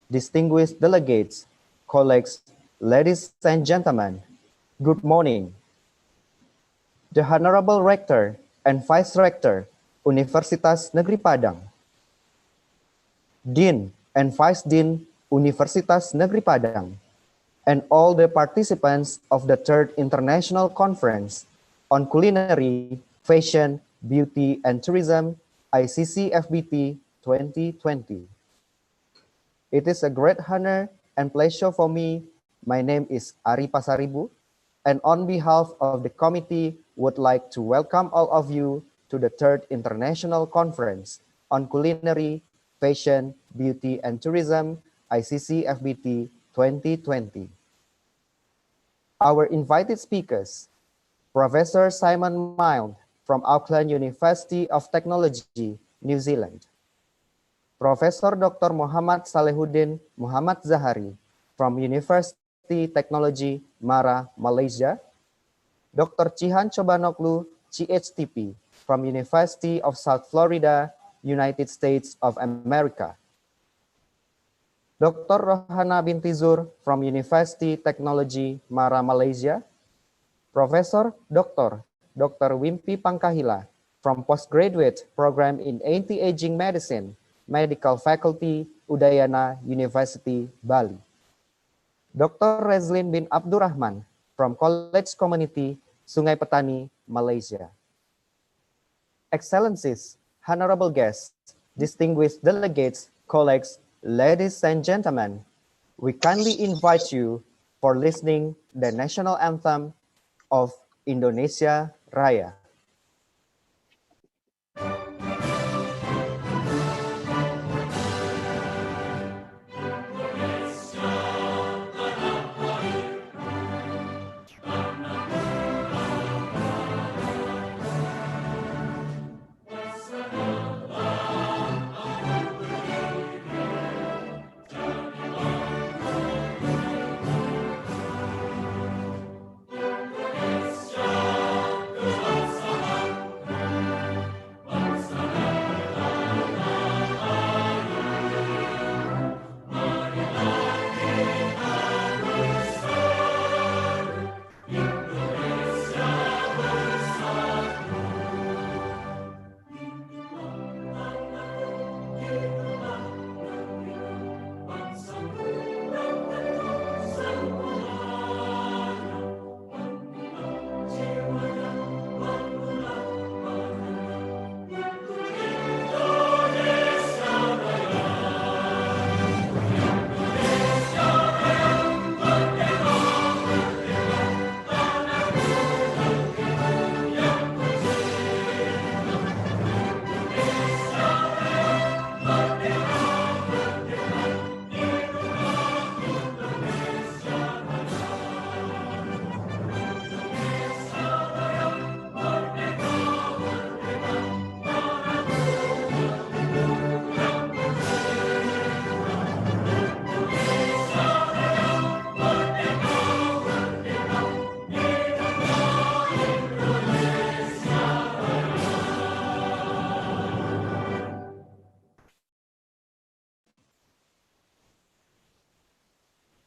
distinguished delegates, colleagues, ladies and gentlemen, good morning. The Honorable Rector and Vice Rector, Universitas Negeri Padang, Dean and Vice Dean, Universitas Negeri Padang, and all the participants of the Third International Conference on Culinary, Fashion, Beauty, and Tourism, ICCFBT 2020. It is a great honor and pleasure for me. My name is Ari Pasaribu, and on behalf of the committee, would like to welcome all of you to the Third International Conference on Culinary, Fashion, Beauty, and Tourism, ICCFBT 2020. Our invited speakers, Professor Simon Mild from Auckland University of Technology, New Zealand. Professor Dr. Muhammad Salehuddin Muhammad Zahari from University Technology, Mara, Malaysia. Dr. Chihan Chobanoglu, CHTP from University of South Florida, United States of America. Dr. Rohana binti Zur from University Technology, Mara, Malaysia. Professor Dr. Wimpi Pangkahila from Postgraduate Program in Anti-Aging Medicine, Medical Faculty, Udayana University, Bali. Dr. Rezlin bin Abdurrahman from College Community, Sungai Petani, Malaysia. Excellencies, honorable guests, distinguished delegates, colleagues, ladies and gentlemen, we kindly invite you for listening the national anthem of Indonesia Raya.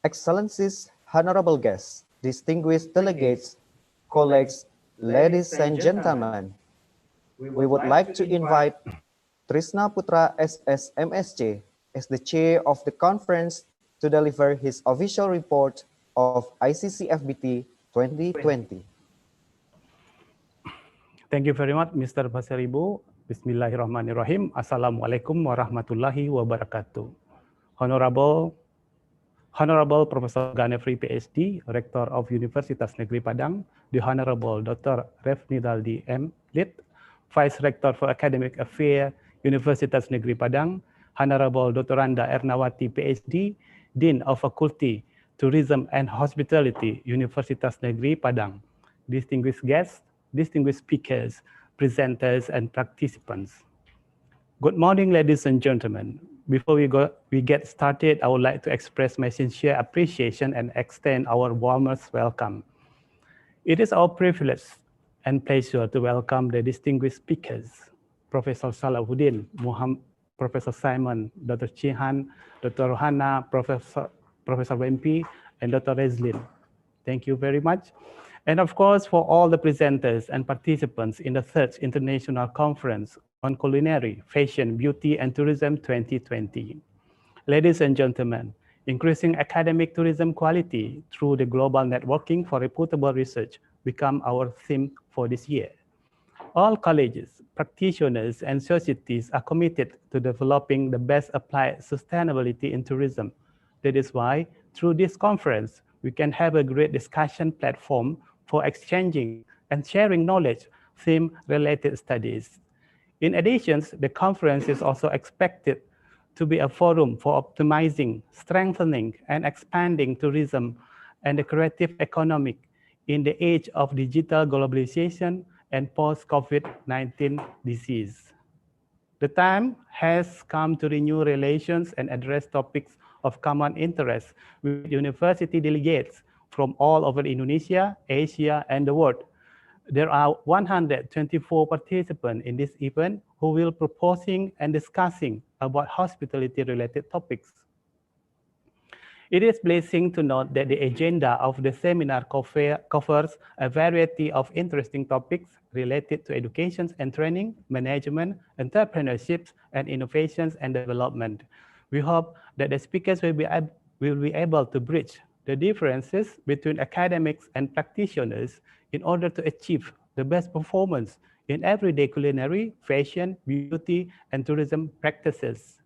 Excellencies, honorable guests, distinguished delegates, colleagues, ladies and gentlemen, we would like to invite Trisna Putra SSMSC as the chair of the conference to deliver his official report of ICCFBT 2020. Thank you very much, Mr. Pasaribu. Bismillahirrahmanirrahim. Assalamualaikum warahmatullahi wabarakatuh. Honorable Professor Ganefri PhD, Rector of Universitas Negeri Padang, the Honorable Dr. Refnidaldi M. Lit, Vice Rector for Academic Affairs, Universitas Negeri Padang, Honorable Dr. Randa Ernawati PhD, Dean of Faculty, Tourism and Hospitality, Universitas Negeri Padang, distinguished guests, distinguished speakers, presenters, and participants. Good morning, ladies and gentlemen. Before we get started, I would like to express my sincere appreciation and extend our warmest welcome. It is our privilege and pleasure to welcome the distinguished speakers, Professor Salahuddin Professor Simon, Dr. Chihan, Dr. Rohana, Professor Wempi, and Dr. Reslin. Thank you very much. And of course, for all the presenters and participants in the third International Conference on Culinary, Fashion, Beauty, and Tourism 2020. Ladies and gentlemen, increasing academic tourism quality through the global networking for reputable research become our theme for this year. All colleges, practitioners, and societies are committed to developing the best applied sustainability in tourism. That is why, through this conference, we can have a great discussion platform for exchanging and sharing knowledge, theme-related studies. In addition, the conference is also expected to be a forum for optimizing, strengthening, and expanding tourism and the creative economic in the age of digital globalization and post-COVID-19 disease. The time has come to renew relations and address topics of common interest with university delegates from all over Indonesia, Asia, and the world. There are 124 participants in this event who will be proposing and discussing about hospitality-related topics. It is pleasing to note that the agenda of the seminar covers a variety of interesting topics related to education and training, management, entrepreneurships, and innovations and development. We hope that the speakers will be able to bridge the differences between academics and practitioners in order to achieve the best performance in everyday culinary, fashion, beauty, and tourism practices.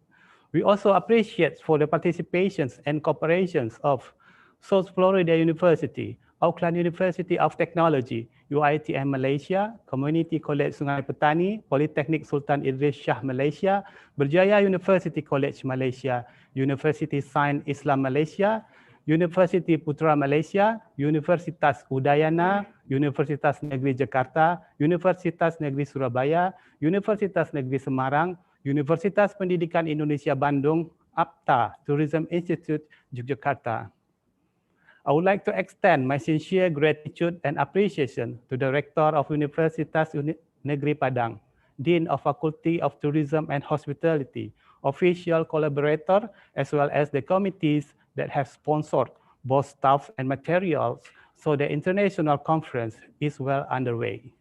We also appreciate for the participations and cooperations of South Florida University, Auckland University of Technology, UITM Malaysia, Community College Sungai Petani, Polytechnic Sultan Idris Shah Malaysia, Berjaya University College Malaysia, University Sains Islam Malaysia, University Putra Malaysia, Universitas Udayana, Universitas Negeri Jakarta, Universitas Negeri Surabaya, Universitas Negeri Semarang, Universitas Pendidikan Indonesia Bandung, APTA, Tourism Institute, Yogyakarta. I would like to extend my sincere gratitude and appreciation to the Rector of Universitas Negeri Padang, Dean of Faculty of Tourism and Hospitality, official collaborator, as well as the committees that have sponsored both staff and materials, so the international conference is well underway.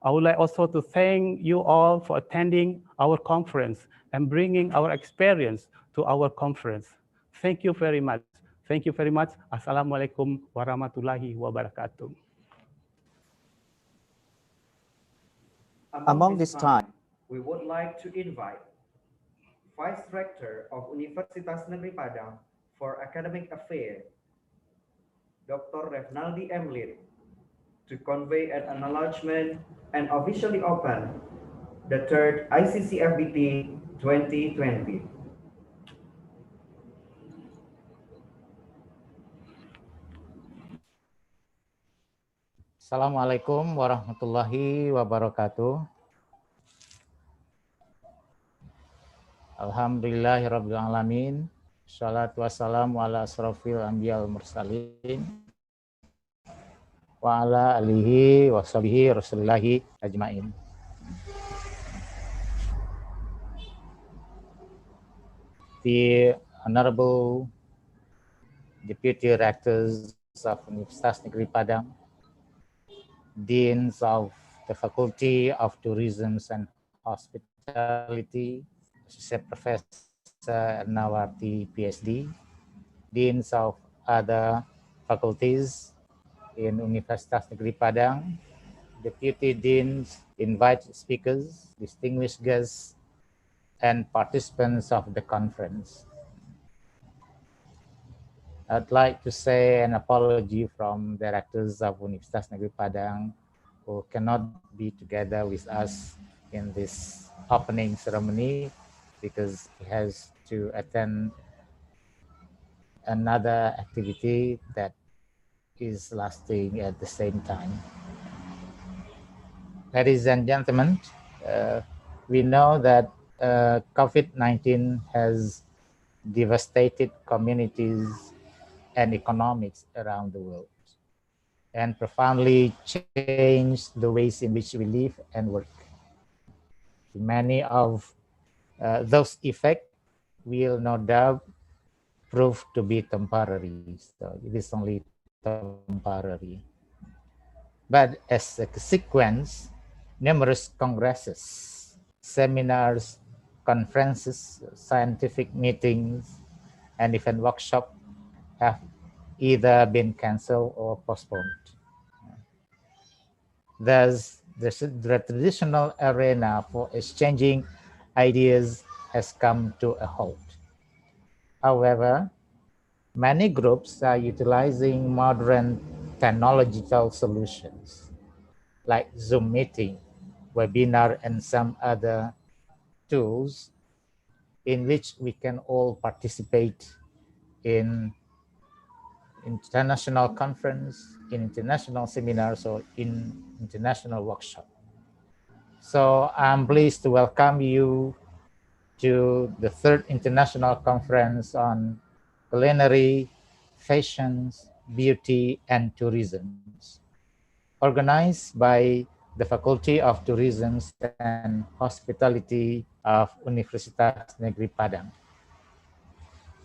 I would like also to thank you all for attending our conference and bringing our experience to our conference. Thank you very much. Thank you very much. Assalamualaikum warahmatullahi wabarakatuh. Among this time, we would like to invite Vice Rector of Universitas Negeri Padang for Academic Affairs, Dr. Refnaldi M. Lid, to convey an acknowledgement and officially open the third ICCFBT 2020. Assalamualaikum warahmatullahi wabarakatuh. Alhamdulillahirabbil alamin. Shalatu wassalamu ala asrofil anbiya wal mursalin wa ala alihi wa sahbihi rasulillahi ajmain. The Honorable Deputy Rectors of Universitas Negeri Padang, Deans of the Faculty of Tourism and Hospitality, Associate Professor Ernawarti, PhD, Deans of other faculties in Universitas Negeri Padang, Deputy Deans, invited speakers, distinguished guests, and participants of the conference. I'd like to say an apology from directors of Universitas Negeri Padang who cannot be together with us in this opening ceremony because he has to attend another activity that is lasting at the same time. Ladies and gentlemen, we know that COVID-19 has devastated communities and economics around the world and profoundly changed the ways in which we live and work. Many of those effects will no doubt prove to be temporary. So it is only temporary. But as a sequence, numerous congresses, seminars, conferences, scientific meetings, and even workshops have either been cancelled or postponed. Thus, the traditional arena for exchanging ideas has come to a halt. However, many groups are utilizing modern technological solutions like Zoom meeting, webinar, and some other tools in which we can all participate in international conference, in international seminars, or in international workshop. So I'm pleased to welcome you to the third international conference on culinary, fashions, beauty, and tourism, organized by the Faculty of Tourism and Hospitality of Universitas Negeri Padang.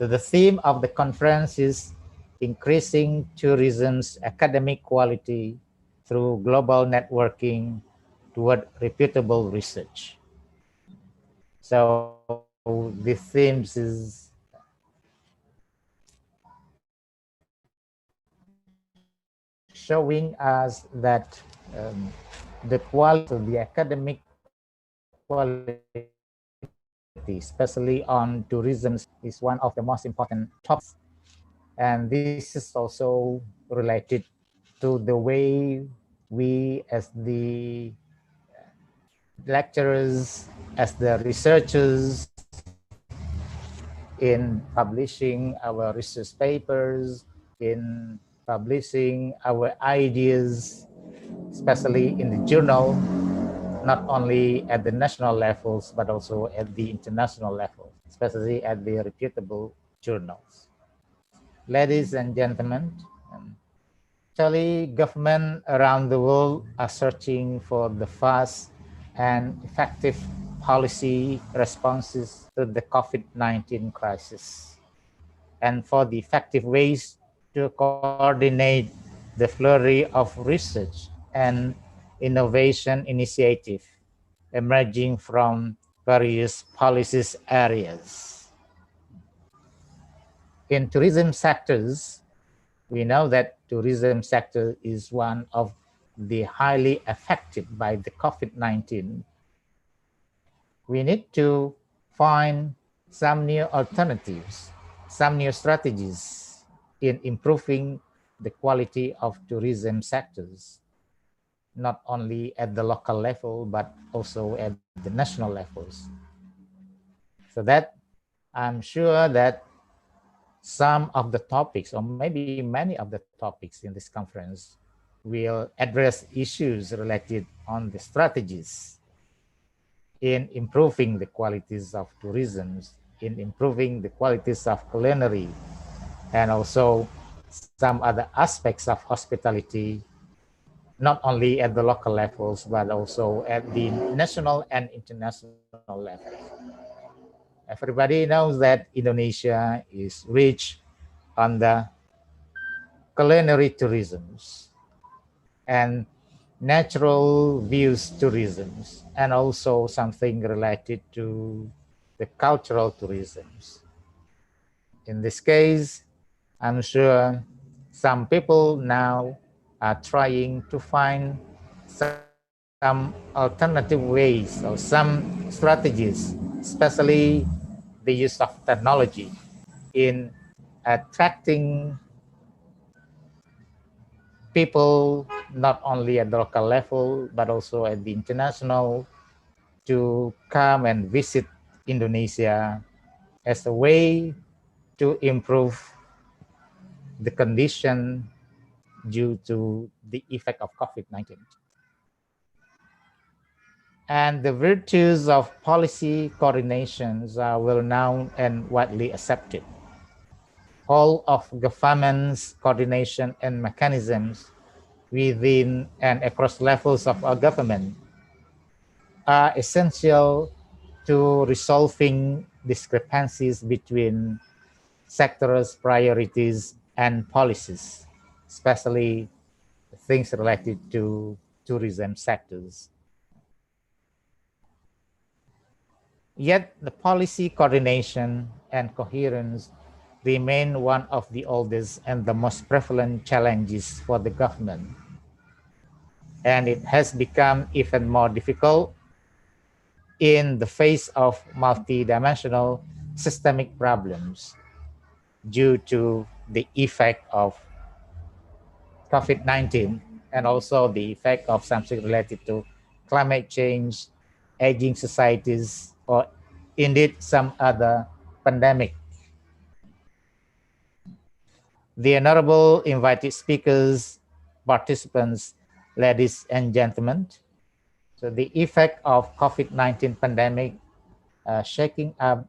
So the theme of the conference is increasing tourism's academic quality through global networking toward reputable research. So the themes is showing us that the quality of the academic quality, especially on tourism, is one of the most important topics. And this is also related to the way we as the lecturers, as the researchers in publishing our research papers, in publishing our ideas, especially in the journal, not only at the national levels, but also at the international level, especially at the reputable journals. Ladies and gentlemen, actually governments around the world are searching for the fast and effective policy responses to the COVID-19 crisis, and for the effective ways to coordinate the flurry of research and innovation initiative emerging from various policies areas. In tourism sectors, we know that tourism sector is one of the highly affected by the COVID-19. We need to find some new alternatives, some new strategies in improving the quality of tourism sectors, not only at the local level, but also at the national levels. So that I'm sure that some of the topics, or maybe many of the topics in this conference, will address issues related on the strategies in improving the qualities of tourism, in improving the qualities of culinary, and also some other aspects of hospitality, not only at the local levels, but also at the national and international levels. Everybody knows that Indonesia is rich on the culinary tourism and natural views tourism, and also something related to the cultural tourism. In this case, I'm sure some people now are trying to find some alternative ways or some strategies, especially the use of technology in attracting people not only at the local level, but also at the international, to come and visit Indonesia as a way to improve the condition due to the effect of COVID-19. And the virtues of policy coordinations are well known and widely accepted. All of government's coordination and mechanisms within and across levels of our government are essential to resolving discrepancies between sectors' priorities and policies, especially things related to tourism sectors. Yet the policy coordination and coherence remain one of the oldest and the most prevalent challenges for the government. And it has become even more difficult in the face of multidimensional systemic problems due to the effect of COVID-19 and also the effect of something related to climate change, aging societies, or indeed some other pandemic. The honorable invited speakers, participants, ladies and gentlemen, so the effect of COVID-19 pandemic shaking up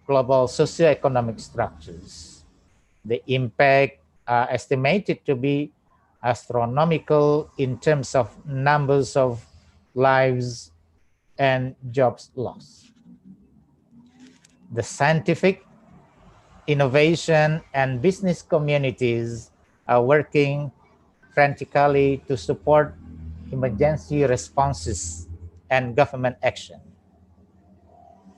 global socioeconomic structures. The impact are estimated to be astronomical in terms of numbers of lives and jobs lost. The scientific, innovation, and business communities are working frantically to support emergency responses and government action.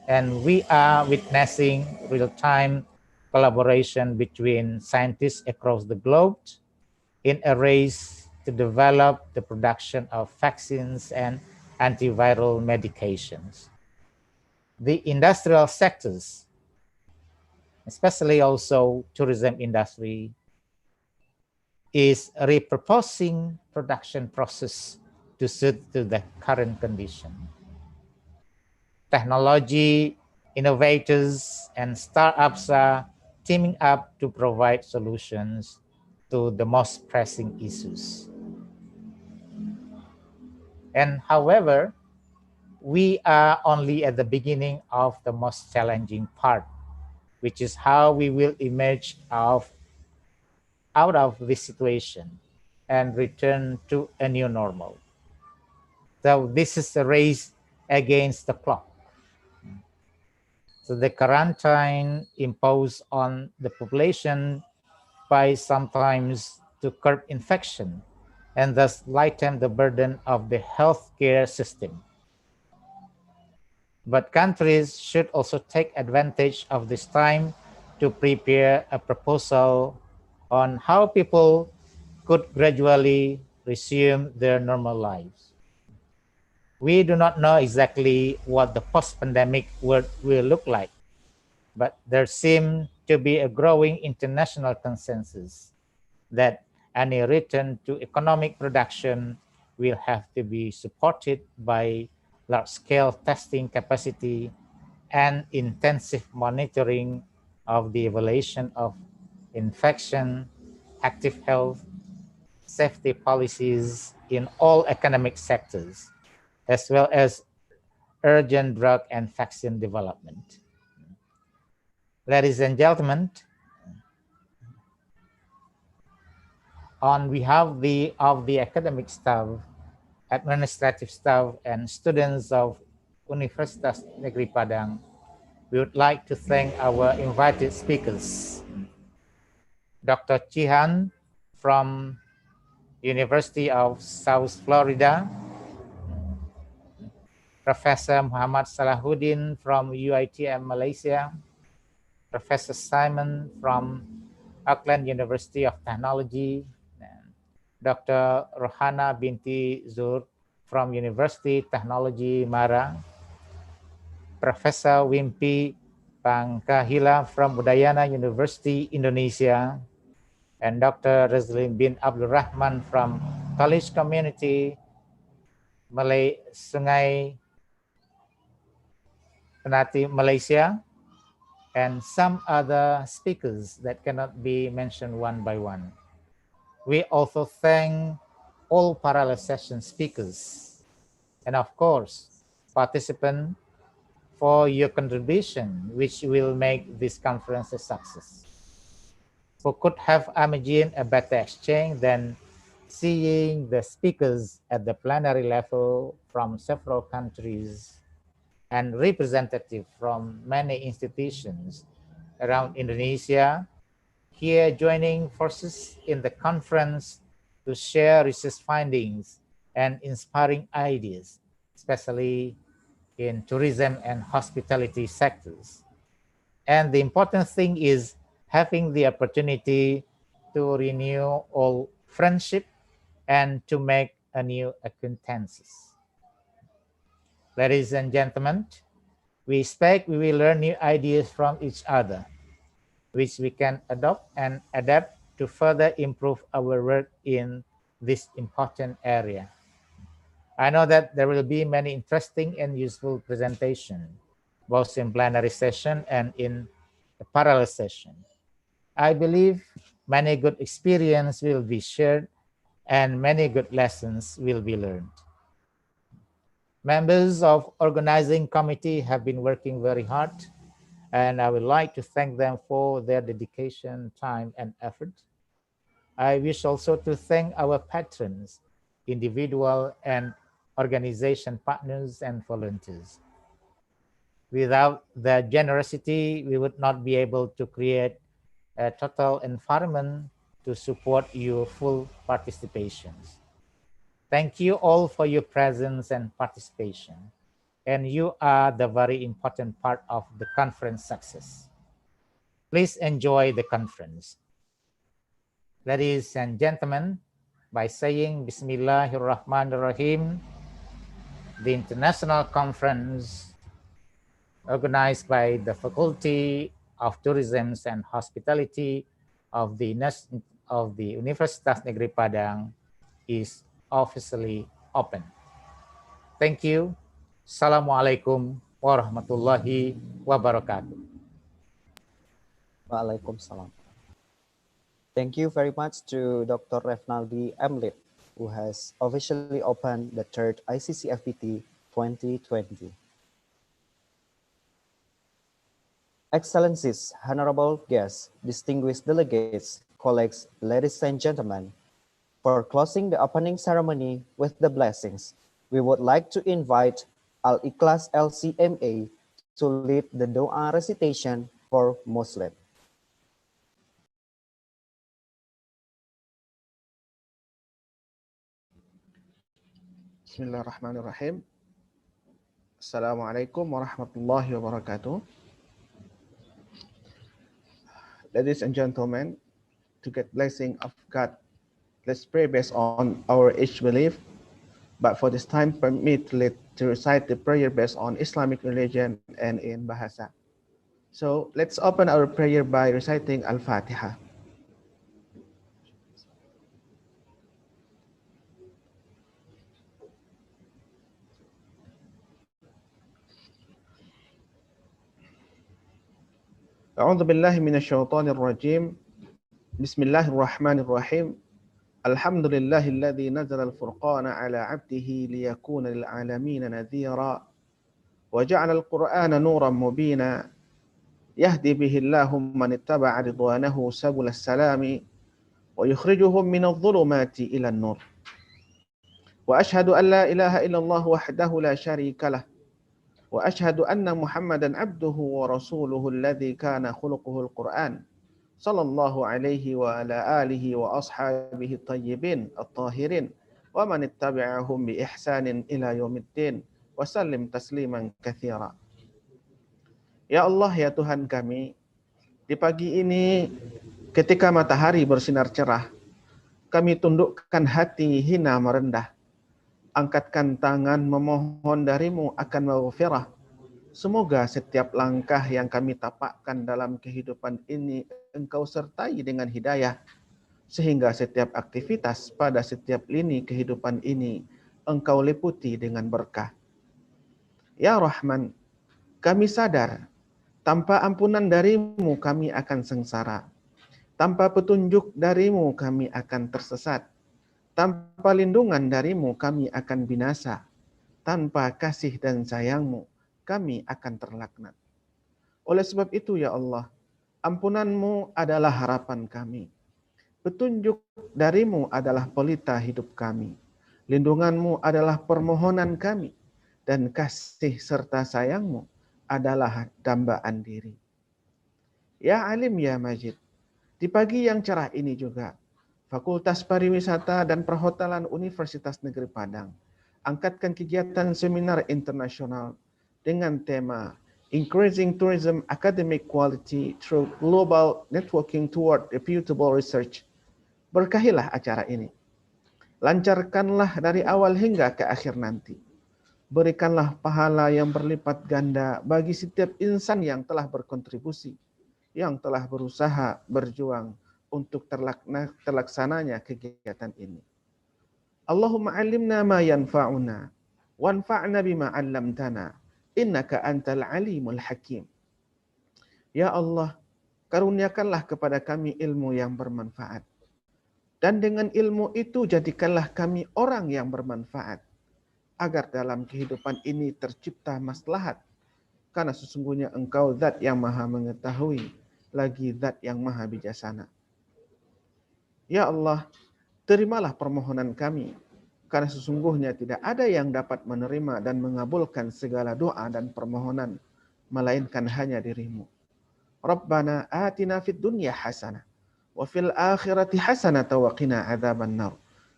And we are witnessing real-time collaboration between scientists across the globe in a race to develop the production of vaccines and antiviral medications. The industrial sectors, especially also tourism industry, is repurposing production process to suit to the current condition. Technology innovators and startups are teaming up to provide solutions to the most pressing issues. And however, we are only at the beginning of the most challenging part, which is how we will emerge out of this situation and return to a new normal. So this is a race against the clock. So the quarantine imposed on the population by sometimes to curb infection and thus lighten the burden of the healthcare system. But countries should also take advantage of this time to prepare a proposal on how people could gradually resume their normal lives. We do not know exactly what the post-pandemic world will look like, but there seems to be a growing international consensus that any return to economic production will have to be supported by large-scale testing capacity and intensive monitoring of the evaluation of infection, active health, safety policies in all economic sectors, as well as urgent drug and vaccine development. Ladies and gentlemen, on behalf of the academic staff, administrative staff, and students of Universitas Negeri Padang, we would like to thank our invited speakers, Dr. Chihan from University of South Florida, Professor Muhammad Salahuddin from UITM Malaysia, Professor Simon from Auckland University of Technology, Dr. Rohana Binti Zur from University Technology Mara, Professor Wimpi Pangkahila from Udayana University Indonesia, and Dr. Razlin bin Abdul Rahman from College Community Sungai Penati, Malaysia, and some other speakers that cannot be mentioned one by one. We also thank all parallel session speakers and of course, participants for your contribution, which will make this conference a success. Who could have imagined a better exchange than seeing the speakers at the plenary level from several countries and representatives from many institutions around Indonesia here joining forces in the conference to share research findings and inspiring ideas, especially in tourism and hospitality sectors. And the important thing is having the opportunity to renew old friendship and to make a new acquaintances. Ladies and gentlemen, we expect we will learn new ideas from each other, which we can adopt and adapt to further improve our work in this important area. I know that there will be many interesting and useful presentations, both in plenary session and in a parallel session. I believe many good experience will be shared and many good lessons will be learned. Members of organizing committee have been working very hard, and I would like to thank them for their dedication, time, and effort. I wish also to thank our patrons, individual and organization partners and volunteers. Without their generosity, we would not be able to create a total environment to support your full participation. Thank you all for your presence and participation. And you are the very important part of the conference success. Please enjoy the conference. Ladies and gentlemen, by saying Bismillahirrahmanirrahim, the international conference organized by the Faculty of Tourism and Hospitality of the Universitas Negeri Padang is officially open. Thank you. Assalamualaikum warahmatullahi wabarakatuh. Waalaikumsalam. Thank you very much to Dr. Refnaldi Emlit, who has officially opened the third ICCFPT 2020. Excellencies, honorable guests, distinguished delegates, colleagues, ladies and gentlemen, for closing the opening ceremony with the blessings, we would like to invite Al-Ikhlas LCMA to lead the Doa recitation for Muslim. Bismillahirrahmanirrahim. Assalamualaikum warahmatullahi wabarakatuh. Ladies and gentlemen, to get blessing of God, let's pray based on our each belief. But for this time, permit to recite the prayer based on Islamic religion and in Bahasa. So let's open our prayer by reciting Al-Fatiha. أعوذ بالله من الشيطان الرجيم. بسم الله الرحمن الرحيم. الحمد لله الذي نزل الفرقان على عبده ليكون للعالمين نذيرا وجعل القرآن نورا مبينا يهدي به الله من اتبع رضوانه سبل السلام ويخرجهم من الظلمات إلى النور وأشهد أن لا إله إلا الله وحده لا شريك له وأشهد أن محمدا عبده ورسوله الذي كان خلقه القرآن صلى الله عليه وعلى آله وأصحابه الطيبين الطاهرين ومن اتبعهم بإحسان إلى يوم الدين وسلم تسليما كثيرا. Ya Allah, ya Tuhan kami, di pagi ini ketika matahari bersinar cerah, kami tundukkan hati hina merendah, angkatkan tangan memohon darimu akan maghfirah. Semoga setiap langkah yang kami tapakkan dalam kehidupan ini Engkau sertai dengan hidayah, sehingga setiap aktivitas pada setiap lini kehidupan ini Engkau liputi dengan berkah. Ya Rahman, kami sadar tanpa ampunan darimu kami akan sengsara, tanpa petunjuk darimu kami akan tersesat, tanpa lindungan darimu kami akan binasa, tanpa kasih dan sayangmu kami akan terlaknat. Oleh sebab itu ya Allah, ampunanmu adalah harapan kami. Petunjuk darimu adalah pelita hidup kami. Lindunganmu adalah permohonan kami. dan kasih serta sayangmu adalah dambaan diri. Ya Alim ya Majid, di pagi yang cerah ini juga, Fakultas Pariwisata dan Perhotelan Universitas Negeri Padang angkatkan kegiatan seminar internasional dengan tema Increasing Tourism Academic Quality Through Global Networking Toward Reputable Research. Berkahilah acara ini. Lancarkanlah dari awal hingga ke akhir nanti. Berikanlah pahala yang berlipat ganda bagi setiap insan yang telah berkontribusi, yang telah berusaha, berjuang untuk terlaksananya kegiatan ini. Allahumma alimna ma yanfa'una, wanfa'na bima 'allamtana, innaka antal alimul hakim. Ya Allah, karuniakanlah kepada kami ilmu yang bermanfaat. Dan dengan ilmu itu jadikanlah kami orang yang bermanfaat, agar dalam kehidupan ini tercipta maslahat. Karena sesungguhnya Engkau zat yang maha mengetahui, lagi zat yang maha bijaksana. Ya Allah, terimalah permohonan kami, karena sesungguhnya tidak ada yang dapat menerima dan mengabulkan segala doa dan permohonan, melainkan hanya dirimu. Rabbana atina fid dunya hasanah, wa fil akhirati hasanah wa qina adzaban nar.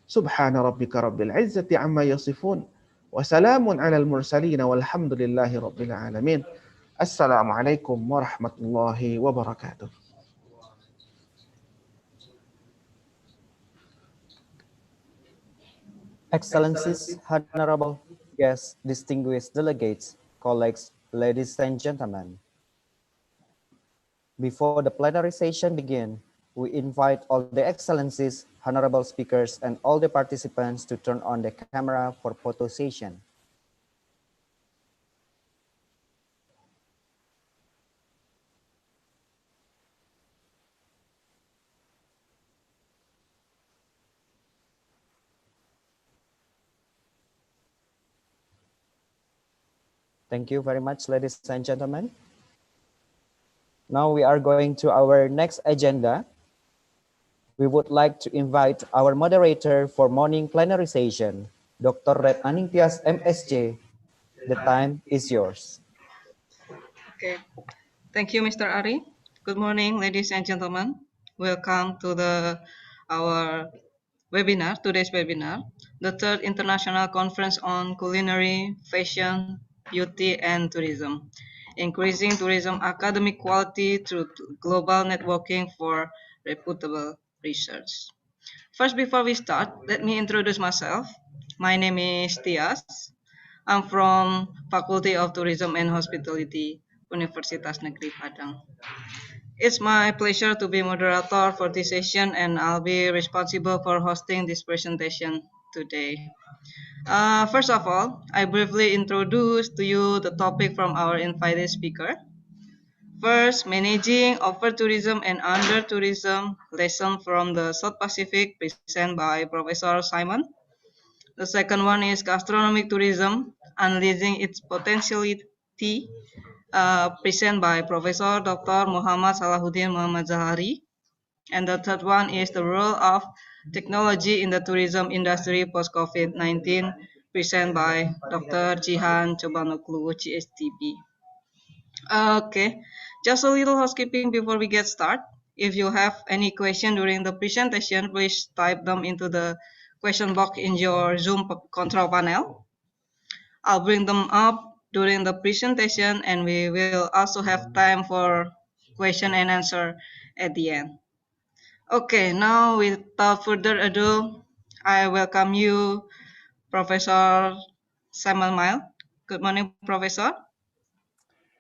Subhana rabbika rabbil izzati amma yasifun, wa salamun alal mursalin walhamdulillahi rabbil alamin. Assalamualaikum warahmatullahi wabarakatuh. Excellencies, honorable guests, distinguished delegates, colleagues, ladies and gentlemen. Before the plenary session begins, we invite all the excellencies, honorable speakers, and all the participants to turn on the camera for photo session. Thank you very much, ladies and gentlemen. Now we are going to our next agenda. We would like to invite our moderator for morning plenary session, Dr. Red Aningtyas, MSc. The time is yours. Okay, thank you, Mr. Ari. Good morning, ladies and gentlemen. Welcome to our webinar, today's webinar, the third International Conference on Culinary, Fashion, Beauty, and Tourism, increasing tourism academic quality through global networking for reputable research. First, before we start, let me introduce myself. My name is Tias. I'm from Faculty of Tourism and Hospitality, Universitas Negeri Padang. It's my pleasure to be moderator for this session, and I'll be responsible for hosting this presentation today. First of all, I briefly introduce to you the topic from our invited speaker. First, managing over-tourism and under-tourism, lesson from the South Pacific, presented by Professor Simon. The second one is gastronomic tourism, unleashing its potentiality, presented by Professor Dr. Muhammad Salahuddin Muhammad Zahari. And the third one is the role of technology in the tourism industry post-COVID-19, presented by Dr. Jihan Cobanoglu, GSTP. Okay, just a little housekeeping before we get started. If you have any question during the presentation, please type them into the question box in your Zoom control panel. I'll bring them up during the presentation, and we will also have time for question and answer at the end. Okay, now without further ado, I welcome you, Professor Simon Mile. Good morning, Professor.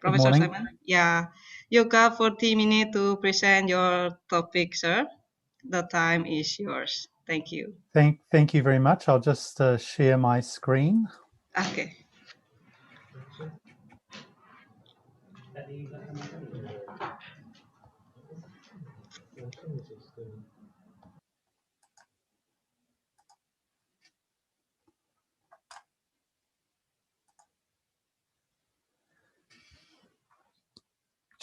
Good Professor morning. Simon. Yeah, you got 40 minutes to present your topic, sir. The time is yours. Thank you. Thank you very much. I'll just share my screen. Okay.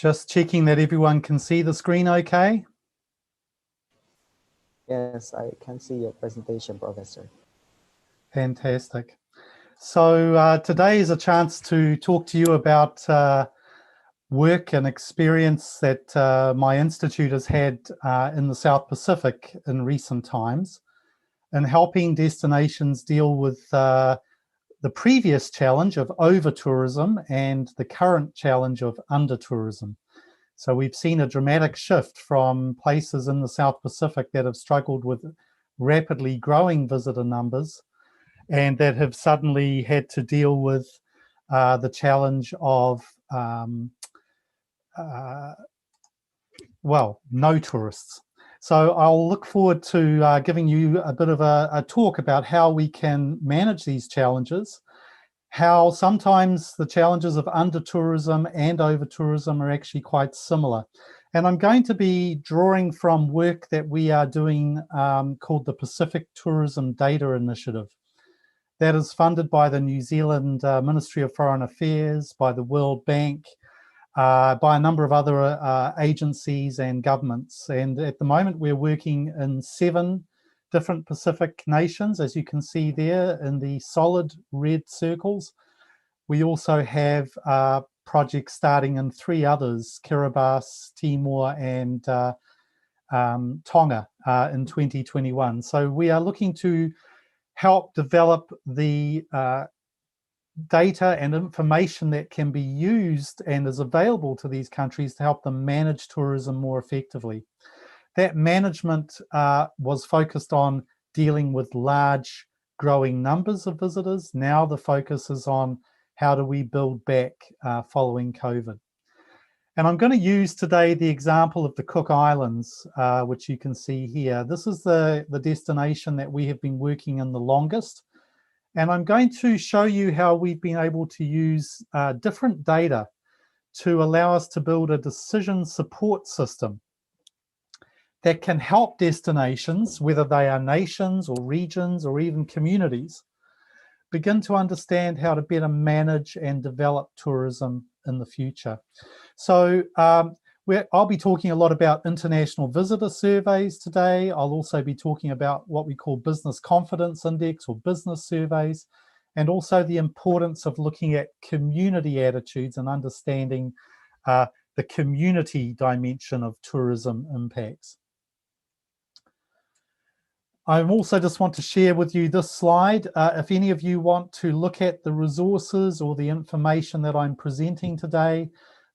Just checking that everyone can see the screen okay. Yes, I can see your presentation, Professor. Fantastic. So today is a chance to talk to you about work and experience that my institute has had in the South Pacific in recent times, and helping destinations deal with the previous challenge of over-tourism and the current challenge of under-tourism. So we've seen a dramatic shift from places in the South Pacific that have struggled with rapidly growing visitor numbers and that have suddenly had to deal with the challenge of well, no tourists. So I'll look forward to giving you a bit of a talk about how we can manage these challenges, how sometimes the challenges of under-tourism and over-tourism are actually quite similar. And I'm going to be drawing from work that we are doing called the Pacific Tourism Data Initiative. That is funded by the New Zealand Ministry of Foreign Affairs, by the World Bank, by a number of other agencies and governments. And at the moment, we're working in 7 different Pacific nations, as you can see there in the solid red circles. We also have projects starting in 3 others, Kiribati, Timor, and Tonga in 2021. So we are looking to help develop the data and information that can be used and is available to these countries to help them manage tourism more effectively. That management was focused on dealing with large growing numbers of visitors. Now the focus is on how do we build back following COVID. And I'm going to use today the example of the Cook Islands, which you can see here. This is the destination that we have been working in the longest. And I'm going to show you how we've been able to use different data to allow us to build a decision support system that can help destinations, whether they are nations or regions or even communities, begin to understand how to better manage and develop tourism in the future. So I'll be talking a lot about international visitor surveys today. I'll also be talking about what we call business confidence index or business surveys, and also the importance of looking at community attitudes and understanding the community dimension of tourism impacts. I also just want to share with you this slide. If any of you want to look at the resources or the information that I'm presenting today,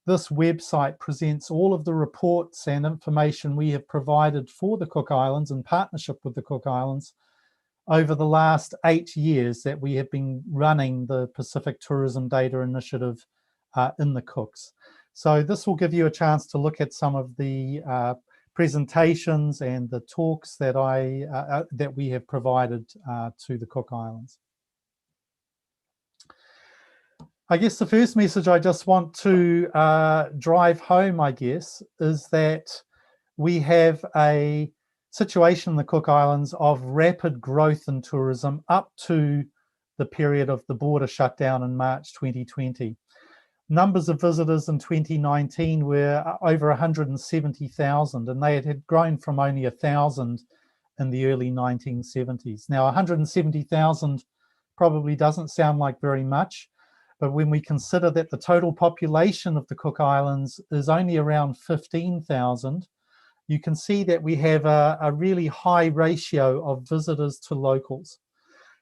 this website presents all of the reports and information we have provided for the Cook Islands in partnership with the Cook Islands over the last 8 years that we have been running the Pacific Tourism Data Initiative in the Cooks. So this will give you a chance to look at some of the presentations and the talks that that we have provided to the Cook Islands. I guess the first message I just want to drive home, I guess, is that we have a situation in the Cook Islands of rapid growth in tourism up to the period of the border shutdown in March 2020. Numbers of visitors in 2019 were over 170,000, and they had grown from only 1,000 in the early 1970s. Now, 170,000 probably doesn't sound like very much, but when we consider that the total population of the Cook Islands is only around 15,000, you can see that we have a really high ratio of visitors to locals.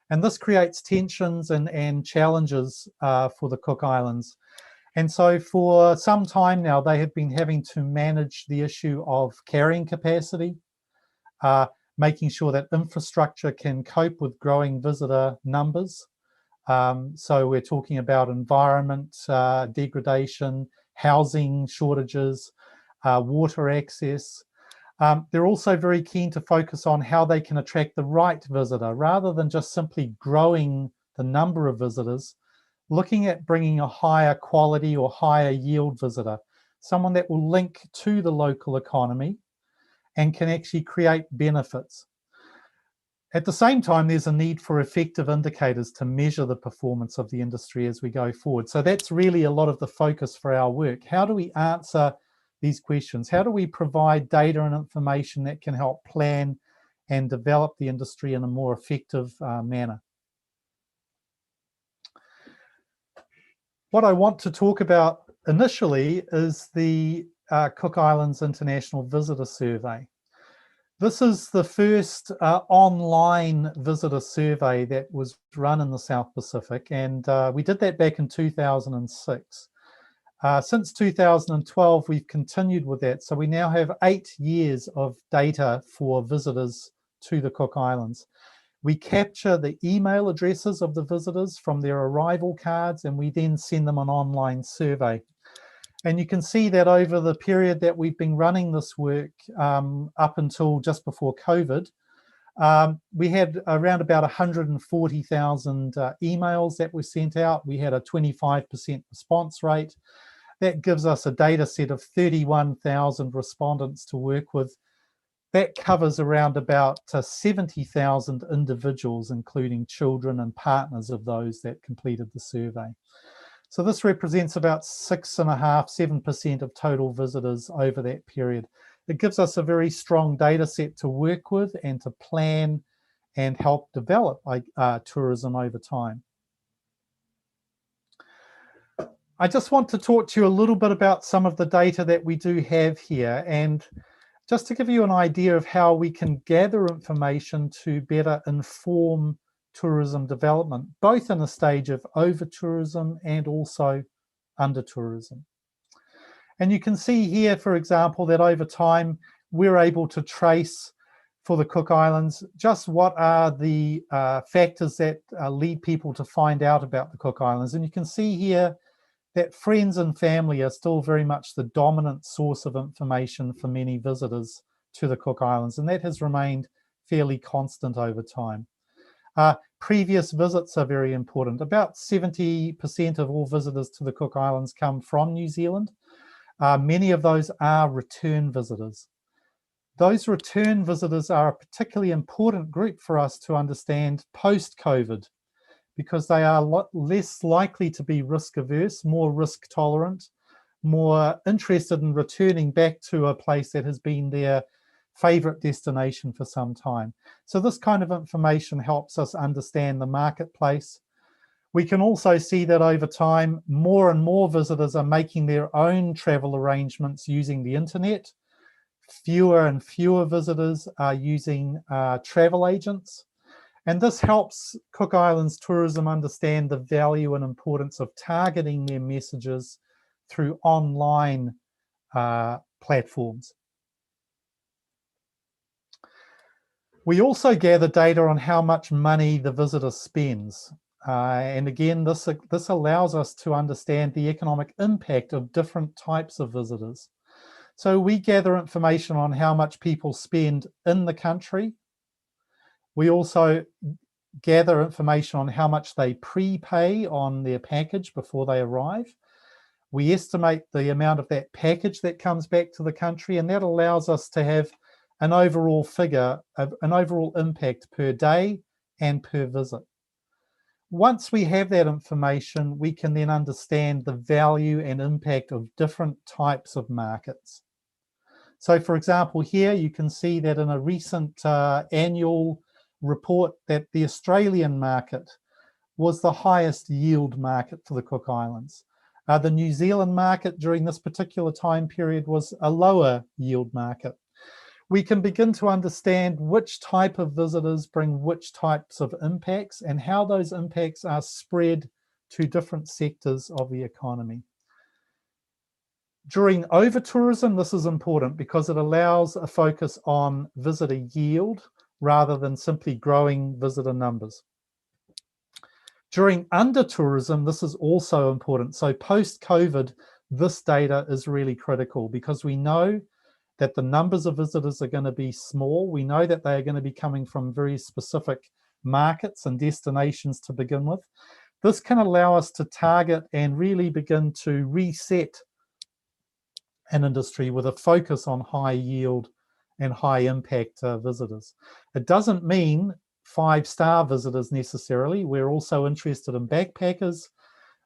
And this creates tensions and challenges for the Cook Islands. And so for some time now, they have been having to manage the issue of carrying capacity, making sure that infrastructure can cope with growing visitor numbers. So we're talking about environment degradation, housing shortages, water access. They're also very keen to focus on how they can attract the right visitor rather than just simply growing the number of visitors, looking at bringing a higher quality or higher yield visitor, someone that will link to the local economy and can actually create benefits. At the same time, there's a need for effective indicators to measure the performance of the industry as we go forward. So that's really a lot of the focus for our work. How do we answer these questions? How do we provide data and information that can help plan and develop the industry in a more effective manner? What I want to talk about initially is the Cook Islands International Visitor Survey. This is the first online visitor survey that was run in the South Pacific, and we did that back in 2006. Since 2012, we've continued with that, so we now have 8 years of data for visitors to the Cook Islands. We capture the email addresses of the visitors from their arrival cards, and we then send them an online survey. And you can see that over the period that we've been running this work up until just before COVID, we had around about 140,000 emails that were sent out. We had a 25% response rate. That gives us a data set of 31,000 respondents to work with. That covers around about 70,000 individuals, including children and partners of those that completed the survey. So this represents about 6.5–7% of total visitors over that period. It gives us a very strong data set to work with and to plan and help develop tourism over time. I just want to talk to you a little bit about some of the data that we do have here, and just to give you an idea of how we can gather information to better inform tourism development, both in a stage of over-tourism and also under-tourism. And you can see here, for example, that over time, we're able to trace for the Cook Islands just what are the factors that lead people to find out about the Cook Islands. And you can see here that friends and family are still very much the dominant source of information for many visitors to the Cook Islands, and that has remained fairly constant over time. Previous visits are very important. About 70% of all visitors to the Cook Islands come from New Zealand. Many of those are return visitors. Those return visitors are a particularly important group for us to understand post-COVID, because they are less likely to be risk averse, more risk tolerant, more interested in returning back to a place that has been their favorite destination for some time. So this kind of information helps us understand the marketplace. We can also see that over time, more and more visitors are making their own travel arrangements using the internet. Fewer and fewer visitors are using travel agents. And this helps Cook Islands tourism understand the value and importance of targeting their messages through online platforms. We also gather data on how much money the visitor spends. And again, this allows us to understand the economic impact of different types of visitors. So we gather information on how much people spend in the country. We also gather information on how much they prepay on their package before they arrive. We estimate the amount of that package that comes back to the country, and that allows us to have an overall figure, an overall impact per day and per visit. Once we have that information, we can then understand the value and impact of different types of markets. So for example, here you can see that in a recent annual report that the Australian market was the highest yield market for the Cook Islands. The New Zealand market during this particular time period was a lower yield market. We can begin to understand which type of visitors bring which types of impacts and how those impacts are spread to different sectors of the economy. During over-tourism, this is important because it allows a focus on visitor yield rather than simply growing visitor numbers. During under-tourism, this is also important. So post-COVID, this data is really critical because we know that the numbers of visitors are going to be small. We know that they are going to be coming from very specific markets and destinations to begin with. This can allow us to target and really begin to reset an industry with a focus on high yield and high impact visitors. It doesn't mean 5-star visitors necessarily. We're also interested in backpackers,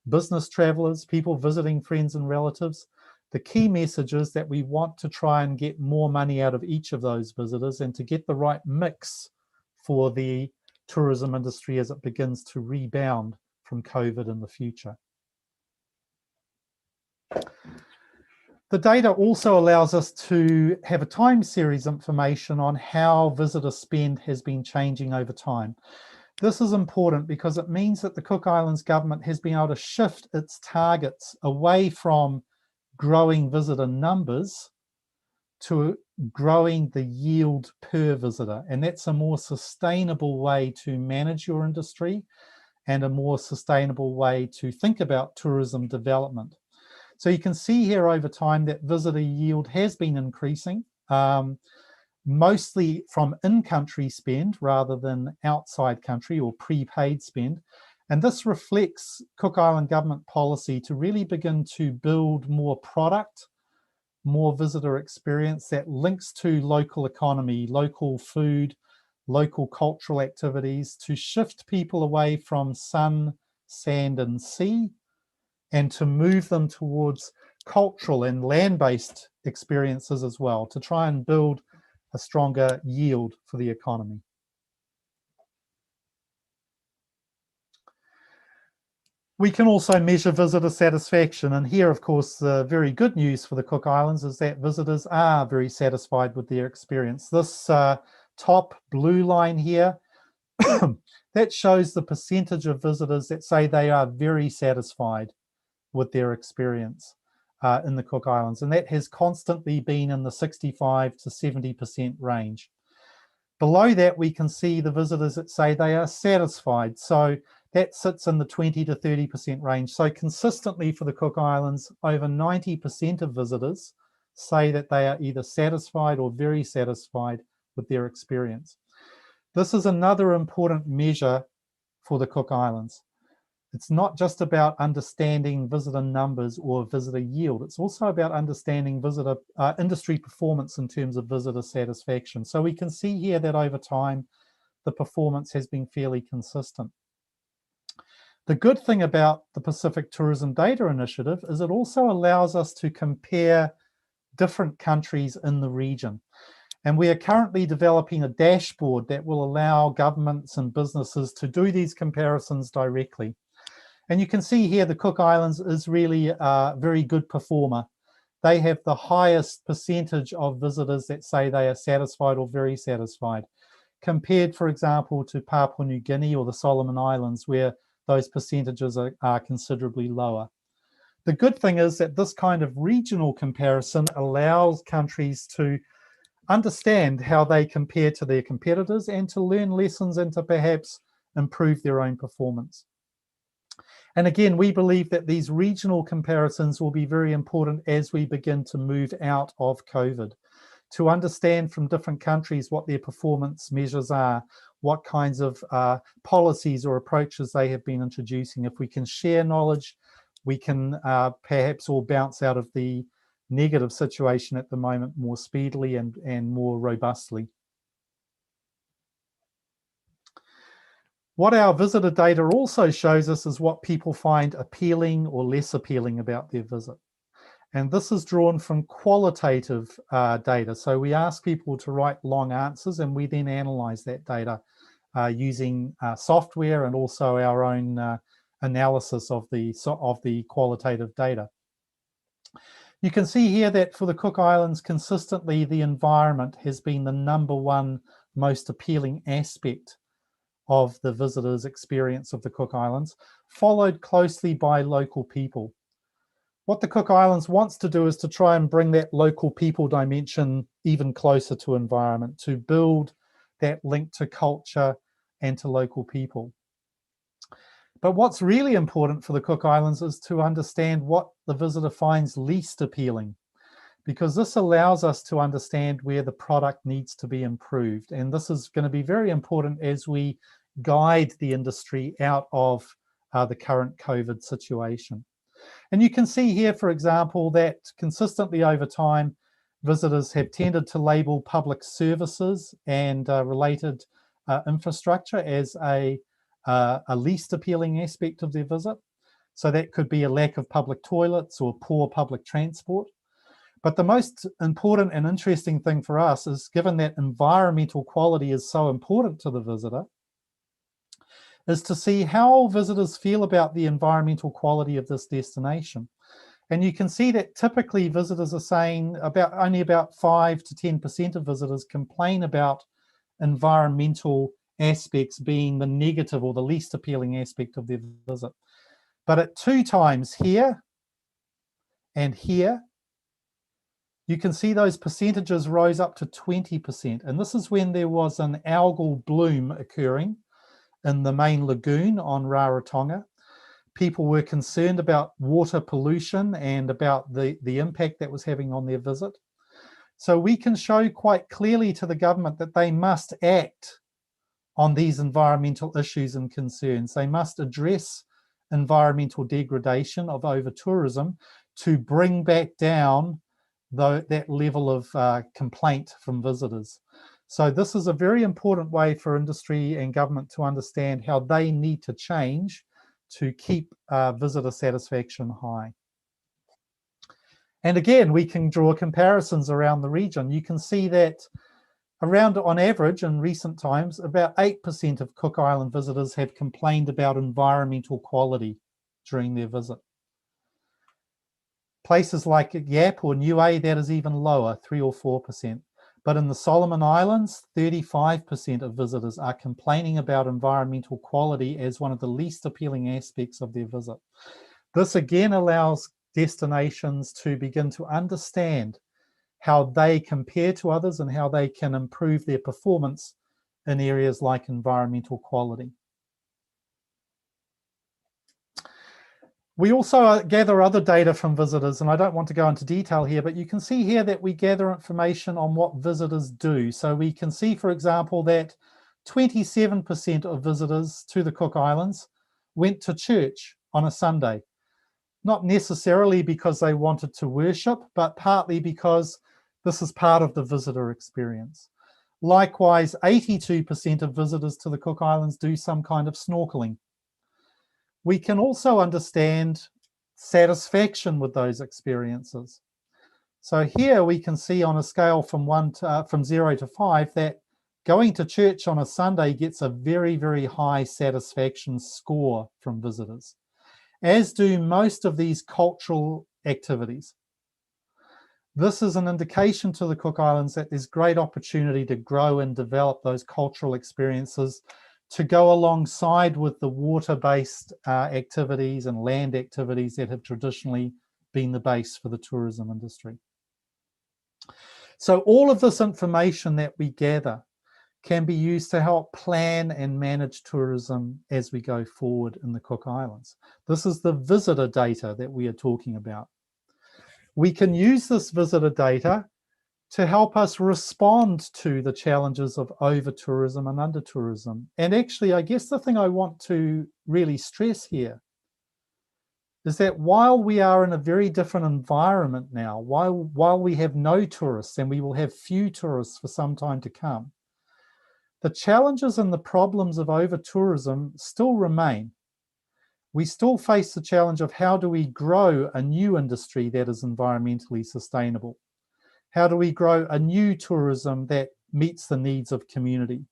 business travelers, people visiting friends and relatives. The key message is that we want to try and get more money out of each of those visitors and to get the right mix for the tourism industry as it begins to rebound from COVID in the future. The data also allows us to have a time series information on how visitor spend has been changing over time. This is important because it means that the Cook Islands government has been able to shift its targets away from growing visitor numbers to growing the yield per visitor. And that's a more sustainable way to manage your industry and a more sustainable way to think about tourism development. So you can see here over time that visitor yield has been increasing, mostly from in-country spend rather than outside country or prepaid spend. And this reflects Cook Island government policy to really begin to build more product, more visitor experience that links to local economy, local food, local cultural activities, to shift people away from sun, sand, and sea, and to move them towards cultural and land-based experiences as well, to try and build a stronger yield for the economy. We can also measure visitor satisfaction, and here, of course, the very good news for the Cook Islands is that visitors are very satisfied with their experience. This top blue line here, that shows the percentage of visitors that say they are very satisfied with their experience in the Cook Islands, and that has constantly been in the 65 to 70% range. Below that, we can see the visitors that say they are satisfied, so that sits in the 20 to 30% range. So consistently for the Cook Islands, over 90% of visitors say that they are either satisfied or very satisfied with their experience. This is another important measure for the Cook Islands. It's not just about understanding visitor numbers or visitor yield. It's also about understanding visitor industry performance in terms of visitor satisfaction. So we can see here that over time, the performance has been fairly consistent. The good thing about the Pacific Tourism Data Initiative is it also allows us to compare different countries in the region. And we are currently developing a dashboard that will allow governments and businesses to do these comparisons directly. And you can see here the Cook Islands is really a very good performer. They have the highest percentage of visitors that say they are satisfied or very satisfied, compared, for example, to Papua New Guinea or the Solomon Islands, where those percentages are considerably lower. The good thing is that this kind of regional comparison allows countries to understand how they compare to their competitors and to learn lessons and to perhaps improve their own performance. And again, we believe that these regional comparisons will be very important as we begin to move out of COVID, to understand from different countries what their performance measures are, what kinds of policies or approaches they have been introducing. If we can share knowledge, we can perhaps all bounce out of the negative situation at the moment more speedily and more robustly. What our visitor data also shows us is what people find appealing or less appealing about their visit. And this is drawn from qualitative data. So we ask people to write long answers and we then analyze that data using software and also our own analysis of the qualitative data. You can see here that for the Cook Islands, consistently the environment has been the #1 most appealing aspect of the visitors' experience of the Cook Islands, followed closely by local people. What the Cook Islands wants to do is to try and bring that local people dimension even closer to environment, to build that link to culture and to local people. But what's really important for the Cook Islands is to understand what the visitor finds least appealing, because this allows us to understand where the product needs to be improved. And this is going to be very important as we guide the industry out of the current COVID situation. And you can see here, for example, that consistently over time, visitors have tended to label public services and related infrastructure as a least appealing aspect of their visit. So that could be a lack of public toilets or poor public transport. But the most important and interesting thing for us is, given that environmental quality is so important to the visitor, is to see how visitors feel about the environmental quality of this destination. And you can see that typically visitors are saying only about 5 to 10% of visitors complain about environmental aspects being the negative or the least appealing aspect of their visit. But at 2 times here and here, you can see those percentages rose up to 20%. And this is when there was an algal bloom occurring in the main lagoon on Rarotonga. People were concerned about water pollution and about the impact that was having on their visit. So we can show quite clearly to the government that they must act on these environmental issues and concerns. They must address environmental degradation of over-tourism to bring back down that level of complaint from visitors. So this is a very important way for industry and government to understand how they need to change to keep visitor satisfaction high. And again, we can draw comparisons around the region. You can see that around, on average, in recent times, about 8% of Cook Island visitors have complained about environmental quality during their visit. Places like Yap or Niue, that is even lower, 3 or 4%. But in the Solomon Islands, 35% of visitors are complaining about environmental quality as one of the least appealing aspects of their visit. This again allows destinations to begin to understand how they compare to others and how they can improve their performance in areas like environmental quality. We also gather other data from visitors, and I don't want to go into detail here, but you can see here that we gather information on what visitors do. So we can see, for example, that 27% of visitors to the Cook Islands went to church on a Sunday. Not necessarily because they wanted to worship, but partly because this is part of the visitor experience. Likewise, 82% of visitors to the Cook Islands do some kind of snorkeling. We can also understand satisfaction with those experiences. So here we can see on a scale from 0 to 5 that going to church on a Sunday gets a very, very high satisfaction score from visitors, as do most of these cultural activities. This is an indication to the Cook Islands that there's great opportunity to grow and develop those cultural experiences to go alongside with the water-based activities and land activities that have traditionally been the base for the tourism industry. So all of this information that we gather can be used to help plan and manage tourism as we go forward in the Cook Islands. This is the visitor data that we are talking about. We can use this visitor data to help us respond to the challenges of over-tourism and under-tourism. And actually, I guess the thing I want to really stress here is that while we are in a very different environment now, while we have no tourists and we will have few tourists for some time to come, the challenges and the problems of over-tourism still remain. We still face the challenge of how do we grow a new industry that is environmentally sustainable? How do we grow a new tourism that meets the needs of community?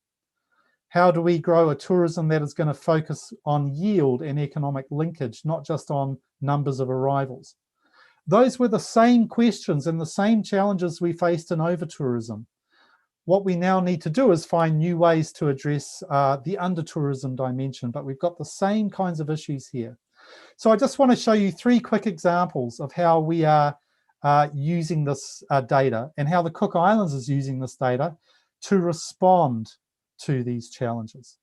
How do we grow a tourism that is going to focus on yield and economic linkage, not just on numbers of arrivals? Those were the same questions and the same challenges we faced in over-tourism. What we now need to do is find new ways to address the under-tourism dimension, but we've got the same kinds of issues here. So I just want to show you 3 quick examples of how we are using this data and how the Cook Islands is using this data to respond to these challenges.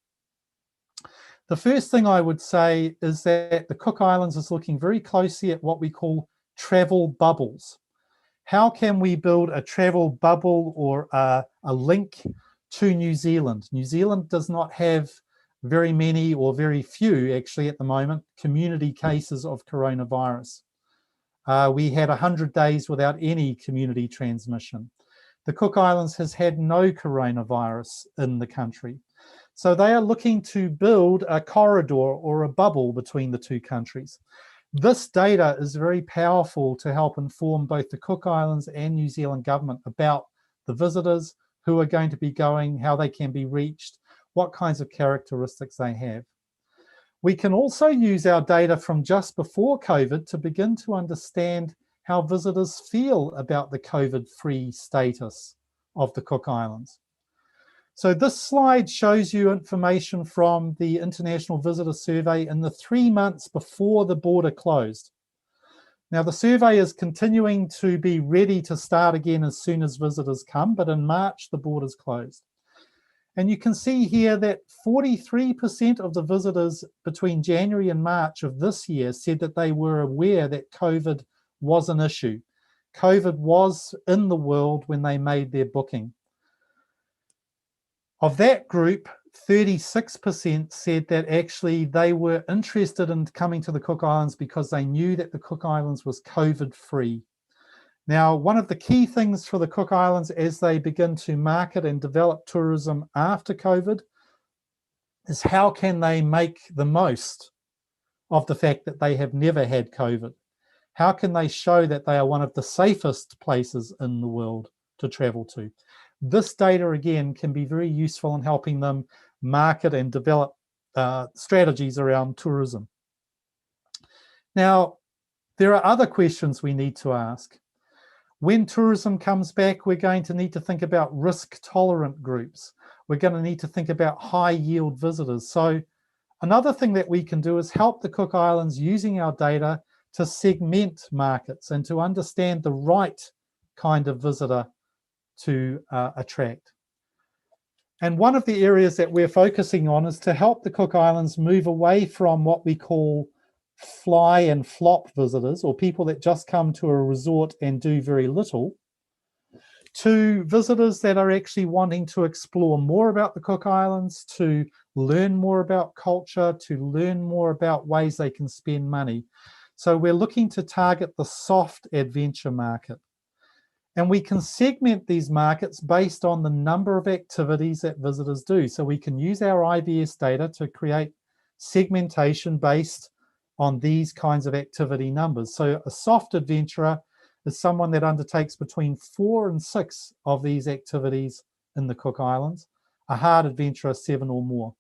The first thing I would say is that the Cook Islands is looking very closely at what we call travel bubbles. How can we build a travel bubble or a link to New Zealand? New Zealand does not have very many or very few, actually at the moment, community cases of coronavirus. We had 100 days without any community transmission. The Cook Islands has had no coronavirus in the country. So they are looking to build a corridor or a bubble between the 2 countries. This data is very powerful to help inform both the Cook Islands and New Zealand government about the visitors, who are going to be going, how they can be reached, what kinds of characteristics they have. We can also use our data from just before COVID to begin to understand how visitors feel about the COVID-free status of the Cook Islands. So this slide shows you information from the International Visitor Survey in the 3 months before the border closed. Now, the survey is continuing to be ready to start again as soon as visitors come, but in March, the borders closed. And you can see here that 43% of the visitors between January and March of this year said that they were aware that COVID was an issue. COVID was in the world when they made their booking. Of that group, 36% said that actually they were interested in coming to the Cook Islands because they knew that the Cook Islands was COVID-free. Now, one of the key things for the Cook Islands as they begin to market and develop tourism after COVID is how can they make the most of the fact that they have never had COVID? How can they show that they are one of the safest places in the world to travel to? This data, again, can be very useful in helping them market and develop strategies around tourism. Now, there are other questions we need to ask. When tourism comes back, we're going to need to think about risk-tolerant groups. We're going to need to think about high-yield visitors. So another thing that we can do is help the Cook Islands using our data to segment markets and to understand the right kind of visitor to attract. And one of the areas that we're focusing on is to help the Cook Islands move away from what we call fly and flop visitors, or people that just come to a resort and do very little, to visitors that are actually wanting to explore more about the Cook Islands, to learn more about culture, to learn more about ways they can spend money. So we're looking to target the soft adventure market. And we can segment these markets based on the number of activities that visitors do. So we can use our IVS data to create segmentation based on these kinds of activity numbers. So a soft adventurer is someone that undertakes between 4 and 6 of these activities in the Cook Islands. A hard adventurer, 7 or more.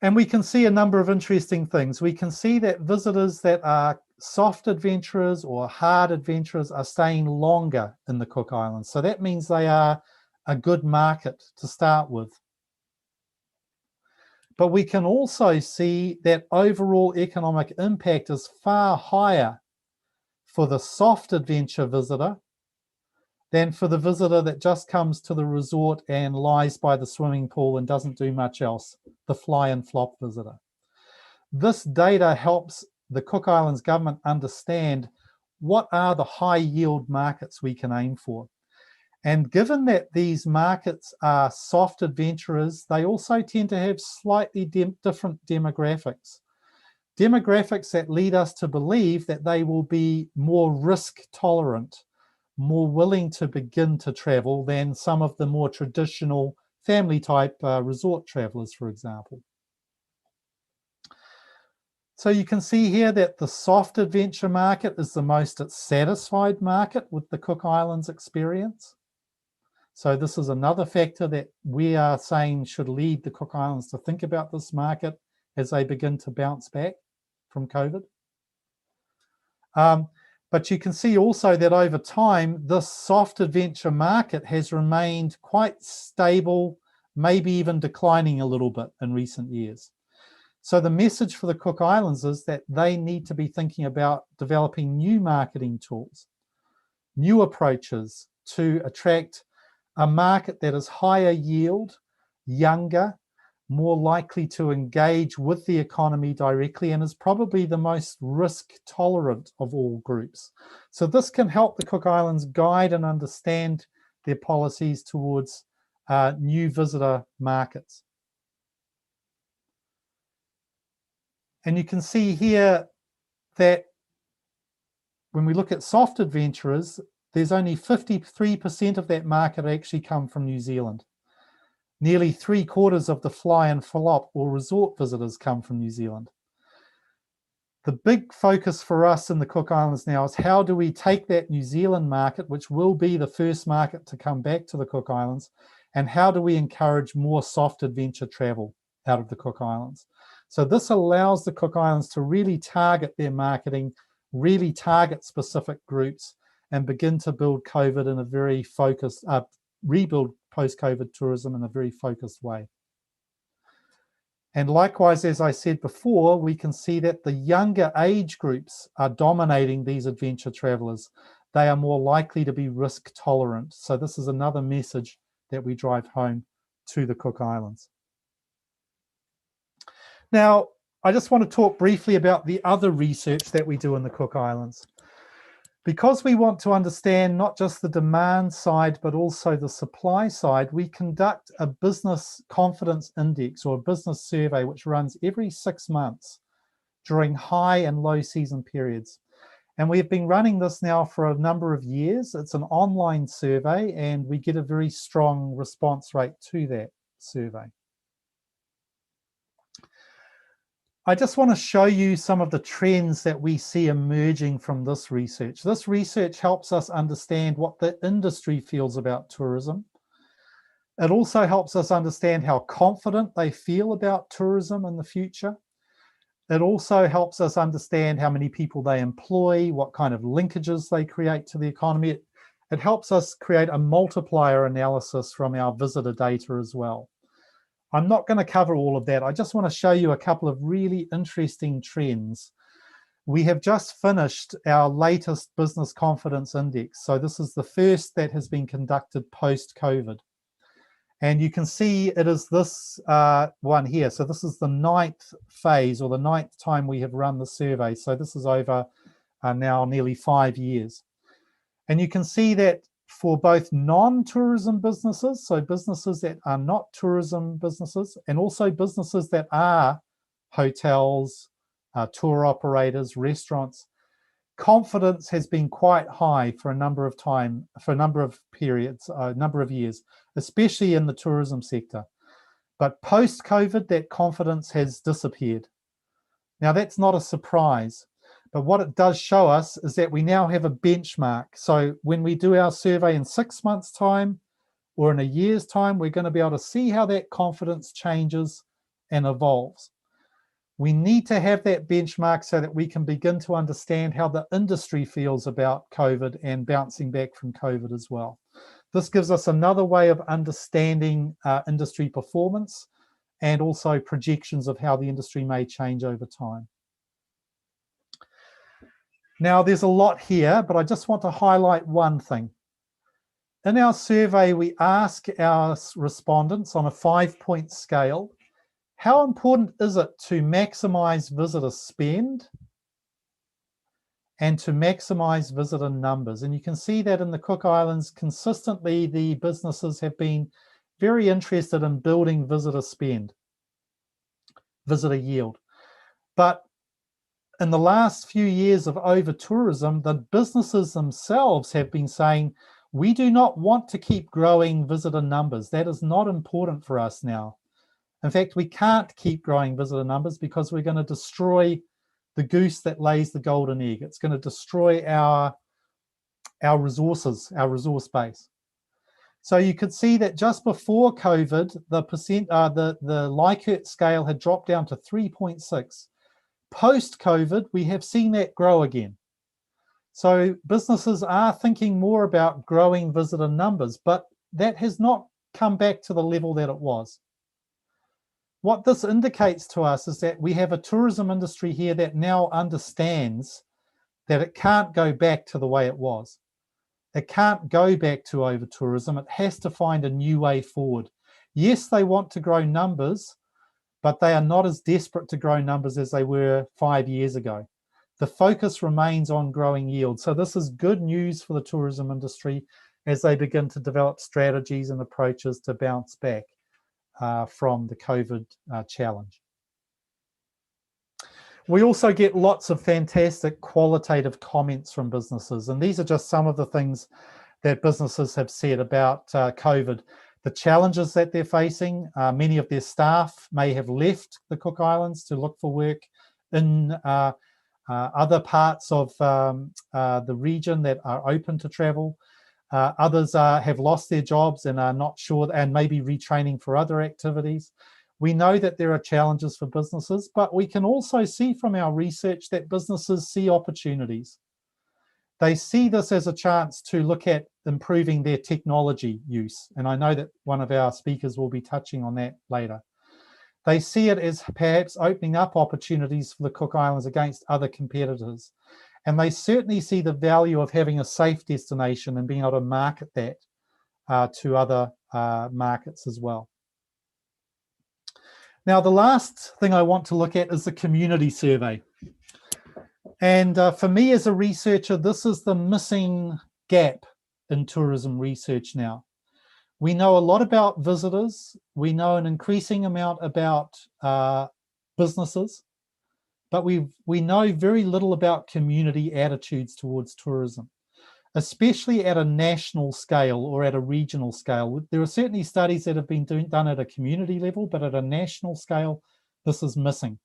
And we can see a number of interesting things. We can see that visitors that are soft adventurers or hard adventurers are staying longer in the Cook Islands. So that means they are a good market to start with. But we can also see that overall economic impact is far higher for the soft adventure visitor than for the visitor that just comes to the resort and lies by the swimming pool and doesn't do much else, the fly and flop visitor. This data helps the Cook Islands government understand what are the high yield markets we can aim for. And given that these markets are soft adventurers, they also tend to have slightly different demographics. Demographics that lead us to believe that they will be more risk tolerant, more willing to begin to travel than some of the more traditional family type resort travelers, for example. So you can see here that the soft adventure market is the most satisfied market with the Cook Islands experience. So this is another factor that we are saying should lead the Cook Islands to think about this market as they begin to bounce back from COVID. But you can see also that over time, this soft adventure market has remained quite stable, maybe even declining a little bit in recent years. So the message for the Cook Islands is that they need to be thinking about developing new marketing tools, new approaches to attract a market that is higher yield, younger, more likely to engage with the economy directly, and is probably the most risk tolerant of all groups. So this can help the Cook Islands guide and understand their policies towards new visitor markets. And you can see here that when we look at soft adventurers, there's only 53% of that market actually come from New Zealand. Nearly 3/4 of the fly and flop or resort visitors come from New Zealand. The big focus for us in the Cook Islands now is how do we take that New Zealand market, which will be the first market to come back to the Cook Islands, and how do we encourage more soft adventure travel out of the Cook Islands. So this allows the Cook Islands to really target their marketing, really target specific groups, and begin to build COVID in a very focused, rebuild post-COVID tourism in a very focused way. And likewise, as I said before, we can see that the younger age groups are dominating these adventure travelers. They are more likely to be risk tolerant. So this is another message that we drive home to the Cook Islands. Now, I just want to talk briefly about the other research that we do in the Cook Islands. Because we want to understand not just the demand side, but also the supply side, we conduct a business confidence index or a business survey, which runs every 6 months during high and low season periods. And we've been running this now for a number of years. It's an online survey, and we get a very strong response rate to that survey. I just want to show you some of the trends that we see emerging from this research. This research helps us understand what the industry feels about tourism. It also helps us understand how confident they feel about tourism in the future. It also helps us understand how many people they employ, what kind of linkages they create to the economy. It helps us create a multiplier analysis from our visitor data as well. I'm not going to cover all of that. I just want to show you a couple of really interesting trends. We have just finished our latest business confidence index. So this is the first that has been conducted post-COVID. And you can see it is this one here. So this is the 9th phase, or the 9th time we have run the survey. So this is over now nearly 5 years. And you can see that for both non-tourism businesses, so businesses that are not tourism businesses, and also businesses that are hotels, tour operators, restaurants, confidence has been quite high for a number of periods, a number of years, especially in the tourism sector. But post-COVID, that confidence has disappeared. Now, that's not a surprise. But what it does show us is that we now have a benchmark. So when we do our survey in 6 months' time or in a year's time, we're going to be able to see how that confidence changes and evolves. We need to have that benchmark so that we can begin to understand how the industry feels about COVID and bouncing back from COVID as well. This gives us another way of understanding industry performance and also projections of how the industry may change over time. Now, there's a lot here, but I just want to highlight one thing. In our survey, we ask our respondents on a 5-point scale, how important is it to maximize visitor spend and to maximize visitor numbers? And you can see that in the Cook Islands, consistently, the businesses have been very interested in building visitor spend, visitor yield. But in the last few years of over-tourism, the businesses themselves have been saying, we do not want to keep growing visitor numbers. That is not important for us now. In fact, we can't keep growing visitor numbers because we're going to destroy the goose that lays the golden egg. It's going to destroy our resources, our resource base. So you could see that just before COVID, the Likert scale had dropped down to 3.6. Post-COVID, we have seen that grow again. So businesses are thinking more about growing visitor numbers, but that has not come back to the level that it was. What this indicates to us is that we have a tourism industry here that now understands that it can't go back to the way it was. It can't go back to over-tourism. It has to find a new way forward. Yes, they want to grow numbers, but they are not as desperate to grow numbers as they were 5 years ago. The focus remains on growing yield. So this is good news for the tourism industry as they begin to develop strategies and approaches to bounce back from the COVID challenge. We also get lots of fantastic qualitative comments from businesses, and these are just some of the things that businesses have said about COVID. The challenges that they're facing, many of their staff may have left the Cook Islands to look for work in other parts of the region that are open to travel. Others have lost their jobs and are not sure and maybe retraining for other activities. We know that there are challenges for businesses, but we can also see from our research that businesses see opportunities. They see this as a chance to look at improving their technology use. And I know that one of our speakers will be touching on that later. They see it as perhaps opening up opportunities for the Cook Islands against other competitors. And they certainly see the value of having a safe destination and being able to market that to other markets as well. Now, the last thing I want to look at is the community survey. And for me as a researcher, this is the missing gap in tourism research now. We know a lot about visitors. We know an increasing amount about businesses, but we know very little about community attitudes towards tourism, especially at a national scale or at a regional scale. There are certainly studies that have been done at a community level, but at a national scale, this is missing.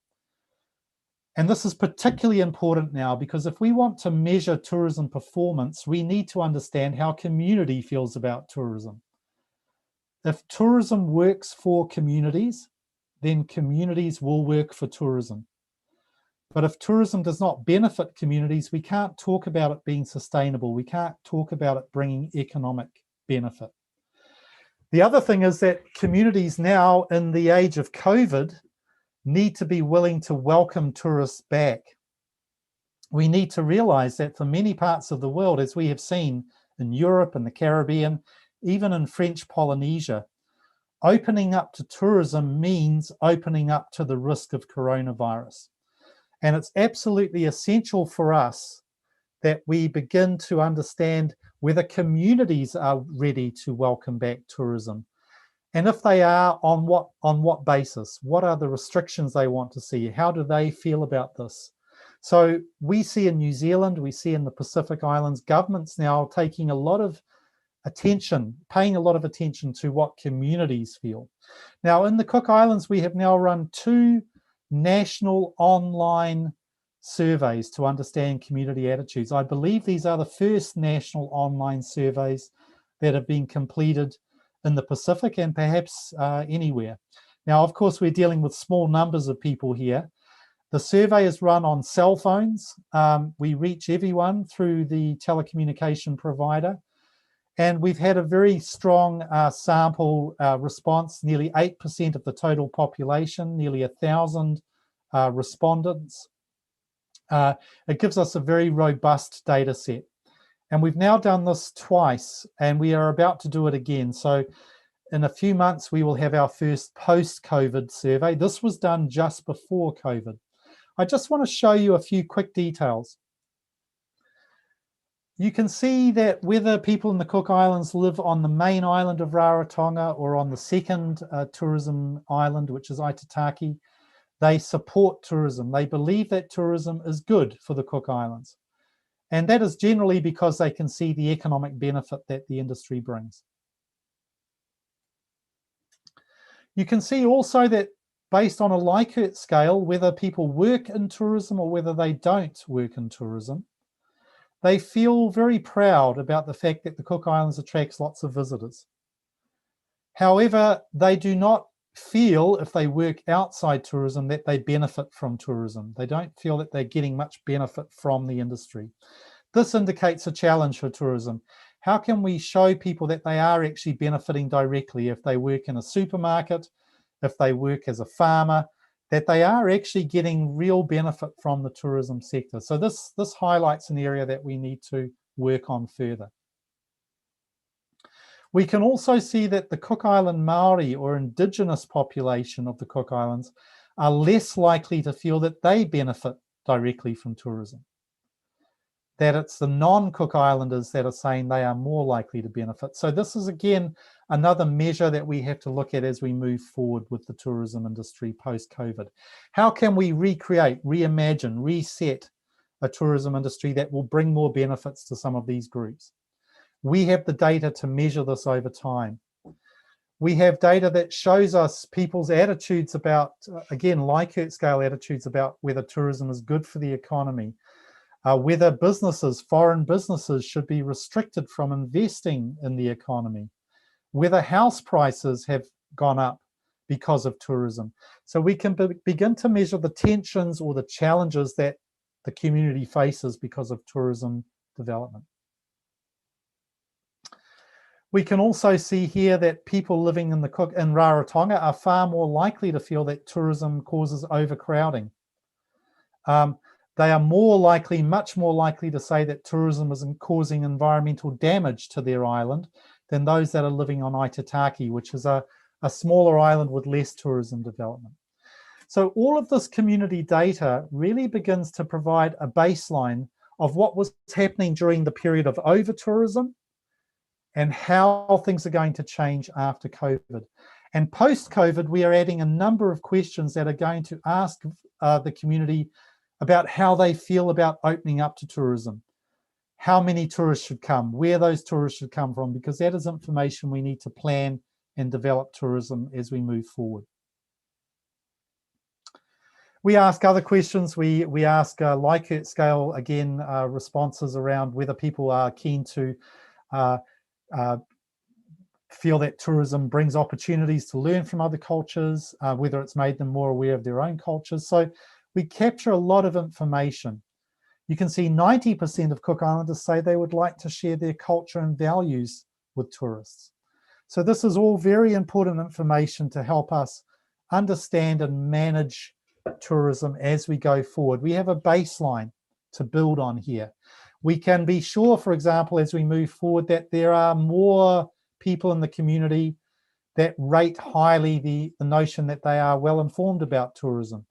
And this is particularly important now because if we want to measure tourism performance, we need to understand how community feels about tourism. If tourism works for communities, then communities will work for tourism. But if tourism does not benefit communities, we can't talk about it being sustainable. We can't talk about it bringing economic benefit. The other thing is that communities now, in the age of COVID, need to be willing to welcome tourists back. We need to realize that for many parts of the world, as we have seen in Europe and the Caribbean, even in French Polynesia, opening up to tourism means opening up to the risk of coronavirus. And it's absolutely essential for us that we begin to understand whether communities are ready to welcome back tourism. And if they are, on what basis? What are the restrictions they want to see? How do they feel about this? So we see in New Zealand, we see in the Pacific Islands, governments now taking a lot of attention, paying a lot of attention to what communities feel. Now in the Cook Islands, we have now run 2 national online surveys to understand community attitudes. I believe these are the first national online surveys that have been completed in the Pacific and perhaps anywhere. Now, of course, we're dealing with small numbers of people here. The survey is run on cell phones. We reach everyone through the telecommunication provider. And we've had a very strong sample response, nearly 8% of the total population, nearly 1,000 respondents. It gives us a very robust data set. And we've now done this twice, and we are about to do it again. So in a few months, we will have our first post-COVID survey. This was done just before COVID. I just want to show you a few quick details. You can see that whether people in the Cook Islands live on the main island of Rarotonga or on the second tourism island, which is Aitataki, they support tourism. They believe that tourism is good for the Cook Islands. And that is generally because they can see the economic benefit that the industry brings. You can see also that based on a Likert scale, whether people work in tourism or whether they don't work in tourism, they feel very proud about the fact that the Cook Islands attracts lots of visitors. However, they do not feel, if they work outside tourism, that they benefit from tourism. They don't feel that they're getting much benefit from the industry. This indicates a challenge for tourism. How can we show people that they are actually benefiting directly if they work in a supermarket, if they work as a farmer, that they are actually getting real benefit from the tourism sector? So this highlights an area that we need to work on further. We can also see that the Cook Island Maori, or indigenous population of the Cook Islands, are less likely to feel that they benefit directly from tourism. That it's the non-Cook Islanders that are saying they are more likely to benefit. So this is, again, another measure that we have to look at as we move forward with the tourism industry post-COVID. How can we recreate, reimagine, reset a tourism industry that will bring more benefits to some of these groups? We have the data to measure this over time. We have data that shows us people's attitudes about, again, Likert scale attitudes about whether tourism is good for the economy, whether businesses, foreign businesses, should be restricted from investing in the economy, whether house prices have gone up because of tourism. So we can begin to measure the tensions or the challenges that the community faces because of tourism development. We can also see here that people living in Rarotonga are far more likely to feel that tourism causes overcrowding. They are much more likely to say that tourism is causing environmental damage to their island than those that are living on Aitataki, which is a smaller island with less tourism development. So all of this community data really begins to provide a baseline of what was happening during the period of over-tourism and how things are going to change after COVID. And post-COVID, we are adding a number of questions that are going to ask the community about how they feel about opening up to tourism, how many tourists should come, where those tourists should come from, because that is information we need to plan and develop tourism as we move forward. We ask other questions. We ask Likert scale, again, responses around whether people are keen to feel that tourism brings opportunities to learn from other cultures, whether it's made them more aware of their own cultures. So we capture a lot of information. You can see 90% of Cook Islanders say they would like to share their culture and values with tourists. So this is all very important information to help us understand and manage tourism as we go forward. We have a baseline to build on here. We can be sure, for example, as we move forward, that there are more people in the community that rate highly the notion that they are well informed about tourism,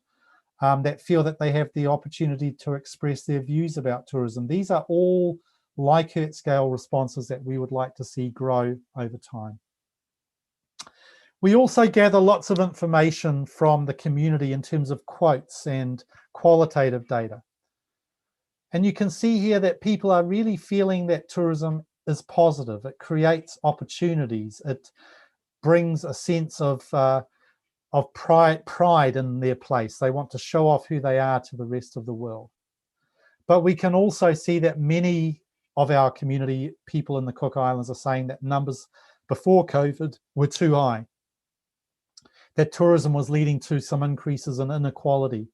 that feel that they have the opportunity to express their views about tourism. These are all Likert scale responses that we would like to see grow over time. We also gather lots of information from the community in terms of quotes and qualitative data. And you can see here that people are really feeling that tourism is positive. It creates opportunities. It brings a sense of pride in their place. They want to show off who they are to the rest of the world. But we can also see that many of our community people in the Cook Islands are saying that numbers before COVID were too high, that tourism was leading to some increases in inequality,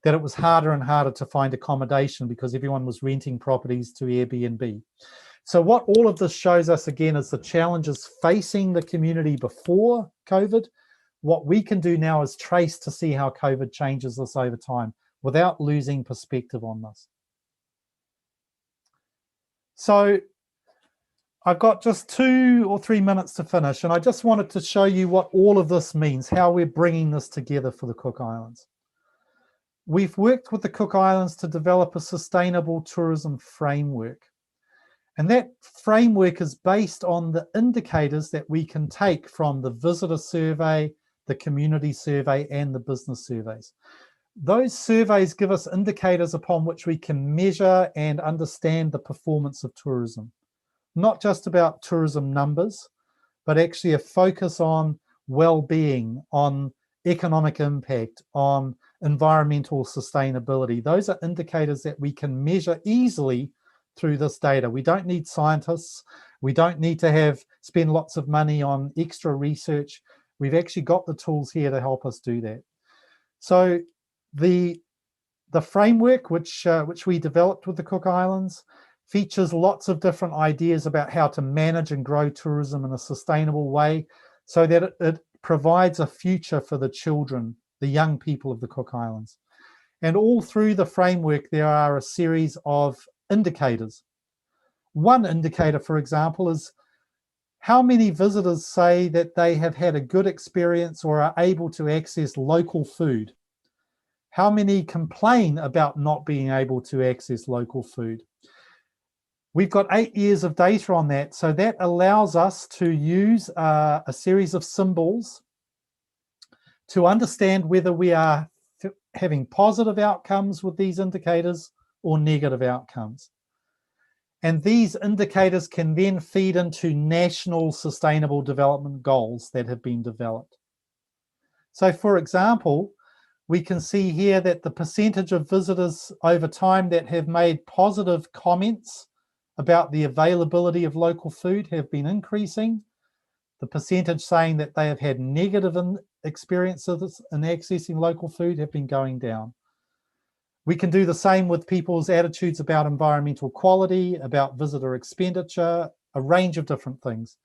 that it was harder and harder to find accommodation because everyone was renting properties to Airbnb. So what all of this shows us again is the challenges facing the community before COVID. What we can do now is trace to see how COVID changes this over time without losing perspective on this. So I've got just 2 or 3 minutes to finish, and I just wanted to show you what all of this means, how we're bringing this together for the Cook Islands. We've worked with the Cook Islands to develop a sustainable tourism framework. And that framework is based on the indicators that we can take from the visitor survey, the community survey, and the business surveys. Those surveys give us indicators upon which we can measure and understand the performance of tourism. Not just about tourism numbers, but actually a focus on well-being, on economic impact, on environmental sustainability. Those are indicators that we can measure easily through this data. We don't need scientists. We don't need to spend lots of money on extra research. We've actually got the tools here to help us do that. So the framework which we developed with the Cook Islands features lots of different ideas about how to manage and grow tourism in a sustainable way so that it provides a future for the children, the young people of the Cook Islands. And all through the framework, there are a series of indicators. One indicator, for example, is how many visitors say that they have had a good experience or are able to access local food. How many complain about not being able to access local food? We've got 8 years of data on that, so that allows us to use a series of symbols to understand whether we are having positive outcomes with these indicators or negative outcomes. And these indicators can then feed into national sustainable development goals that have been developed. So for example, we can see here that the percentage of visitors over time that have made positive comments about the availability of local food have been increasing. The percentage saying that they have had negative experiences in accessing local food have been going down. We can do the same with people's attitudes about environmental quality, about visitor expenditure, a range of different things.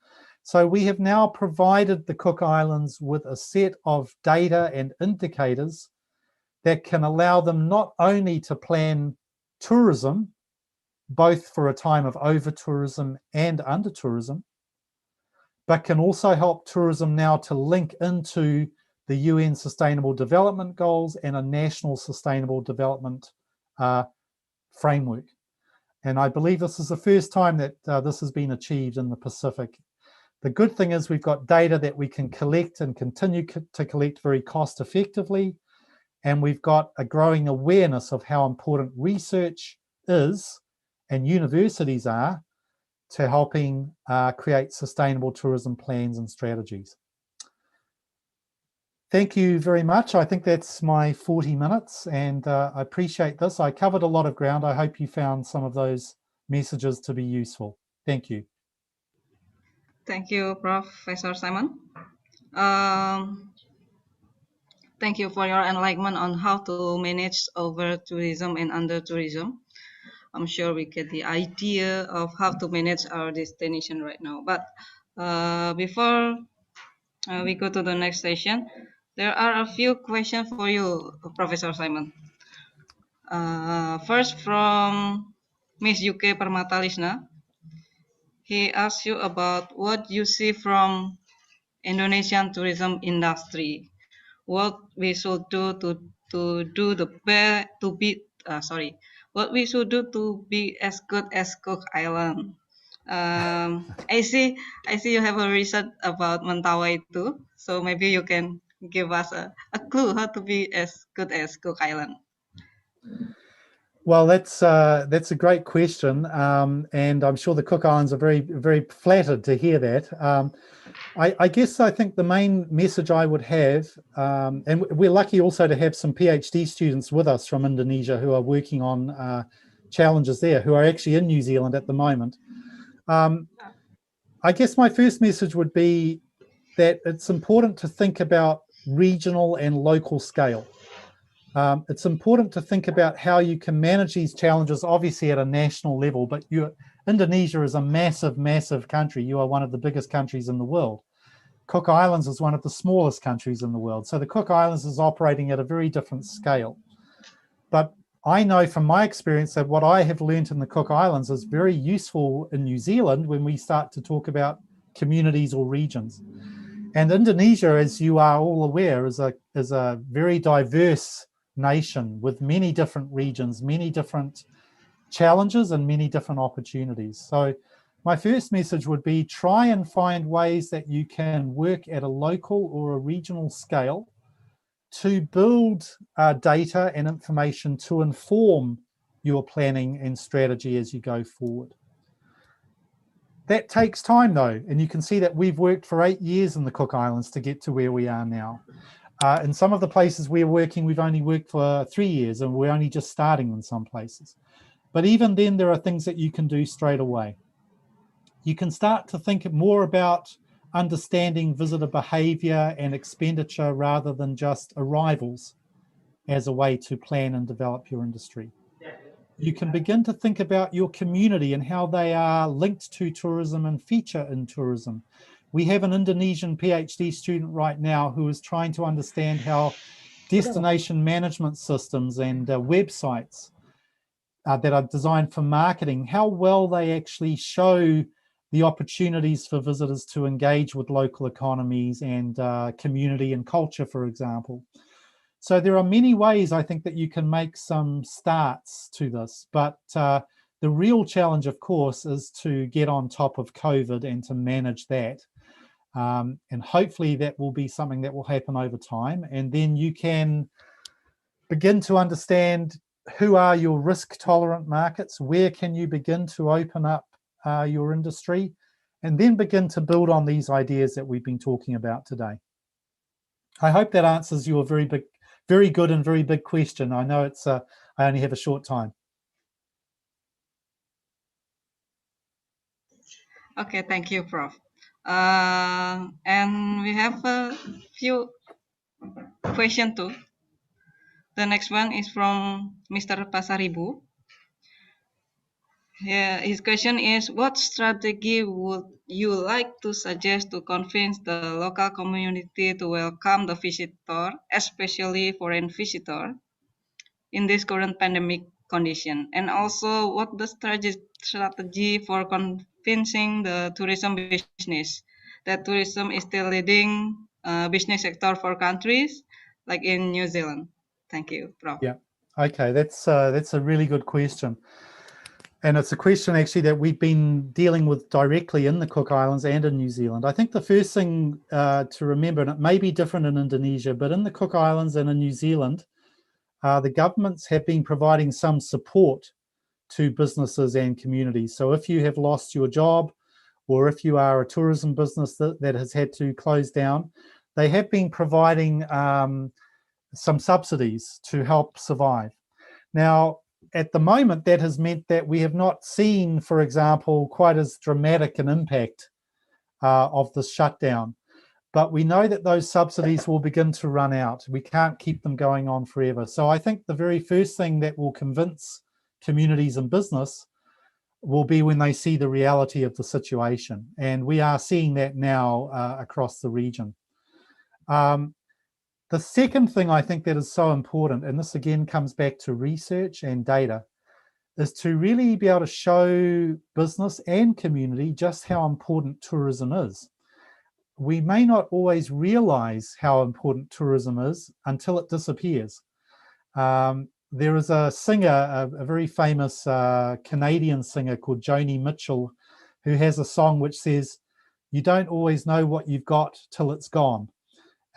So we have now provided the Cook Islands with a set of data and indicators that can allow them not only to plan tourism, both for a time of over-tourism and under-tourism, but can also help tourism now to link into the UN Sustainable Development Goals and a national sustainable development framework. And I believe this is the first time that this has been achieved in the Pacific. The good thing is we've got data that we can collect and continue to collect very cost effectively. And we've got a growing awareness of how important research is and universities are to helping create sustainable tourism plans and strategies. Thank you very much. I think that's my 40 minutes and I appreciate this. I covered a lot of ground. I hope you found some of those messages to be useful. Thank you. Thank you, Professor Simon. Thank you for your enlightenment on how to manage over tourism and under tourism. I'm sure we get the idea of how to manage our destination right now. But before we go to the next session, there are a few questions for you, Professor Simon. First from Miss UK Permata Lisna. He asks you about what you see from Indonesian tourism industry. What we should do to do the best to be what we should do to be as good as Cook Island. I see you have a research about Mentawai too, so maybe you can give us a clue how to be as good as Cook Island. Well, that's a great question, and I'm sure the Cook Islands are very, very flattered to hear that. I guess I think the main message I would have, and we're lucky also to have some PhD students with us from Indonesia who are working on challenges there, who are actually in New Zealand at the moment. I guess my first message would be that it's important to think about regional and local scale. It's important to think about how you can manage these challenges, obviously at a national level, but Indonesia is a massive, massive country. You are one of the biggest countries in the world. Cook Islands is one of the smallest countries in the world. So the Cook Islands is operating at a very different scale. But I know from my experience that what I have learned in the Cook Islands is very useful in New Zealand when we start to talk about communities or regions. And Indonesia, as you are all aware, is a very diverse nation with many different regions, many different challenges and many different opportunities. So my first message would be try and find ways that you can work at a local or a regional scale to build data and information to inform your planning and strategy as you go forward. That takes time though, and you can see that we've worked for 8 years in the Cook Islands to get to where we are now. In some of the places we're working, we've only worked for 3 years and we're only just starting in some places. But even then, there are things that you can do straight away. You can start to think more about understanding visitor behavior and expenditure rather than just arrivals as a way to plan and develop your industry. You can begin to think about your community and how they are linked to tourism and feature in tourism. We have an Indonesian PhD student right now who is trying to understand how destination management systems and websites that are designed for marketing, how well they actually show the opportunities for visitors to engage with local economies and community and culture, for example. So there are many ways I think that you can make some starts to this, but the real challenge, of course, is to get on top of COVID and to manage that. And hopefully that will be something that will happen over time. And then you can begin to understand who are your risk tolerant markets, where can you begin to open up your industry, and then begin to build on these ideas that we've been talking about today. I hope that answers your very good and very big question. I know it's I only have a short time. Okay, thank you, Prof. And we have a few question 2. The next one is from Mr. Pasaribu. Yeah, his question is, what strategy would you like to suggest to convince the local community to welcome the visitor, especially foreign visitor, in this current pandemic condition? And also, what the strategy for convincing the tourism business that tourism is still leading business sector for countries like in New Zealand? Thank you, Prof. Yeah. Okay, that's a really good question. And it's a question actually that we've been dealing with directly in the Cook Islands and in New Zealand. I think the first thing to remember, and it may be different in Indonesia, but in the Cook Islands and in New Zealand, the governments have been providing some support to businesses and communities. So if you have lost your job, or if you are a tourism business that has had to close down, they have been providing some subsidies to help survive. Now, at the moment, that has meant that we have not seen, for example, quite as dramatic an impact of this shutdown. But we know that those subsidies will begin to run out. We can't keep them going on forever. So I think the very first thing that will convince communities and business will be when they see the reality of the situation. And we are seeing that now across the region. The second thing I think that is so important, and this again comes back to research and data, is to really be able to show business and community just how important tourism is. We may not always realize how important tourism is until it disappears. There is a singer, a very famous Canadian singer called Joni Mitchell, who has a song which says, "You don't always know what you've got till it's gone."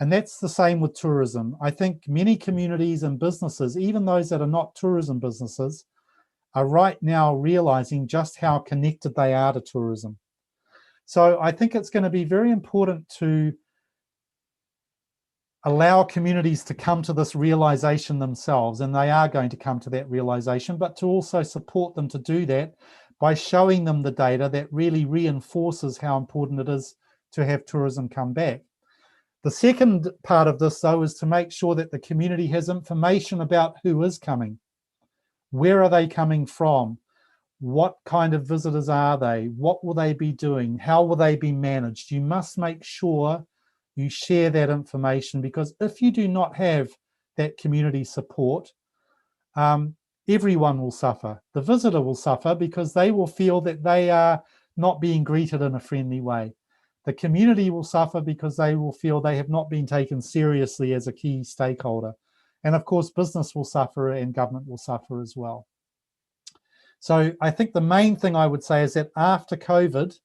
And that's the same with tourism. I think many communities and businesses, even those that are not tourism businesses, are right now realizing just how connected they are to tourism. So I think it's going to be very important to allow communities to come to this realization themselves, and they are going to come to that realization, but to also support them to do that by showing them the data that really reinforces how important it is to have tourism come back. The second part of this, though, is to make sure that the community has information about who is coming. Where are they coming from? What kind of visitors are they? What will they be doing? How will they be managed? You must make sure you share that information, because if you do not have that community support, everyone will suffer. The visitor will suffer because they will feel that they are not being greeted in a friendly way. The community will suffer because they will feel they have not been taken seriously as a key stakeholder. And of course, business will suffer and government will suffer as well. So I think the main thing I would say is that after COVID,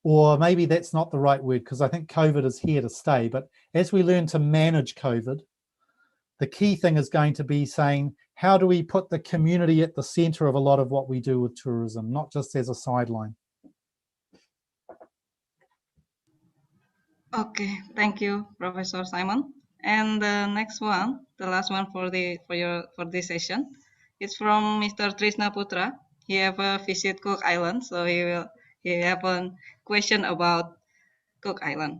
or maybe that's not the right word because I think COVID is here to stay, but as we learn to manage COVID, the key thing is going to be saying, how do we put the community at the center of a lot of what we do with tourism, not just as a sideline? Okay, thank you, Professor Simon. And the next one, the last one for this session, is from Mr. Trisna Putra. He have a visit Cook Island, so he have a question about Cook Island.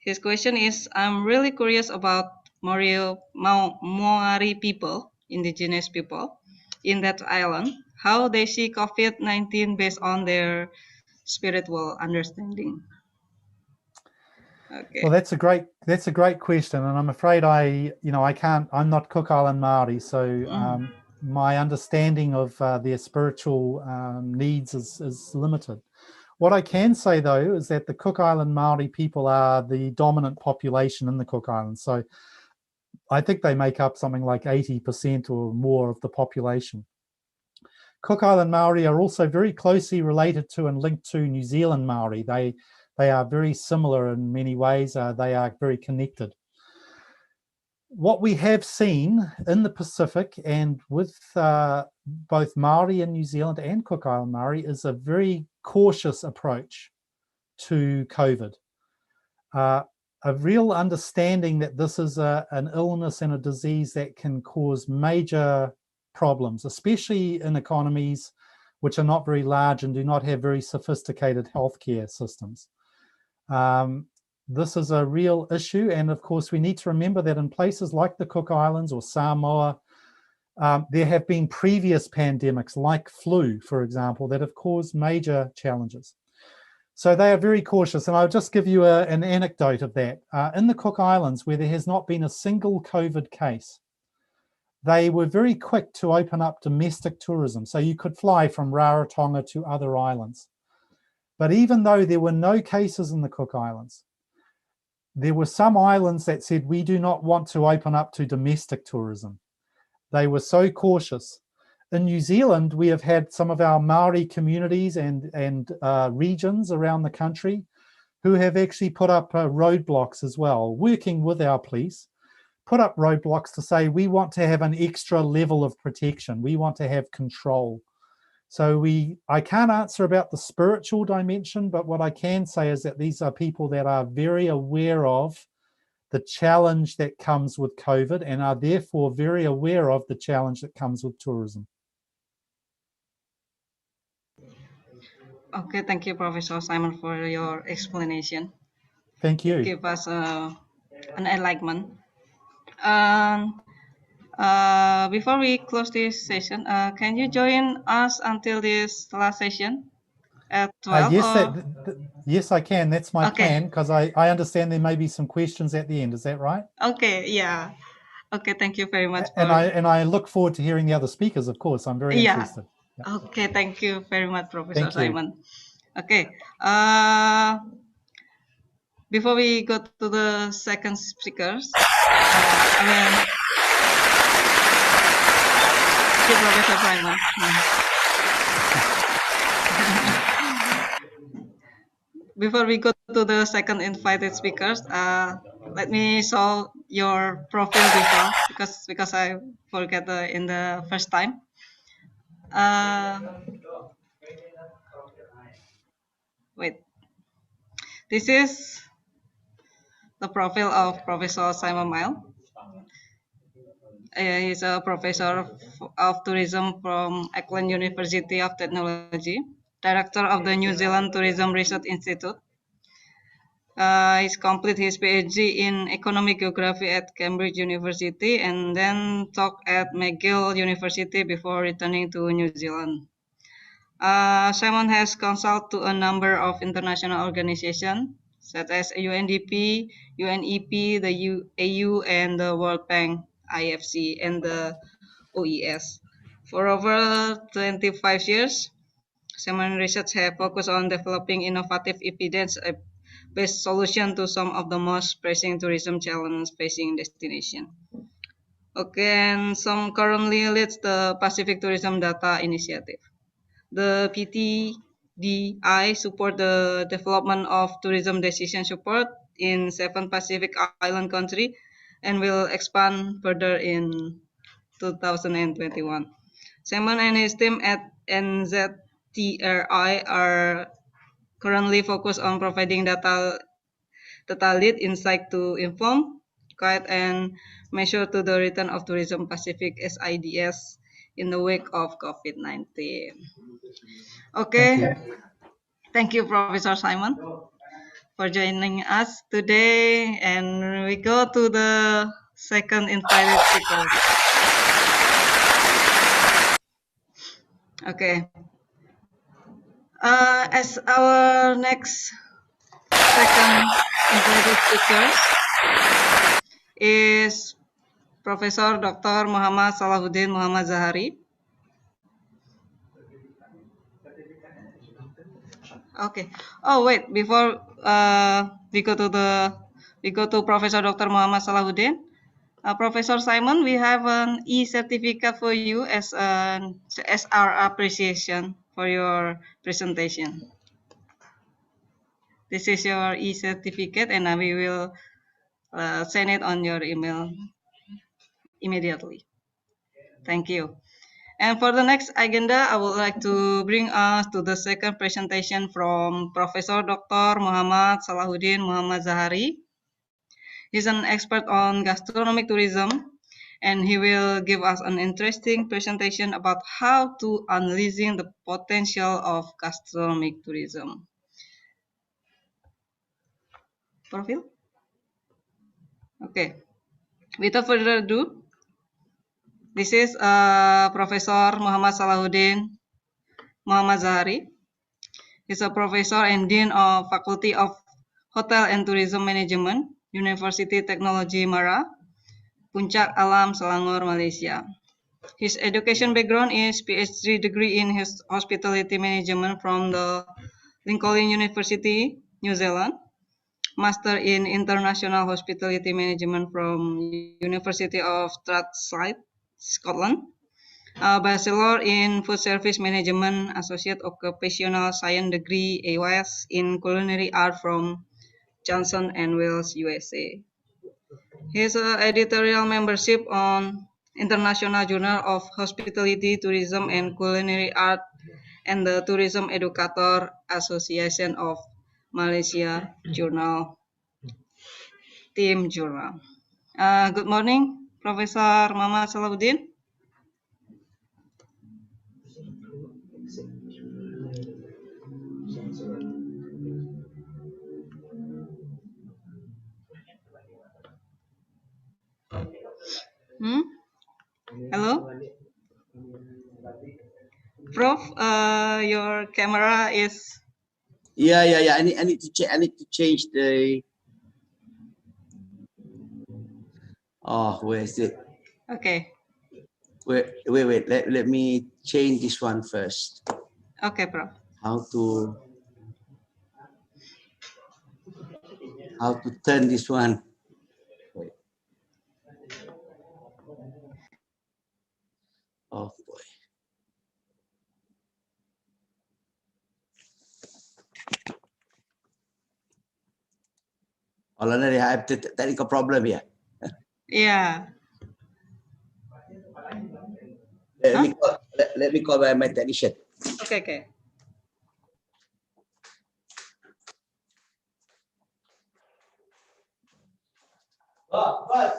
His question is, I'm really curious about Maori people, indigenous people in that island, how they see COVID-19 based on their spiritual understanding. Okay. Well, that's a great question, and I'm afraid I'm not Cook Island Maori, so my understanding of their spiritual needs is limited. What I can say though is that the Cook Island Maori people are the dominant population in the Cook Islands, so I think they make up something like 80% or more of the population. Cook Island Maori are also very closely related to and linked to New Zealand Maori. They are very similar in many ways. They are very connected. What we have seen in the Pacific and with both Maori in New Zealand and Cook Island Maori is a very cautious approach to COVID. A real understanding that this is an illness and a disease that can cause major problems, especially in economies which are not very large and do not have very sophisticated healthcare systems. this is a real issue. And of course, we need to remember that in places like the Cook Islands or Samoa, there have been previous pandemics like flu, for example, that have caused major challenges. So they are very cautious. And I'll just give you an anecdote of that. In the Cook Islands, where there has not been a single COVID case, they were very quick to open up domestic tourism. So you could fly from Rarotonga to other islands. But even though there were no cases in the Cook Islands, there were some islands that said, we do not want to open up to domestic tourism. They were so cautious. In New Zealand, we have had some of our Maori communities and regions around the country who have actually put up roadblocks as well, working with our police, put up roadblocks to say, we want to have an extra level of protection. We want to have control. So I can't answer about the spiritual dimension, but what I can say is that these are people that are very aware of the challenge that comes with COVID and are therefore very aware of the challenge that comes with tourism. Okay, thank you, Professor Simon, for your explanation. Thank you. Give us an enlightenment. Before we close this session, can you join us until this last session at 12? Yes, I can. That's my Okay. plan, because I understand there may be some questions at the end. Is that right? Okay, yeah. Okay, thank you very much. And I look forward to hearing the other speakers, of course. I'm very interested. Yeah. Okay, thank you very much, Professor Thank you. Simon. Okay. Before we go to the second speakers, Professor Simon. Before we go to the second invited speakers, let me show your profile before, because I forgot in the first time. Wait. This is the profile of Professor Simon Mile. He's a professor of tourism from Auckland University of Technology, director of the New Zealand Tourism Research Institute. He's completed his PhD in economic geography at Cambridge University and then taught at McGill University before returning to New Zealand. Simon has consulted to a number of international organizations such as UNDP, UNEP, the AU, and the World Bank, IFC, and the OES. For over 25 years, Simon research have focused on developing innovative evidence-based solutions to some of the most pressing tourism challenges facing destination. Okay, and some currently leads the Pacific Tourism Data Initiative. The PTDI support the development of tourism decision support in 7 Pacific Island countries and will expand further in 2021. Simon and his team at NZTRI are currently focused on providing data lead insight to inform, guide, and measure to the return of tourism Pacific SIDS in the wake of COVID-19. Okay. Thank you, Professor Simon, for joining us today. And we go to the second invited speaker. Okay. As our next second invited speaker is Professor Dr. Muhammad Salahuddin Muhammad Zahari. Okay. Oh wait, before we go to Professor Dr. Muhammad Salahuddin, Professor Simon, we have an e-certificate for you as our appreciation for your presentation. This is your e-certificate, and we will send it on your email immediately. Thank you. And for the next agenda, I would like to bring us to the second presentation from Professor Dr. Muhammad Salahuddin Muhammad Zahari. He's an expert on gastronomic tourism, and he will give us an interesting presentation about how to unleashing the potential of gastronomic tourism. profile? Okay. Without further ado, this is Professor Muhammad Salahuddin Muhammad Zahari. He's a professor and dean of Faculty of Hotel and Tourism Management, University Technology Mara, Puncak Alam, Selangor, Malaysia. His education background is PhD degree in hospitality management from the Lincoln University, New Zealand, Master in International Hospitality Management from University of Strathclyde, Scotland, Bachelor in Food Service Management, Associate Occupational Science degree AWS in Culinary Art from Johnson and Wales, USA. His editorial membership on International Journal of Hospitality, Tourism, and Culinary Art and the Tourism Educator Association of Malaysia Journal, Team Journal. Good morning, Professor Muhammad Salahuddin. Hello, Prof. Your camera is. Yeah. I need to check. I need to change the. Oh, where is it? Okay. Wait. Let me change this one first. Okay, Prof. How to turn this one? Wait. Oh boy. Oh, I have technical problem here. Yeah. Let me call my technician. Okay. What?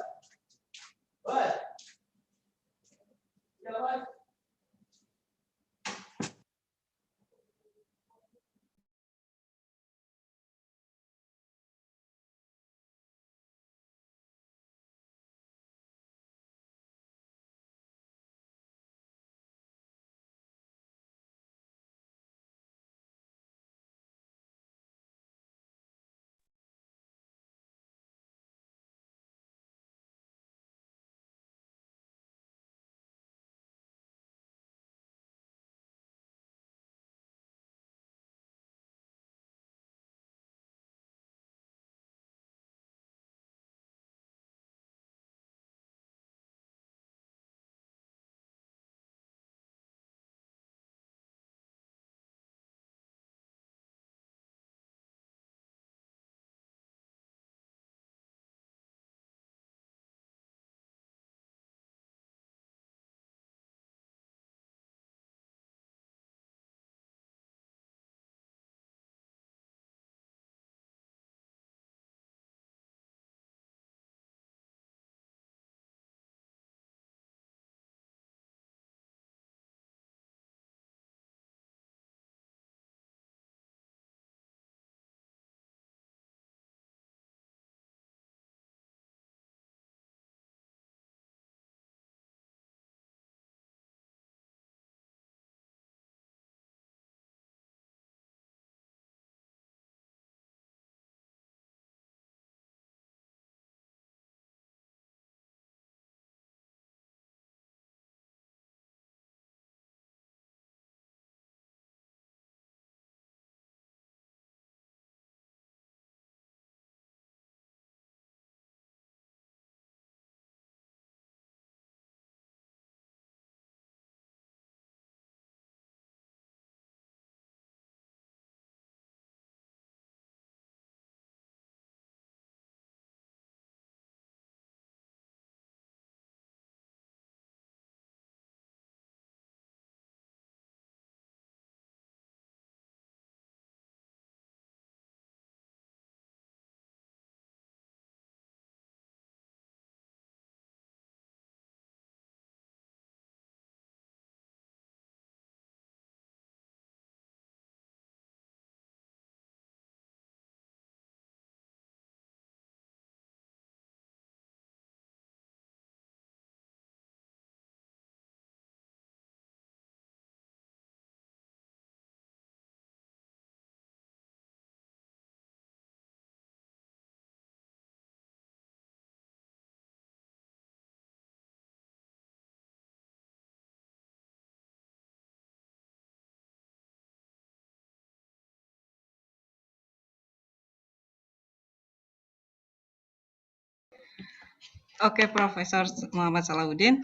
Okay, Professor Muhammad Salahuddin.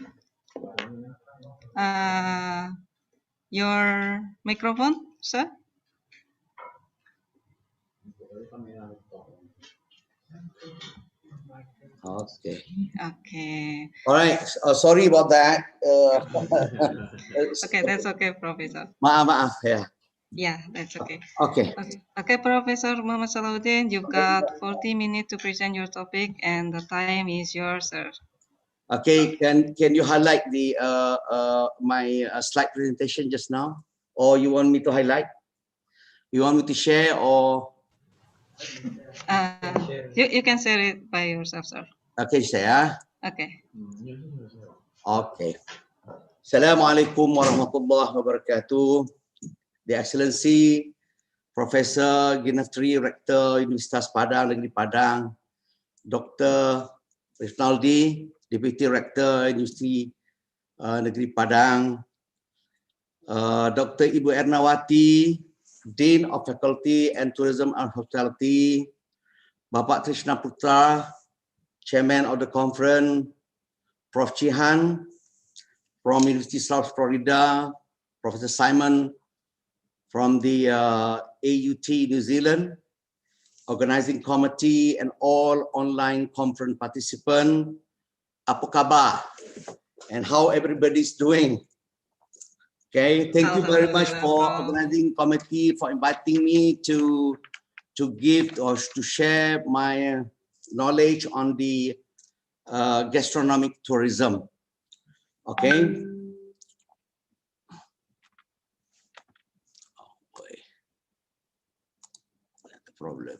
Your microphone, sir. Okay. Okay. All right. Sorry about that. Okay, that's okay, Professor. Maaf ya. Yeah, that's okay. Okay. Okay, Professor Muhammad Salahuddin, you've got 40 minutes to present your topic, and the time is yours, sir. Okay. Can you highlight the my slide presentation just now, or you want me to highlight? You want me to share or? You can share it by yourself, sir. Okay, saya. Okay. Okay. Assalamualaikum warahmatullahi wabarakatuh. The Excellency Professor Ginatri, Rector Universitas Padang Negeri Padang, Dr. Rizaldi, Deputy Rector Universiti Negeri Padang, Dr. Ibu Ernawati, Dean of Faculty and Tourism and Hospitality, Bapak Trishna Putra, Chairman of the conference, Prof. Chihan from University South Florida, Professor Simon from the AUT New Zealand, organizing committee, and all online conference participants. Apa khabar? And how everybody's doing? Okay, thank you very much for organizing committee, for inviting me to give or to share my knowledge on the gastronomic tourism. Okay. Oh boy, that's the problem.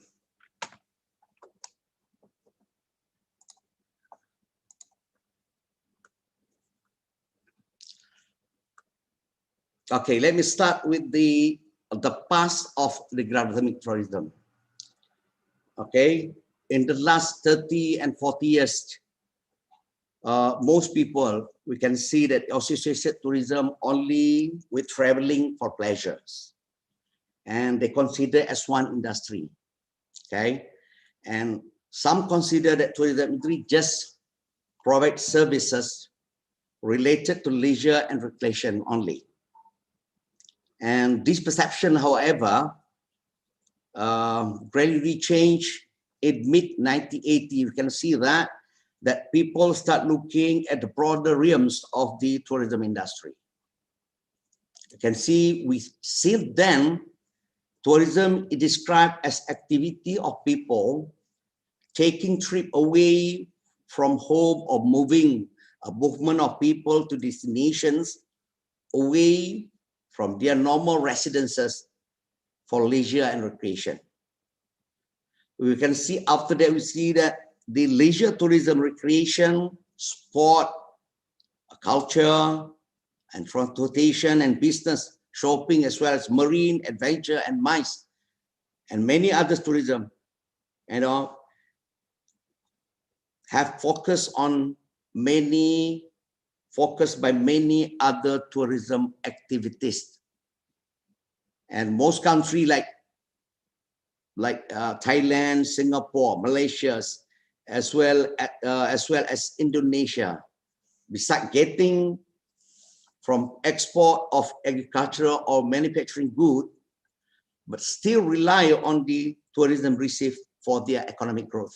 Okay, let me start with the past of the gastronomic tourism. Okay, in the last 30 and 40 years, most people, we can see that associated tourism only with traveling for pleasures. And they consider as one industry, okay? And some consider that tourism industry just provide services related to leisure and recreation only. And this perception, however, gradually changed in mid-1980. You can see that people start looking at the broader realms of the tourism industry. You can see we see then tourism is described as activity of people taking trip away from home or moving, a movement of people to destinations away from their normal residences for leisure and recreation. We can see after that, we see that the leisure tourism, recreation, sport, culture, and transportation and business, shopping, as well as marine, adventure, and MICE, and many other tourism, have focused by many other tourism activities. And most countries like Thailand, Singapore, Malaysia, as well as Indonesia, besides getting from export of agricultural or manufacturing goods, but still rely on the tourism received for their economic growth.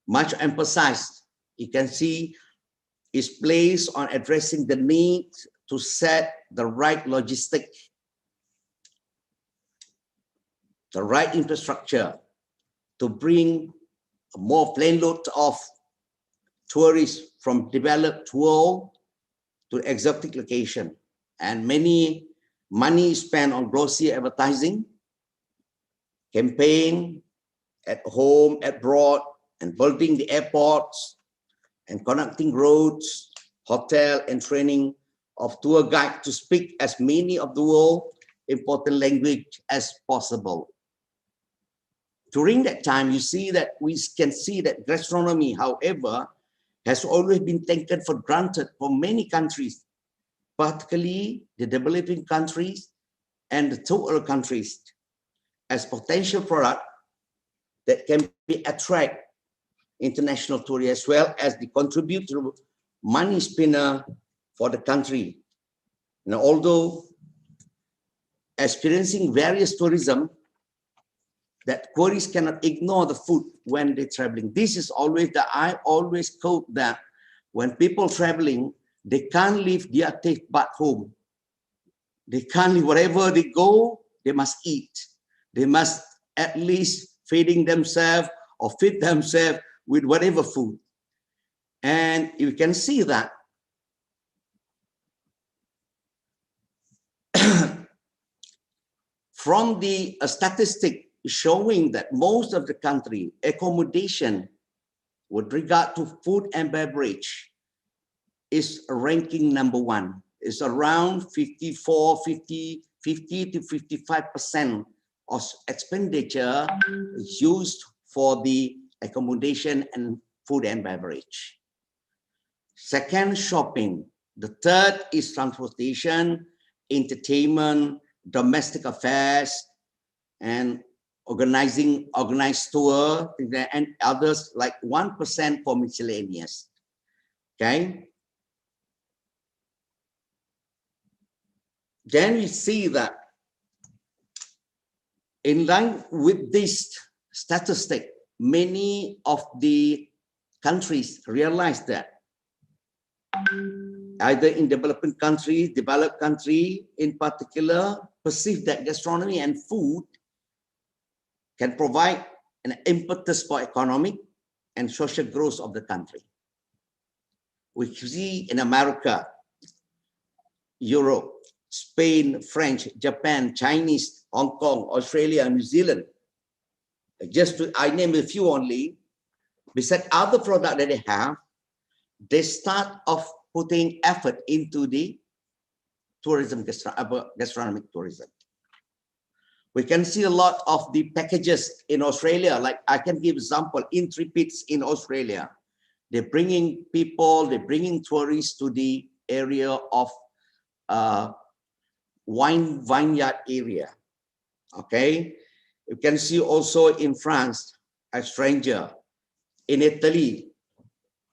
Much emphasized, you can see, is placed on addressing the need to set the right logistics, the right infrastructure to bring a more plane load of tourists from developed world to exotic location. And many money spent on glossy advertising, campaign at home, abroad, and building the airports and connecting roads, hotel, and training of tour guide to speak as many of the world important language as possible. During that time, we can see that gastronomy, however, has always been taken for granted for many countries, particularly the developing countries and the third world countries, as potential product that can be attract international tourists, as well as the contribute to money spinner for the country. Now, although experiencing various tourism, that tourists cannot ignore the food when they're traveling. This is always that I always quote that when people traveling, they can't leave their taste bud home. They can't leave, wherever they go, they must eat. They must at least feeding themselves or feed themselves with whatever food. And you can see that from the statistic showing that most of the country accommodation with regard to food and beverage is ranking #1. It's around 50 to 55% of expenditure is used for the accommodation and food and beverage. Second, shopping. The third is transportation, entertainment, domestic affairs, and organized tour, and others like 1% for miscellaneous. Okay. Then we see that in line with this statistic, many of the countries realize that either in developing countries, developed country in particular, perceive that gastronomy and food can provide an impetus for economic and social growth of the country. We see in America, Europe, Spain, French, Japan, Chinese, Hong Kong, Australia, New Zealand. Just to, I name a few only. Besides other products that they have, they start off putting effort into the tourism, gastronomic tourism. We can see a lot of the packages in Australia. Like I can give example, Intrepids in Australia. They're bringing people, they're bringing tourists to the area of vineyard area. Okay, you can see also in France, a stranger. In Italy,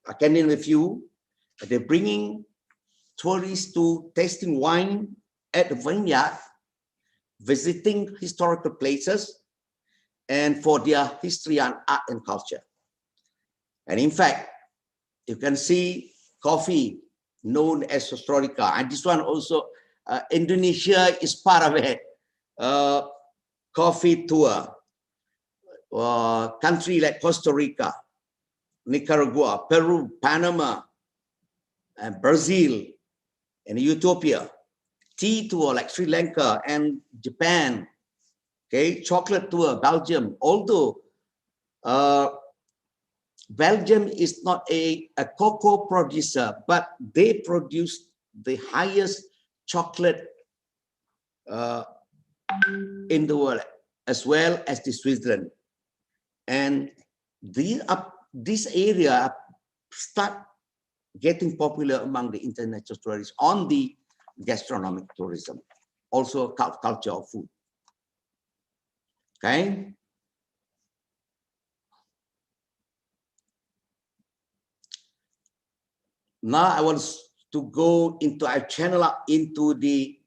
I can name a few. They're bringing tourists to tasting wine at the vineyard, visiting historical places, and for their history and art and culture. And in fact, you can see coffee known as Historica, and this one also, Indonesia is part of it. Coffee tour, country like Costa Rica, Nicaragua, Peru, Panama, and Brazil, and Ethiopia. Tea tour like Sri Lanka and Japan. Okay, chocolate tour, Belgium. Although Belgium is not a cocoa producer, but they produce the highest chocolate in the world, as well as the Switzerland. And this area start getting popular among the international tourists on the gastronomic tourism, also culture of food. Okay. Now I want to go into, I channel up into the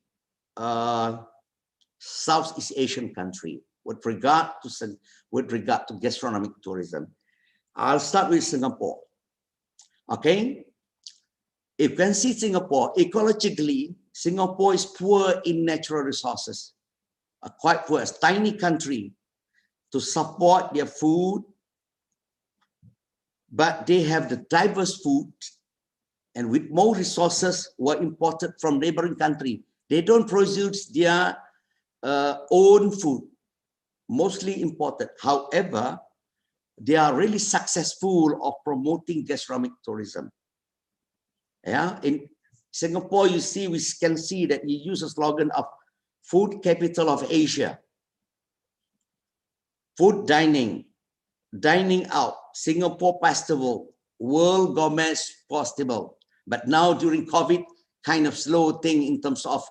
Southeast Asian country with regard to gastronomic tourism. I'll start with Singapore. Okay. You can see Singapore, ecologically, Singapore is poor in natural resources, quite poor, a tiny country to support their food, but they have the diverse food and with more resources were imported from neighboring country. They don't produce their own food, mostly imported. However, they are really successful of promoting gastronomic tourism. Yeah, in Singapore, you see, we can see that you use a slogan of food capital of Asia. Food dining, dining out, Singapore Festival, World Gourmet Festival. But now during COVID, kind of slow thing in terms of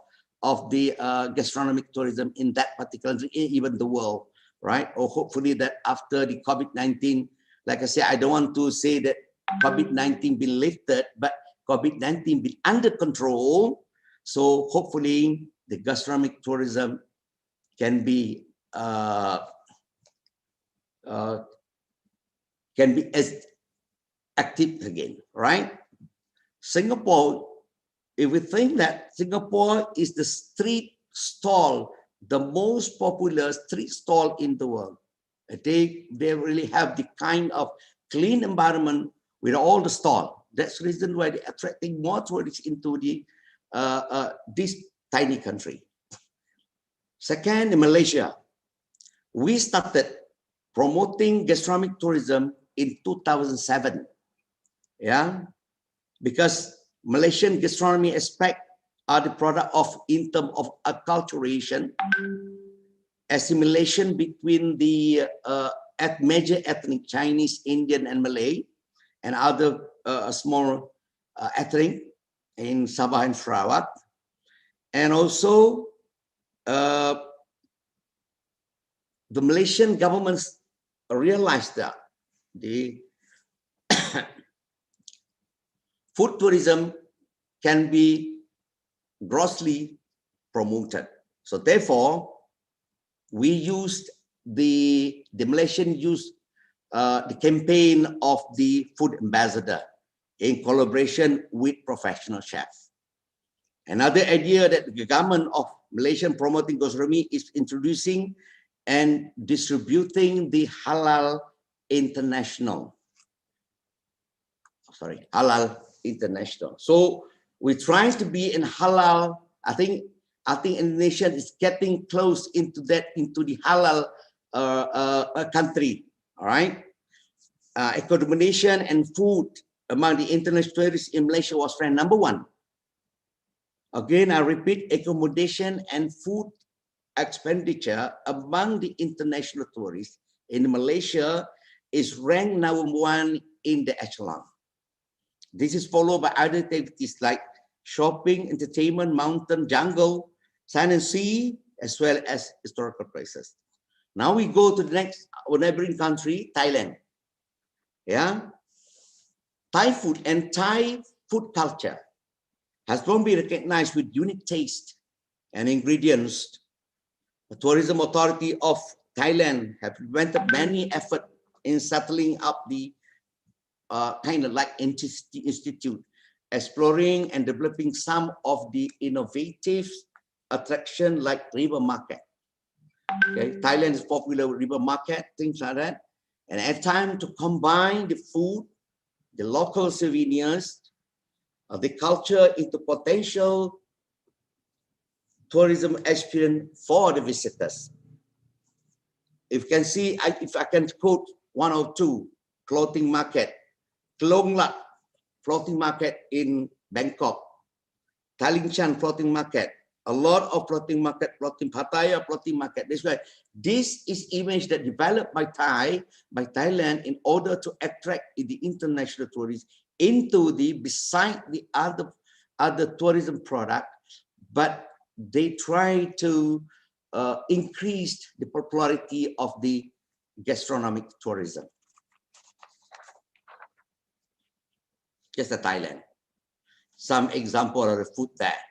the gastronomic tourism in that particular, even the world, right? Or hopefully that after the COVID-19, like I said, I don't want to say that COVID-19 been lifted, but COVID-19 been under control. So hopefully the gastronomic tourism can be as active again, right? Singapore, if we think that Singapore is the street stall, the most popular street stall in the world, they really have the kind of clean environment with all the stall. That's the reason why they're attracting more tourists into the this tiny country. Second, in Malaysia, we started promoting gastronomic tourism in 2007. Yeah, because Malaysian gastronomy aspect are the product of, in terms of acculturation, assimilation between the major ethnic Chinese, Indian, and Malay, and other small ethnic in Sabah and Sarawak, and also the Malaysian government realized that the food tourism can be grossly promoted. So therefore, we used the Malaysian used the campaign of the food ambassador in collaboration with professional chefs. Another idea that the government of Malaysian promoting gastronomy is introducing and distributing the Halal International. Sorry, Halal International. So we're trying to be in halal. I think Indonesia is getting close into that, into the halal country. All right. Accommodation and food among the international tourists in Malaysia was ranked #1. Again, I repeat, accommodation and food expenditure among the international tourists in Malaysia is ranked #1 in the echelon. This is followed by other activities like shopping, entertainment, mountain, jungle, sand and sea, as well as historical places. Now we go to the next, our neighboring country, Thailand. Yeah, Thai food and Thai food culture has long been recognized with unique taste and ingredients. The Tourism Authority of Thailand have prevented many efforts in settling up the kind of like institute, exploring and developing some of the innovative attraction like river market. Okay, Thailand is popular with river market, things like that. And at time to combine the food, the local souvenirs, the culture into potential tourism experience for the visitors. If you can see, if I can quote one or two, clothing market, Klong Lat floating market in Bangkok, Taling Chan floating market, a lot of floating market, floating Pattaya floating market. This is image that developed by Thailand in order to attract the international tourists into the, beside the other tourism product, but they try to increase the popularity of the gastronomic tourism. Just Thailand. Some example of the food there.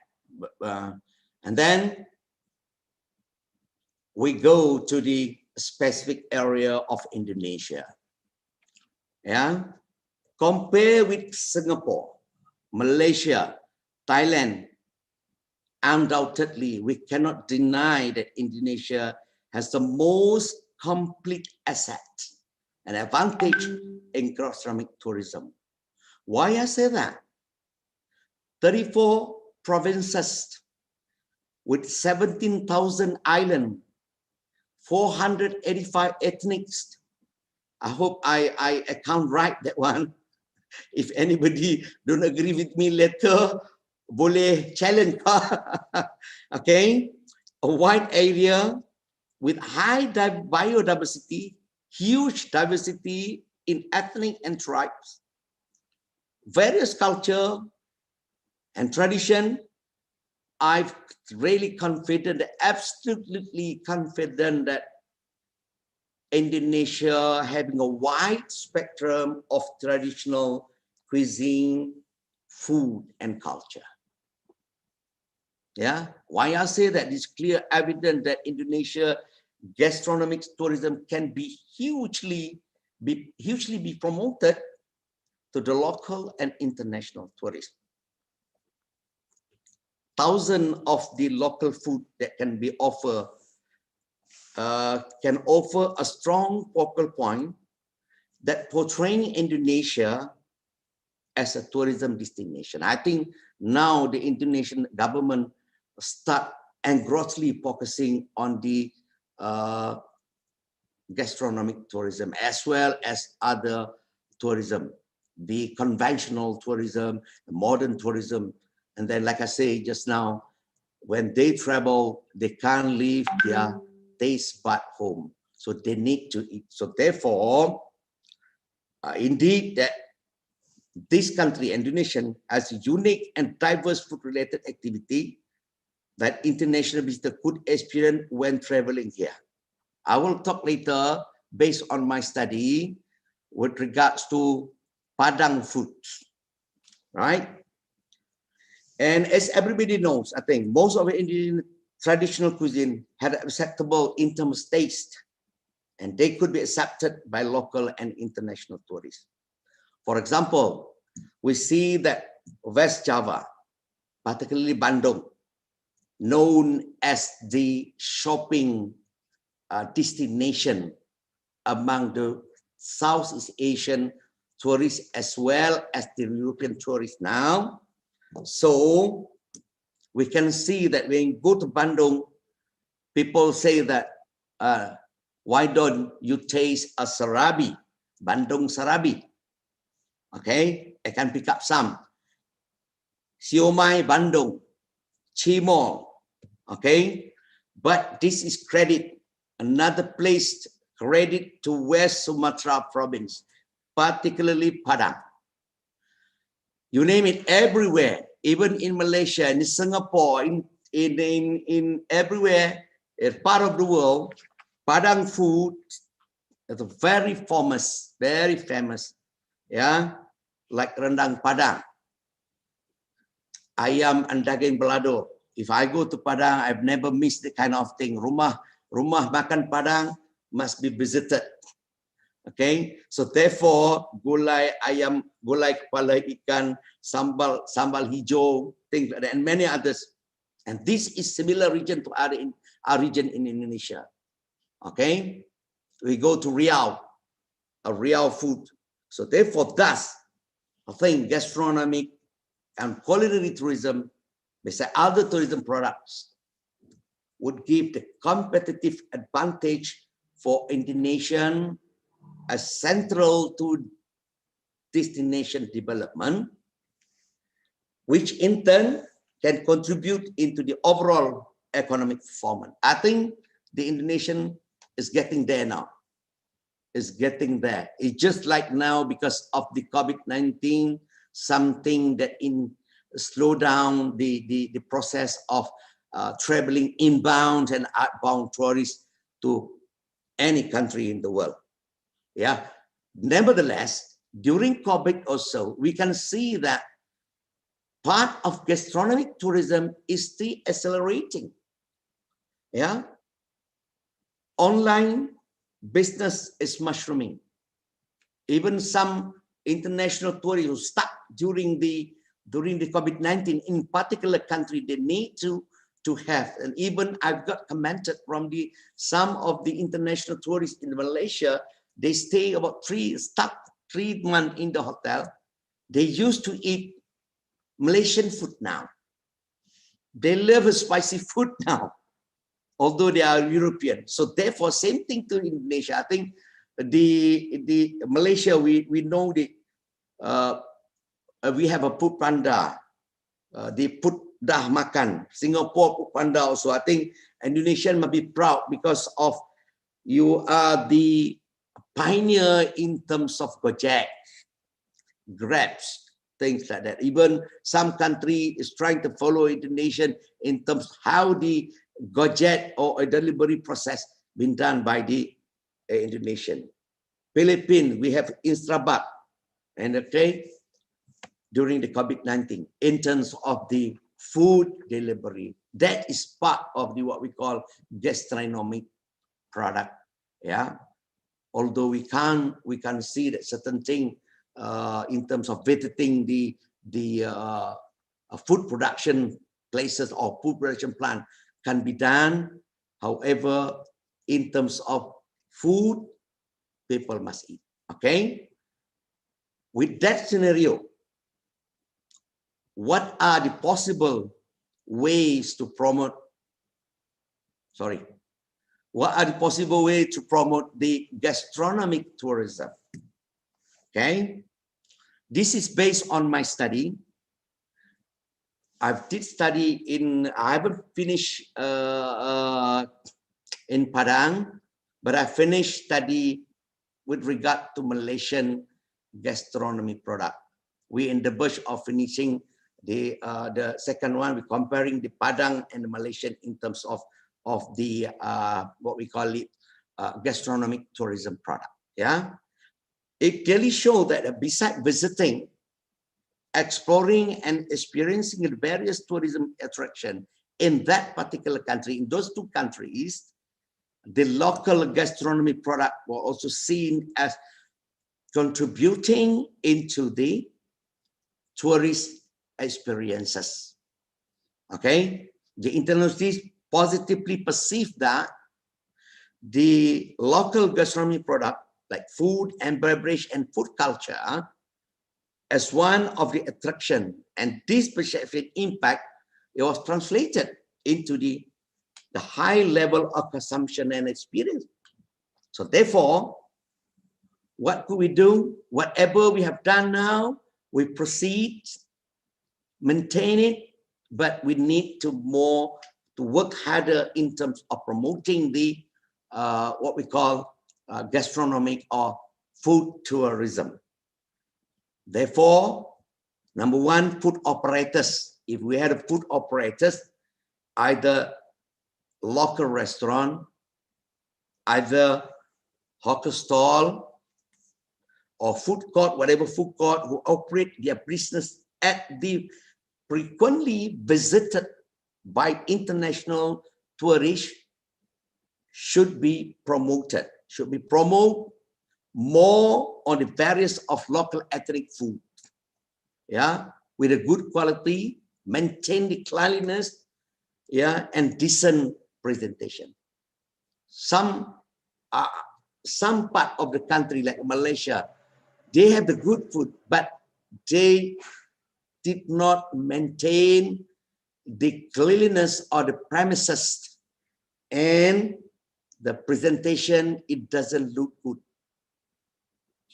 And then we go to the specific area of Indonesia. Yeah. Compare with Singapore, Malaysia, Thailand. Undoubtedly, we cannot deny that Indonesia has the most complete asset and advantage in gastronomic tourism. Why I say that? 34 provinces with 17,000 islands, 485 ethnics. I hope I account right that one. If anybody don't agree with me later, boleh challenge. Okay, a wide area with high biodiversity, huge diversity in ethnic and tribes, various culture and tradition. I'm really confident, absolutely confident that Indonesia having a wide spectrum of traditional cuisine, food, and culture. Yeah, why I say that it's clear evident that Indonesia gastronomic tourism can be hugely be promoted to the local and international tourists. Thousands of the local food that can be offered can offer a strong focal point that portraying Indonesia as a tourism destination. I think now the Indonesian government start engrossly focusing on the gastronomic tourism as well as other tourism, the conventional tourism, the modern tourism. And then, like I say just now, when they travel, they can't leave their taste bud home. So they need to eat. So therefore, indeed, that this country, Indonesia, has a unique and diverse food-related activity that international visitors could experience when traveling here. I will talk later based on my study with regards to Padang foods, right? And as everybody knows, I think most of the Indian traditional cuisine had acceptable in terms of taste, and they could be accepted by local and international tourists. For example, we see that West Java, particularly Bandung, known as the shopping destination among the Southeast Asian tourists as well as the European tourists now. So we can see that when you go to Bandung, people say that, why don't you taste a sarabi, Bandung sarabi? Okay, I can pick up some. Siomai Bandung, Cimol, okay? But this is credit, another place credit to West Sumatra province, particularly Padang. You name it, everywhere, even in Malaysia, in Singapore, in everywhere, in part of the world, Padang food is very famous, yeah, like rendang Padang, ayam and daging balado. If I go to Padang, I've never missed the kind of thing. Rumah makan Padang must be visited. Okay, so therefore, gulai ayam, gulai kepala ikan, sambal hijau, things like that, and many others. And this is similar region to our region in Indonesia. Okay, we go to Riau, a Riau food. So therefore, thus, I think gastronomic and culinary tourism, besides other tourism products, would give the competitive advantage for Indonesian as central to destination development, which in turn can contribute into the overall economic performance. I think the Indonesian is getting there now. It's getting there. It's just like now because of the COVID-19, something that slow down the process of traveling inbound and outbound tourists to any country in the world. Yeah. Nevertheless, during COVID also, we can see that part of gastronomic tourism is still accelerating. Yeah. Online business is mushrooming. Even some international tourists who stuck during the COVID-19 in particular country, they need to have, and even I've got commented from some of the international tourists in Malaysia, they stay about 3 months in the hotel. They used to eat Malaysian food now. They love spicy food now, although they are European. So therefore, same thing to Indonesia. I think the Malaysia, we know we have a food panda. They put dah makan. Singapore food panda also. I think Indonesian must be proud because of you are the pioneer in terms of Gojek, Grabs, things like that. Even some country is trying to follow Indonesian in terms of how the Gojek or a delivery process been done by the Indonesian. Philippines, we have Instrabat, and okay, during the COVID-19, in terms of the food delivery, that is part of the what we call gastronomic product. Yeah, although we can see that certain thing in terms of visiting the food production places or food production plant can be done. However, in terms of food, people must eat. Okay. With that scenario, what are the possible ways to promote? What are the possible ways to promote the gastronomic tourism? Okay. This is based on my study. I did study I haven't finished in Padang, but I finished study with regard to Malaysian gastronomy product. We in the verge of finishing the second one. We're comparing the Padang and the Malaysian in terms of the what we call it gastronomic tourism product. Yeah, it clearly shows that besides visiting, exploring and experiencing the various tourism attraction in that particular country, in those two countries, the local gastronomy product were also seen as contributing into the tourist experiences. Okay, the internationalists positively perceive that the local gastronomy product like food and beverage and food culture as one of the attraction, and this perception impact, it was translated into the high level of consumption and experience. So therefore, what could we do? Whatever we have done now, we proceed, maintain it, but we need to work harder in terms of promoting the what we call gastronomic or food tourism. Therefore, number one, food operators. If we had a food operators, either local restaurant, either hawker stall or food court, whatever food court who operate their business at the frequently visited by international tourists should be promoted, more on the various of local ethnic food, yeah, with a good quality, maintain the cleanliness, yeah, and decent presentation. Some part of the country like Malaysia, they have the good food, but they did not maintain the cleanliness of the premises, and the presentation, it doesn't look good.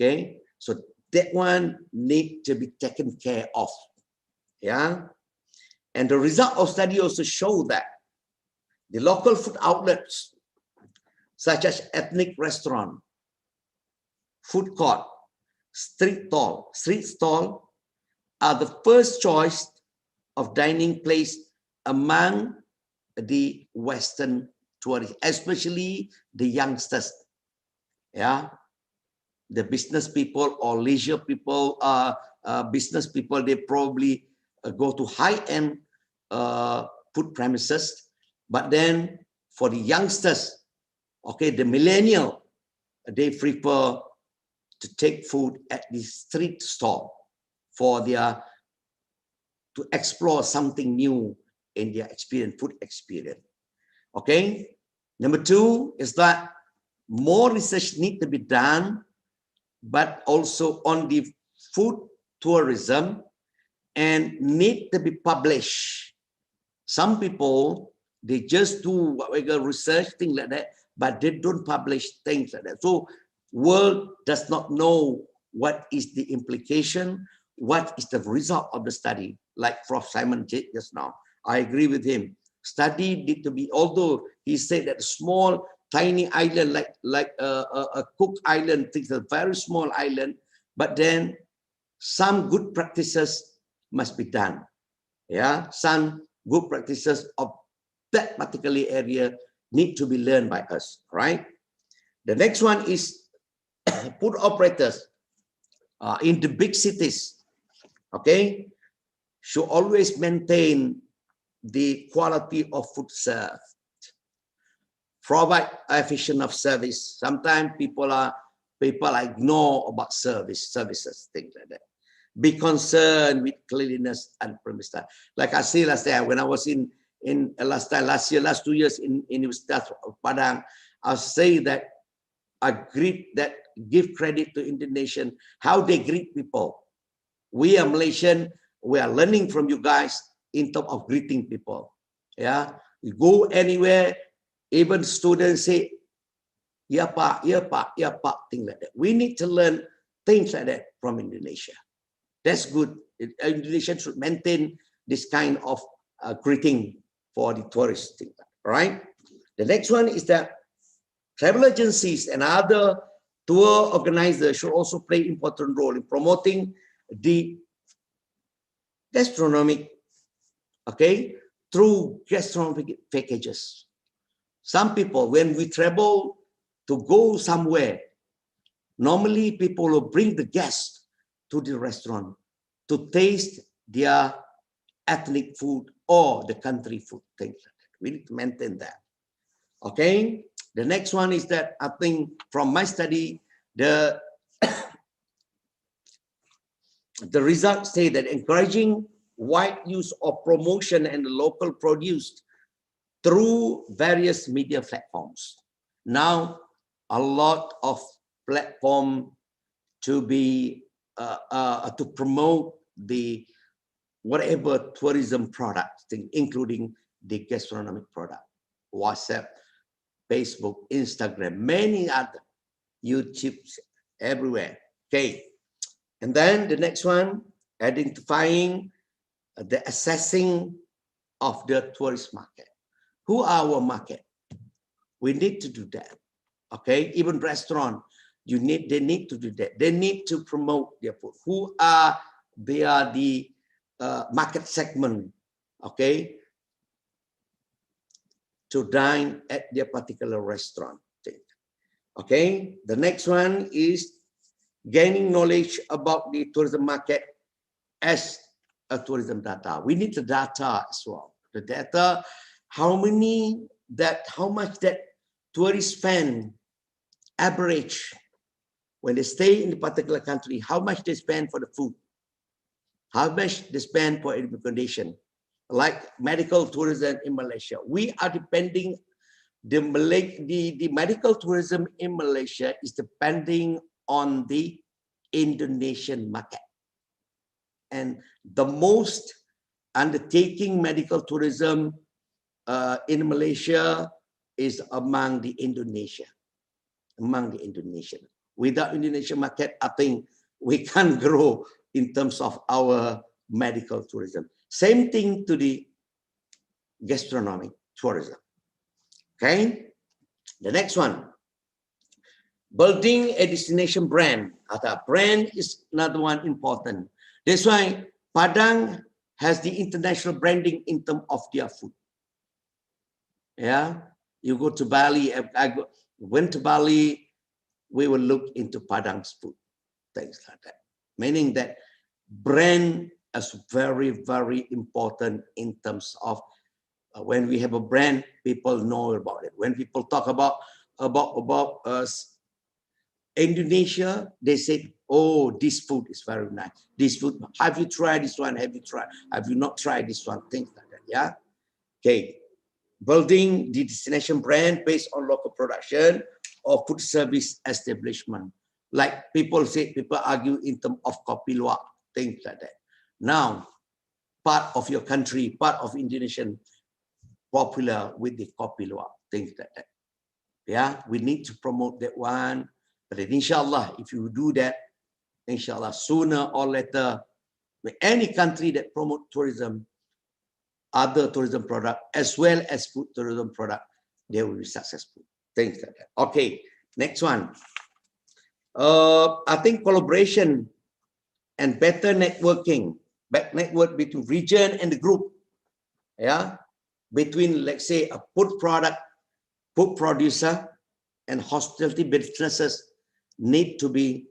Okay, so that one need to be taken care of. Yeah, and the result of study also show that the local food outlets, such as ethnic restaurant, food court, street stall, are the first choice of dining place among the Western tourists, especially the youngsters. Yeah. The business people or leisure people, business people, they probably go to high-end food premises. But then for the youngsters, okay, the millennial, they prefer to take food at the street stall for to explore something new in their food experience. Okay. Number two is that more research needs to be done, but also on the food tourism, and need to be published. Some people, they just do what we call research, things like that, but they don't publish things like that. So world does not know what is the implication, what is the result of the study, like Prof. Simon said just now. I agree with him. Study need to be, although he said that small, tiny island like a Cook Island, things a very small island, but then some good practices must be done. Yeah, some good practices of that particular area need to be learned by us, right? The next one is food operators in the big cities, okay, should always maintain the quality of food served, provide efficient of service. Sometimes people ignore about services, things like that. Be concerned with cleanliness and premise time. Like I said last time, when I was in last 2 years in University of Padang, I say that I give credit to Indonesian, how they greet people. We are Malaysian, we are learning from you guys in terms of greeting people. Yeah, you go anywhere, even students say, "Ya Pak, ya Pak, ya Pak," things like that. We need to learn things like that from Indonesia. That's good. Indonesia should maintain this kind of greeting for the tourists. Right? The next one is that travel agencies and other tour organizers should also play important role in promoting the gastronomic, okay, through gastronomic packages. Some people, when we travel to go somewhere, normally people will bring the guests to the restaurant to taste their ethnic food or the country food, things like that. We need to maintain that. Okay. The next one is that I think from my study, the results say that encouraging wide use of promotion and local produce through various media platforms. Now, a lot of platform to be to promote the whatever tourism products, including the gastronomic product, WhatsApp, Facebook, Instagram, many other, YouTube, everywhere. Okay. And then the next one, identifying the assessing of the tourist market. Who are our market? We need to do that. Okay. Even restaurant, they need to do that. They need to promote their food. They are the market segment. Okay. To dine at their particular restaurant. Okay, the next one is gaining knowledge about the tourism market as a tourism data. We need the data as well. The data, how much that tourists spend average when they stay in a particular country, how much they spend for the food, how much they spend for accommodation. Like medical tourism in Malaysia, we are depending, the medical tourism in Malaysia is depending on the Indonesian market. And the most undertaking medical tourism in Malaysia is among the Indonesian. Without Indonesian market, I think we can't grow in terms of our medical tourism. Same thing to the gastronomic tourism. Okay. The next one, building a destination brand. Brand is another one important. That's why Padang has the international branding in terms of their food. Yeah. You go to Bali, went to Bali, we will look into Padang's food, things like that. Meaning that brand is very, very important in terms of when we have a brand, people know about it. When people talk about Indonesia, they say, "Oh, this food is very nice. This food, have you tried this one? Have you not tried this one?" Things like that. Yeah. Okay. Building the destination brand based on local production or food service establishment. Like people argue in terms of kopi luwak, things like that. Now, part of your country, part of Indonesian popular with the kopi luwak, things like that. Yeah, we need to promote that one. But then inshallah, if you do that, inshallah, sooner or later, any country that promote tourism, other tourism product, as well as food tourism product, they will be successful. Things like that. Okay, next one. I think collaboration and better networking, network between region and the group. Yeah, between, let's say, a food producer and hospitality businesses need to be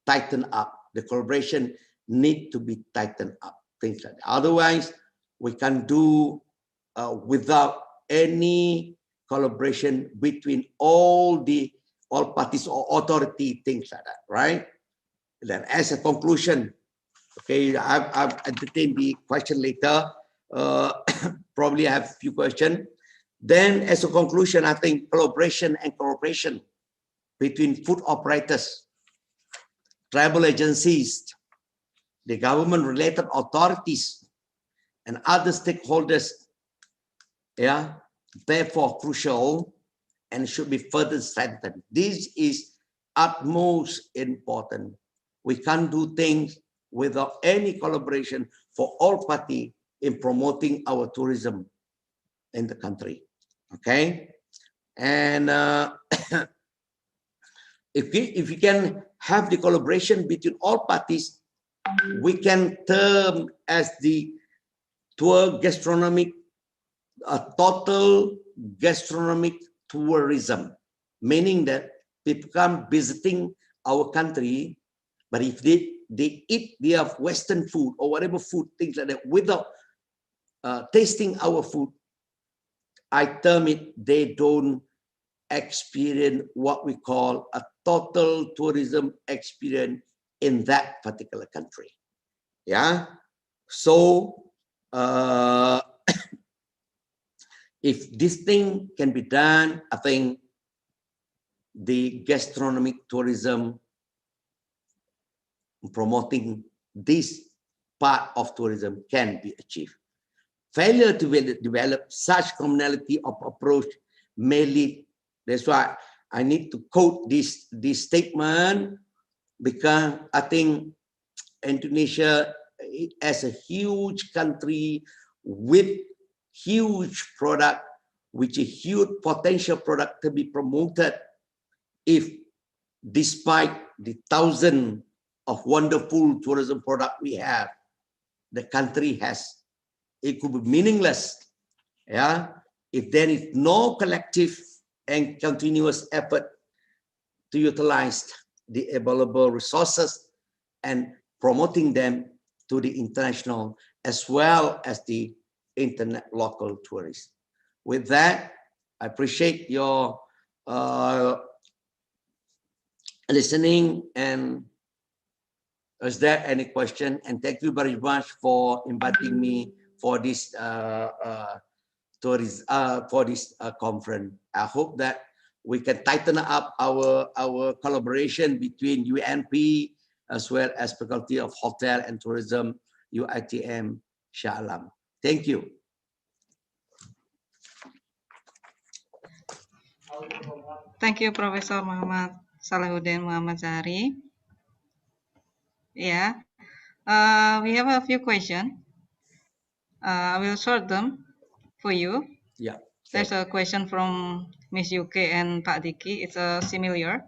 tightened up. The collaboration need to be tightened up. Things like that. Otherwise, we can do without any collaboration between all parties or authority, things like that, right? Then as a conclusion, okay, I've entertained the question later. Probably I have a few questions. Then as a conclusion, I think collaboration and cooperation between food operators, travel agencies, the government-related authorities, and other stakeholders, yeah, therefore crucial and should be further strengthened. This is utmost important. We can't do things without any collaboration for all parties in promoting our tourism in the country. Okay, and if we can have the collaboration between all parties, we can term as the tour gastronomic, total gastronomic tourism, meaning that people come visiting our country, but if they eat their Western food or whatever food, things like that, without tasting our food, I term it, they don't experience what we call a total tourism experience in that particular country. Yeah. So if this thing can be done, I think the gastronomic tourism, promoting this part of tourism, can be achieved. Failure to develop such commonality of approach may lead. That's why I need to quote this statement, because I think Indonesia, as a huge country with huge product, which is huge potential product to be promoted, if despite the thousands of wonderful tourism product we have, the country has, it could be meaningless, yeah, if there is no collective and continuous effort to utilize the available resources and promoting them to the international as well as the internet local tourists. With that, I appreciate your listening, and is there any question? And thank you very much for inviting me for this conference. I hope that we can tighten up our collaboration between UNP as well as Faculty of Hotel and Tourism, UITM, Shah Alam. Thank you. Thank you, Professor Muhammad Salahuddin Muhammad Zahari. Yeah, we have a few questions. I will sort them for you. Yeah. Sure. There's a question from Miss UK and Pak Diki. It's similar.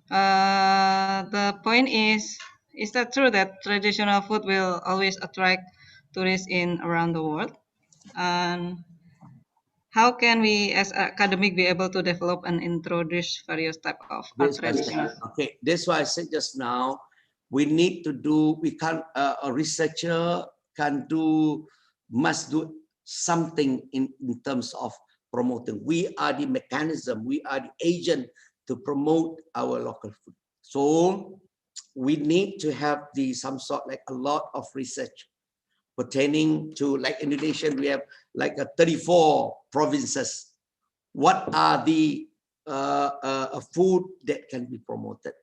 The point is that true that traditional food will always attract tourists in around the world? And how can we as academic be able to develop and introduce various type of art traditions? Okay, that's why I said just now, we need to do, we can't, a researcher must do something in terms of promoting. We are the mechanism, we are the agent to promote our local food. So we need to have some sort, like a lot of research pertaining to, like Indonesia, we have like 34 provinces. What are the food that can be promoted?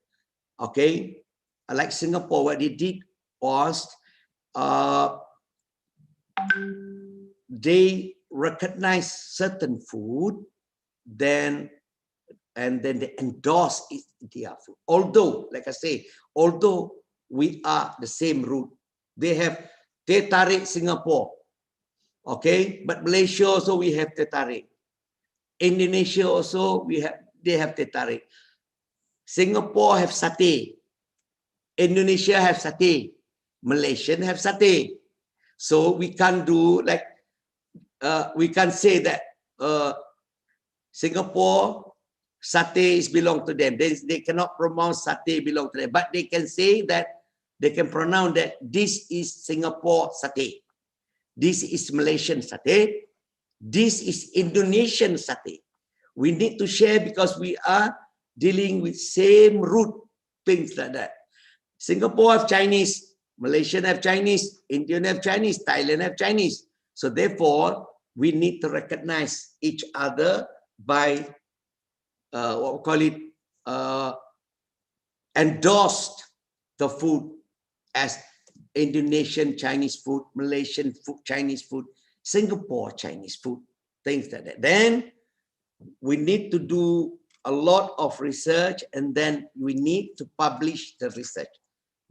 Okay, like Singapore, what they did was they recognize certain food, and then they endorse their food. Although, like I say, although we are the same root, they have teh tarik Singapore, okay, but Malaysia also we have teh tarik. Indonesia also they have teh tarik. Singapore have satay. Indonesia have satay. Malaysian have satay. So we can't do like we can't say that Singapore satay is belong to them. They cannot pronounce satay belong to them, but they can say that, they can pronounce that this is Singapore satay. This is Malaysian satay. This is Indonesian satay. We need to share because we are dealing with same root, things like that. Singapore have Chinese, Malaysian have Chinese, Indian have Chinese, Thailand have Chinese. So therefore, we need to recognize each other by what we call it, endorsed the food as Indonesian Chinese food, Malaysian food, Chinese food, Singapore Chinese food, things like that. Then we need to do a lot of research, and then we need to publish the research.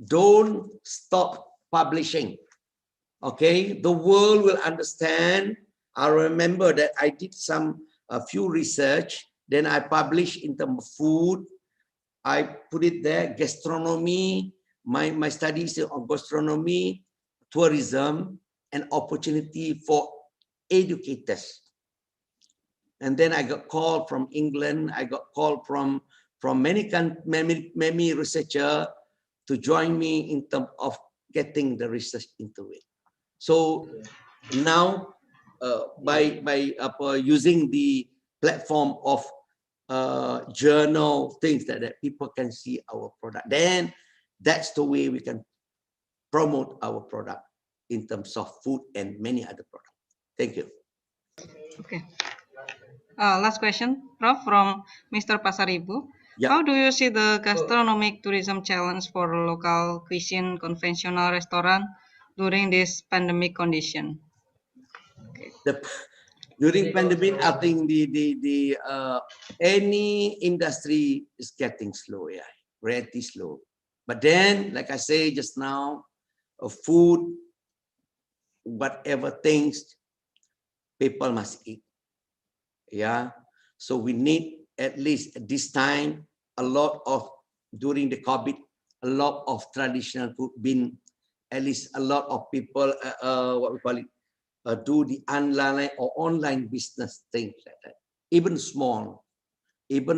Don't stop publishing. Okay, the world will understand. I remember that I did a few research, then I published in terms of food. I put it there, gastronomy, my studies on gastronomy, tourism, and opportunity for educators. And then I got called from England. I got called from many researchers to join me in terms of getting the research into it. So now, by using the platform of journal, things that people can see our product, then that's the way we can promote our product in terms of food and many other products. Thank you. Okay. Last question, Prof, from Mr. Pasaribu. Yeah. How do you see the gastronomic tourism challenge for local cuisine, conventional restaurant during this pandemic condition? During pandemic, I think any industry is getting slow, yeah, really slow. But then, like I say just now, food, whatever things, people must eat. Yeah. So we need, at least at this time, a lot of, during the COVID, a lot of traditional food been, at least a lot of people, what we call it, do the online or online business, things like that. Even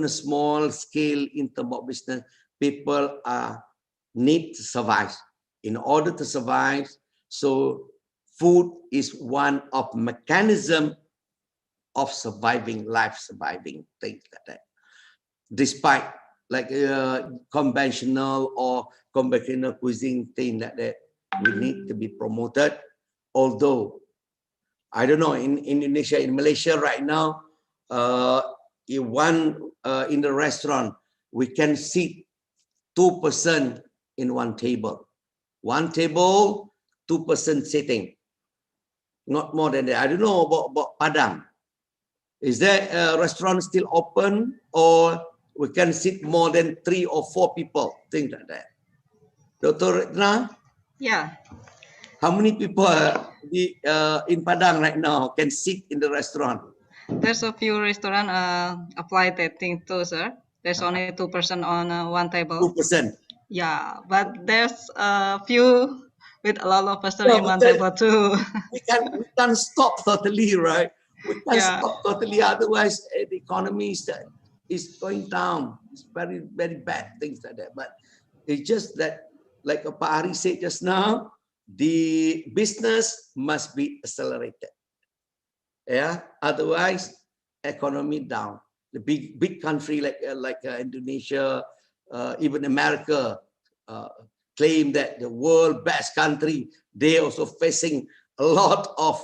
a small scale in terms of business, people need to survive. In order to survive, so food is one of mechanism of surviving, life surviving, things like that. Despite like conventional or conventional cuisine, thing like that, we need to be promoted. Although, I don't know, in Indonesia, in Malaysia right now, in the restaurant, we can sit 2% in one table. One table, 2% sitting. Not more than that. I don't know about Padang. Is there a restaurant still open, or we can sit more than 3 or 4 people, things like that? Dr. Retna? Yeah. How many people in Padang right now can sit in the restaurant? There's a few restaurant apply that thing too, sir. There's only 2% on one table. 2%. Yeah, but there's a few with a lot of person in one table too. We can't stop totally, right? We can't Yeah. stop totally. Otherwise, the economy is going down. It's very, very bad, things like that. But it's just that, like Pak Ari said just now, the business must be accelerated. Yeah. Otherwise, economy down. The big country like Indonesia, even America, claim that the world best country. They also facing a lot of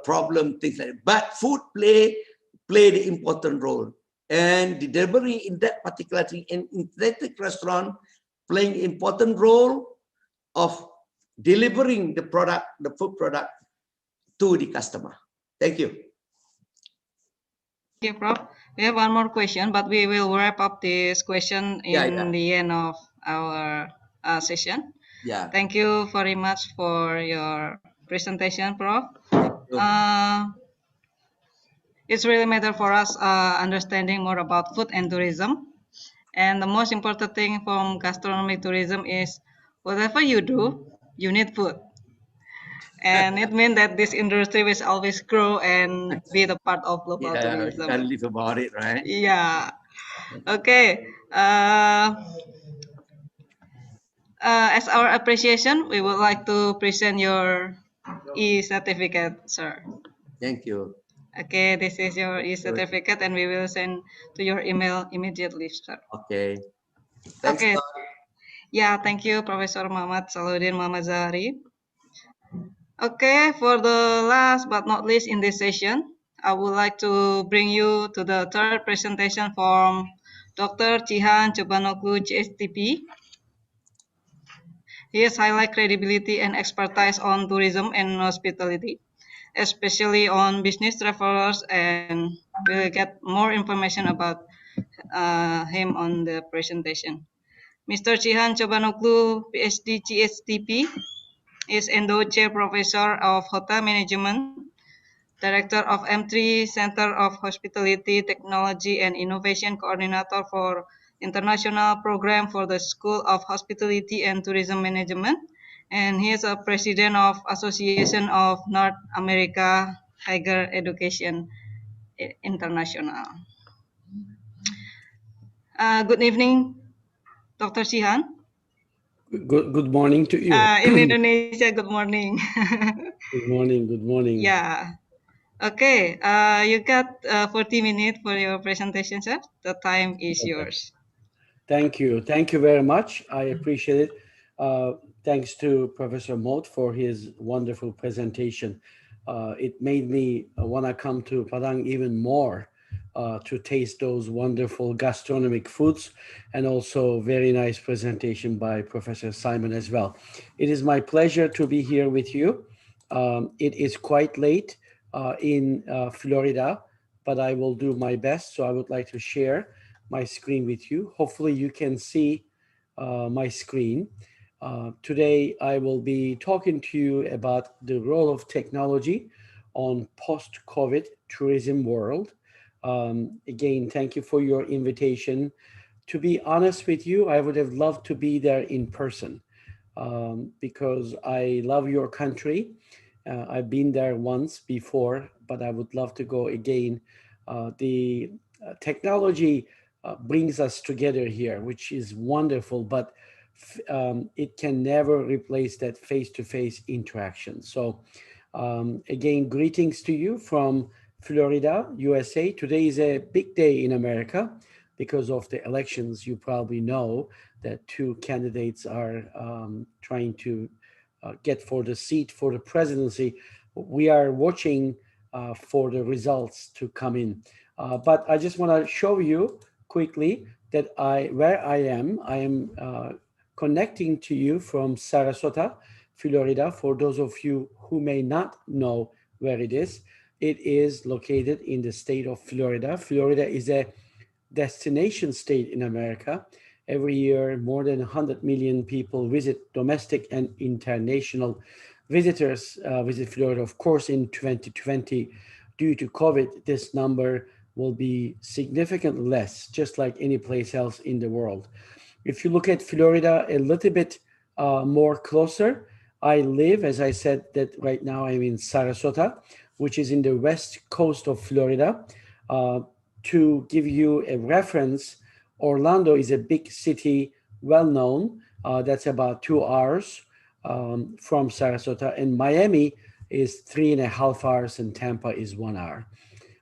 problem, things like that. But food play the important role, and the delivery in that particular thing, in that restaurant, playing important role of delivering the product, the food product, to the customer. Thank you. Thank you, Prof. We have one more question, but we will wrap up this question in the end of our session. Yeah. Thank you very much for your presentation, Prof. It's really matter for us understanding more about food and tourism. And the most important thing from gastronomic tourism is whatever you do, you need food. And it means that this industry will always grow and be the part of global Yeah, you tourism. can't live about it, right? Yeah. Okay. As our appreciation, we would like to present your e-certificate, sir. Thank you. Okay, this is your e-certificate, and we will send to your email immediately, sir. Okay. Thanks a Okay. lot. Yeah, thank you, Professor Muhammad Salahuddin Muhammad Zahari. Okay, for the last but not least in this session, I would like to bring you to the third presentation from Dr. Chihan Chobanoglu, GSTP. He has highlight credibility and expertise on tourism and hospitality, especially on business travelers, and we'll get more information about him on the presentation. Mr. Chihan Chobanoglu, PhD, GSTP, is Endowed Chair Professor of Hotel Management, Director of M3 Center of Hospitality Technology and Innovation Coordinator for International Program for the School of Hospitality and Tourism Management, and he is a president of Association of North America Higher Education International. Good evening, Dr. Sihan. Good morning to you. In Indonesia, good morning. Good morning. Good morning. Yeah. Okay, you got 40 minutes for your presentation, sir. The time is yours. Thank you. Thank you very much. I appreciate it. Thanks to Professor Moat for his wonderful presentation. It made me want to come to Padang even more to taste those wonderful gastronomic foods, and also very nice presentation by Professor Simon as well. It is my pleasure to be here with you. It is quite late in Florida, but I will do my best. So I would like to share my screen with you. Hopefully you can see my screen. Today I will be talking to you about the role of technology on post-COVID tourism world. Again, thank you for your invitation. To be honest with you, I would have loved to be there in person because I love your country. I've been there once before, but I would love to go again. The technology brings us together here, which is wonderful, but it can never replace that face-to-face interaction. So again, greetings to you from Florida, USA. Today is a big day in America because of the elections. You probably know that two candidates are trying to get for the seat for the presidency. We are watching for the results to come in. But I just want to show you quickly that where I am connecting to you from Sarasota, Florida. For those of you who may not know where it is located in the state of Florida. Florida is a destination state in America. Every year, more than 100 million people visit, domestic and international visitors visit Florida. Of course, in 2020, due to COVID, this number will be significantly less, just like any place else in the world. If you look at Florida a little bit more closer, I live, as I said, that right now I'm in Sarasota, which is in the west coast of Florida. To give you a reference, Orlando is a big city, well known. That's about 2 hours from Sarasota, and Miami is 3.5 hours, and Tampa is 1 hour.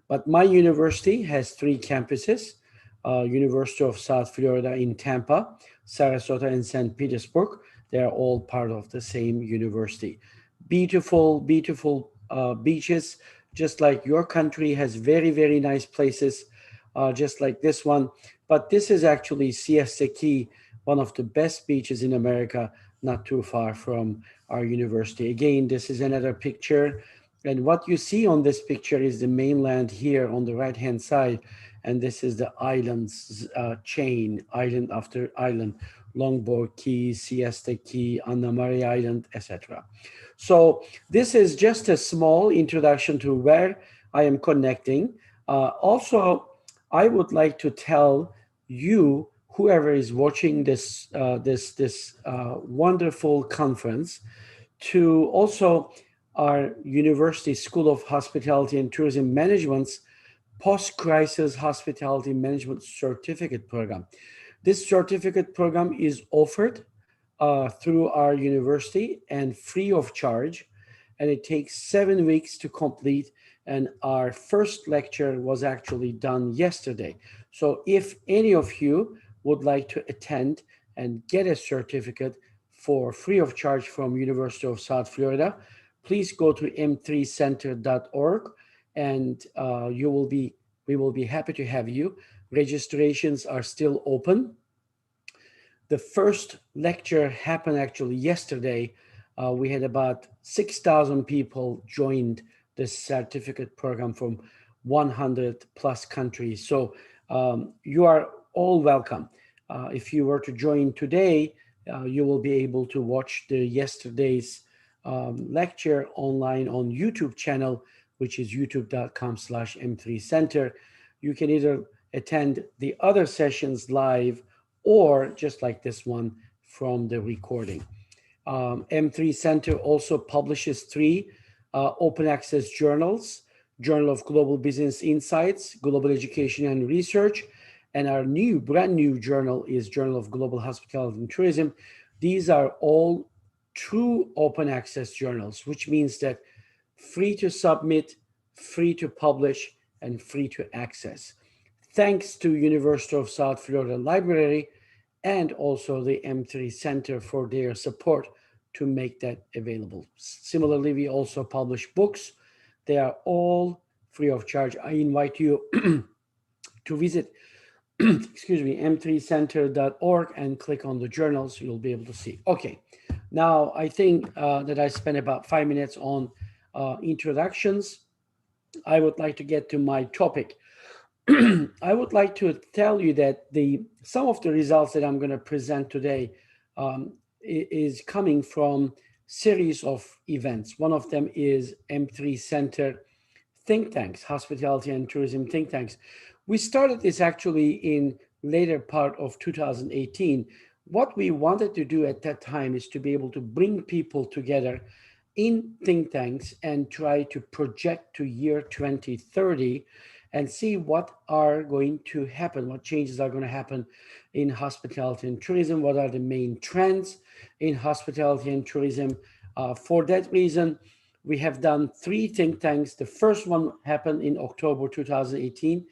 But my university has 3 campuses, University of South Florida in Tampa, Sarasota, and St. Petersburg. They're all part of the same university. Beautiful, beautiful beaches, just like your country has very, very nice places, just like this one. But this is actually Siesta Key, one of the best beaches in America, not too far from our university. Again, this is another picture. And what you see on this picture is the mainland here on the right-hand side. And this is the islands chain, island after island, Longboat Key, Siesta Key, Anna Maria Island, etc. So this is just a small introduction to where I am connecting. Also, I would like to tell you, whoever is watching this wonderful conference, to also our University School of Hospitality and Tourism Management's Post-Crisis Hospitality Management Certificate Program. This certificate program is offered through our university and free of charge, and it takes 7 weeks to complete. And our first lecture was actually done yesterday. So if any of you would like to attend and get a certificate for free of charge from University of South Florida, please go to m3center.org, and we will be happy to have you. Registrations are still open. The first lecture happened actually yesterday. We had about 6,000 people joined this certificate program from 100 plus countries. So you are all welcome. If you were to join today, you will be able to watch the yesterday's lecture online on YouTube channel, which is youtube.com/m3center. You can either attend the other sessions live or just like this one from the recording. M3 Center also publishes 3 open access journals: Journal of Global Business Insights, Global Education and Research, and our brand new journal is Journal of Global Hospitality and Tourism. These are all true open access journals, which means that free to submit, free to publish, and free to access. Thanks to University of South Florida Library and also the M3 Center for their support to make that available. Similarly, we also publish books. They are all free of charge. I invite you to visit excuse me, m3center.org and click on the journals. You'll be able to see. Okay, now I think that I spent about 5 minutes on introductions. I would like to get to my topic. I would like to tell you that some of the results that I'm going to present today is coming from series of events. One of them is M3 Center think tanks, hospitality and tourism think tanks. We started this actually in later part of 2018. What we wanted to do at that time is to be able to bring people together in think tanks and try to project to year 2030 and see what are going to happen, what changes are going to happen in hospitality and tourism, what are the main trends in hospitality and tourism. For that reason, we have done 3 think tanks. The first one happened in October 2018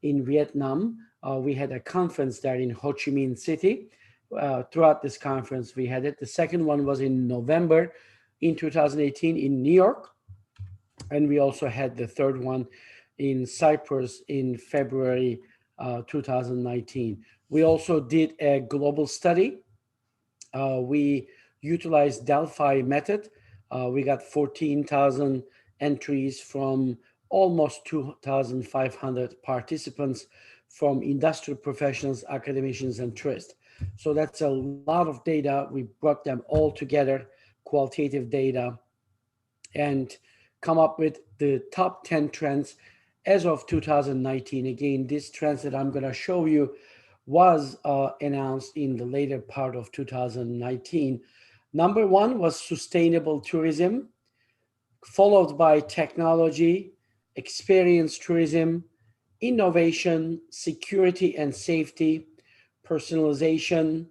in Vietnam. We had a conference there in Ho Chi Minh City. Throughout this conference, we had it. The second one was in November in 2018 in New York. And we also had the third one in Cyprus in February 2019. We also did a global study. We utilized Delphi method. We got 14,000 entries from almost 2,500 participants from industrial professionals, academicians, and tourists. So that's a lot of data. We brought them all together, qualitative data, and come up with the top 10 trends as of 2019. Again, these trends that I'm going to show you was announced in the later part of 2019. Number 1 was sustainable tourism, followed by technology, experience tourism, innovation, security and safety, personalization,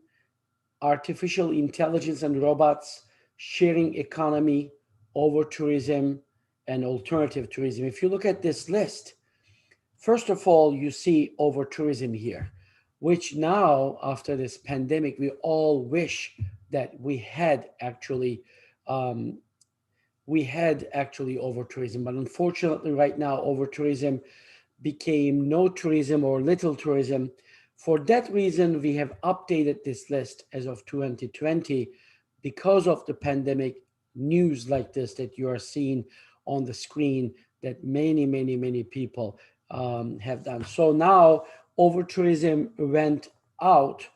artificial intelligence and robots, sharing economy, over-tourism, and alternative tourism. If you look at this list, first of all, you see over-tourism here, which now, after this pandemic, we all wish that we had actually over-tourism. But unfortunately, right now, over-tourism became no tourism or little tourism. For that reason, we have updated this list as of 2020 because of the pandemic. News like this that you are seeing on the screen that many people have done. So now over-tourism went out.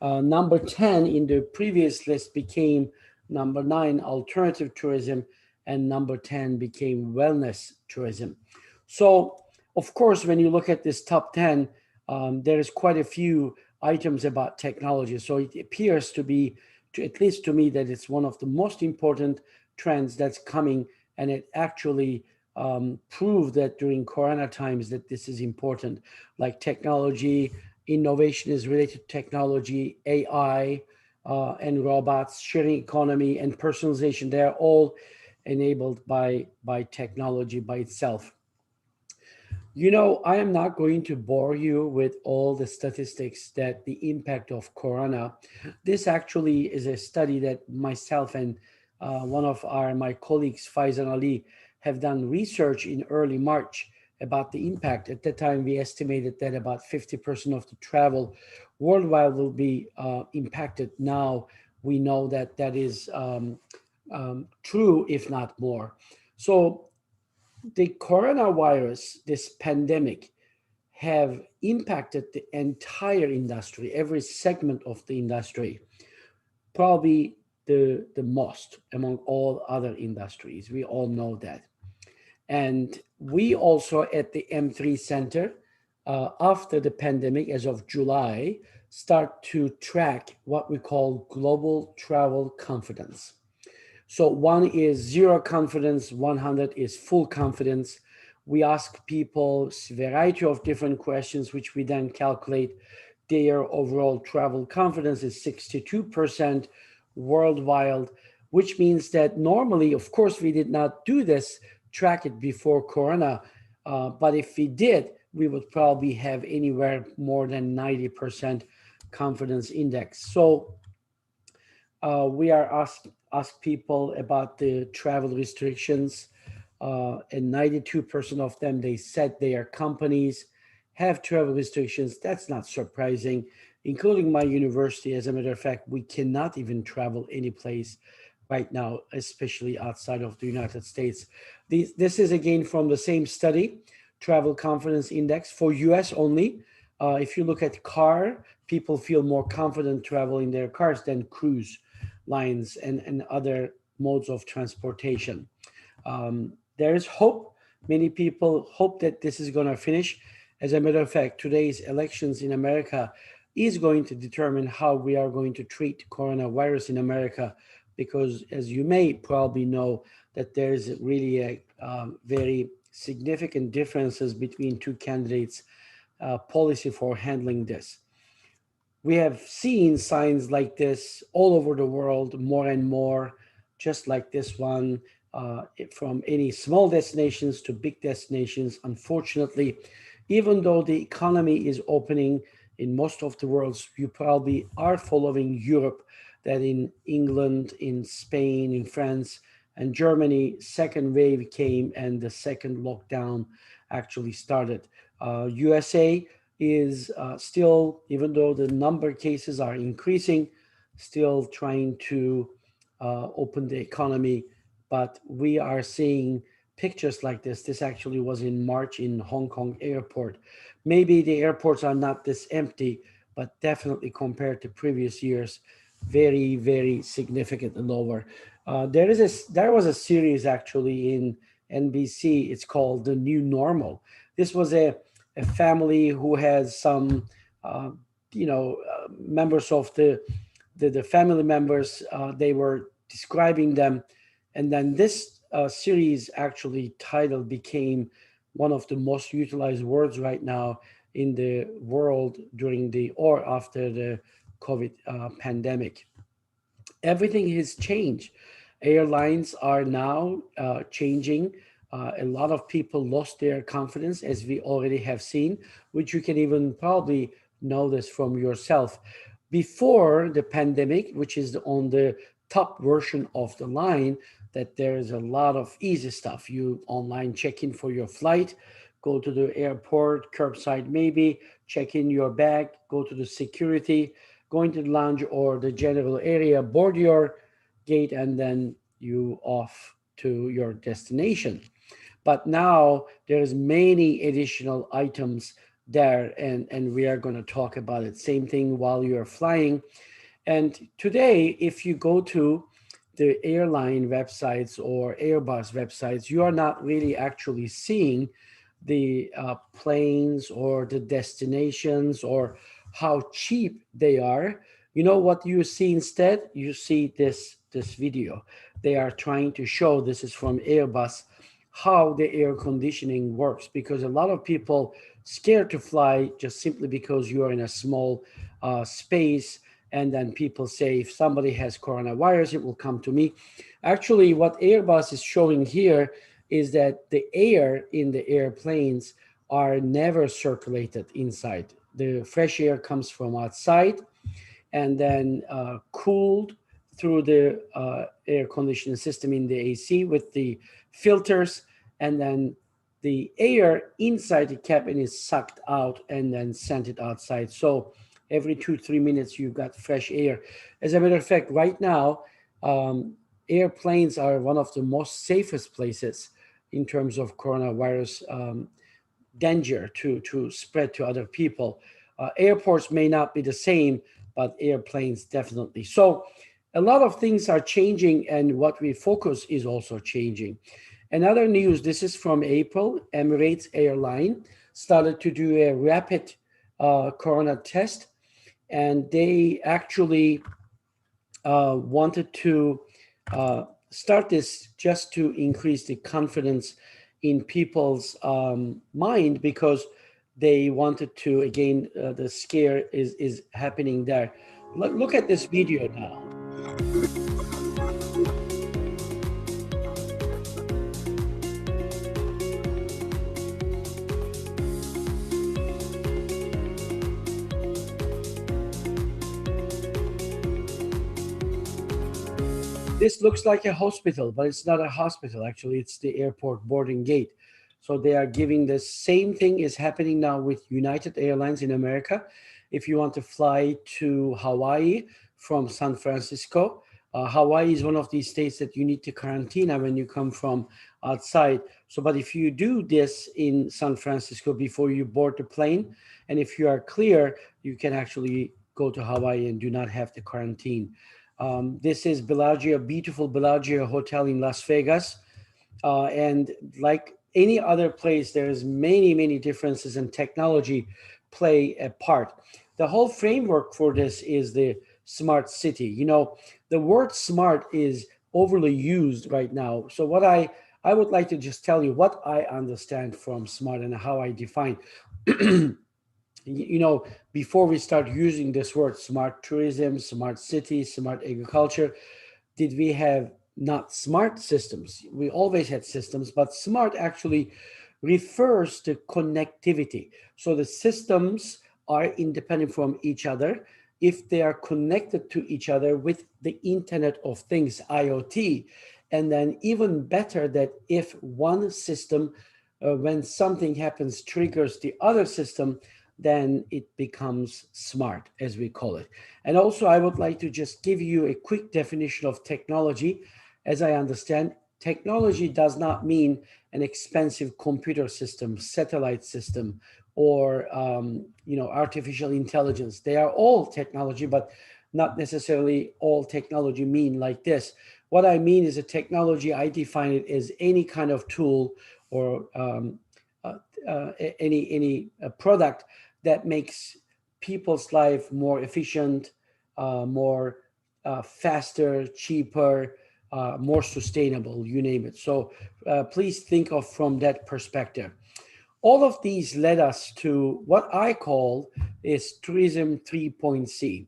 Number 10 in the previous list became number 9, alternative tourism, and number 10 became wellness tourism. So of course, when you look at this top 10, there is quite a few items about technology. So it appears to be, at least to me, that it's one of the most important trends that's coming and it actually proved that during Corona times that this is important, like technology, innovation is related to technology, AI, and robots, sharing economy, and personalization. They are all enabled by technology by itself. You know, I am not going to bore you with all the statistics that the impact of Corona. This actually is a study that myself and one of my colleagues, Faizan Ali, have done research in early March about the impact. At that time, we estimated that about 50% of the travel worldwide will be impacted. Now we know that that is true, if not more. So the coronavirus, this pandemic, have impacted the entire industry, every segment of the industry, probably the most among all other industries. We all know that. And we also at the M3 Center, after the pandemic, as of July, start to track what we call global travel confidence. So 1 is zero confidence, 100 is full confidence. We ask people a variety of different questions, which we then calculate. Their overall travel confidence is 62% worldwide, which means that normally, of course, we did not do this, track it before Corona. But if we did, we would probably have anywhere more than 90% confidence index. So we are asked people about the travel restrictions, and 92% of them, they said their companies have travel restrictions. That's not surprising, including my university. As a matter of fact, we cannot even travel any place right now, especially outside of the United States. This is again from the same study, Travel Confidence Index for US only. If you look at car, people feel more confident traveling their cars than cruise lines and other modes of transportation. There is hope. Many people hope that this is going to finish. As a matter of fact, today's elections in America is going to determine how we are going to treat coronavirus in America, because as you may probably know, that there's really a very significant differences between two candidates' policy for handling this. We have seen signs like this all over the world, more and more, just like this one, from any small destinations to big destinations. Unfortunately, even though the economy is opening in most of the world, you probably are following Europe, that in England, in Spain, in France, and Germany, second wave came and the second lockdown actually started. USA is still, even though the number of cases are increasing, still trying to open the economy. But we are seeing pictures like this. This actually was in March in Hong Kong airport. Maybe the airports are not this empty, but definitely compared to previous years, very, very significantly lower. There was a series actually in NBC. It's called The New Normal. This was a family who has some, members of the family members. They were describing them, and then this series actually title became one of the most utilized words right now in the world during the or after the COVID pandemic. Everything has changed. Airlines are now changing. A lot of people lost their confidence, as we already have seen, which you can even probably know this from yourself. Before the pandemic, which is on the top version of the line, that there is a lot of easy stuff. You online check in for your flight, go to the airport, curbside maybe, check in your bag, go to the security, go into the lounge or the general area, board your gate, and then you off to your destination. But now there's many additional items there, and we are going to talk about it. Same thing while you're flying. And today, if you go to the airline websites or Airbus websites, you are not really actually seeing the planes or the destinations or how cheap they are. You know what you see instead? You see this video. they are trying to show, this is from Airbus, how the air conditioning works, because a lot of people scared to fly just simply because you are in a small space, and then people say if somebody has coronavirus it will come to me. Actually, what Airbus is showing here is that the air in the airplanes are never circulated inside. The fresh air comes from outside and then cooled through the air conditioning system in the AC with the filters, and then the air inside the cabin is sucked out and then sent it outside. So every 2-3 minutes you've got fresh air. As a matter of fact, right now airplanes are one of the most safest places in terms of coronavirus danger to spread to other people. Airports may not be the same, but airplanes definitely. So a lot of things are changing, and what we focus is also changing. Another news, this is from April, Emirates Airline started to do a rapid corona test, and they actually wanted to start this just to increase the confidence in people's mind, because they wanted to, again, the scare is happening there. Look at this video now. This looks like a hospital, but it's not a hospital. Actually, it's the airport boarding gate. So they are giving the same thing is happening now with United Airlines in America. If you want to fly to Hawaii from San Francisco, Hawaii is one of these states that you need to quarantine when you come from outside. So, but if you do this in San Francisco before you board the plane, and if you are clear, you can actually go to Hawaii and do not have to quarantine. This is Bellagio, beautiful Bellagio hotel in Las Vegas. And like any other place, there's many differences, and technology play a part. The whole framework for this is the smart city. You know, the word smart is overly used right now. So what I would like to just tell you what I understand from smart and how I define. You know, before we start using this word, smart tourism, smart city, smart agriculture, did we have not smart systems? We always had systems, but smart actually refers to connectivity. So the systems are independent from each other if they are connected to each other with the Internet of Things, IoT. And then even better, that if one system, when something happens, triggers the other system, then it becomes smart, as we call it. And also, I would like to just give you a quick definition of technology. As I understand, technology does not mean an expensive computer system, satellite system, or artificial intelligence. They are all technology, but not necessarily all technology mean like this. What I mean is a technology, I define it as any kind of tool or any product that makes people's life more efficient, more faster, cheaper, more sustainable, you name it. So please think of from that perspective. All of these led us to what I call is Tourism 3.0.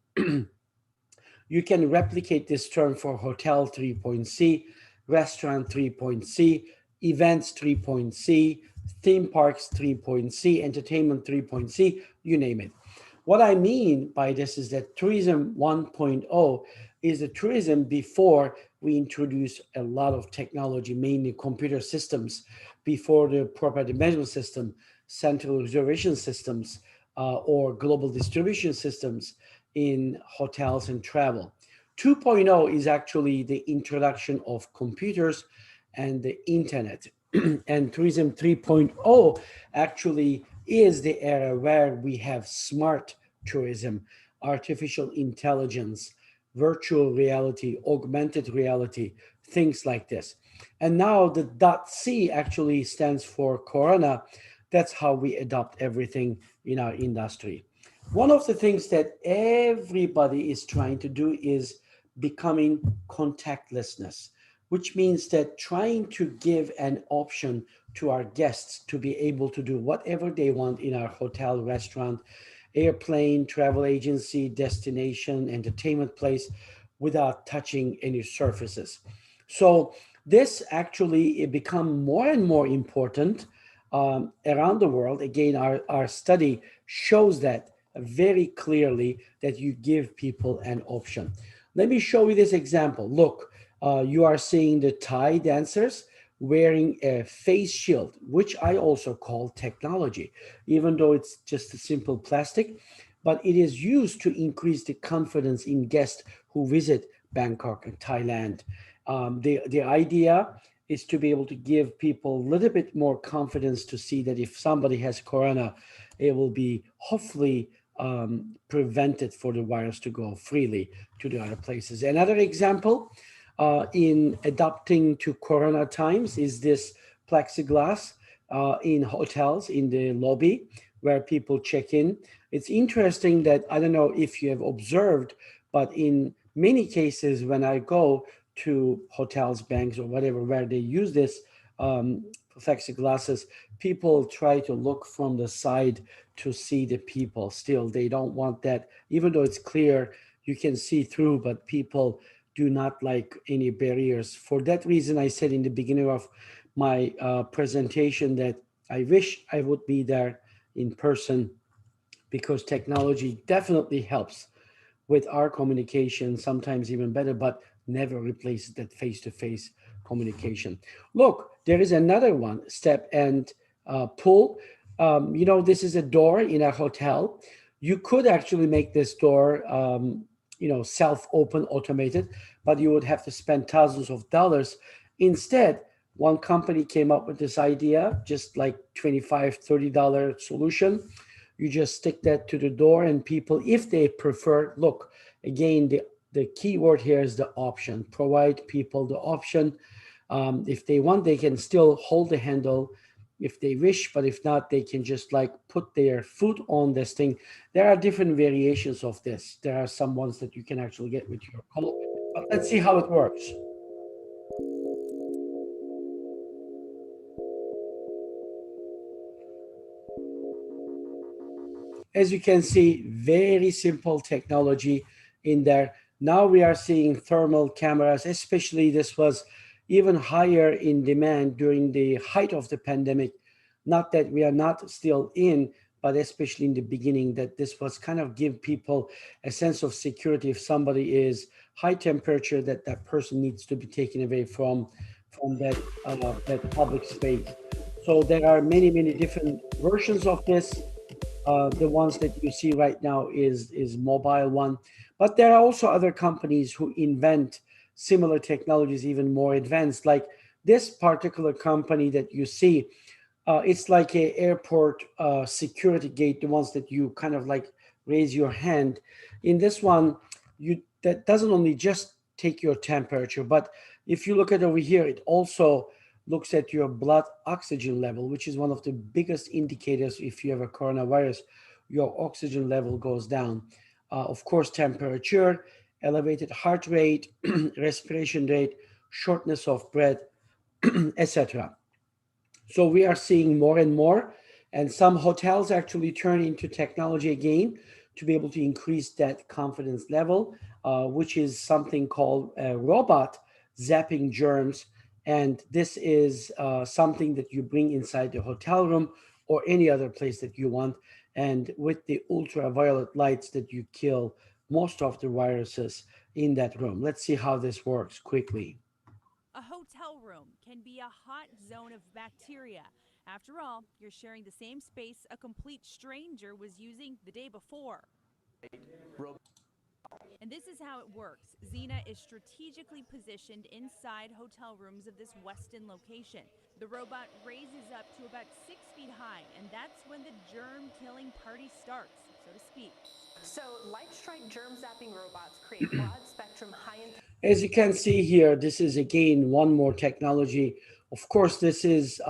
You can replicate this term for Hotel 3.0, Restaurant 3.0, Events 3.0, Theme Parks 3.0, Entertainment 3.0, you name it. What I mean by this is that Tourism 1.0 is the tourism before we introduce a lot of technology, mainly computer systems, before the property management system, central reservation systems, or global distribution systems in hotels and travel. 2.0 is actually the introduction of computers and the internet. And Tourism 3.0 actually is the era where we have smart tourism, artificial intelligence, virtual reality, augmented reality, things like this. And now the .c actually stands for Corona. That's how we adopt everything in our industry. One of the things that everybody is trying to do is becoming contactlessness. which means that trying to give an option to our guests to be able to do whatever they want in our hotel, restaurant, airplane, travel agency, destination, entertainment place without touching any surfaces. So this actually it become more and more important around the world. Again, our study shows that very clearly that you give people an option. Let me show you this example. Look, you are seeing the Thai dancers wearing a face shield, which I also call technology, even though it's just a simple plastic, but it is used to increase the confidence in guests who visit Bangkok and Thailand. The idea is to be able to give people a little bit more confidence to see that if somebody has corona, it will be hopefully prevented for the virus to go freely to the other places. Another example in adapting to corona times is this plexiglass in hotels in the lobby where people check in. It's interesting that, I don't know if you have observed, but in many cases when I go to hotels, banks, or whatever, where they use this plexiglasses, people try to look from the side to see the people. Still, they don't want that, even though it's clear, you can see through, but people do not like any barriers. For that reason, I said in the beginning of my presentation that I wish I would be there in person, because technology definitely helps with our communication, sometimes even better, but never replaces that face-to-face communication. Look, there is another one, step and pull. You know, this is a door in a hotel. You could actually make this door, you know, self-open, automated, but you would have to spend thousands of dollars. Instead, one company came up with this idea, just like $25, $30 solution. You just stick that to the door, and people, if they prefer, look, again, the key word here is the option. Provide people the option. If they want, they can still hold the handle if they wish, but if not, they can just like put their foot on this thing. There are different variations of this. There are some ones that you can actually get with your call, but let's see how it works. As you can see, very simple technology in there. Now we are seeing thermal cameras, especially this was even higher in demand during the height of the pandemic. Not that we are not still in, but especially in the beginning, that this was kind of give people a sense of security. If somebody is high temperature, that that person needs to be taken away from that public space. So there are many, many different versions of this. The ones that you see right now is mobile one, but there are also other companies who invent similar technologies, even more advanced. Like this particular company that you see, it's like a airport security gate, the ones that you kind of like raise your hand. In this one, that doesn't only just take your temperature, but if you look at over here, it also looks at your blood oxygen level, which is one of the biggest indicators. If you have a coronavirus, your oxygen level goes down. Of course, temperature, elevated heart rate, respiration rate, shortness of breath, etc. So we are seeing more and more, and some hotels actually turn into technology again to be able to increase that confidence level, which is something called a robot zapping germs. And this is something that you bring inside the hotel room or any other place that you want. And with the ultraviolet lights that you kill most of the viruses in that room. Let's see how this works quickly. A hotel room can be a hot zone of bacteria. After all, you're sharing the same space a complete stranger was using the day before. And this is how it works. Xena is strategically positioned inside hotel rooms of this Westin location. The robot raises up to about 6 feet high, and that's when the germ-killing party starts, so to speak. So light strike germ zapping robots create broad spectrum high-intensity. As you can see here, this is again one more technology. Of course, this is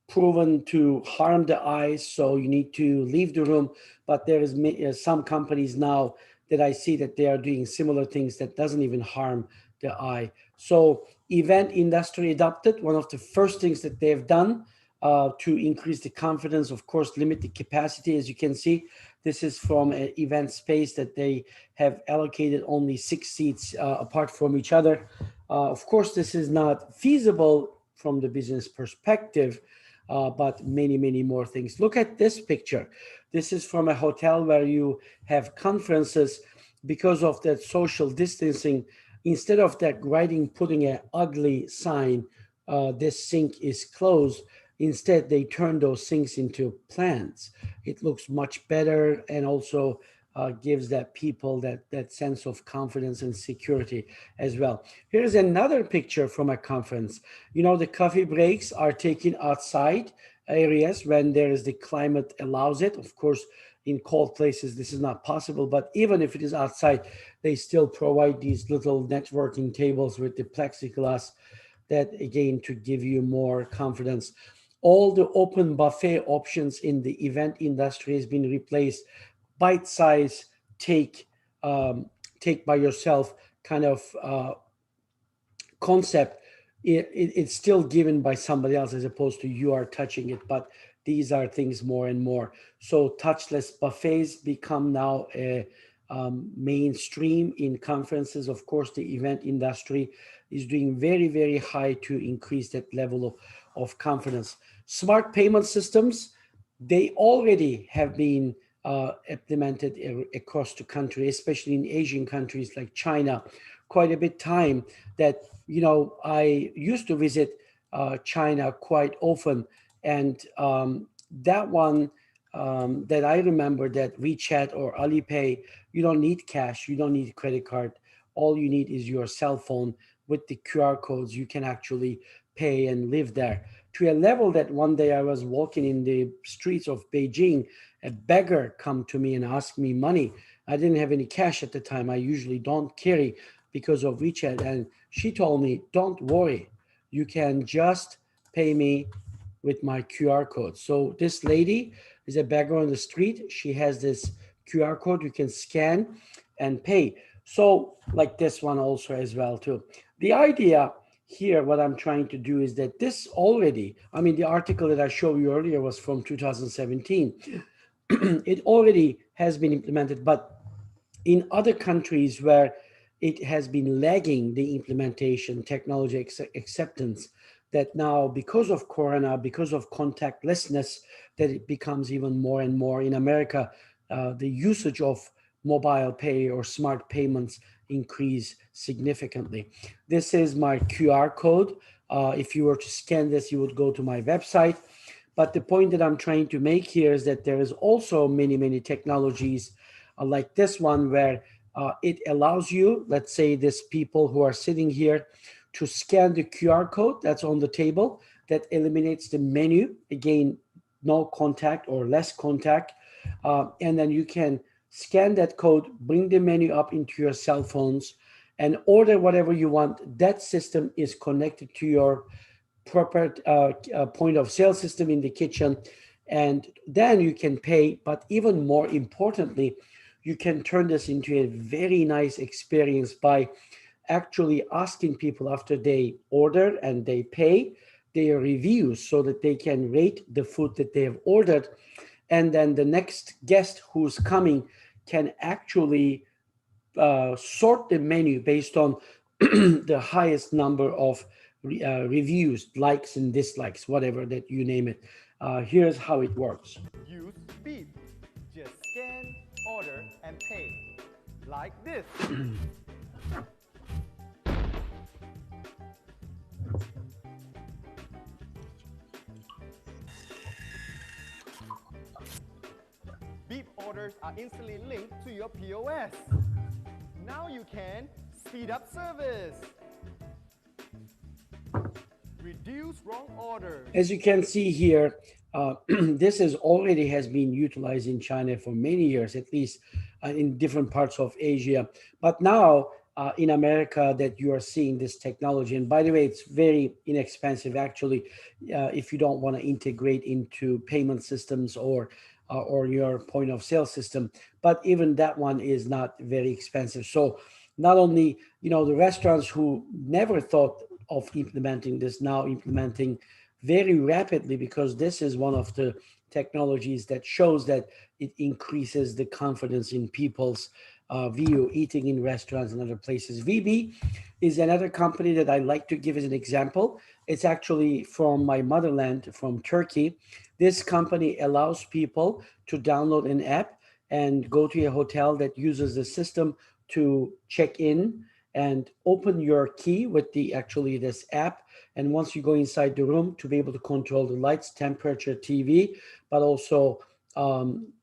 proven to harm the eyes, so you need to leave the room. But there is some companies now that I see that they are doing similar things that doesn't even harm the eye. So event industry adopted. One of the first things that they've done to increase the confidence, of course, limit the capacity. As you can see, this is from an event space that they have allocated only 6 seats apart from each other. Of course, this is not feasible from the business perspective, but many, many more things. Look at this picture. This is from a hotel where you have conferences. Because of that social distancing, instead of that writing, putting an ugly sign, this sink is closed, instead they turn those sinks into plants. It looks much better and also gives that people that sense of confidence and security as well. Here's another picture from a conference. You know, the coffee breaks are taken outside areas when there is the climate allows it. Of course, in cold places, this is not possible, but even if it is outside, they still provide these little networking tables with the plexiglass that, again, to give you more confidence. All the open buffet options in the event industry has been replaced bite-size take by yourself kind of concept. It's still given by somebody else as opposed to you are touching it, but these are things more and more. So touchless buffets become now a mainstream in conferences. Of course, the event industry is doing very, very high to increase that level of confidence. Smart payment systems, they already have been implemented across the country, especially in Asian countries like China. Quite a bit time that, you know, I used to visit China quite often, and that one that I remember, that WeChat or Alipay, you don't need cash, you don't need a credit card. All you need is your cell phone. With the QR codes, you can actually pay and live there. To a level that one day I was walking in the streets of Beijing, a beggar come to me and asked me money. I didn't have any cash at the time. I usually don't carry because of WeChat. And she told me, don't worry, you can just pay me with my QR code. So this lady is a beggar on the street. She has this QR code you can scan and pay. So like this one also as well too. The idea here, what I'm trying to do is that this already, I mean, the article that I showed you earlier was from 2017. It already has been implemented, but in other countries where it has been lagging, the implementation, technology acceptance, that now because of Corona, because of contactlessness, that it becomes even more and more. In America, the usage of mobile pay or smart payments increase significantly. This is my QR code. If you were to scan this, you would go to my website. But the point that I'm trying to make here is that there is also many, many technologies like this one where it allows you, let's say this people who are sitting here, to scan the QR code that's on the table. That eliminates the menu. Again, no contact or less contact. And then you can scan that code, bring the menu up into your cell phones and order whatever you want. That system is connected to your proper point of sale system in the kitchen. And then you can pay, but even more importantly, you can turn this into a very nice experience by actually asking people after they order and they pay their reviews so that they can rate the food that they have ordered. And then the next guest who's coming can actually sort the menu based on the highest number of reviews, likes and dislikes, whatever that you name it. Here's how it works. Use Beep. Just scan, order, and pay. Like this. Beep orders are instantly linked to your POS. Now you can speed up service. Reduce wrong orders. As you can see here, this is already has been utilized in China for many years, at least in different parts of Asia. But now in America that you are seeing this technology, and by the way, it's very inexpensive actually, if you don't want to integrate into payment systems or your point of sale system, but even that one is not very expensive. So not only, you know, the restaurants who never thought of implementing this, now implementing very rapidly, because this is one of the technologies that shows that it increases the confidence in people's view eating in restaurants and other places. VB is another company that I like to give as an example. It's actually from my motherland, from Turkey. This company allows people to download an app and go to a hotel that uses the system to check in and open your key with this app. And once you go inside the room, to be able to control the lights, temperature, TV, but also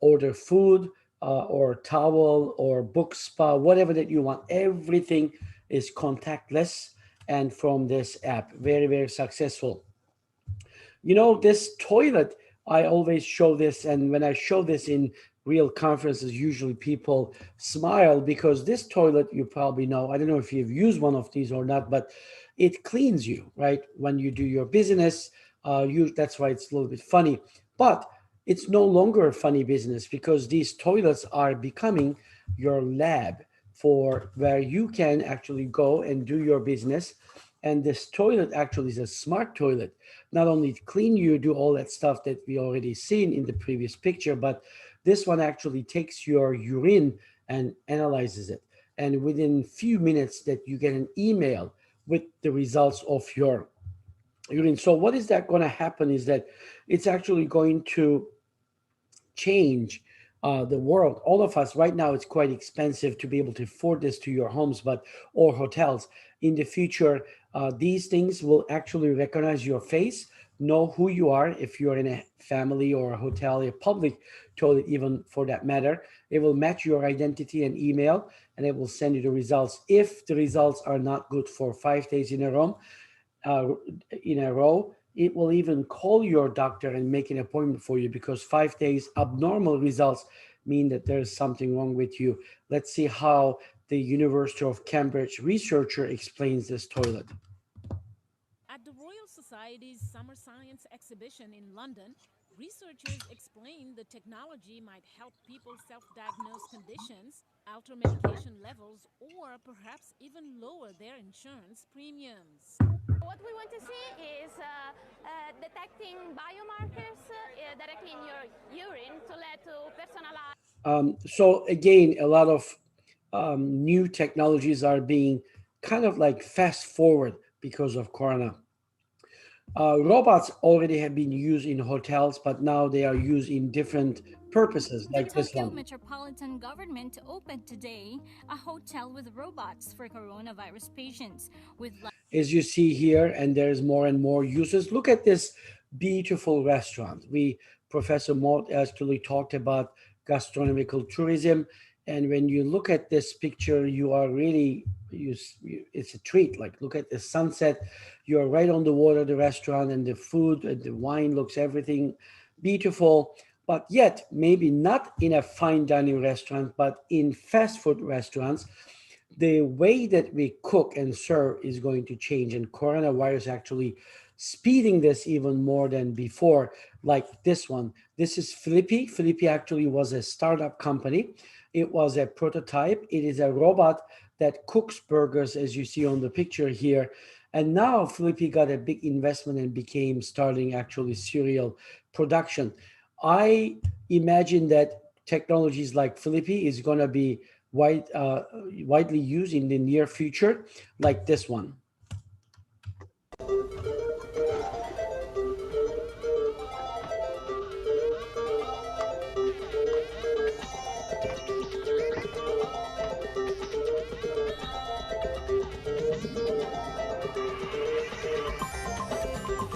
order food or towel or book spa, whatever that you want. Everything is contactless and from this app. Very, very successful. You know, this toilet, I always show this, and when I show this in real conferences, usually people smile, because this toilet, you probably know, I don't know if you've used one of these or not, but it cleans you, right? When you do your business, that's why it's a little bit funny. But it's no longer a funny business, because these toilets are becoming your lab for where you can actually go and do your business. And this toilet actually is a smart toilet. Not only clean you, do all that stuff that we already seen in the previous picture, but this one actually takes your urine and analyzes it. And within few minutes that you get an email with the results of your urine. So what is that going to happen is that it's actually going to change the world. All of us right now, it's quite expensive to be able to afford this to your homes, or hotels. In the future, these things will actually recognize your face, know who you are. If you're in a family or a hotel, a public toilet, even for that matter, it will match your identity and email, and it will send you the results. If the results are not good for 5 days in a row, it will even call your doctor and make an appointment for you, because 5 days abnormal results mean that there's something wrong with you. Let's see how the University of Cambridge researcher explains this toilet. At the Royal Society's Summer Science Exhibition in London, researchers explained the technology might help people self-diagnose conditions, alter medication levels, or perhaps even lower their insurance premiums. What we want to see is detecting biomarkers directly in your urine to lead to personalized. So again, a lot of new technologies are being kind of like fast forward because of Corona. Robots already have been used in hotels, but now they are used in different purposes, like this Tokyo one. Metropolitan Government opened today a hotel with robots for coronavirus patients. As you see here, and there's more and more uses. Look at this beautiful restaurant. Professor Mott actually talked about gastronomical tourism, and when you look at this picture, you are really, it's a treat. Like, look at the sunset. You're right on the water, the restaurant, and the food and the wine looks everything beautiful. But yet, maybe not in a fine dining restaurant, but in fast food restaurants, the way that we cook and serve is going to change, and coronavirus actually speeding this even more than before. Like this one, this is Filippi. Filippi actually was a startup company. It was a prototype. It is a robot that cooks burgers, as you see on the picture here. And now Filippi got a big investment and starting actually serial production. I imagine that technologies like Filippi is going to be widely used in the near future, like this one.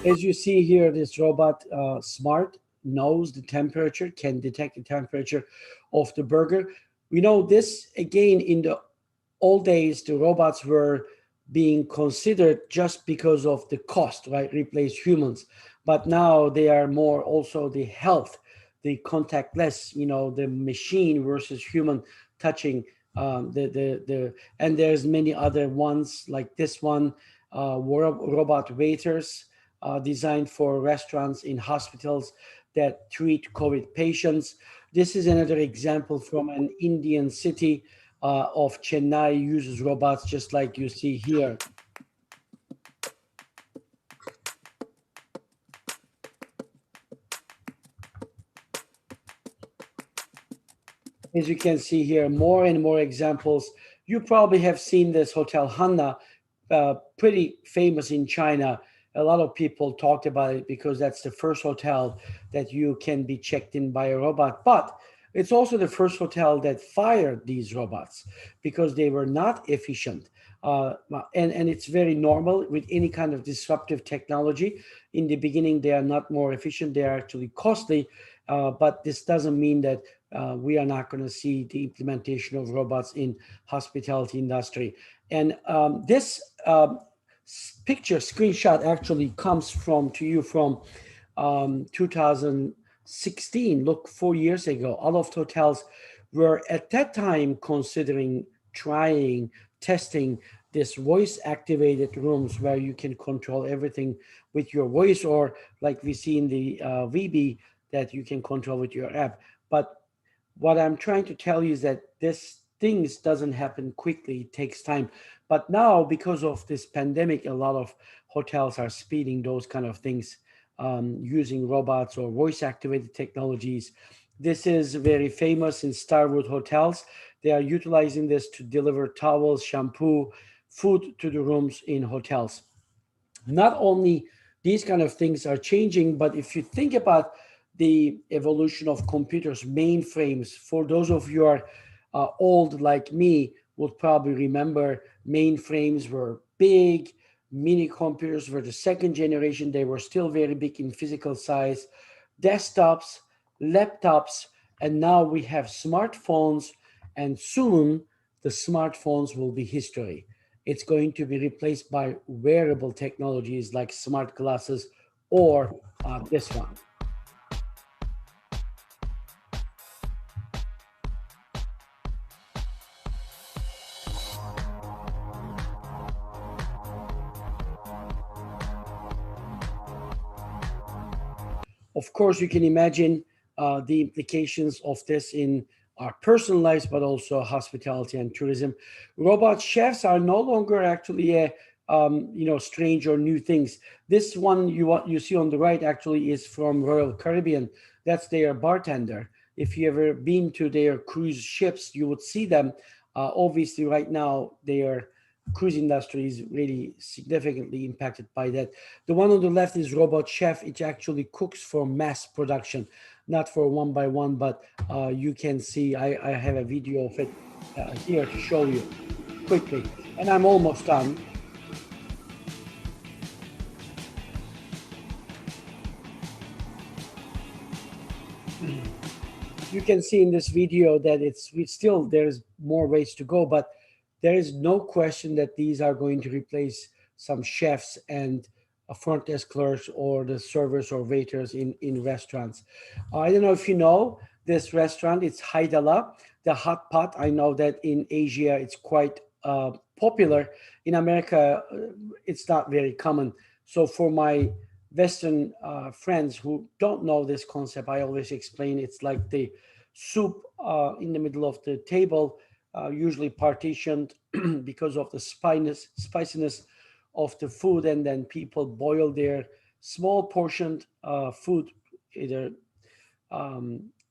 As you see here, this robot, smart, knows the temperature, can detect the temperature of the burger. We know this, again, in the old days, the robots were being considered just because of the cost, right? Replace humans. But now they are more also the health, the contactless, the machine versus human touching, and there's many other ones like this one, robot waiters, designed for restaurants in hospitals that treat COVID patients. This is another example from an Indian city of Chennai, uses robots just like you see here. As you can see here, more and more examples. You probably have seen this Hotel Hanna, pretty famous in China. A lot of people talked about it because that's the first hotel that you can be checked in by a robot. But it's also the first hotel that fired these robots because they were not efficient. And it's very normal with any kind of disruptive technology. In the beginning, they are not more efficient. They are actually costly. But this doesn't mean that we are not going to see the implementation of robots in hospitality industry. And this picture screenshot actually comes to you from 2016. Look, 4 years ago, all of hotels were at that time considering testing this voice activated rooms where you can control everything with your voice, or like we see in the VB, that you can control with your app. But what I'm trying to tell you is that this things doesn't happen quickly. It takes time. But now, because of this pandemic, a lot of hotels are speeding those kind of things using robots or voice activated technologies. This is very famous in Starwood hotels. They are utilizing this to deliver towels, shampoo, food to the rooms in hotels. Not only these kind of things are changing, but if you think about the evolution of computers, mainframes, for those of you who are old like me, would probably remember mainframes were big. Mini computers were the second generation. They were still very big in physical size. Desktops, laptops, and now we have smartphones, and soon the smartphones will be history. It's going to be replaced by wearable technologies like smart glasses or this one. Of course, you can imagine the implications of this in our personal lives, but also hospitality and tourism. Robot chefs are no longer actually a strange or new things. This one you see on the right actually is from Royal Caribbean. That's their bartender. If you ever been to their cruise ships, you would see them. Obviously, right now their cruise industry is really significantly impacted by that. The one on the left is Robot Chef. It actually cooks for mass production, not for one by one, but you can see, I have a video of it here to show you quickly. And I'm almost done. You can see in this video that there's more ways to go, but there is no question that these are going to replace some chefs and front desk clerks or the servers or waiters in restaurants. I don't know if you know this restaurant, it's Haidala, the hot pot. I know that in Asia it's quite popular. In America, it's not very common. So for my Western friends who don't know this concept, I always explain it's like the soup in the middle of the table, usually partitioned because of the spiciness of the food, and then people boil their small portioned food, either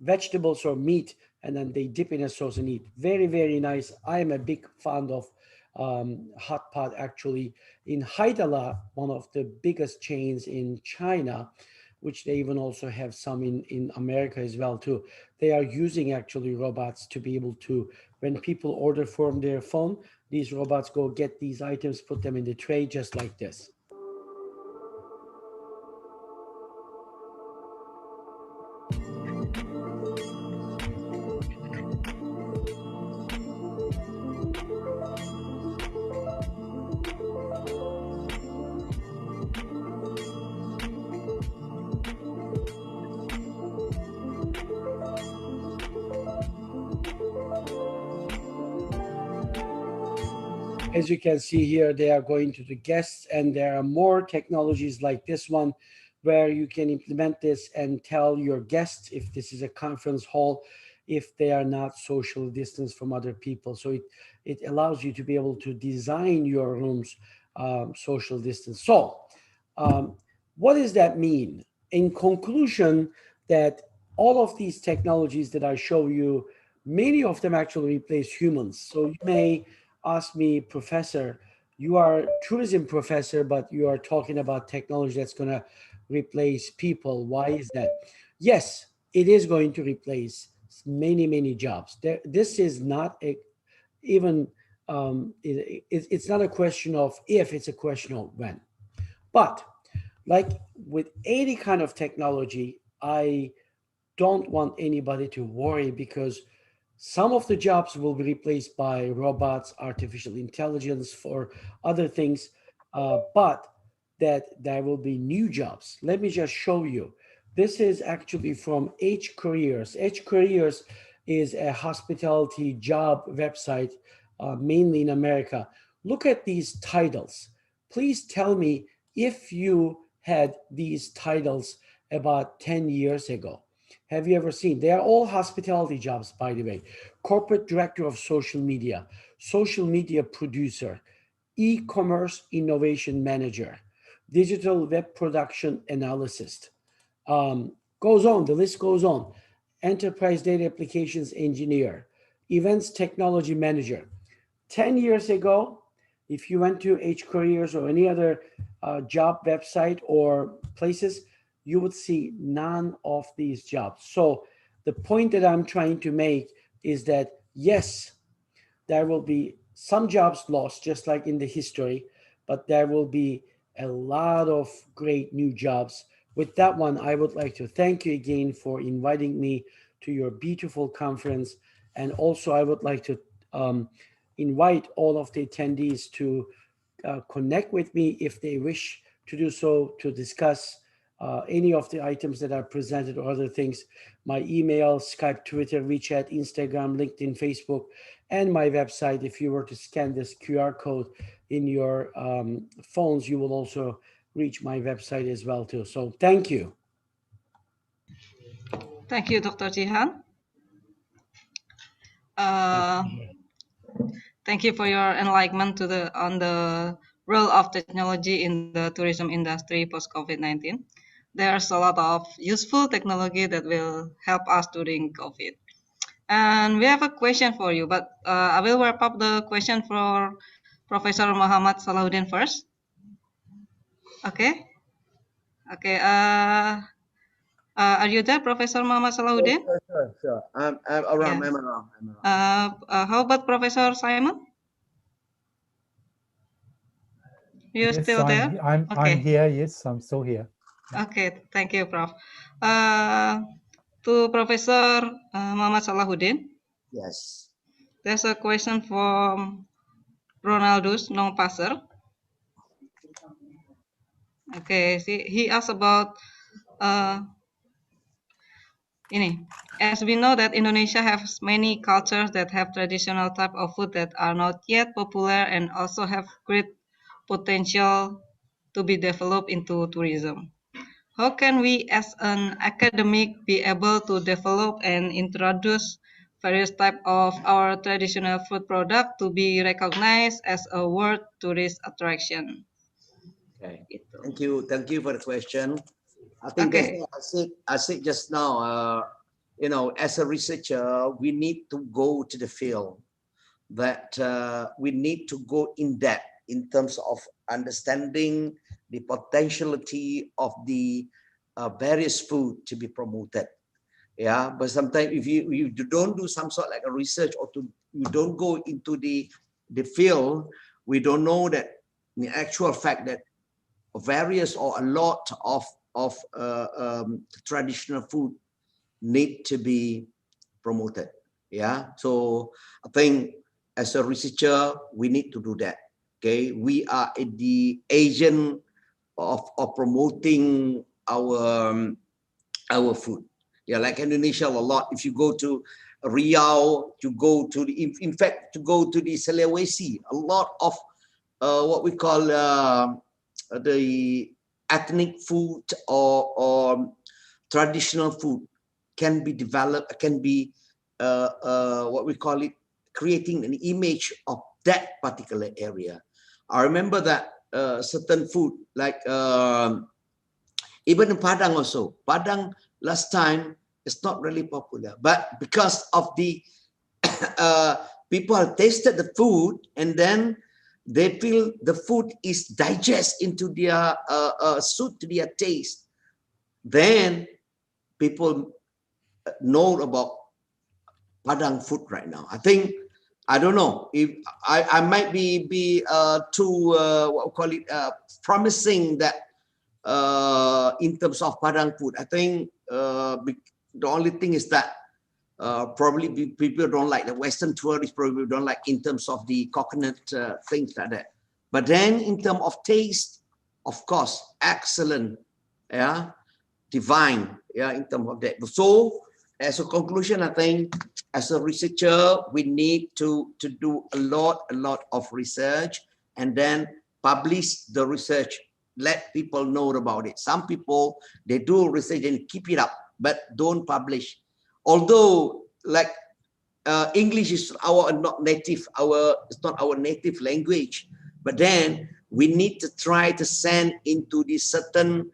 vegetables or meat, and then they dip in a sauce and eat. Very, very nice. I am a big fan of hot pot actually. In Haidala, one of the biggest chains in China, which they even also have some in America as well too. They are using actually robots to be able to, when people order from their phone, these robots go get these items, put them in the tray just like this. As you can see here, they are going to the guests, and there are more technologies like this one where you can implement this and tell your guests, if this is a conference hall, if they are not social distance from other people. So it allows you to be able to design your rooms social distance. So what does that mean? In conclusion, that all of these technologies that I show you many of them actually replace humans. So you may ask me, Professor, you are tourism professor, but you are talking about technology that's going to replace people. Why is that? Yes, it is going to replace many jobs. This is not even it's not a question of if, it's a question of when. But like with any kind of technology, I don't want anybody to worry, because some of the jobs will be replaced by robots, artificial intelligence, for other things, but that there will be new jobs. Let me just show you. This is actually from H Careers. H Careers is a hospitality job website, mainly in America. Look at these titles. Please tell me if you had these titles about 10 years ago. Have you ever seen? They are all hospitality jobs, by the way. Corporate director of social media producer, e-commerce innovation manager, digital web production analyst. Goes on, the list goes on. Enterprise data applications engineer, events technology manager. 10 years ago, if you went to H Careers or any other job website or places, you would see none of these jobs. So the point that I'm trying to make is that, yes, there will be some jobs lost, just like in the history, but there will be a lot of great new jobs. With that one, I would like to thank you again for inviting me to your beautiful conference. And also, I would like to invite all of the attendees to connect with me if they wish to do so, to discuss any of the items that are presented or other things. My email, Skype, Twitter, WeChat, Instagram, LinkedIn, Facebook, and my website. If you were to scan this QR code in your phones, you will also reach my website as well too. So thank you. Thank you, Dr. Jihan. Thank you for your enlightenment on the role of technology in the tourism industry post COVID-19. There's a lot of useful technology that will help us during COVID. And we have a question for you, but I will wrap up the question for Professor Muhammad Salahuddin first. Okay. Okay. Are you there, Professor Muhammad Salahuddin? Sure. I'm around. Yes. I'm around. How about Professor Simon? You're Yes, still there? I'm here. Yes, I'm still here. Okay, thank you, Prof. To Professor Muhammad Salahuddin. Yes. There's a question from Ronaldus Nongpasser. Okay, he asked about as we know that Indonesia has many cultures that have traditional type of food that are not yet popular and also have great potential to be developed into tourism. How can we as an academic be able to develop and introduce various types of our traditional food product to be recognized as a world tourist attraction? Okay. Thank you for the question. I think that's what I said just now. As a researcher, we need to go to the field. That we need to go in depth in terms of understanding the potentiality of the various food to be promoted. Yeah, but sometimes if you don't do some sort like a research, or you don't go into the field, we don't know that the actual fact that various or a lot of traditional food need to be promoted. Yeah, so I think as a researcher, we need to do that. Okay, we are the agent of promoting our food. Yeah, like Indonesia a lot. If you go to Riau, to go to in fact, to go to the Sulawesi, a lot of what we call the ethnic food or traditional food can be developed, can be what we call it, creating an image of that particular area. I remember that certain food like even in Padang also. Padang last time is not really popular, but because of the people have tasted the food and then they feel the food is digest into their suit to their taste. Then people know about Padang food right now. I think, I don't know if I might be too what we call it promising that in terms of Padang food. I think the only thing is that probably people don't like the Western tourists probably don't like in terms of the coconut things like that. But then in terms of taste, of course, excellent, yeah, divine, yeah, in terms of that. So as a conclusion, I think as a researcher, we need to do a lot of research and then publish the research, let people know about it. Some people, they do research and keep it up, but don't publish. Although like English is our not native, it's not our native language, but then we need to try to send into the certain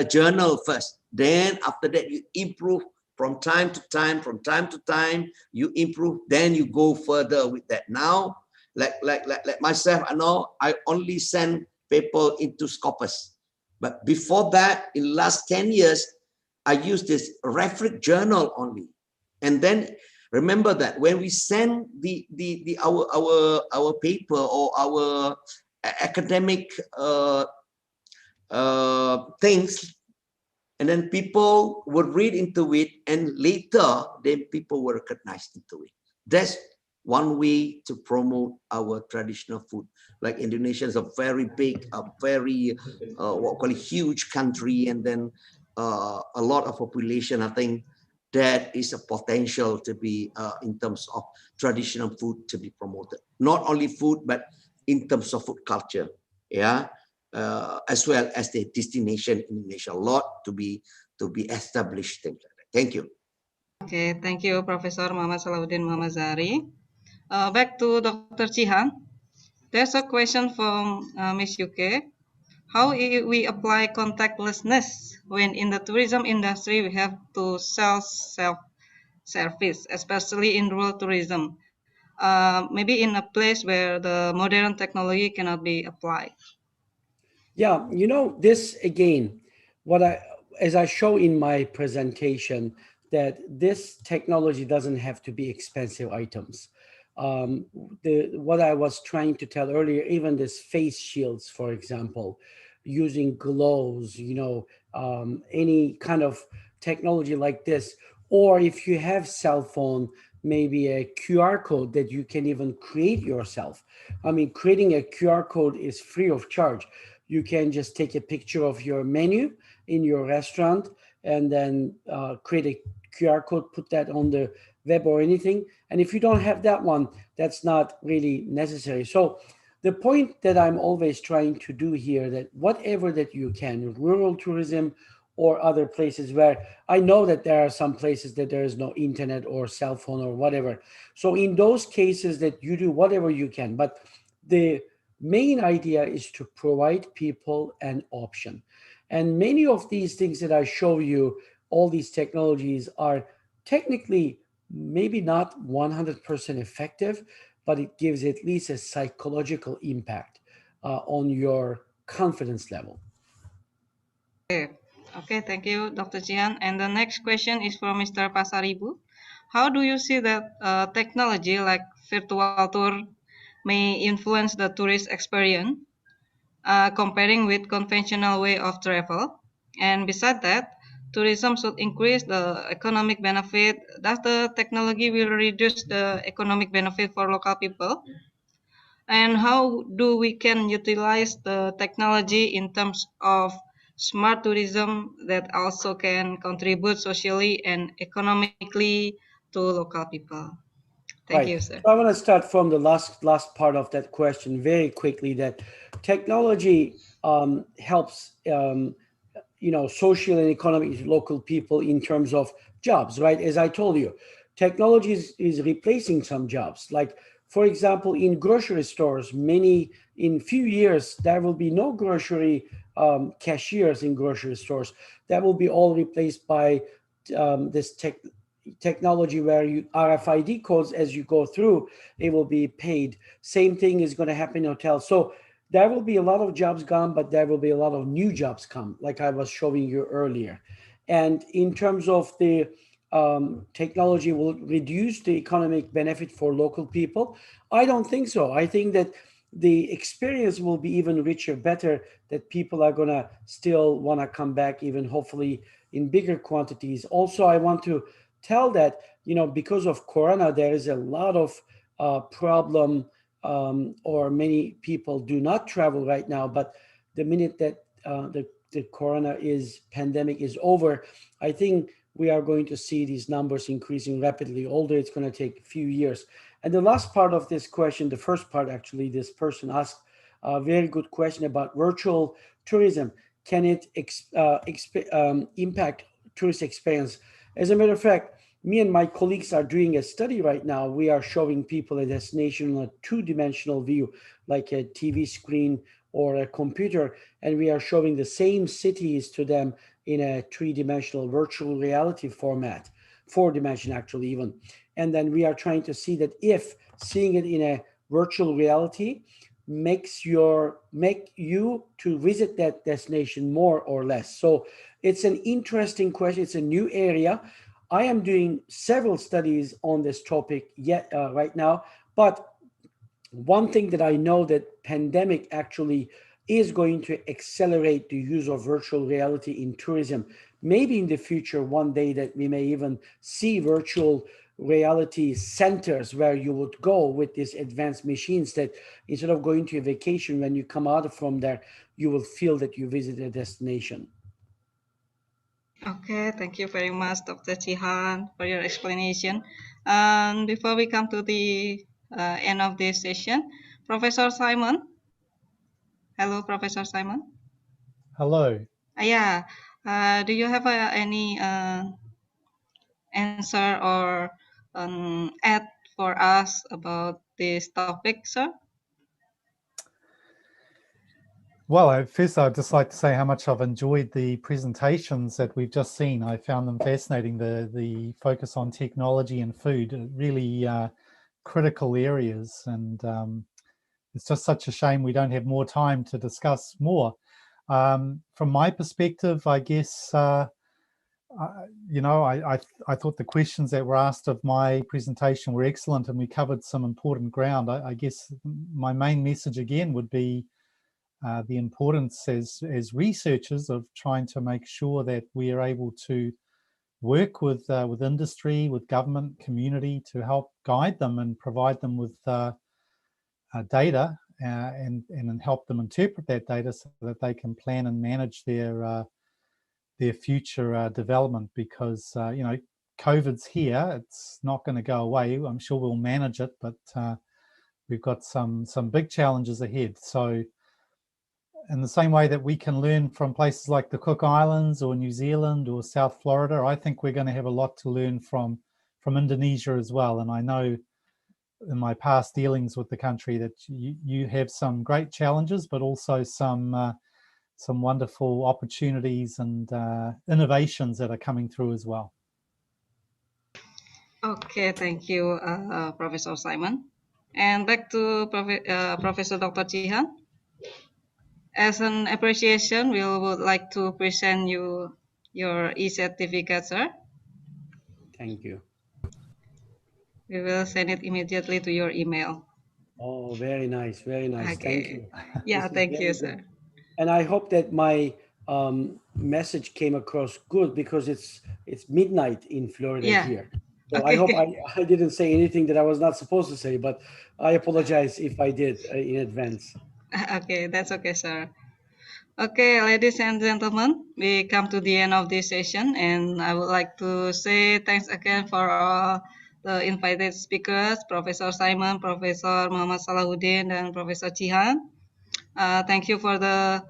journal first. Then after that you improve from time to time, you improve, then you go further with that. Now, like myself, I know I only send paper into Scopus, but before that, in the last 10 years, I used this reference journal only. And then remember that when we send our paper or our academic things, and then people would read into it, and later then people will recognize into it. That's one way to promote our traditional food. Like Indonesia is a very big, a very what we call a huge country, and then a lot of population. I think that is a potential to be in terms of traditional food to be promoted. Not only food, but in terms of food culture, yeah, as well as the destination in Indonesia. A lot to be established. Things like that. Thank you. Okay, thank you, Professor Muhammad Salahuddin Muhammad Zahari. Back to Dr. Chihan. There's a question from Ms. UK. How we apply contactlessness when in the tourism industry we have to sell self-service, especially in rural tourism, maybe in a place where the modern technology cannot be applied? Yeah, you know, this again, as I show in my presentation, that this technology doesn't have to be expensive items. What I was trying to tell earlier, even this face shields, for example, using gloves, you know, any kind of technology like this, or if you have cell phone, maybe a QR code that you can even create yourself. I mean, creating a QR code is free of charge. You can just take a picture of your menu in your restaurant and then create a QR code, put that on the web or anything. And if you don't have that one, that's not really necessary. So the point that I'm always trying to do here, that whatever that you can, rural tourism or other places where I know that there are some places that there is no internet or cell phone or whatever. So in those cases that you do whatever you can, but the main idea is to provide people an option. And many of these things that I show you, all these technologies are technically maybe not 100% effective, but it gives at least a psychological impact on your confidence level. Okay, thank you, Dr. Jian. And the next question is from Mr. Pasaribu. How do you see that technology like virtual tour may influence the tourist experience, comparing with conventional way of travel? And beside that, tourism should increase the economic benefit. Does the technology will reduce the economic benefit for local people? And how do we can utilize the technology in terms of smart tourism that also can contribute socially and economically to local people? Thank you, sir. So I want to start from the last part of that question very quickly, that technology helps you know, social and economic local people in terms of jobs, right? As I told you, technology is replacing some jobs. Like, for example, in grocery stores, in few years, there will be no grocery cashiers in grocery stores. That will be all replaced by this technology where you RFID codes, as you go through, it will be paid. Same thing is going to happen in hotels. So there will be a lot of jobs gone, but there will be a lot of new jobs come, like I was showing you earlier. And in terms of the technology will reduce the economic benefit for local people, I don't think so. I think that the experience will be even richer, better, that people are going to still want to come back, even hopefully in bigger quantities. Also, I want to tell that, because of Corona, there is a lot of problem, or many people do not travel right now. But the minute that the Corona pandemic is over, I think we are going to see these numbers increasing rapidly, although it's going to take a few years. And the last part of this question, the first part actually, this person asked a very good question about virtual tourism. Can it impact tourist experience? As a matter of fact, me and my colleagues are doing a study right now. We are showing people a destination on a two-dimensional view, like a TV screen or a computer, and we are showing the same cities to them in a three-dimensional virtual reality format, four-dimension actually even. And then we are trying to see that if seeing it in a virtual reality make you to visit that destination more or less. So it's an interesting question. It's a new area. I am doing several studies on this topic right now, but one thing that I know that pandemic actually is going to accelerate the use of virtual reality in tourism. Maybe in the future, one day that we may even see virtual reality centers where you would go with these advanced machines, that instead of going to a vacation, when you come out from there, you will feel that you visited a destination. Okay, thank you very much, Dr. Jihan, for your explanation. And before we come to the end of this session, Professor Simon. Hello, Professor Simon. Hello. Yeah. Do you have any answer or add for us about this topic, sir? Well, first I'd just like to say how much I've enjoyed the presentations that we've just seen. I found them fascinating, the focus on technology and food, really critical areas. And it's just such a shame we don't have more time to discuss more. From my perspective, I guess, I thought the questions that were asked of my presentation were excellent, and we covered some important ground. I guess my main message again would be the importance as researchers of trying to make sure that we are able to work with industry, with government, community, to help guide them and provide them with data and help them interpret that data so that they can plan and manage their future development. Because COVID's here; it's not going to go away. I'm sure we'll manage it, but we've got some big challenges ahead. So, in the same way that we can learn from places like the Cook Islands or New Zealand or South Florida, I think we're going to have a lot to learn from Indonesia as well. And I know in my past dealings with the country that you have some great challenges, but also some wonderful opportunities and innovations that are coming through as well. Okay, thank you, Professor Simon. And back to Professor Dr. Jihan. As an appreciation, we would like to present you your e-certificate, sir. Thank you. We will send it immediately to your email. Oh, very nice, very nice. Okay. Thank you. Yeah, thank you, sir. And I hope that my message came across good, because it's midnight in Florida here. So okay. I hope I didn't say anything that I was not supposed to say, but I apologize if I did in advance. Okay, that's okay, sir. Okay, ladies and gentlemen, we come to the end of this session, and I would like to say thanks again for all the invited speakers, Professor Simon, Professor Muhammad Salahuddin, and Professor Jihan. Thank you for the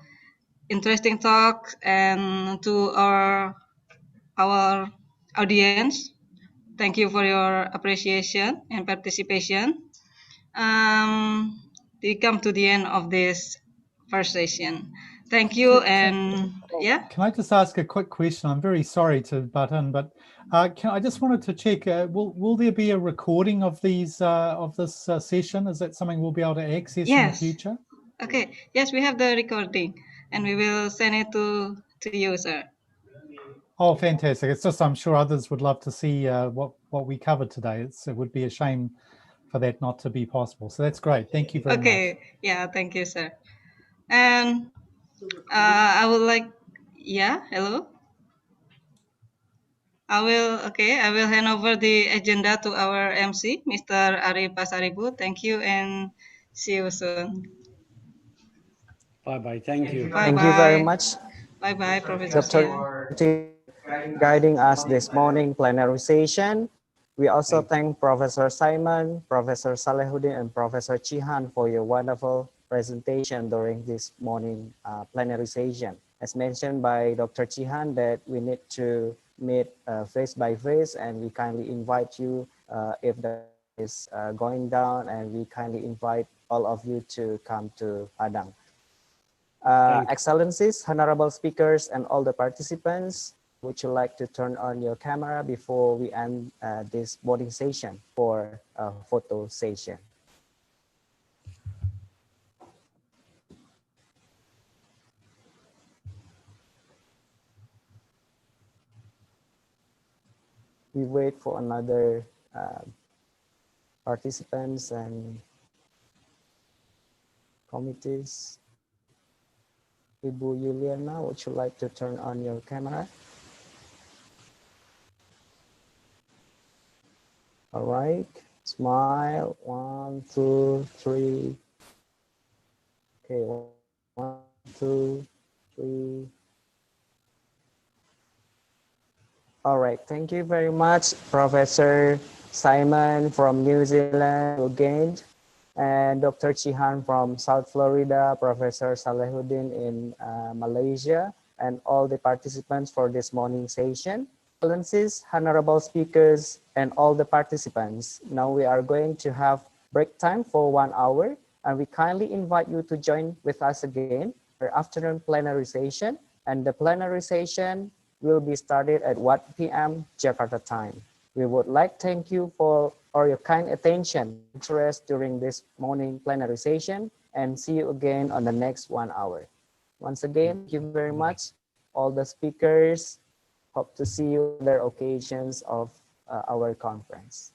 interesting talk, and to our audience, thank you for your appreciation and participation. We come to the end of this first session. Thank you. And yeah. Can I just ask a quick question? I'm very sorry to butt in, but I just wanted to check, will there be a recording of these of this session? Is that something we'll be able to access in the Yes. future? Okay. Yes, we have the recording and we will send it to you, sir. Oh, fantastic. It's just I'm sure others would love to see what we covered today. It would be a shame for that not to be possible. So that's great. Thank you very much. Okay. Yeah, thank you, sir. And I would like, yeah, hello. I will hand over the agenda to our MC, Mr. Ari Pasaribu. Thank you and see you soon. Bye-bye. Thank you. Bye-bye. Thank you very much, Bye-bye, Professor Dr. Sia. guiding us this morning plenary session. We also thank Professor Simon, Professor Salehuddin, and Professor Chihan for your wonderful presentation during this morning plenary session. As mentioned by Dr. Chihan, that we need to meet face by face, and we kindly invite you if the is going down, and we kindly invite all of you to come to Padang. Excellencies, honorable speakers, and all the participants, would you like to turn on your camera before we end this boarding session for a photo session? We wait for another participants and committees. Ibu Yuliana, would you like to turn on your camera? All right, smile, 1, 2, 3. Okay, 1, 2, 3. All right, thank you very much, Professor Simon from New Zealand again, and Dr. Chihan from South Florida, Professor Salehuddin in Malaysia, and all the participants for this morning session. Excellencies, honorable speakers, and all the participants. Now we are going to have break time for 1 hour, and we kindly invite you to join with us again for afternoon plenary session, and the plenary session will be started at 1 p.m. Jakarta time. We would like to thank you for your kind attention, interest during this morning plenary session, and see you again on the next 1 hour. Once again, thank you very much, all the speakers. Hope to see you on other occasions of our conference.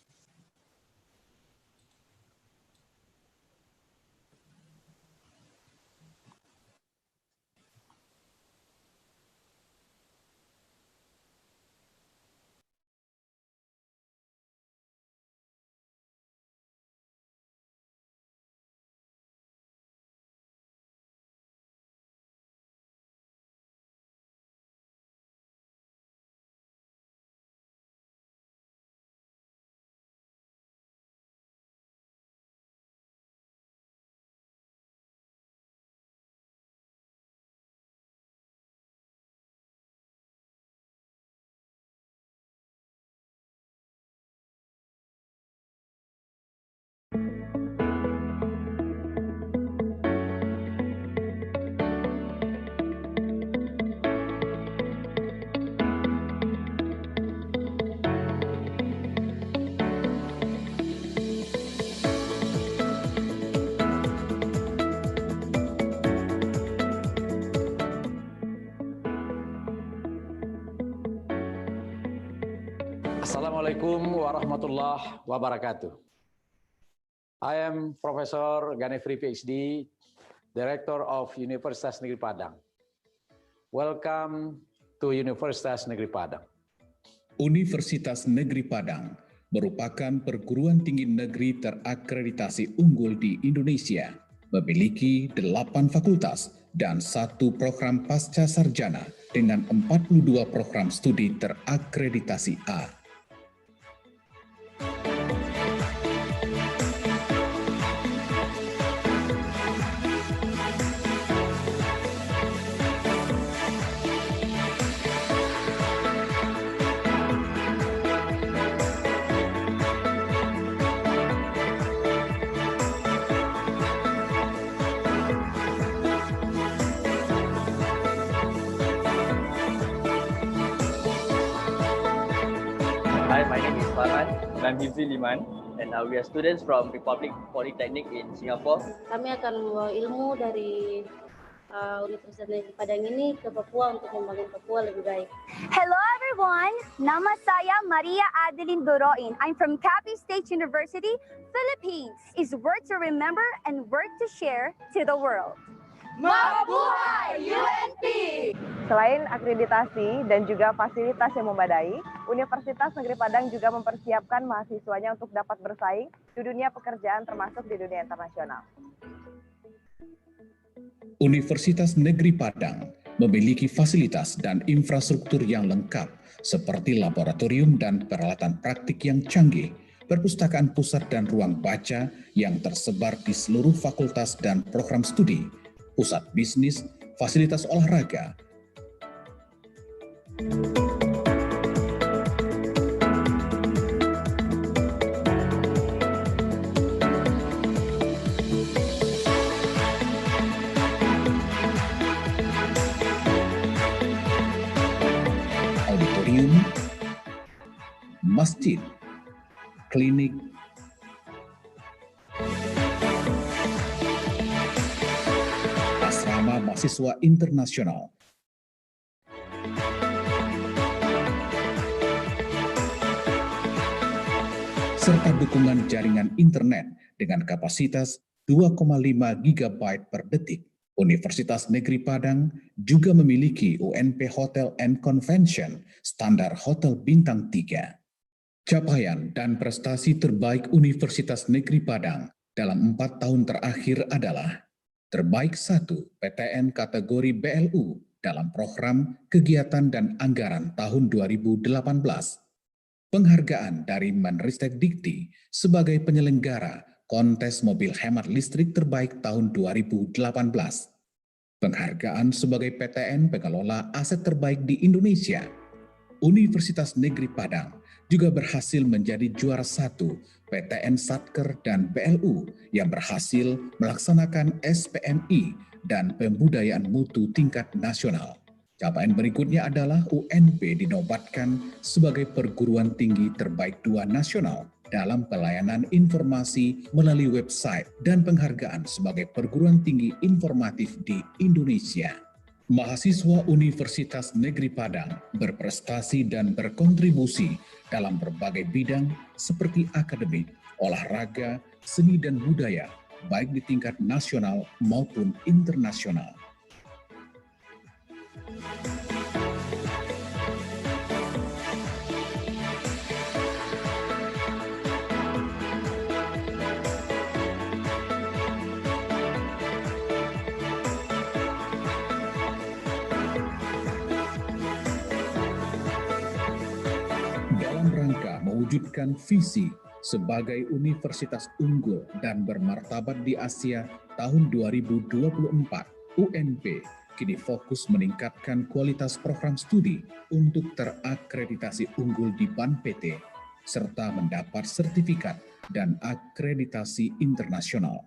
Assalamualaikum warahmatullahi wabarakatuh. I am Professor Ganefri PhD, Director of Universitas Negeri Padang. Welcome to Universitas Negeri Padang. Universitas Negeri Padang merupakan perguruan tinggi negeri terakreditasi unggul di Indonesia, memiliki 8 fakultas dan 1 program pasca sarjana dengan 42 program studi terakreditasi A. Hi, my name is Farhan and I'm Hifzi Liman and we are students from Republic Polytechnic in Singapore. Kami akan membawa ilmu dari Universitas Negeri Padang ini ke Papua untuk membangun Papua lebih baik. Hello everyone, nama saya Maria Adeline Doroin. I'm from Capiz State University, Philippines. It's worth to remember and worth to share to the world. Mabuhay UNP! Selain akreditasi dan juga fasilitas yang memadai, Universitas Negeri Padang juga mempersiapkan mahasiswanya untuk dapat bersaing di dunia pekerjaan termasuk di dunia internasional. Universitas Negeri Padang memiliki fasilitas dan infrastruktur yang lengkap seperti laboratorium dan peralatan praktik yang canggih, perpustakaan pusat dan ruang baca yang tersebar di seluruh fakultas dan program studi, pusat bisnis, fasilitas olahraga, auditorium, masjid, klinik, asrama mahasiswa internasional, serta dukungan jaringan internet dengan kapasitas 2,5 GB per detik. Universitas Negeri Padang juga memiliki UNP Hotel and Convention standar hotel bintang 3. Capaian dan prestasi terbaik Universitas Negeri Padang dalam 4 tahun terakhir adalah terbaik 1 PTN kategori BLU dalam program kegiatan dan anggaran tahun 2018, penghargaan dari Menristek Dikti sebagai penyelenggara kontes mobil hemat listrik terbaik tahun 2018, penghargaan sebagai PTN pengelola aset terbaik di Indonesia. Universitas Negeri Padang juga berhasil menjadi juara 1 PTN Satker dan BLU yang berhasil melaksanakan SPMI dan pembudayaan mutu tingkat nasional. Capaian berikutnya adalah UNP dinobatkan sebagai perguruan tinggi terbaik 2 nasional dalam pelayanan informasi melalui website dan penghargaan sebagai perguruan tinggi informatif di Indonesia. Mahasiswa Universitas Negeri Padang berprestasi dan berkontribusi dalam berbagai bidang seperti akademik, olahraga, seni dan budaya, baik di tingkat nasional maupun internasional. Dalam rangka mewujudkan visi sebagai universitas unggul dan bermartabat di Asia tahun 2024, UNP kini fokus meningkatkan kualitas program studi untuk terakreditasi unggul di BAN PT, serta mendapat sertifikat dan akreditasi internasional.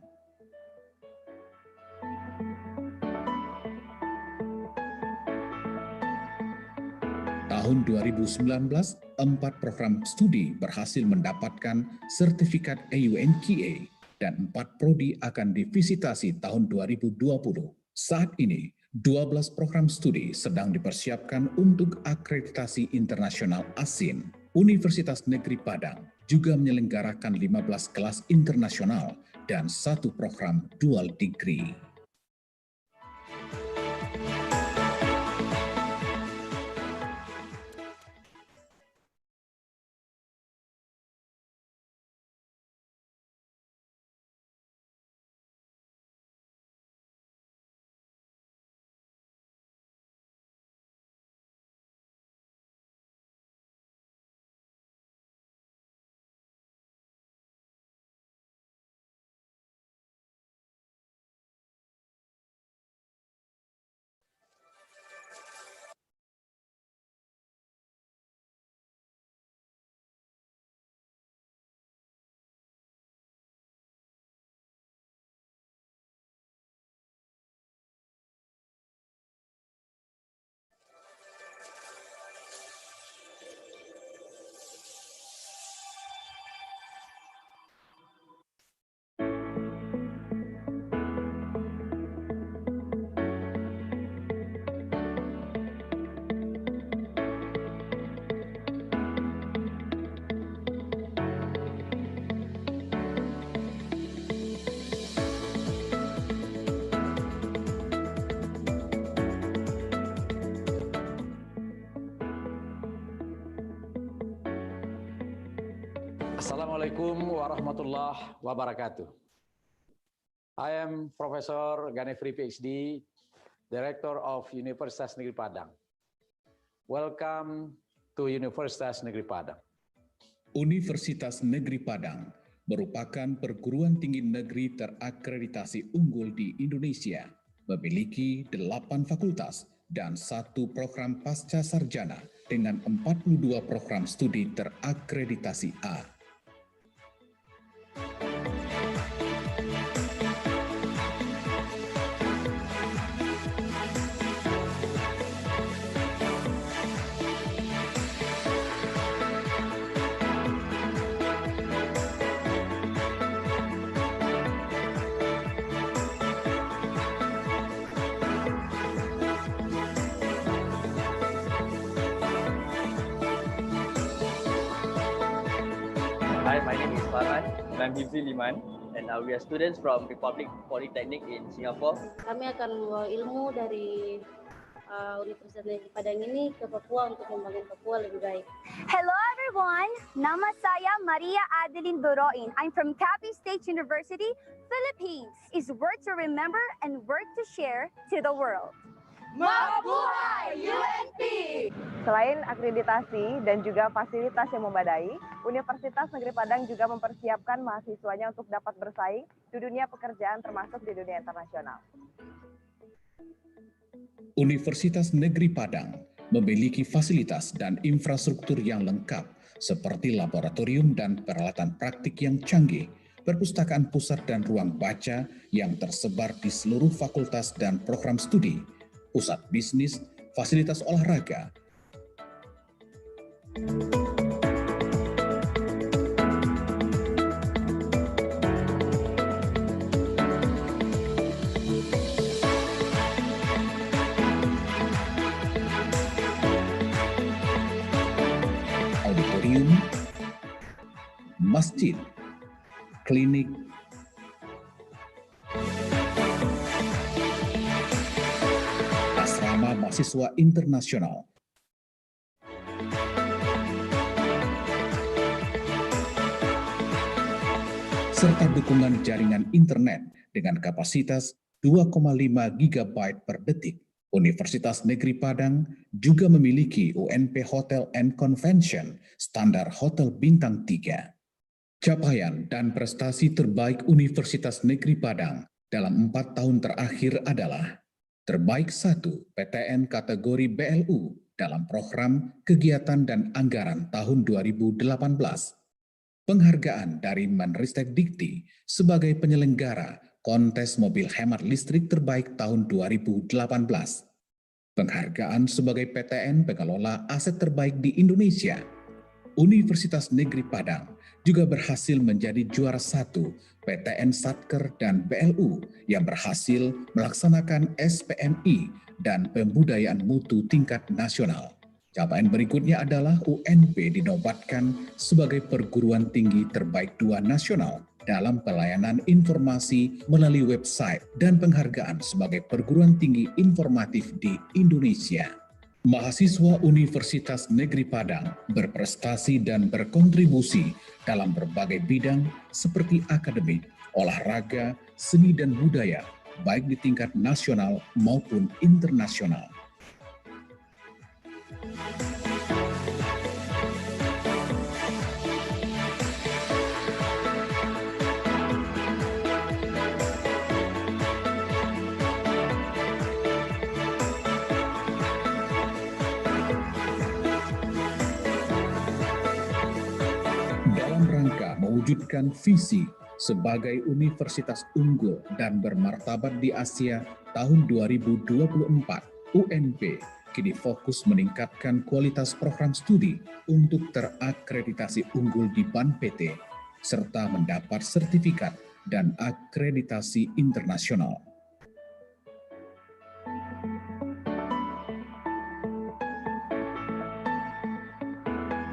Tahun 2019, 4 program studi berhasil mendapatkan sertifikat AUNQA dan 4 prodi akan divisitasi tahun 2020. Saat ini, 12 program studi sedang dipersiapkan untuk akreditasi internasional ASIN. Universitas Negeri Padang juga menyelenggarakan 15 kelas internasional dan 1 program dual degree. Assalamualaikum warahmatullahi wabarakatuh. I am Professor Culinary PhD, Director of Universitas Negeri Padang. Welcome to Universitas Negeri Padang. Universitas Negeri Padang merupakan perguruan tinggi negeri terakreditasi unggul di Indonesia, memiliki 8 fakultas dan 1 program pasca sarjana dengan 42 program studi terakreditasi A. Hi, my name is Farhan and I'm Hifzi Liman and we are students from Republic Polytechnic in Singapore. Kami akan membawa ilmu dari Universitas Negeri Padang ini ke Papua untuk membangun Papua lebih baik. Hello everyone, nama saya Maria Adeline Doroin. I'm from Capiz State University, Philippines. Is work to remember and work to share to the world. Mabuhay UNP! Selain akreditasi dan juga fasilitas yang memadai, Universitas Negeri Padang juga mempersiapkan mahasiswanya untuk dapat bersaing di dunia pekerjaan termasuk di dunia internasional. Universitas Negeri Padang memiliki fasilitas dan infrastruktur yang lengkap seperti laboratorium dan peralatan praktik yang canggih, perpustakaan pusat dan ruang baca yang tersebar di seluruh fakultas dan program studi, pusat bisnis, fasilitas olahraga, auditorium, masjid, klinik, asrama mahasiswa internasional, serta dukungan jaringan internet dengan kapasitas 2,5 GB per detik. Universitas Negeri Padang juga memiliki UNP Hotel and Convention standar hotel bintang 3. Capaian dan prestasi terbaik Universitas Negeri Padang dalam 4 tahun terakhir adalah terbaik 1 PTN kategori BLU dalam program kegiatan dan anggaran tahun 2018. Penghargaan dari Menristek Dikti sebagai penyelenggara kontes mobil hemat listrik terbaik tahun 2018. Penghargaan sebagai PTN pengelola aset terbaik di Indonesia. Universitas Negeri Padang juga berhasil menjadi juara 1 PTN Satker dan BLU yang berhasil melaksanakan SPMI dan pembudayaan mutu tingkat nasional. Capaian berikutnya adalah UNP dinobatkan sebagai perguruan tinggi terbaik 2 nasional dalam pelayanan informasi melalui website dan penghargaan sebagai perguruan tinggi informatif di Indonesia. Mahasiswa Universitas Negeri Padang berprestasi dan berkontribusi dalam berbagai bidang seperti akademik, olahraga, seni dan budaya, baik di tingkat nasional maupun internasional. Dalam rangka mewujudkan visi sebagai universitas unggul dan bermartabat di Asia tahun 2024, UNP kini fokus meningkatkan kualitas program studi untuk terakreditasi unggul di BAN PT, serta mendapat sertifikat dan akreditasi internasional.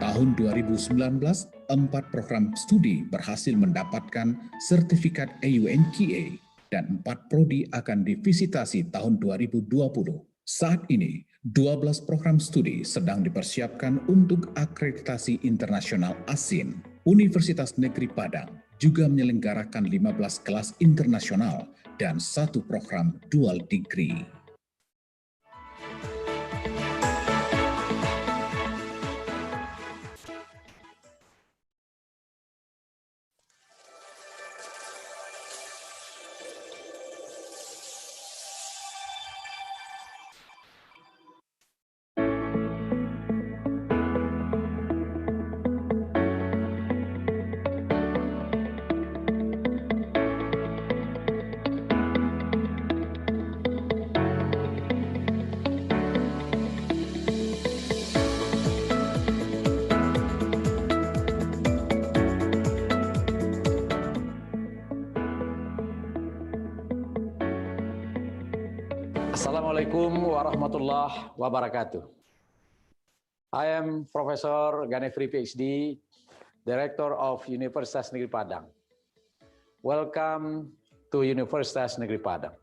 Tahun 2019, 4 program studi berhasil mendapatkan sertifikat AUNQA dan 4 prodi akan divisitasi tahun 2020. Saat ini, 12 program studi sedang dipersiapkan untuk akreditasi internasional ASIN. Universitas Negeri Padang juga menyelenggarakan 15 kelas internasional dan 1 program dual degree. Assalamualaikum warahmatullahi wabarakatuh. I am Professor Ganefri PhD, Director of Universitas Negeri Padang. Welcome to Universitas Negeri Padang.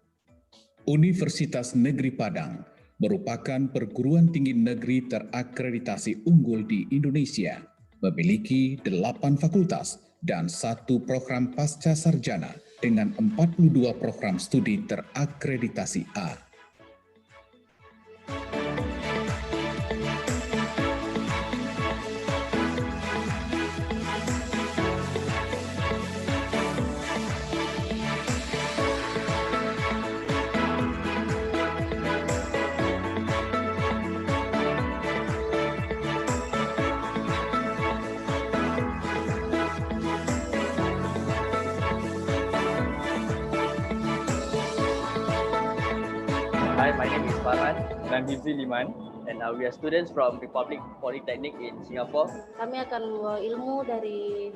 Universitas Negeri Padang merupakan perguruan tinggi negeri terakreditasi unggul di Indonesia, memiliki 8 fakultas dan 1 program pasca sarjana dengan 42 program studi terakreditasi A. Hi, my name is Farhan and I'm Hifzi Liman and we are students from Republic Polytechnic in Singapore. Kami akan membawa ilmu dari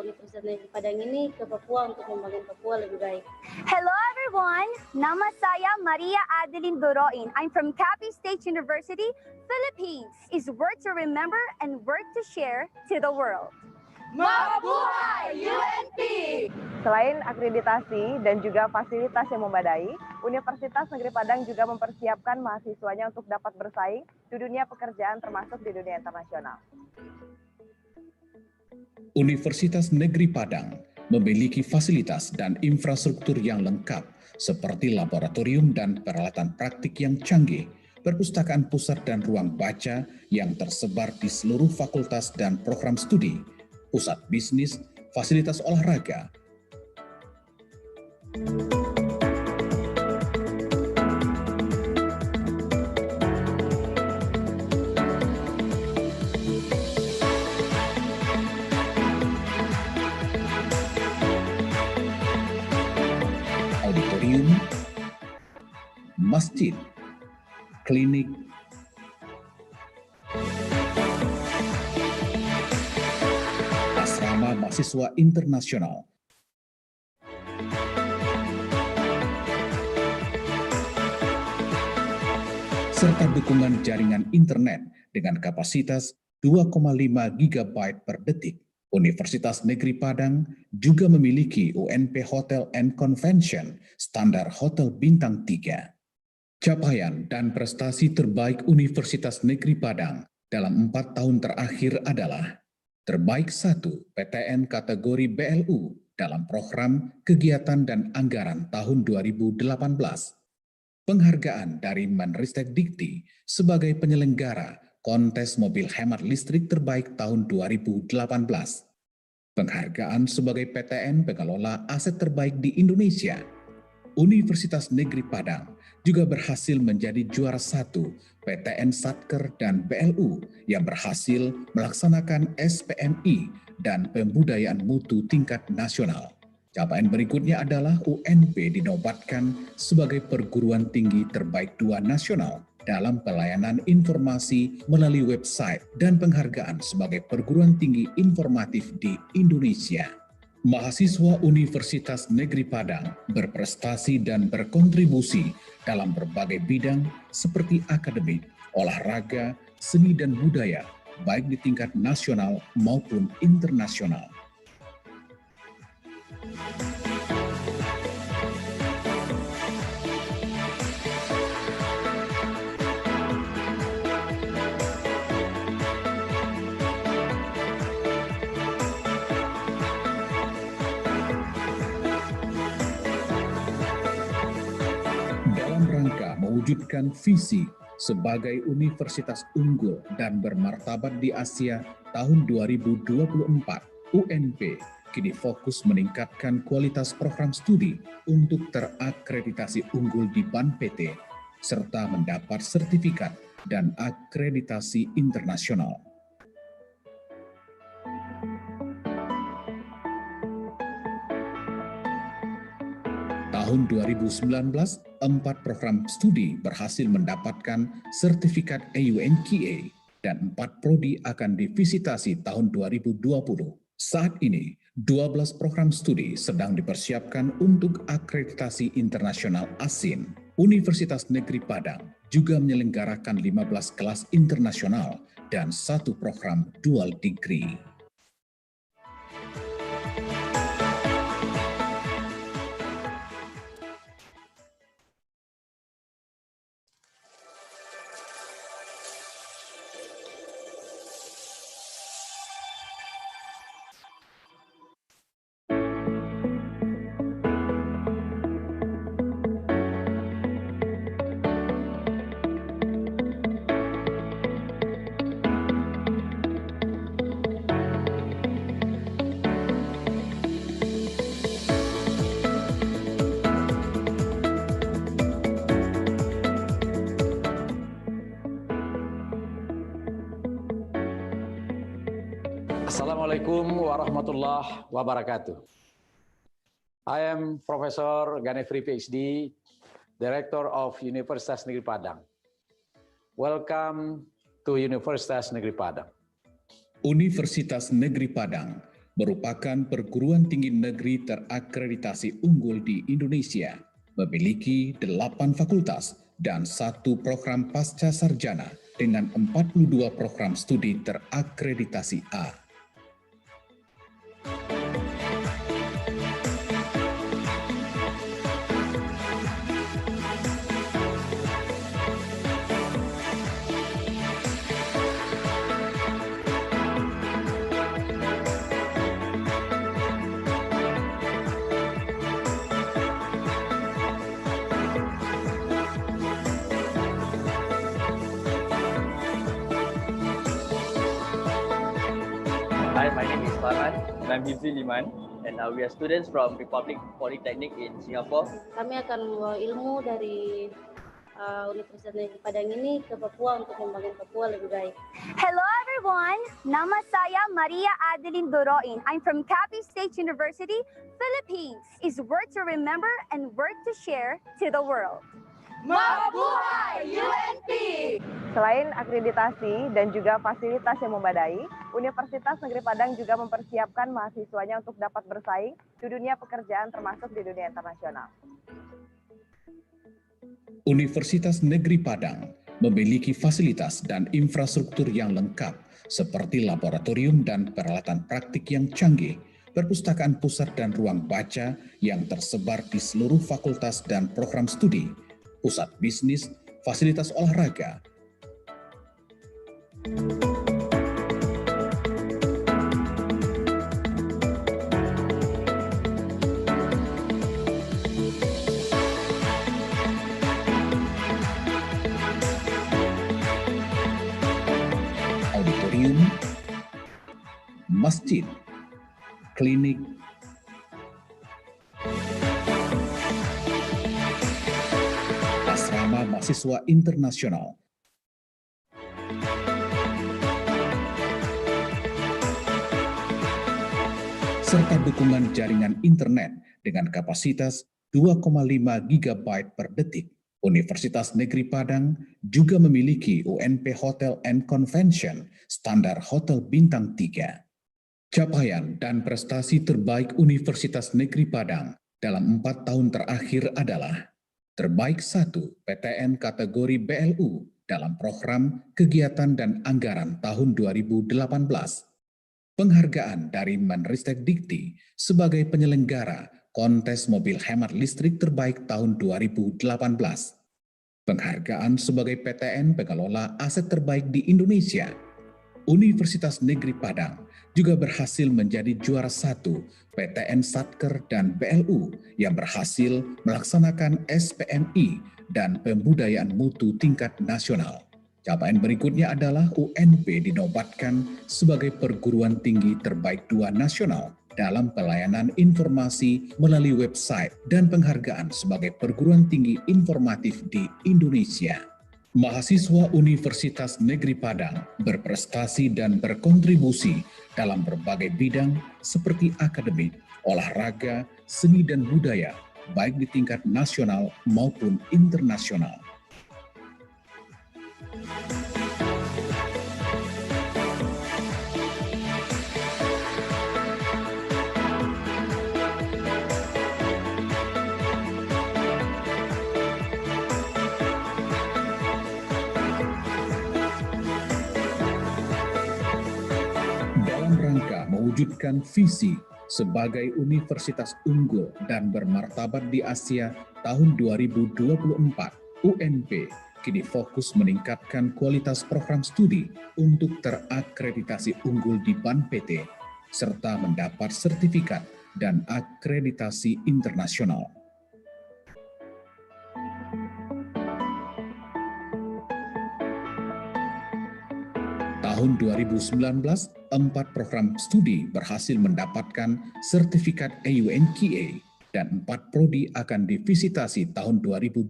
Universitas Negeri Padang ini ke Papua untuk membangun Papua lebih baik. Hello everyone, nama saya Maria Adeline Doroin. I'm from Capiz State University, Philippines. Is work to remember and work to share to the world. Mabuhay UNP! Selain akreditasi dan juga fasilitas yang memadai, Universitas Negeri Padang juga mempersiapkan mahasiswanya untuk dapat bersaing di dunia pekerjaan termasuk di dunia internasional. Universitas Negeri Padang memiliki fasilitas dan infrastruktur yang lengkap seperti laboratorium dan peralatan praktik yang canggih, perpustakaan pusat dan ruang baca yang tersebar di seluruh fakultas dan program studi, pusat bisnis, fasilitas olahraga, auditorium, masjid, klinik, asrama mahasiswa internasional, serta dukungan jaringan internet dengan kapasitas 2,5 GB per detik. Universitas Negeri Padang juga memiliki UNP Hotel and Convention standar hotel bintang 3. Capaian dan prestasi terbaik Universitas Negeri Padang dalam 4 tahun terakhir adalah terbaik 1 PTN kategori BLU dalam program kegiatan dan anggaran tahun 2018. Penghargaan dari Menristek Dikti sebagai penyelenggara kontes mobil hemat listrik terbaik tahun 2018. Penghargaan sebagai PTN pengelola aset terbaik di Indonesia. Universitas Negeri Padang juga berhasil menjadi juara 1 PTN Satker dan BLU yang berhasil melaksanakan SPMI dan pembudayaan mutu tingkat nasional. Capaian berikutnya adalah UNP dinobatkan sebagai perguruan tinggi terbaik 2 nasional dalam pelayanan informasi melalui website dan penghargaan sebagai perguruan tinggi informatif di Indonesia. Mahasiswa Universitas Negeri Padang berprestasi dan berkontribusi dalam berbagai bidang seperti akademik, olahraga, seni dan budaya, baik di tingkat nasional maupun internasional. mewujudkan visi sebagai universitas unggul dan bermartabat di Asia tahun 2024, UNP kini fokus meningkatkan kualitas program studi untuk terakreditasi unggul di BAN PT, serta mendapat sertifikat dan akreditasi internasional. Tahun 2019, 4 program studi berhasil mendapatkan sertifikat AUNQA dan 4 prodi akan divisitasi tahun 2020. Saat ini, 12 program studi sedang dipersiapkan untuk akreditasi internasional ASIN. Universitas Negeri Padang juga menyelenggarakan 15 kelas internasional dan 1 program dual degree. Assalamualaikum warahmatullahi wabarakatuh. I am Professor Culinary PhD, Director of Universitas Negeri Padang. Welcome to Universitas Negeri Padang. Universitas Negeri Padang merupakan perguruan tinggi negeri terakreditasi unggul di Indonesia, memiliki 8 fakultas dan 1 program pasca sarjana dengan 42 program studi terakreditasi A. Hi, my name is Farhan and I'm Hifzi Liman and we are students from Republic Polytechnic in Singapore. Kami akan membawa ilmu dari Universitas Negeri Padang ini ke Papua untuk membangun Papua lebih baik. Hello everyone, nama saya Maria Adeline Doroin. I'm from Capiz State University, Philippines. Is worth to remember and worth to share to the world. Mabuhay UNP! Selain akreditasi dan juga fasilitas yang memadai, Universitas Negeri Padang juga mempersiapkan mahasiswanya untuk dapat bersaing di dunia pekerjaan termasuk di dunia internasional. Universitas Negeri Padang memiliki fasilitas dan infrastruktur yang lengkap seperti laboratorium dan peralatan praktik yang canggih, perpustakaan pusat dan ruang baca yang tersebar di seluruh fakultas dan program studi, pusat bisnis, fasilitas olahraga, auditorium, masjid, klinik, asrama mahasiswa internasional, serta dukungan jaringan internet dengan kapasitas 2,5 GB per detik. Universitas Negeri Padang juga memiliki UNP Hotel and Convention standar hotel bintang 3. Capaian dan prestasi terbaik Universitas Negeri Padang dalam 4 tahun terakhir adalah terbaik 1 PTN kategori BLU dalam program kegiatan dan anggaran tahun 2018. Penghargaan dari Menristek Dikti sebagai penyelenggara kontes mobil hemat listrik terbaik tahun 2018. Penghargaan sebagai PTN pengelola aset terbaik di Indonesia. Universitas Negeri Padang juga berhasil menjadi juara 1 PTN Satker dan BLU yang berhasil melaksanakan SPMI dan pembudayaan mutu tingkat nasional. Capaian berikutnya adalah UNP dinobatkan sebagai perguruan tinggi terbaik 2 nasional dalam pelayanan informasi melalui website dan penghargaan sebagai perguruan tinggi informatif di Indonesia. Mahasiswa Universitas Negeri Padang berprestasi dan berkontribusi dalam berbagai bidang seperti akademik, olahraga, seni dan budaya, baik di tingkat nasional maupun internasional. Rangka mewujudkan visi sebagai universitas unggul dan bermartabat di Asia tahun 2024, UNP kini fokus meningkatkan kualitas program studi untuk terakreditasi unggul di BAN PT, serta mendapat sertifikat dan akreditasi internasional. Tahun 2019, 4 program studi berhasil mendapatkan sertifikat AUNQA dan 4 prodi akan divisitasi tahun 2020.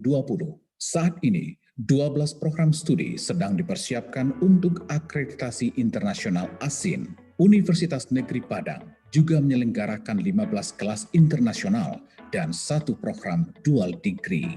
Saat ini, 12 program studi sedang dipersiapkan untuk akreditasi internasional ASIN. Universitas Negeri Padang juga menyelenggarakan 15 kelas internasional dan 1 program dual degree.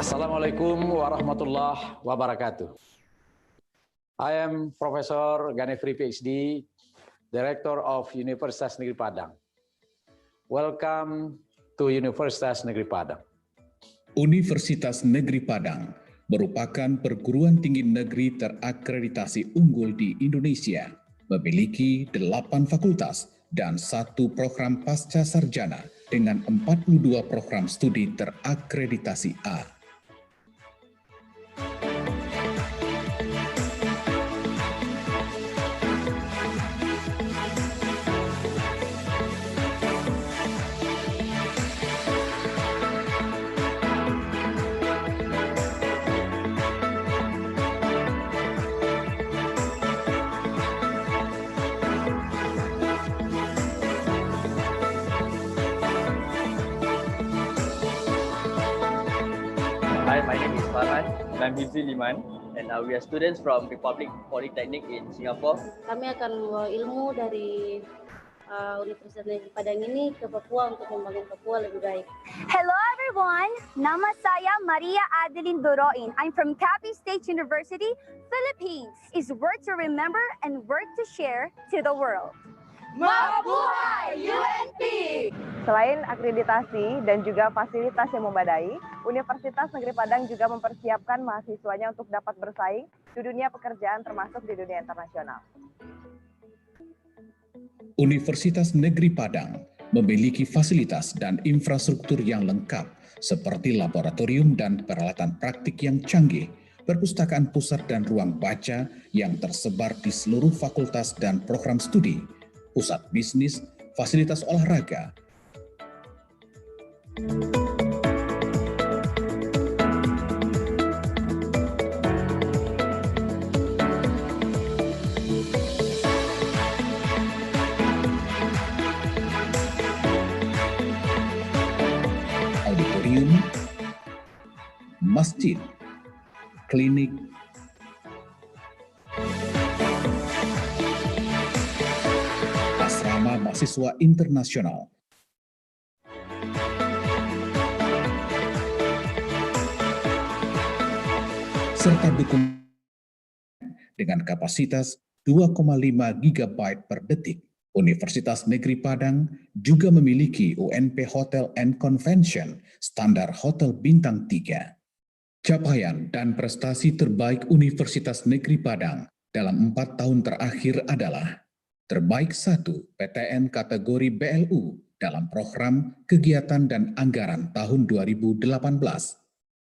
Assalamualaikum warahmatullahi wabarakatuh. I am Profesor Ganefri PhD, Director of Universitas Negeri Padang. Welcome to Universitas Negeri Padang. Universitas Negeri Padang merupakan perguruan tinggi negeri terakreditasi unggul di Indonesia, memiliki 8 fakultas dan 1 program pasca sarjana dengan 42 program studi terakreditasi A. Hi, my name is Farhan and I'm Hifzi Liman and we are students from Republic Polytechnic in Singapore. Kami akan membawa ilmu dari Universitas Negeri Padang ini ke Papua untuk membangun Papua lebih baik. Hello everyone, nama saya Maria Adeline Duroin. I'm from Capiz State University, Philippines. Is worth to remember and worth to share to the world. Mabuhay UNP! Selain akreditasi dan juga fasilitas yang memadai, Universitas Negeri Padang juga mempersiapkan mahasiswanya untuk dapat bersaing di dunia pekerjaan termasuk di dunia internasional. Universitas Negeri Padang memiliki fasilitas dan infrastruktur yang lengkap seperti laboratorium dan peralatan praktik yang canggih, perpustakaan pusat dan ruang baca yang tersebar di seluruh fakultas dan program studi, pusat bisnis, fasilitas olahraga, auditorium, masjid, klinik, asrama, mahasiswa internasional. Serta dukungan dengan kapasitas 2,5 GB per detik. Universitas Negeri Padang juga memiliki UNP Hotel and Convention standar hotel bintang 3. Capaian dan prestasi terbaik Universitas Negeri Padang dalam 4 tahun terakhir adalah terbaik 1 PTN kategori BLU dalam program kegiatan dan anggaran tahun 2018.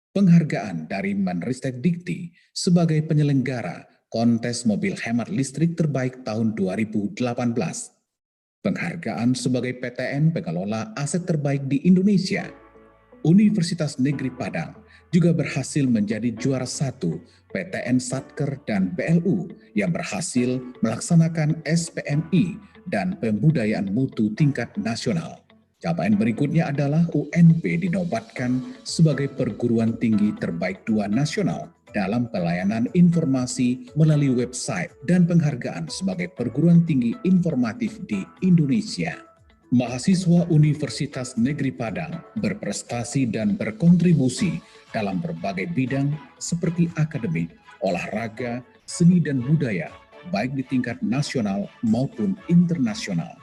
Penghargaan dari Menristek Dikti sebagai penyelenggara kontes mobil hemat listrik terbaik tahun 2018. Penghargaan sebagai PTN pengelola aset terbaik di Indonesia. Universitas Negeri Padang juga berhasil menjadi juara 1 PTN Satker dan BLU yang berhasil melaksanakan SPMI dan pembudayaan mutu tingkat nasional. Capaian berikutnya adalah UNP dinobatkan sebagai perguruan tinggi terbaik 2 nasional dalam pelayanan informasi melalui website dan penghargaan sebagai perguruan tinggi informatif di Indonesia. Mahasiswa Universitas Negeri Padang berprestasi dan berkontribusi dalam berbagai bidang seperti akademik, olahraga, seni dan budaya, baik di tingkat nasional maupun internasional.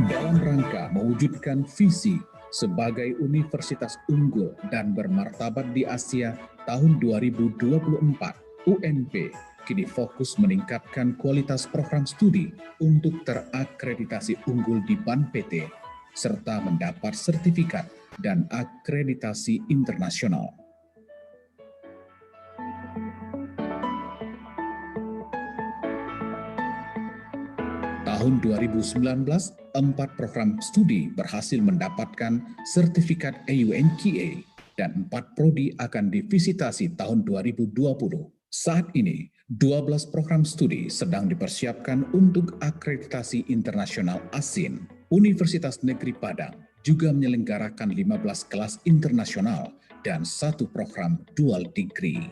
Dalam rangka mewujudkan visi sebagai universitas unggul dan bermartabat di Asia tahun 2024, UNP kini fokus meningkatkan kualitas program studi untuk terakreditasi unggul di BAN PT, serta mendapat sertifikat dan akreditasi internasional. Tahun 2019, 4 program studi berhasil mendapatkan sertifikat AUNQA dan 4 prodi akan divisitasi tahun 2020. Saat ini, 12 program studi sedang dipersiapkan untuk akreditasi internasional ASIN. Universitas Negeri Padang juga menyelenggarakan 15 kelas internasional dan 1 program dual degree.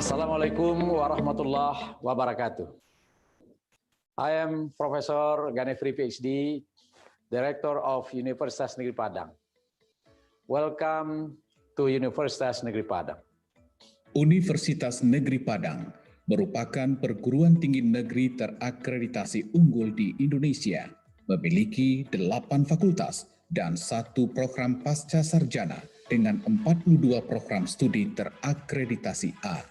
Assalamualaikum warahmatullahi wabarakatuh. I am Professor Ganefri PhD, Director of Universitas Negeri Padang. Welcome to Universitas Negeri Padang. Universitas Negeri Padang merupakan perguruan tinggi negeri terakreditasi unggul di Indonesia, memiliki 8 fakultas dan 1 program pasca sarjana dengan 42 program studi terakreditasi A.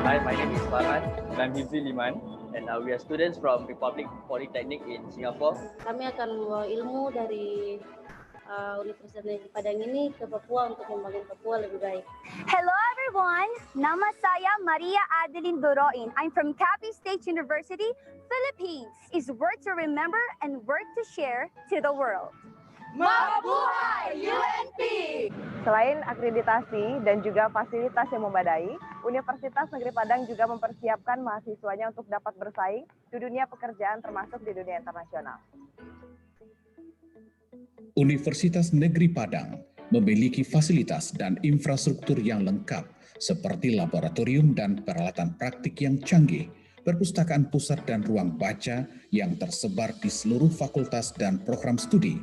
Hi, my name is Farhan and I'm Hifzi Liman and we are students from Republic Polytechnic in Singapore. Kami akan membawa ilmu dari Universitas Negeri Padang ini ke Papua untuk membangun Papua lebih baik. Hello everyone, nama saya Maria Adeline Duroin. I'm from Capiz State University, Philippines. Is worth to remember and worth to share to the world. Mabuhay UNP! Selain akreditasi dan juga fasilitas yang memadai, Universitas Negeri Padang juga mempersiapkan mahasiswanya untuk dapat bersaing di dunia pekerjaan termasuk di dunia internasional. Universitas Negeri Padang memiliki fasilitas dan infrastruktur yang lengkap seperti laboratorium dan peralatan praktik yang canggih, perpustakaan pusat dan ruang baca yang tersebar di seluruh fakultas dan program studi,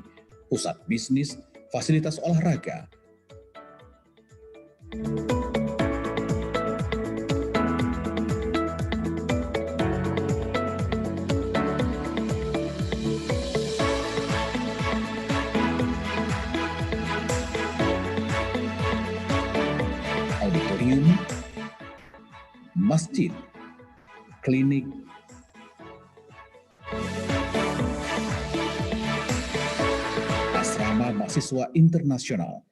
pusat bisnis, fasilitas olahraga, auditorium, masjid, klinik, asrama mahasiswa internasional,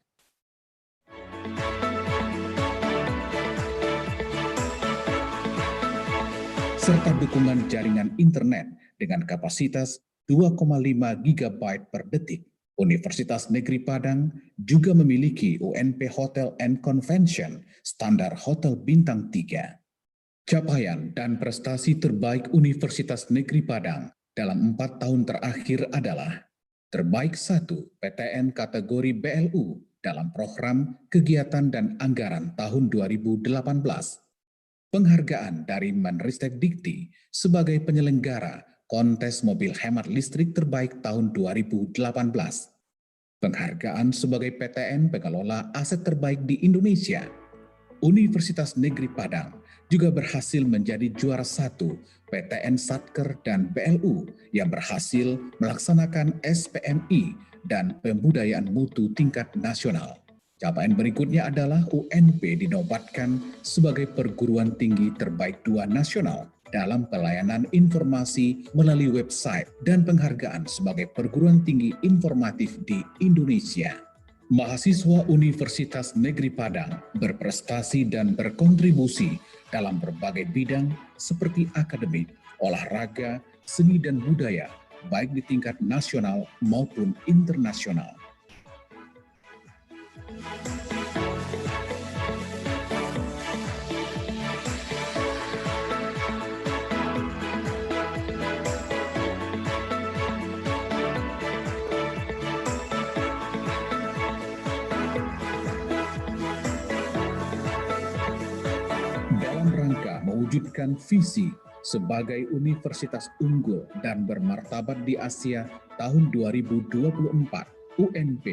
serta dukungan jaringan internet dengan kapasitas 2,5 GB per detik. Universitas Negeri Padang juga memiliki UNP Hotel and Convention standar hotel bintang 3. Capaian dan prestasi terbaik Universitas Negeri Padang dalam 4 tahun terakhir adalah terbaik 1 PTN kategori BLU dalam program kegiatan dan anggaran tahun 2018. Penghargaan dari Menristek Dikti sebagai penyelenggara kontes mobil hemat listrik terbaik tahun 2018. Penghargaan sebagai PTN pengelola aset terbaik di Indonesia. Universitas Negeri Padang juga berhasil menjadi juara 1 PTN Satker dan BLU yang berhasil melaksanakan SPMI dan pembudayaan mutu tingkat nasional. Capaian berikutnya adalah UNP dinobatkan sebagai perguruan tinggi terbaik 2 nasional dalam pelayanan informasi melalui website dan penghargaan sebagai perguruan tinggi informatif di Indonesia. Mahasiswa Universitas Negeri Padang berprestasi dan berkontribusi dalam berbagai bidang seperti akademik, olahraga, seni dan budaya, baik di tingkat nasional maupun internasional. Dalam rangka mewujudkan visi sebagai universitas unggul dan bermartabat di Asia tahun 2024, UNP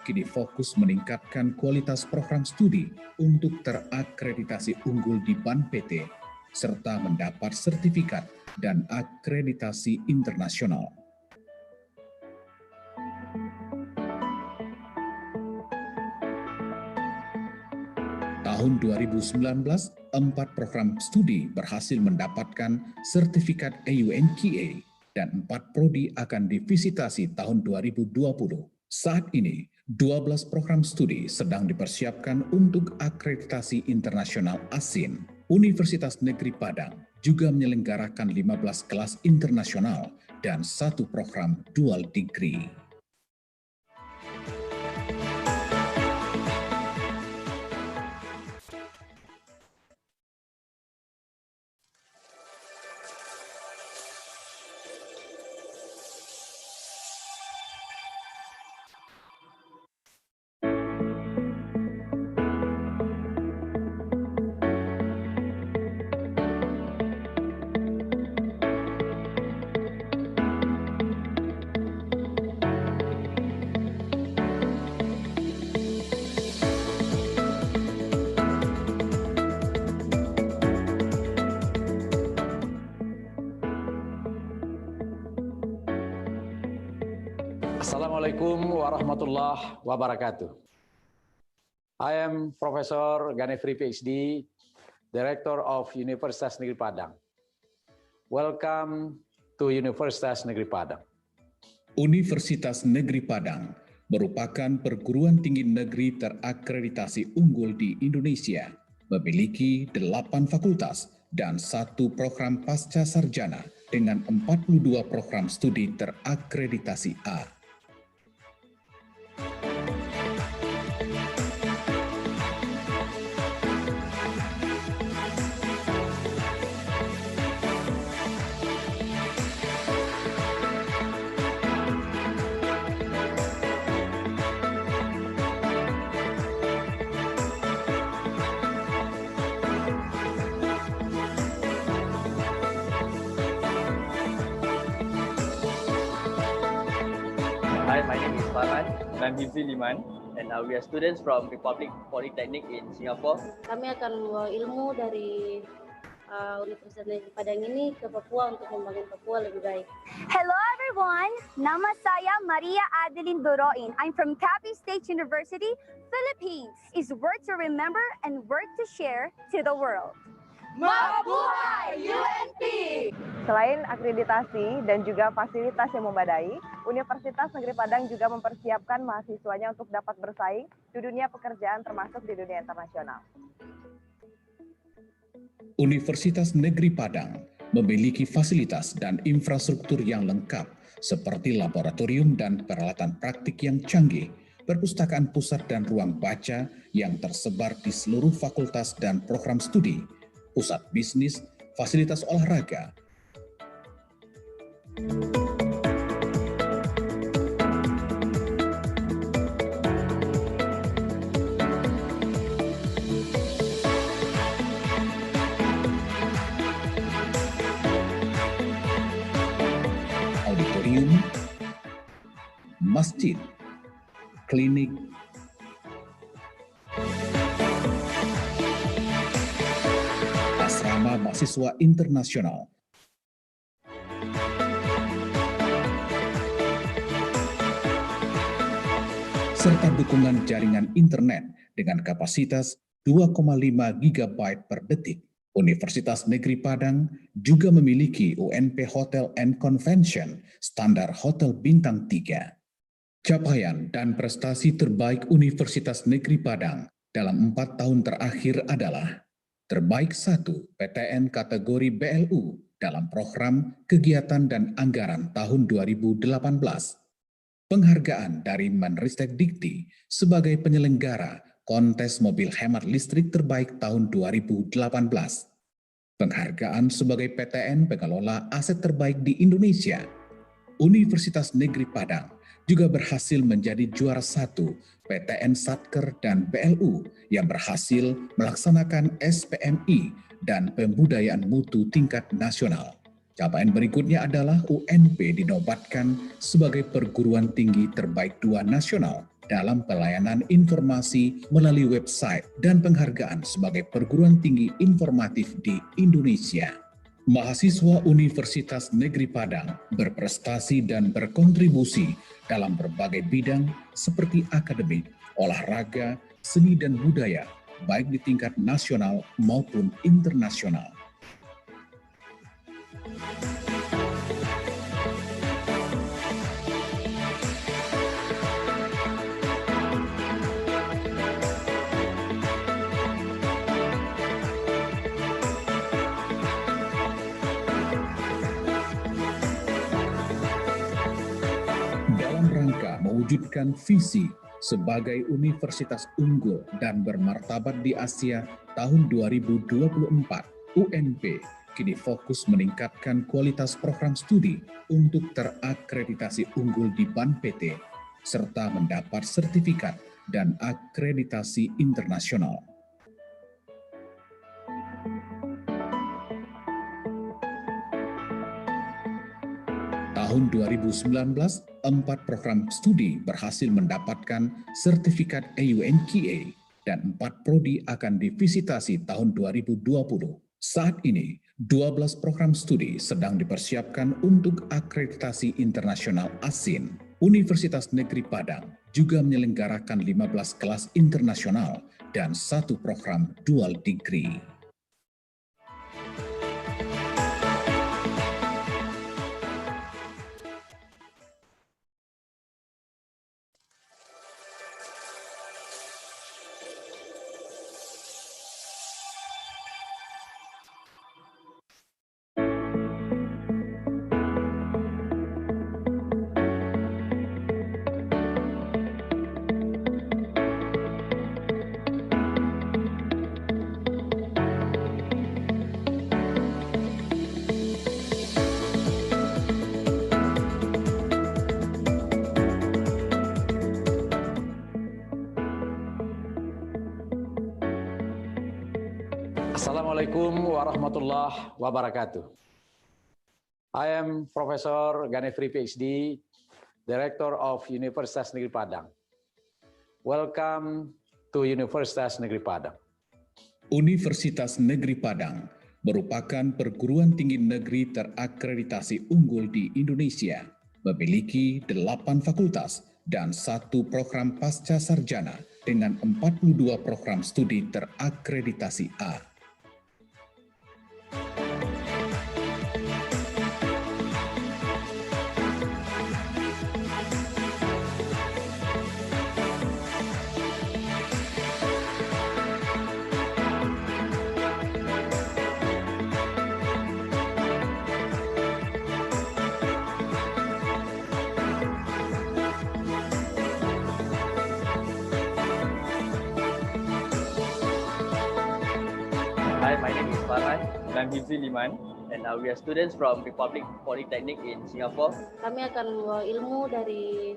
kini fokus meningkatkan kualitas program studi untuk terakreditasi unggul di BAN PT, serta mendapat sertifikat dan akreditasi internasional. Tahun 2019, 4 program studi berhasil mendapatkan sertifikat AUNQA dan 4 prodi akan divisitasi tahun 2020. Saat ini, 12 program studi sedang dipersiapkan untuk akreditasi internasional ASIN. Universitas Negeri Padang juga menyelenggarakan 15 kelas internasional dan 1 program dual degree. Assalamualaikum warahmatullahi wabarakatuh. I am Professor Ganefri PhD, Director of Universitas Negeri Padang. Welcome to Universitas Negeri Padang. Universitas Negeri Padang merupakan perguruan tinggi negeri terakreditasi unggul di Indonesia, memiliki 8 fakultas dan 1 program pasca sarjana dengan 42 program studi terakreditasi A. My name is Farhan and I'm Hifzi Liman and we are students from Republic Polytechnic in Singapore. Kami akan membawa ilmu dari Universitas Negeri Padang ini ke Papua untuk membangun Papua lebih baik. Hello everyone, nama saya Maria Adeline Doroin. I'm from Capiz State University, Philippines. Is work to remember and work to share to the world. Mabuhay UNP! Selain akreditasi dan juga fasilitas yang memadai, Universitas Negeri Padang juga mempersiapkan mahasiswanya untuk dapat bersaing di dunia pekerjaan termasuk di dunia internasional. Universitas Negeri Padang memiliki fasilitas dan infrastruktur yang lengkap seperti laboratorium dan peralatan praktik yang canggih, perpustakaan pusat dan ruang baca yang tersebar di seluruh fakultas dan program studi, pusat bisnis, fasilitas olahraga, auditorium, masjid, klinik, asrama mahasiswa internasional, serta dukungan jaringan internet dengan kapasitas 2,5 GB per detik. Universitas Negeri Padang juga memiliki UNP Hotel and Convention standar hotel bintang 3. Capaian dan prestasi terbaik Universitas Negeri Padang dalam 4 tahun terakhir adalah terbaik 1 PTN kategori BLU dalam program kegiatan dan anggaran tahun 2018. Penghargaan dari Menristek Dikti sebagai penyelenggara kontes mobil hemat listrik terbaik tahun 2018. Penghargaan sebagai PTN pengelola aset terbaik di Indonesia. Universitas Negeri Padang juga berhasil menjadi juara 1 PTN Satker dan BLU yang berhasil melaksanakan SPMI dan pembudayaan mutu tingkat nasional. Capaian berikutnya adalah UNP dinobatkan sebagai perguruan tinggi terbaik 2 nasional dalam pelayanan informasi melalui website dan penghargaan sebagai perguruan tinggi informatif di Indonesia. Mahasiswa Universitas Negeri Padang berprestasi dan berkontribusi dalam berbagai bidang seperti akademik, olahraga, seni dan budaya, baik di tingkat nasional maupun internasional. Dalam rangka mewujudkan visi sebagai universitas unggul dan bermartabat di Asia tahun 2024, UNP kini fokus meningkatkan kualitas program studi untuk terakreditasi unggul di BAN PT, serta mendapat sertifikat dan akreditasi internasional. Tahun 2019, 4 program studi berhasil mendapatkan sertifikat AUNQA dan 4 prodi akan divisitasi tahun 2020. Saat ini, 12 program studi sedang dipersiapkan untuk akreditasi internasional ASIN. Universitas Negeri Padang juga menyelenggarakan 15 kelas internasional dan 1 program dual degree. Assalamualaikum warahmatullahi wabarakatuh. I am Professor Ganefri PhD, Director of Universitas Negeri Padang. Welcome to Universitas Negeri Padang. Universitas Negeri Padang merupakan perguruan tinggi negeri terakreditasi unggul di Indonesia, memiliki 8 fakultas dan 1 program pasca sarjana dengan 42 program studi terakreditasi A. Hi, my name is Farhan and I'm Hifzi Liman and we are students from Republic Polytechnic in Singapore. Kami akan membawa ilmu dari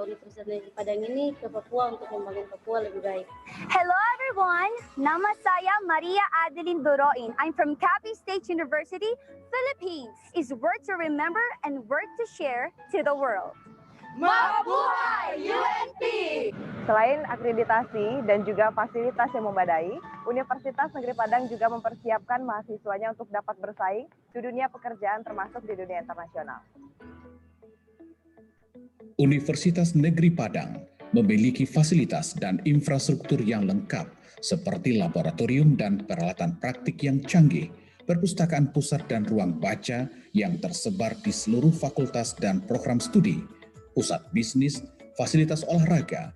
Universitas Negeri Padang ini ke Papua untuk membangun Papua lebih baik. Hello everyone, nama saya Maria Adeline Doroin. I'm from Capiz State University, Philippines. Is work to remember and work to share to the world. Mabuhay UNP! Selain akreditasi dan juga fasilitas yang memadai, Universitas Negeri Padang juga mempersiapkan mahasiswanya untuk dapat bersaing di dunia pekerjaan termasuk di dunia internasional. Universitas Negeri Padang memiliki fasilitas dan infrastruktur yang lengkap seperti laboratorium dan peralatan praktik yang canggih, perpustakaan pusat dan ruang baca yang tersebar di seluruh fakultas dan program studi, pusat bisnis, fasilitas olahraga,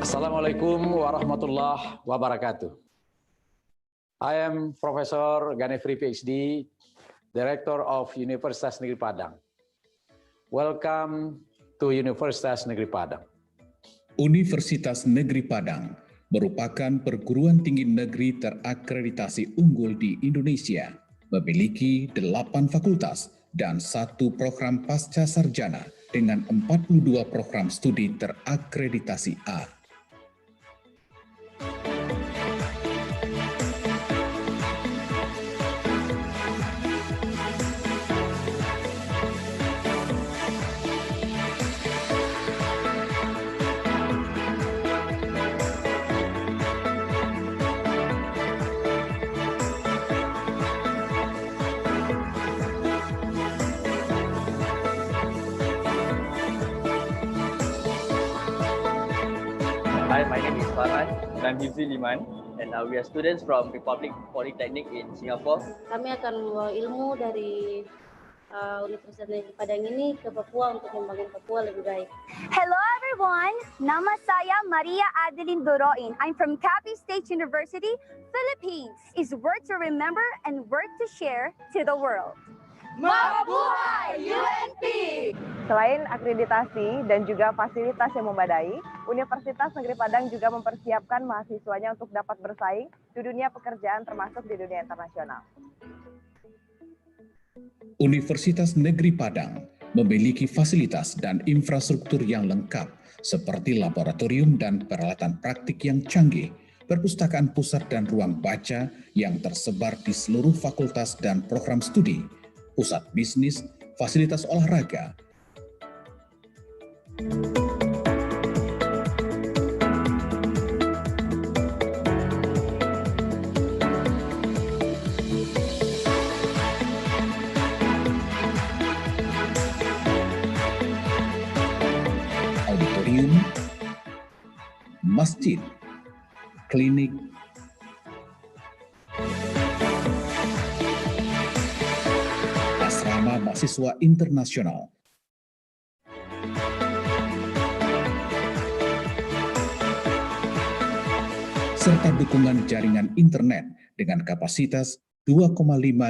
Assalamualaikum warahmatullahi wabarakatuh. I am Professor Ganefri PhD, Director of Universitas Negeri Padang. Welcome to Universitas Negeri Padang. Universitas Negeri Padang merupakan perguruan tinggi negeri terakreditasi unggul di Indonesia, memiliki 8 fakultas dan 1 program pasca sarjana dengan 42 program studi terakreditasi A. Hi, my name is Farhan, and I'm Hifzi Liman, and we are students from Republic Polytechnic in Singapore. Kami akan membawa ilmu dari Universitas Negeri Padang ini ke Papua untuk membangun Papua lebih baik. Hello everyone, nama saya Maria Adeline Duroin. I'm from Capiz State University, Philippines. Is worth to remember and worth to share to the world. Mabuhay UNP! Selain akreditasi dan juga fasilitas yang memadai, Universitas Negeri Padang juga mempersiapkan mahasiswanya untuk dapat bersaing di dunia pekerjaan termasuk di dunia internasional. Universitas Negeri Padang memiliki fasilitas dan infrastruktur yang lengkap seperti laboratorium dan peralatan praktik yang canggih, perpustakaan pusat dan ruang baca yang tersebar di seluruh fakultas dan program studi, pusat bisnis, fasilitas olahraga, auditorium, masjid, klinik, asrama mahasiswa internasional, serta dukungan jaringan internet dengan kapasitas 2,5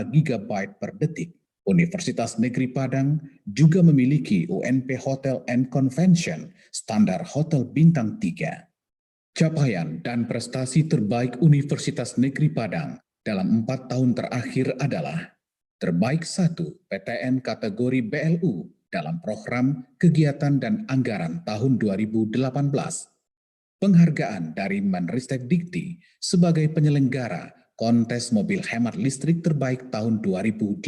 GB per detik. Universitas Negeri Padang juga memiliki UNP Hotel and Convention standar hotel bintang 3. Capaian dan prestasi terbaik Universitas Negeri Padang dalam 4 tahun terakhir adalah terbaik 1 PTN kategori BLU dalam program kegiatan dan anggaran tahun 2018. Penghargaan dari Menristek Dikti sebagai penyelenggara kontes mobil hemat listrik terbaik tahun 2018.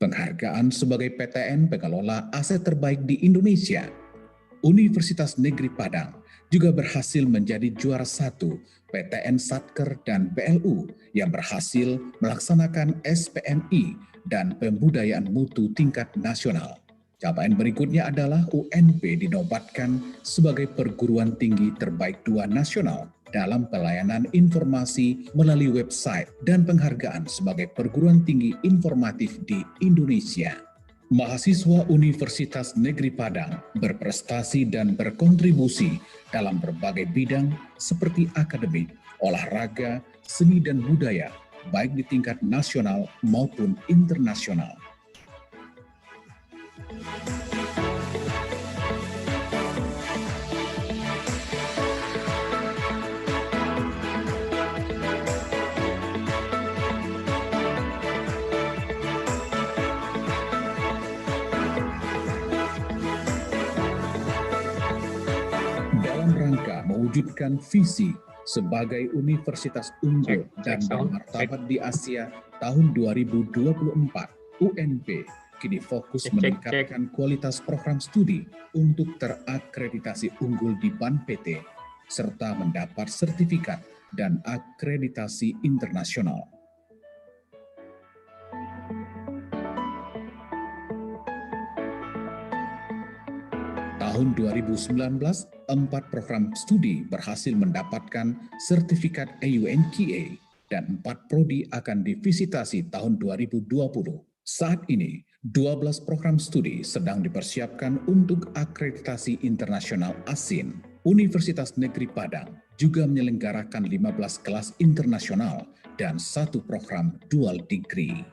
Penghargaan sebagai PTN pengelola aset terbaik di Indonesia. Universitas Negeri Padang juga berhasil menjadi juara 1 PTN Satker dan BLU yang berhasil melaksanakan SPMI dan pembudayaan mutu tingkat nasional. Capaian berikutnya adalah UNP dinobatkan sebagai perguruan tinggi terbaik 2 nasional dalam pelayanan informasi melalui website dan penghargaan sebagai perguruan tinggi informatif di Indonesia. Mahasiswa Universitas Negeri Padang berprestasi dan berkontribusi dalam berbagai bidang seperti akademik, olahraga, seni dan budaya, baik di tingkat nasional maupun internasional. Dalam rangka mewujudkan visi sebagai universitas unggul dan bermartabat di Asia tahun 2024, UNP kini fokus meningkatkan kualitas program studi untuk terakreditasi unggul di BAN PT, serta mendapat sertifikat dan akreditasi internasional. Tahun 2019, 4 program studi berhasil mendapatkan sertifikat AUNQA dan 4 prodi akan divisitasi tahun 2020. Saat ini, 12 program studi sedang dipersiapkan untuk akreditasi internasional ASIN. Universitas Negeri Padang juga menyelenggarakan 15 kelas internasional dan 1 program dual degree.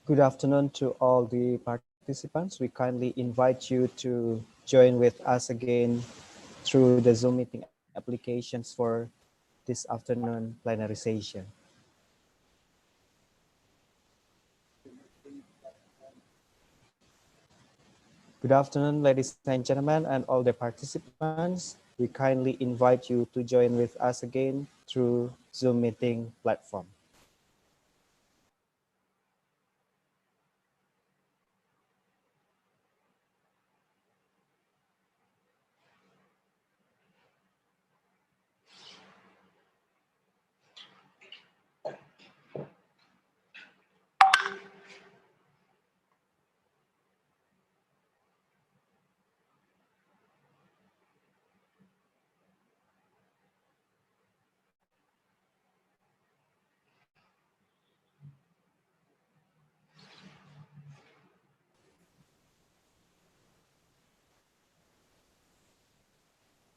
Good afternoon to all the participants. We kindly invite you to join with us again through the Zoom meeting applications for this afternoon plenary session. Good afternoon, ladies and gentlemen, and all the participants. We kindly invite you to join with us again through Zoom meeting platform.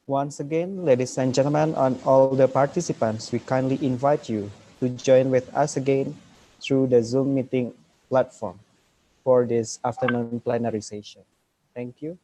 Once again, ladies and gentlemen, and all the participants, we kindly invite you to join with us again through the Zoom meeting platform for this afternoon plenary session. Thank you.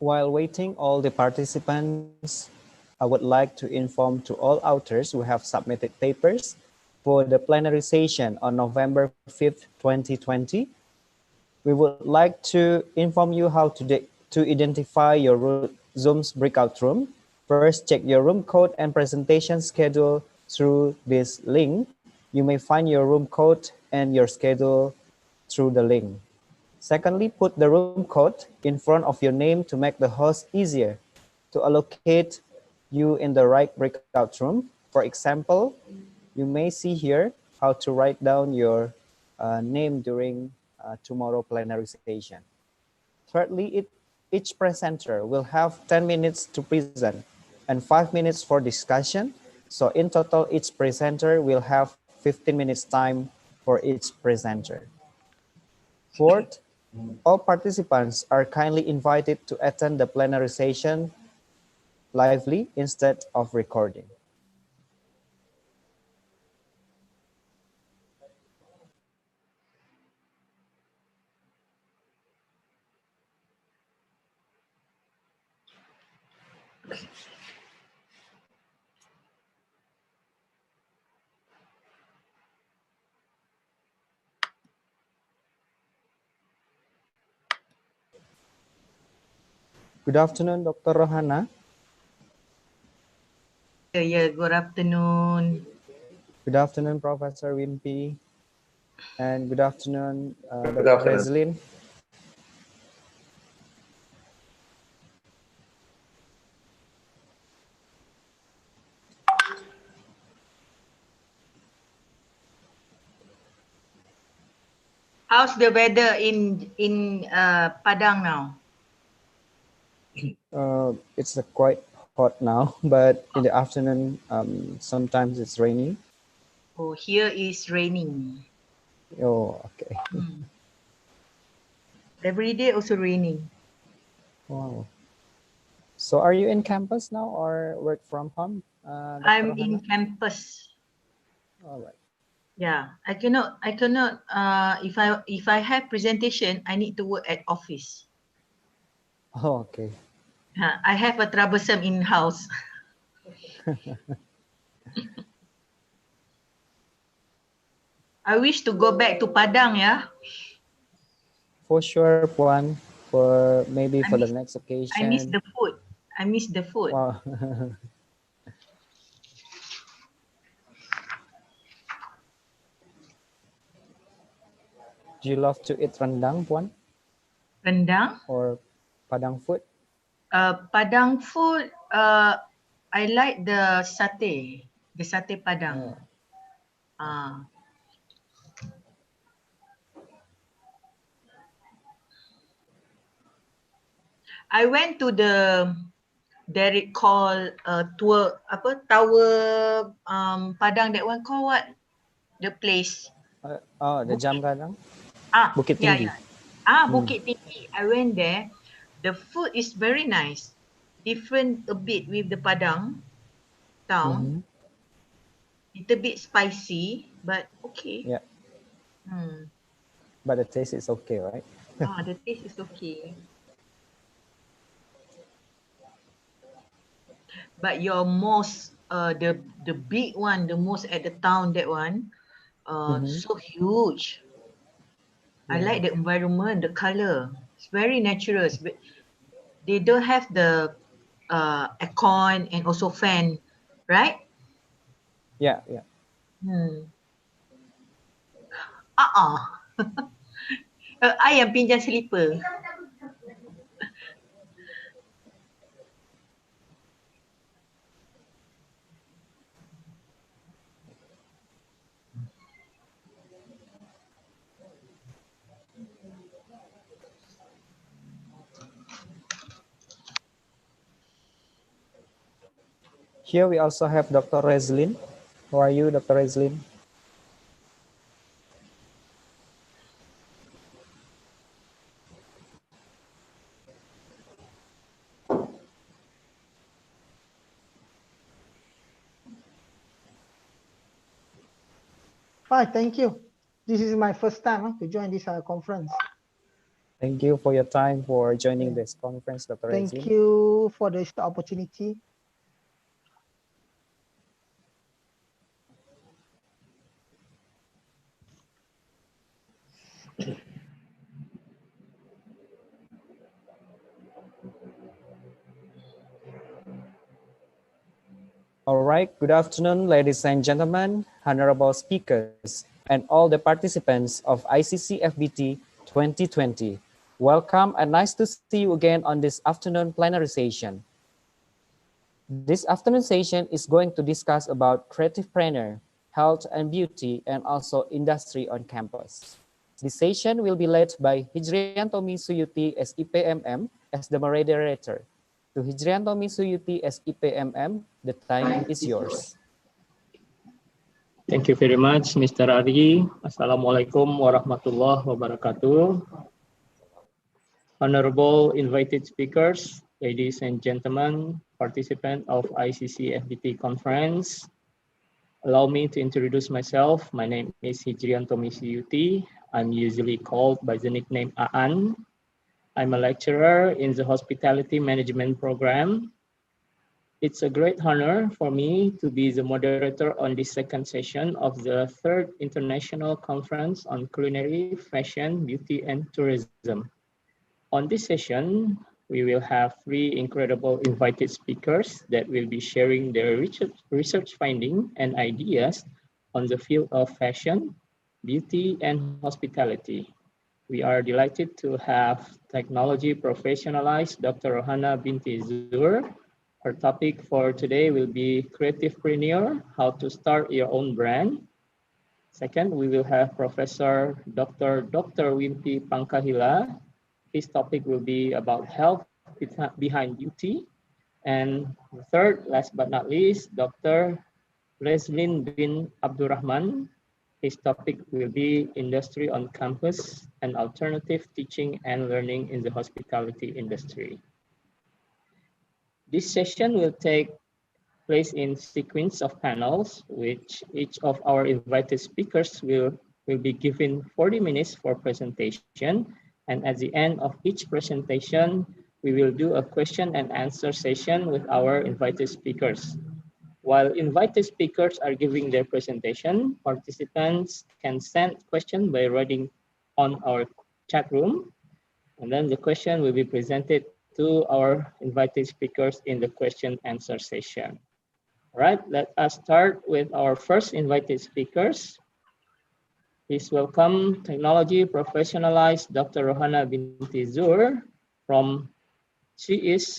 While waiting all the participants, I would like to inform to all authors who have submitted papers for the plenary session on November 5th, 2020. We would like to inform you how to identify your Zoom's breakout room. First, check your room code and presentation schedule through this link. You may find your room code and your schedule through the link. Secondly, put the room code in front of your name to make the host easier to allocate you in the right breakout room. For example, you may see here how to write down your name during tomorrow plenary session. Thirdly, each presenter will have 10 minutes to present and 5 minutes for discussion. So in total, each presenter will have 15 minutes time for each presenter. Fourth, all participants are kindly invited to attend the plenary session lively instead of recording. Good afternoon, Dr. Rohana. Yeah, good afternoon. Good afternoon, Professor Wimpy. And good afternoon, Good Dr. afternoon. Reslin. How's the weather in Padang now? It's quite hot now, but in the afternoon, sometimes it's raining. Oh, here is raining. Oh, okay. Every day also raining. Wow. So are you in campus now or work from home? Dr. I'm Rohana? in campus. All right. Yeah, I cannot. If I have presentation, I need to work at office. Oh, okay. I have a troublesome in house. I wish to go back to Padang. Yeah. For sure, Puan. For maybe for the next I miss occasion. the food. I miss the food. Wow. Do you love to eat rendang, Puan? Rendang? Or Padang food? Padang food. I like the satay. The satay Padang. I went to the Derek call tour tower Padang, that one called what? The place. The Jam Gadang? Bukit Yeah, Tinggi. yeah. Bukit Tinggi. I went there. The food is very nice. Different a bit with the Padang town. Little bit spicy, but okay. Yeah. But the taste is okay, right? The taste is okay. But your most the big one, the most at the town, that one, so huge. I like the environment, the color. It's very natural. They don't have the aircon and also fan, right? Yeah, yeah. I yang pinjam slipper. Here we also have Dr. Reslin. How are you, Dr. Reslin? Hi, thank you. This is my first time to join this conference. Thank you for your time for joining this conference, Dr. Thank Rezin. you for this opportunity. All right, good afternoon, ladies and gentlemen, honorable speakers, and all the participants of ICC FBT 2020. Welcome and nice to see you again on this afternoon plenary session. This afternoon session is going to discuss about creativepreneur, health and beauty, and also industry on campus. This session will be led by Hijriantomi Suyuti as IPMM as the moderator. To Hijriantomi Suyuti as IPMM, the time is yours. Thank you very much, Mr. Ari. Assalamualaikum warahmatullahi wabarakatuh. Honorable invited speakers, ladies and gentlemen, participants of ICC FBT conference. Allow me to introduce myself. My name is Hijriantomi Suyuti. I'm usually called by the nickname Aan. I'm a lecturer in the hospitality management program. It's a great honor for me to be the moderator on this second session of the third international conference on culinary, fashion, beauty, and tourism. On this session, we will have three incredible invited speakers that will be sharing their research findings and ideas on the field of fashion, beauty, and hospitality. We are delighted to have technology professionalized Dr. Rohana binti Zur. Our topic for today will be creativepreneur, how to start your own brand. Second, we will have Professor Dr. Wimpy Pangkahila. His topic will be about health behind beauty. And third, last but not least, Dr. Leslin bin Abdurrahman. His topic will be industry on campus and alternative teaching and learning in the hospitality industry. This session will take place in sequence of panels, which each of our invited speakers will be given 40 minutes for presentation. And at the end of each presentation, we will do a question and answer session with our invited speakers. While invited speakers are giving their presentation, participants can send questions by writing on our chat room. And then the question will be presented to our invited speakers in the question answer session. All right, let us start with our first invited speakers. Please welcome technology professionalized Dr. Rohana binti Zur from, she is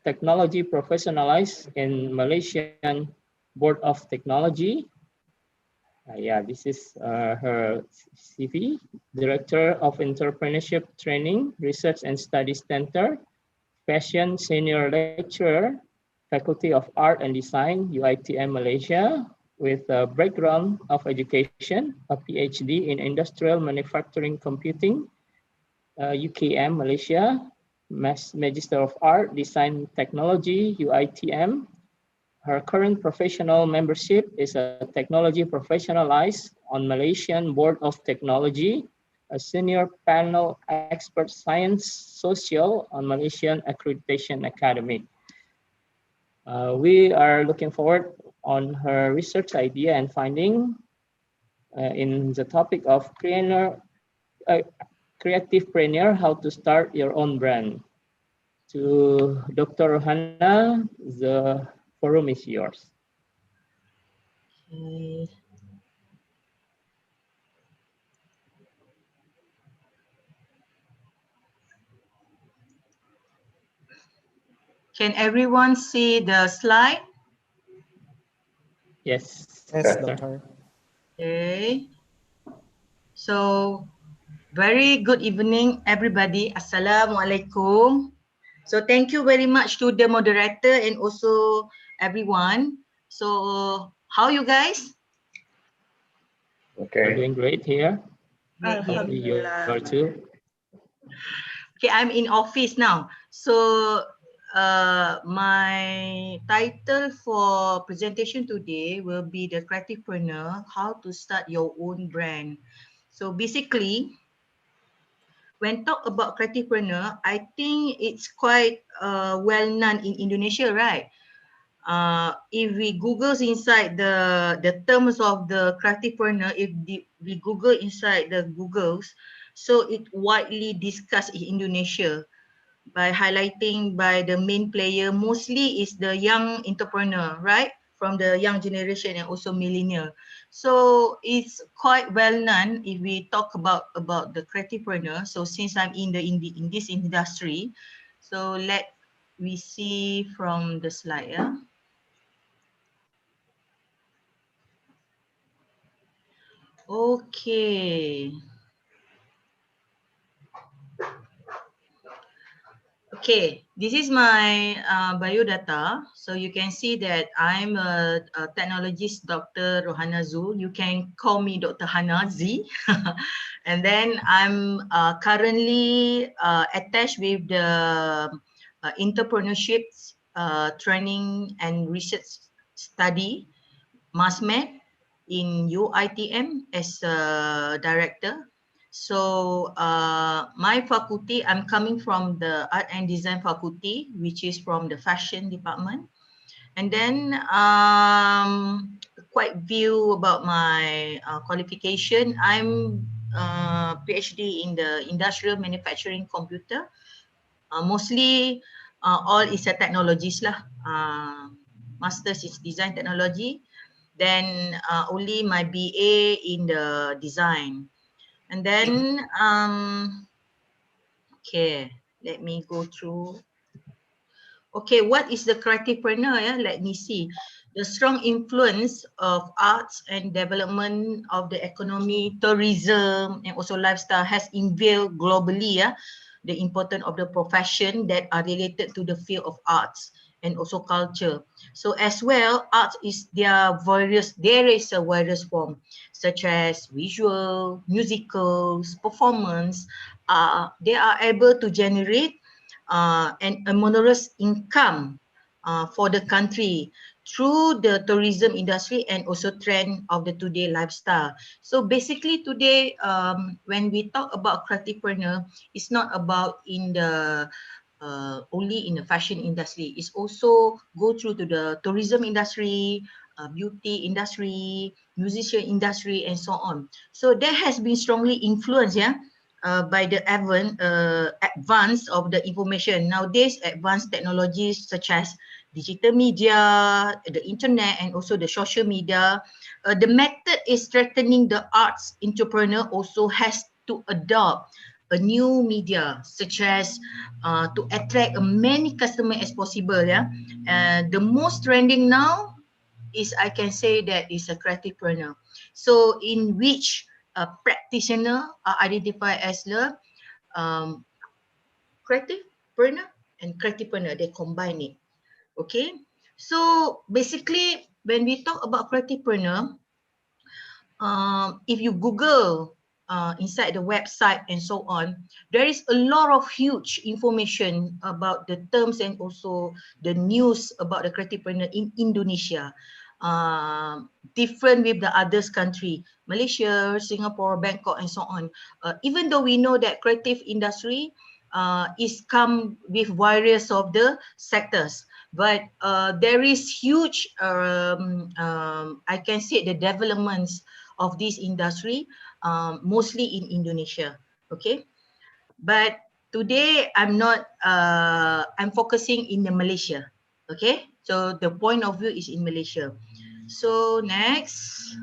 technology professionalized in Malaysian Board of Technology. Yeah, this is her CV, Director of Entrepreneurship Training, Research and Studies Center, Fashion Senior Lecturer, Faculty of Art and Design, UITM Malaysia, with a background of education, a PhD in Industrial Manufacturing Computing, UKM Malaysia, Magister of Art, Design Technology, UITM. Her current professional membership is a technology professionalized on Malaysian Board of Technology, a senior panel expert science social on Malaysian Accreditation Academy. We are looking forward on her research idea and finding in the topic of creativepreneur, how to start your own brand. To Dr. Rohana, the forum is yours. Okay. Can everyone see the slide? Yes. Yes, Doctor. Okay. So, very good evening, everybody. Assalamualaikum. So, thank you very much to the moderator and also everyone. So, how you guys? Okay. We're doing great here. Great here. Hopefully you are too. Okay, I'm in office now. So my title for presentation today will be the creativepreneur, how to start your own brand. So basically, when talk about creativepreneur, I think it's quite well known in Indonesia, right? If we Google's inside the terms of the creativepreneur, we Google inside the Googles, so it widely discussed in Indonesia by highlighting by the main player, mostly is the young entrepreneur, right? From the young generation and also millennial. So it's quite well known if we talk about the creativepreneur. So since I'm in this industry, so let we see from the slide. Yeah. Okay. Okay, this is my biodata. So you can see that I'm a technologist, Dr. Rohana Zul. You can call me Dr. Hana Z. And then I'm currently attached with the entrepreneurship training and research study, MassMed, in UITM as a director. So my faculty, I'm coming from the Art and Design faculty, which is from the fashion department. And then quite view about my qualification. I'm PhD in the industrial manufacturing computer. Mostly all is a technologies lah. Masters is design technology. Then only my BA in the design. And then, okay, let me go through. Okay, what is the creativepreneur? Yeah? Let me see. The strong influence of arts and development of the economy, tourism, and also lifestyle has unveiled globally the importance of the profession that are related to the field of arts and also culture. So as well, art is there is a various form such as visual, musicals, performance. They are able to generate and a monotonous income for the country through the tourism industry and also trend of the today lifestyle. So basically today, when we talk about creativepreneur, it's not about in the only in the fashion industry. It's also go through to the tourism industry, beauty industry, musician industry, and so on. So that has been strongly influenced, by the advance of the information. Nowadays, advanced technologies such as digital media, the internet, and also the social media, the method is strengthening the arts entrepreneur also has to adopt a new media such as to attract as many customers as possible. The most trending now is, I can say, that is a creativepreneur. So in which a practitioner are identified as the creativepreneur and creativepreneur. They combine it. Okay. So basically, when we talk about creativepreneur, if you Google inside the website and so on, there is a lot of huge information about the terms and also the news about the creativepreneur in Indonesia. Different with the others country, Malaysia, Singapore, Bangkok, and so on. Even though we know that creative industry is come with various of the sectors, but there is huge, I can say, the developments of this industry, mostly in Indonesia. Okay, but today I'm not. I'm focusing in the Malaysia. Okay, so the point of view is in Malaysia. So next.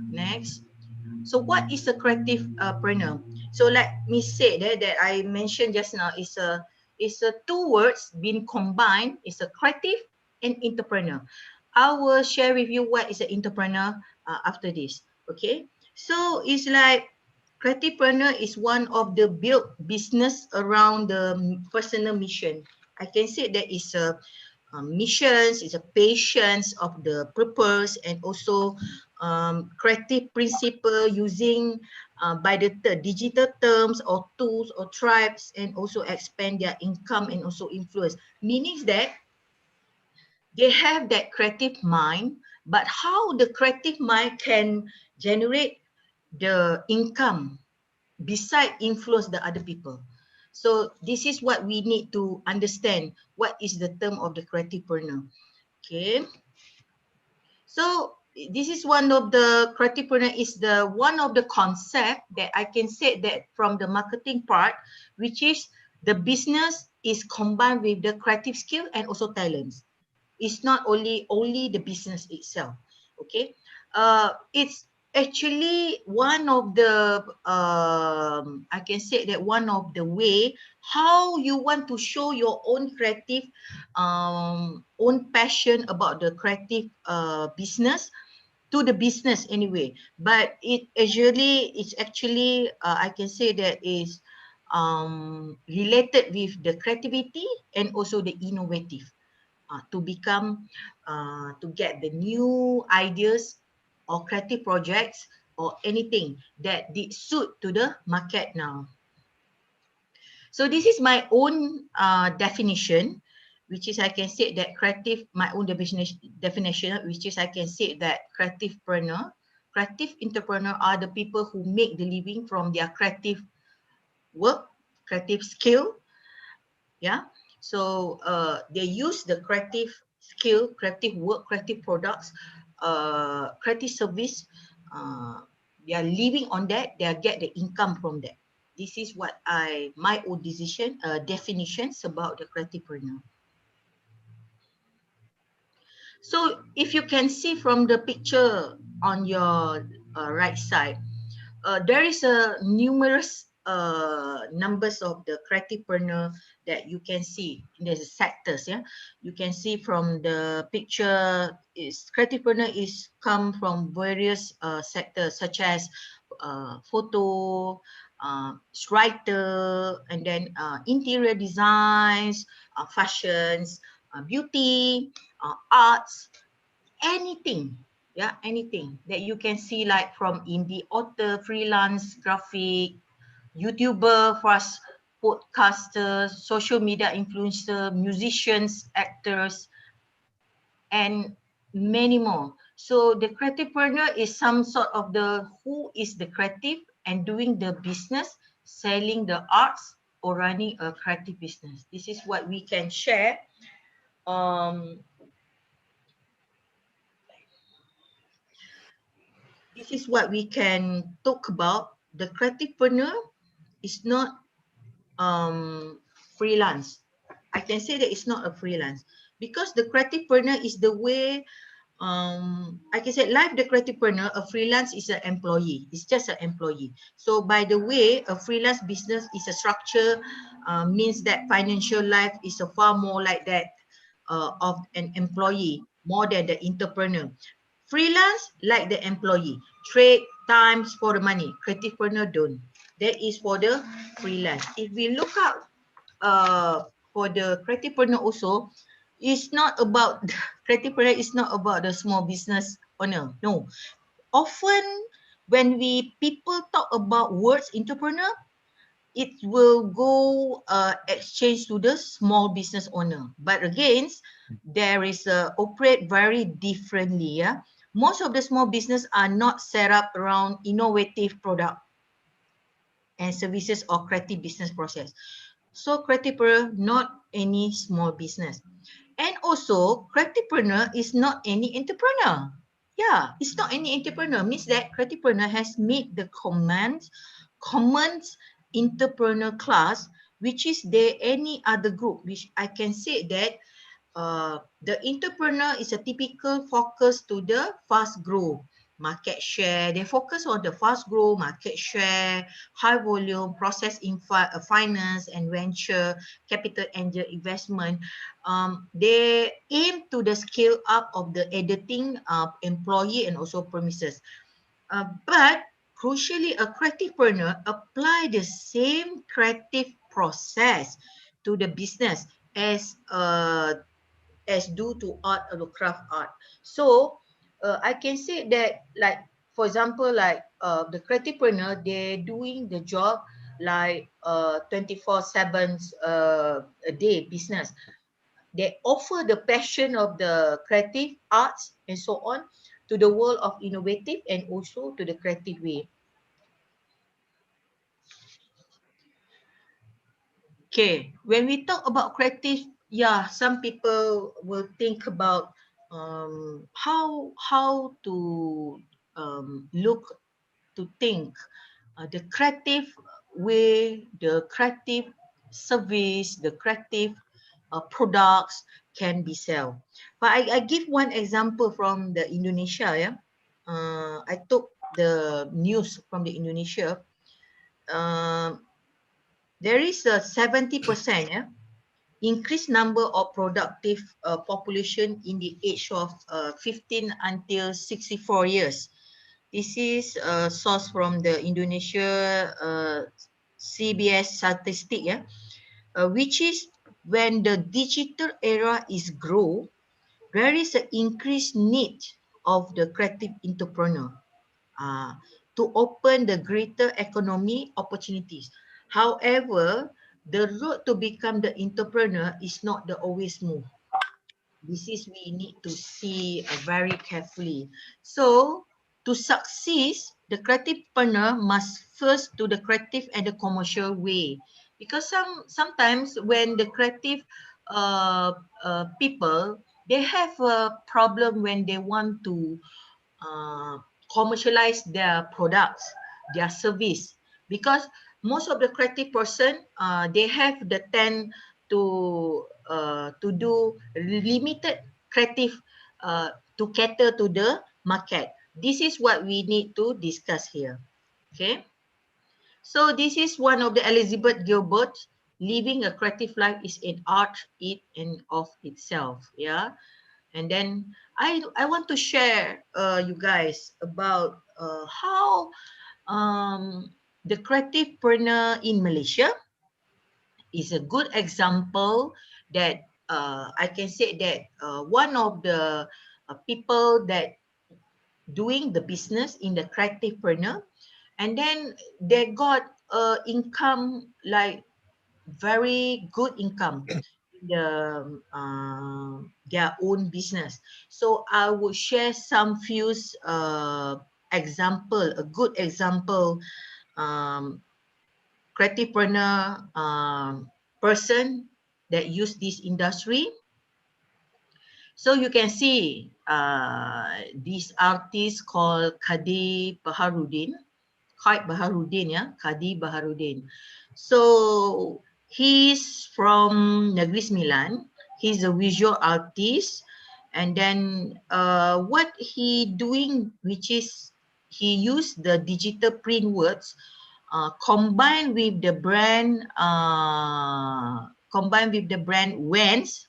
So what is a creativepreneur? So let me say that I mentioned just now is a two words being combined. It's a creative and entrepreneur. I will share with you what is an entrepreneur after this. Okay, so it's like creativepreneur is one of the built business around the personal mission. I can say that is a missions, it's a patience of the purpose, and also creative principle using by the digital terms or tools or tribes, and also expand their income and also influence. Meaning that they have that creative mind, but how the creative mind can generate the income beside influence the other people. So this is what we need to understand. What is the term of the creativepreneur? Okay. So this is one of the creativepreneur is the one of the concept that I can say that from the marketing part, which is the business is combined with the creative skill and also talents. It's not only the business itself. Okay. It's actually one of the I can say that one of the way how you want to show your own creative own passion about the creative business to the business anyway. But it's actually I can say that is related with the creativity and also the innovative to become to get the new ideas or creative projects or anything that did suit to the market now. So this is my own definition, which is I can say that creative, my own definition, which is I can say that creative entrepreneur are the people who make the living from their creative work, creative skill. Yeah. So they use the creative skill, creative work, creative products, creative service. They are living on that. They get the income from that. This is what my own decision definitions about the creativepreneur. So if you can see from the picture on your right side, there is a numerous numbers of the creativepreneur that you can see in the sectors. Yeah, you can see from the picture is creativepreneur is come from various sectors such as photo, writer, and then interior designs, fashions, beauty, arts, anything. Yeah, anything that you can see, like from indie author, freelance graphic, YouTuber, fast podcaster, social media influencer, musicians, actors, and many more. So the creativepreneur is some sort of the who is the creative and doing the business, selling the arts or running a creative business. This is what we can share. This is what we can talk about. The creativepreneur is not freelance. I can say that it's not a freelance because the creativepreneur is the way I can say like the creativepreneur, a freelance is an employee. It's just an employee. So by the way, a freelance business is a structure means that financial life is a far more like that of an employee more than the entrepreneur. Freelance like the employee, trade times for the money. Creativepreneur don't. That is for the freelance. If we look up for the creativepreneur also, it's not about creativepreneur is not about the small business owner. No. Often when people talk about words entrepreneur, it will go exchange to the small business owner. But again, there is operate very differently. Yeah, most of the small business are not set up around innovative product and services or creative business process. So creativepreneur not any small business, and also creativepreneur is not any entrepreneur. Yeah, it's not any entrepreneur means that creativepreneur has made the common entrepreneur class, which is there any other group, which I can say that the entrepreneur is a typical focus to the fast grow market share. They focus on the fast grow market share, high volume, process in finance and venture, capital angel investment. They aim to the scale up of the editing employee and also premises. But crucially, a creativepreneur apply the same creative process to the business as due to art or craft art. So I can say that, like for example, like the creativepreneur, they're doing the job like 24/7 a day business. They offer the passion of the creative arts and so on to the world of innovative and also to the creative way. Okay, when we talk about creative, yeah, some people will think about how to look to think the creative way, the creative service, the creative products can be sell. But I give one example from the Indonesia. Yeah, I took the news from the Indonesia. There is a 70%, yeah, increased number of productive population in the age of 15 until 64 years. This is a source from the Indonesia CBS statistic, yeah, which is when the digital era is grow, there is an increased need of the creative entrepreneur to open the greater economy opportunities. However, the road to become the entrepreneur is not the always move. This is we need to see very carefully. So to succeed, the creative entrepreneur must first do the creative and the commercial way. Because sometimes when the creative people, they have a problem when they want to commercialize their products, their service, because most of the creative person they have the tend to do limited creative to cater to the market. This is what we need to discuss here. Okay, so this is one of the Elizabeth Gilbert, living a creative life is an art it and of itself. Yeah. And then I want to share you guys about how the creative partner in Malaysia is a good example that I can say that one of the people that doing the business in the creative partner, and then they got income like very good income in their own business. So I would share some few example, a good example, creativepreneur person that use this industry. So you can see this artist called Kadi Baharudin. Kadi Baharudin. So he's from Negeri Sembilan. He's a visual artist, and then what he doing, which is he used the digital print words combined with the brand Vans,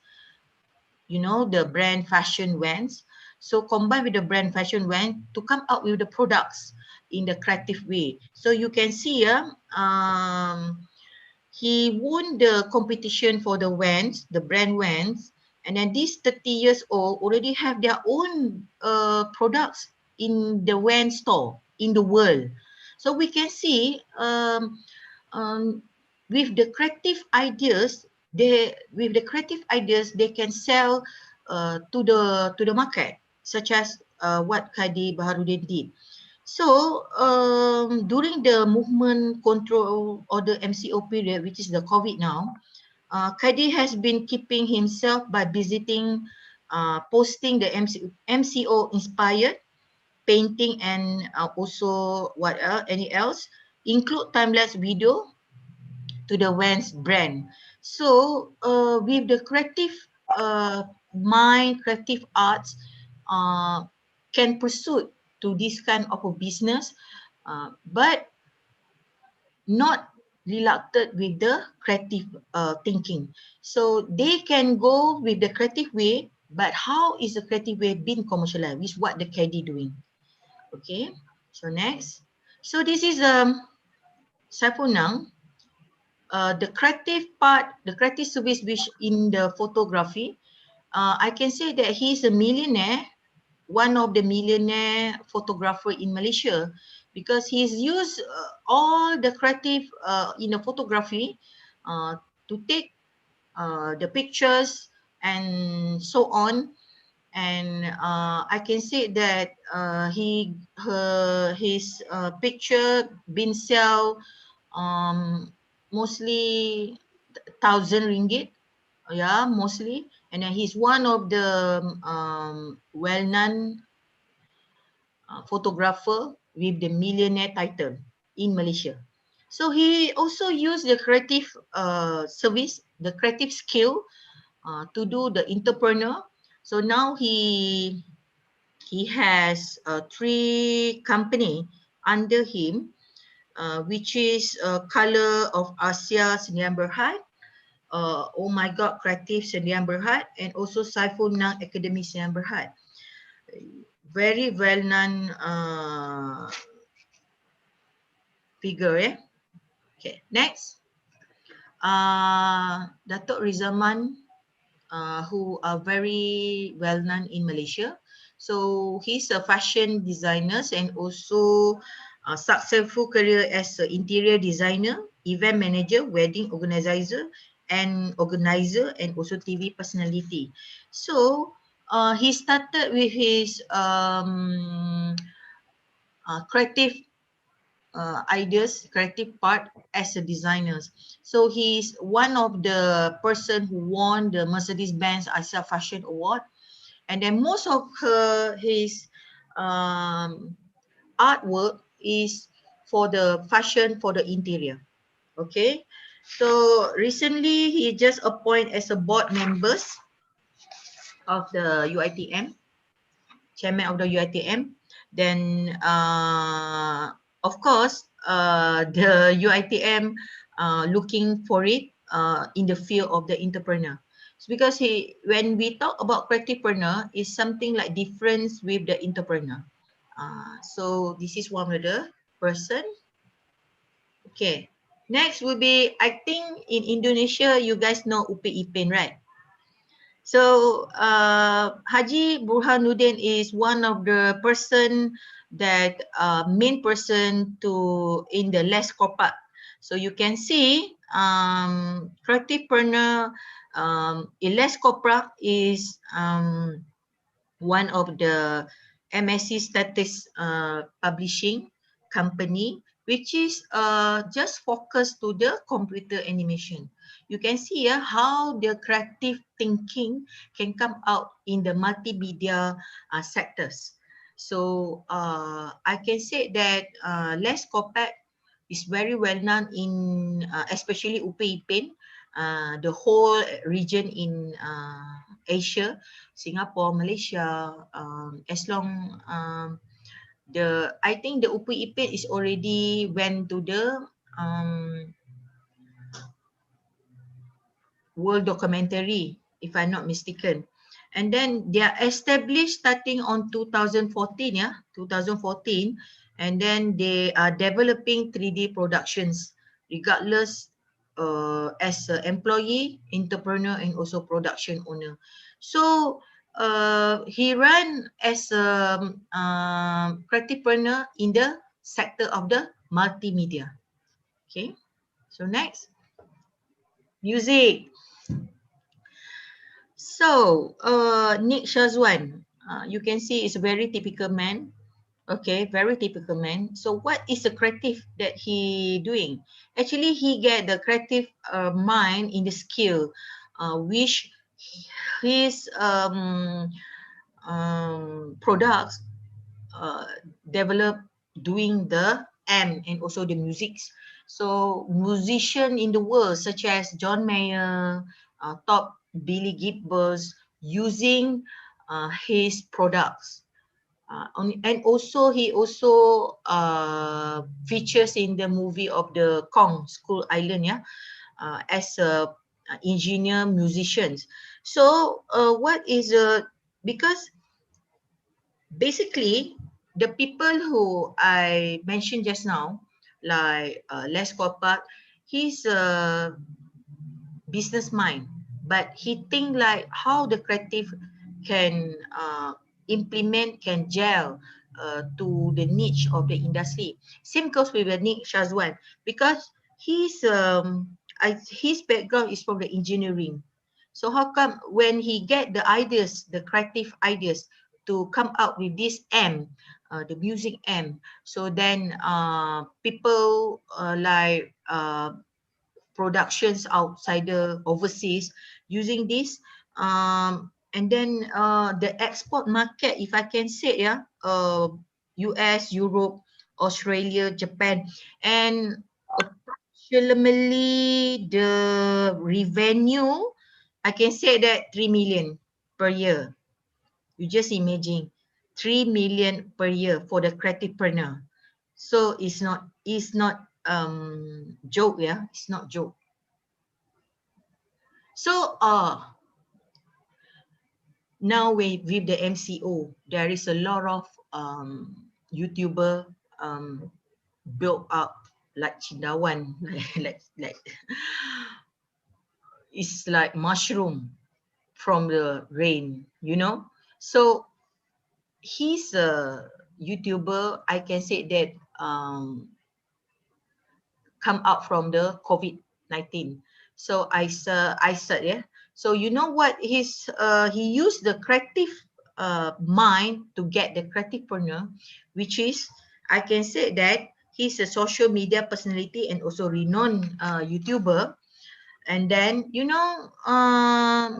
you know, the brand fashion Vans. So combine with the brand fashion Vans to come out with the products in the creative way. So you can see he won the competition for the Vans, the brand Vans, and then these 30 years old already have their own products in the Vans store in the world. So we can see with the creative ideas, they can sell to the market, such as what Kadi Baharudin did. So during the movement control or the MCO period, which is the COVID now, Kadi has been keeping himself by visiting, posting the MCO inspired painting, and also what else, any else, include time-lapse video to the Vans brand. So with the creative mind, creative arts can pursue to this kind of a business, but not reluctant with the creative thinking. So they can go with the creative way, but how is the creative way being commercialized? Which what the KD doing? Okay, so next. So this is Saipunang. The creative part, the creative service which in the photography, I can say that he is a millionaire, one of the millionaire photographer in Malaysia, because he's used all the creative in the photography to take the pictures and so on. And I can say that his picture been sell mostly thousand ringgit, yeah, mostly. And then he's one of the well-known photographer with the millionaire title in Malaysia. So he also used the creative service, the creative skill to do the entrepreneur. So now he has 3 company under him, which is Color of Asia Sdn Bhd, Oh My God Creative Sdn Bhd, and also Saiful Nang Academy Sdn Bhd. Very well known figure, eh? Okay, next. Datuk Rizaman, who are very well known in Malaysia. So he's a fashion designer and also a successful career as an interior designer, event manager, wedding organizer, and also TV personality. So he started with his creative ideas, creative part as a designer. So he's one of the person who won the Mercedes-Benz Asia Fashion Award. And then most of his artwork is for the fashion for the interior. Okay. So recently he just appointed as a board members of the UiTM, chairman of the UiTM. Then of course the UiTM looking for it in the field of the entrepreneur. So because when we talk about creativepreneur, is something like difference with the entrepreneur. So this is one of the person. Okay, next will be, I think in Indonesia you guys know Upi Ipin, right? So Haji Burhanuddin is one of the person that main person to in the Les Kopat. So you can see creativepreneur Les Kopat is one of the MSc status publishing company, which is just focused to the computer animation. You can see how the creative thinking can come out in the multimedia sectors. So I can say that Les Kopat is very well known in especially Upi Ipin, the whole region in Asia, Singapore, Malaysia. As long I think the Upi Ipin is already went to the world documentary, if I'm not mistaken. And then they are established starting on 2014, 2014, and then they are developing 3D productions, regardless as an employee, entrepreneur, and also production owner. So he ran as a creativepreneur in the sector of the multimedia. Okay, so next, music. So, Nick Shazwan, you can see is a very typical man. Okay, very typical man. So, what is the creative that he doing? Actually, he get the creative mind in the skill, which his products develop doing the and also the musics. So musician in the world such as John Mayer, top Billy Gibbons using his products. And also he also features in the movie of the Kong School Island, yeah, as a engineer musicians. So what is because basically the people who I mentioned just now, like Les Kopat, he's a business mind, but he think like how the creative can implement, can gel to the niche of the industry. Same goes with Nick Shazwan, because his background is from the engineering. So how come when he get the ideas, the creative ideas to come out with this the music so then people like productions outside the overseas using this. And then the export market, if I can say, yeah, US, Europe, Australia, Japan, and approximately the revenue, I can say that 3 million per year. You just imagine 3 million per year for the creativepreneur. So it's not joke, yeah, it's not joke. So now with the MCO, there is a lot of YouTuber built up like Cindawan, like it's like mushroom from the rain, you know. So he's a YouTuber. I can say that come out from the COVID-19. So I said, yeah. So you know what? He used the creative mind to get the creativepreneur, which is, I can say that he's a social media personality and also renowned YouTuber. And then, you know,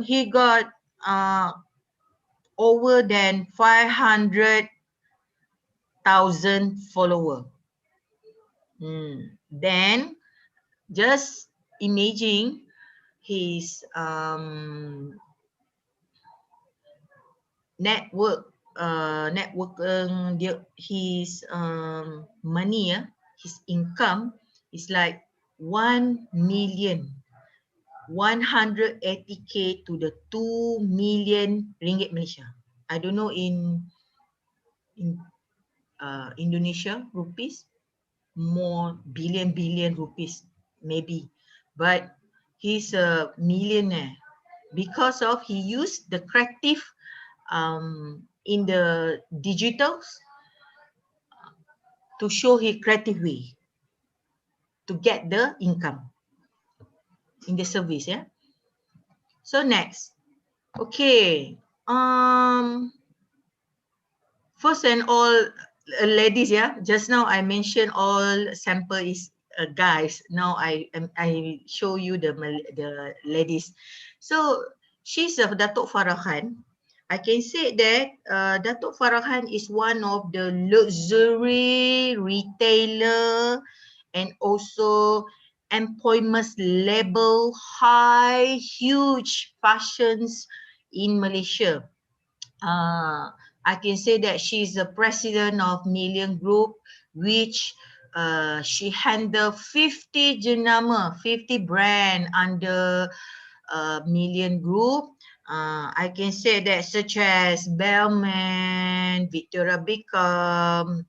he got over than 500,000 followers. Then just imagine his his money, his income is like 1 million 180k to the 2 million ringgit Malaysia. I don't know in Indonesia rupees, more billion rupees maybe, but he's a millionaire because of he used the creative in the digitals to show his creative way to get the income in the service. Yeah. So next, okay. First and all, ladies. Yeah. Just now I mentioned all sample is guys. Now I show you the ladies. So she's a Datuk Farah. I can say that Datuk Farah is one of the luxury retailer and also employment level high, huge fashions in Malaysia. I can say that she's the president of Million Group, which she handle 50 jenama, 50 brand under Million Group. I can say that such as Bellman, Victoria Beckham,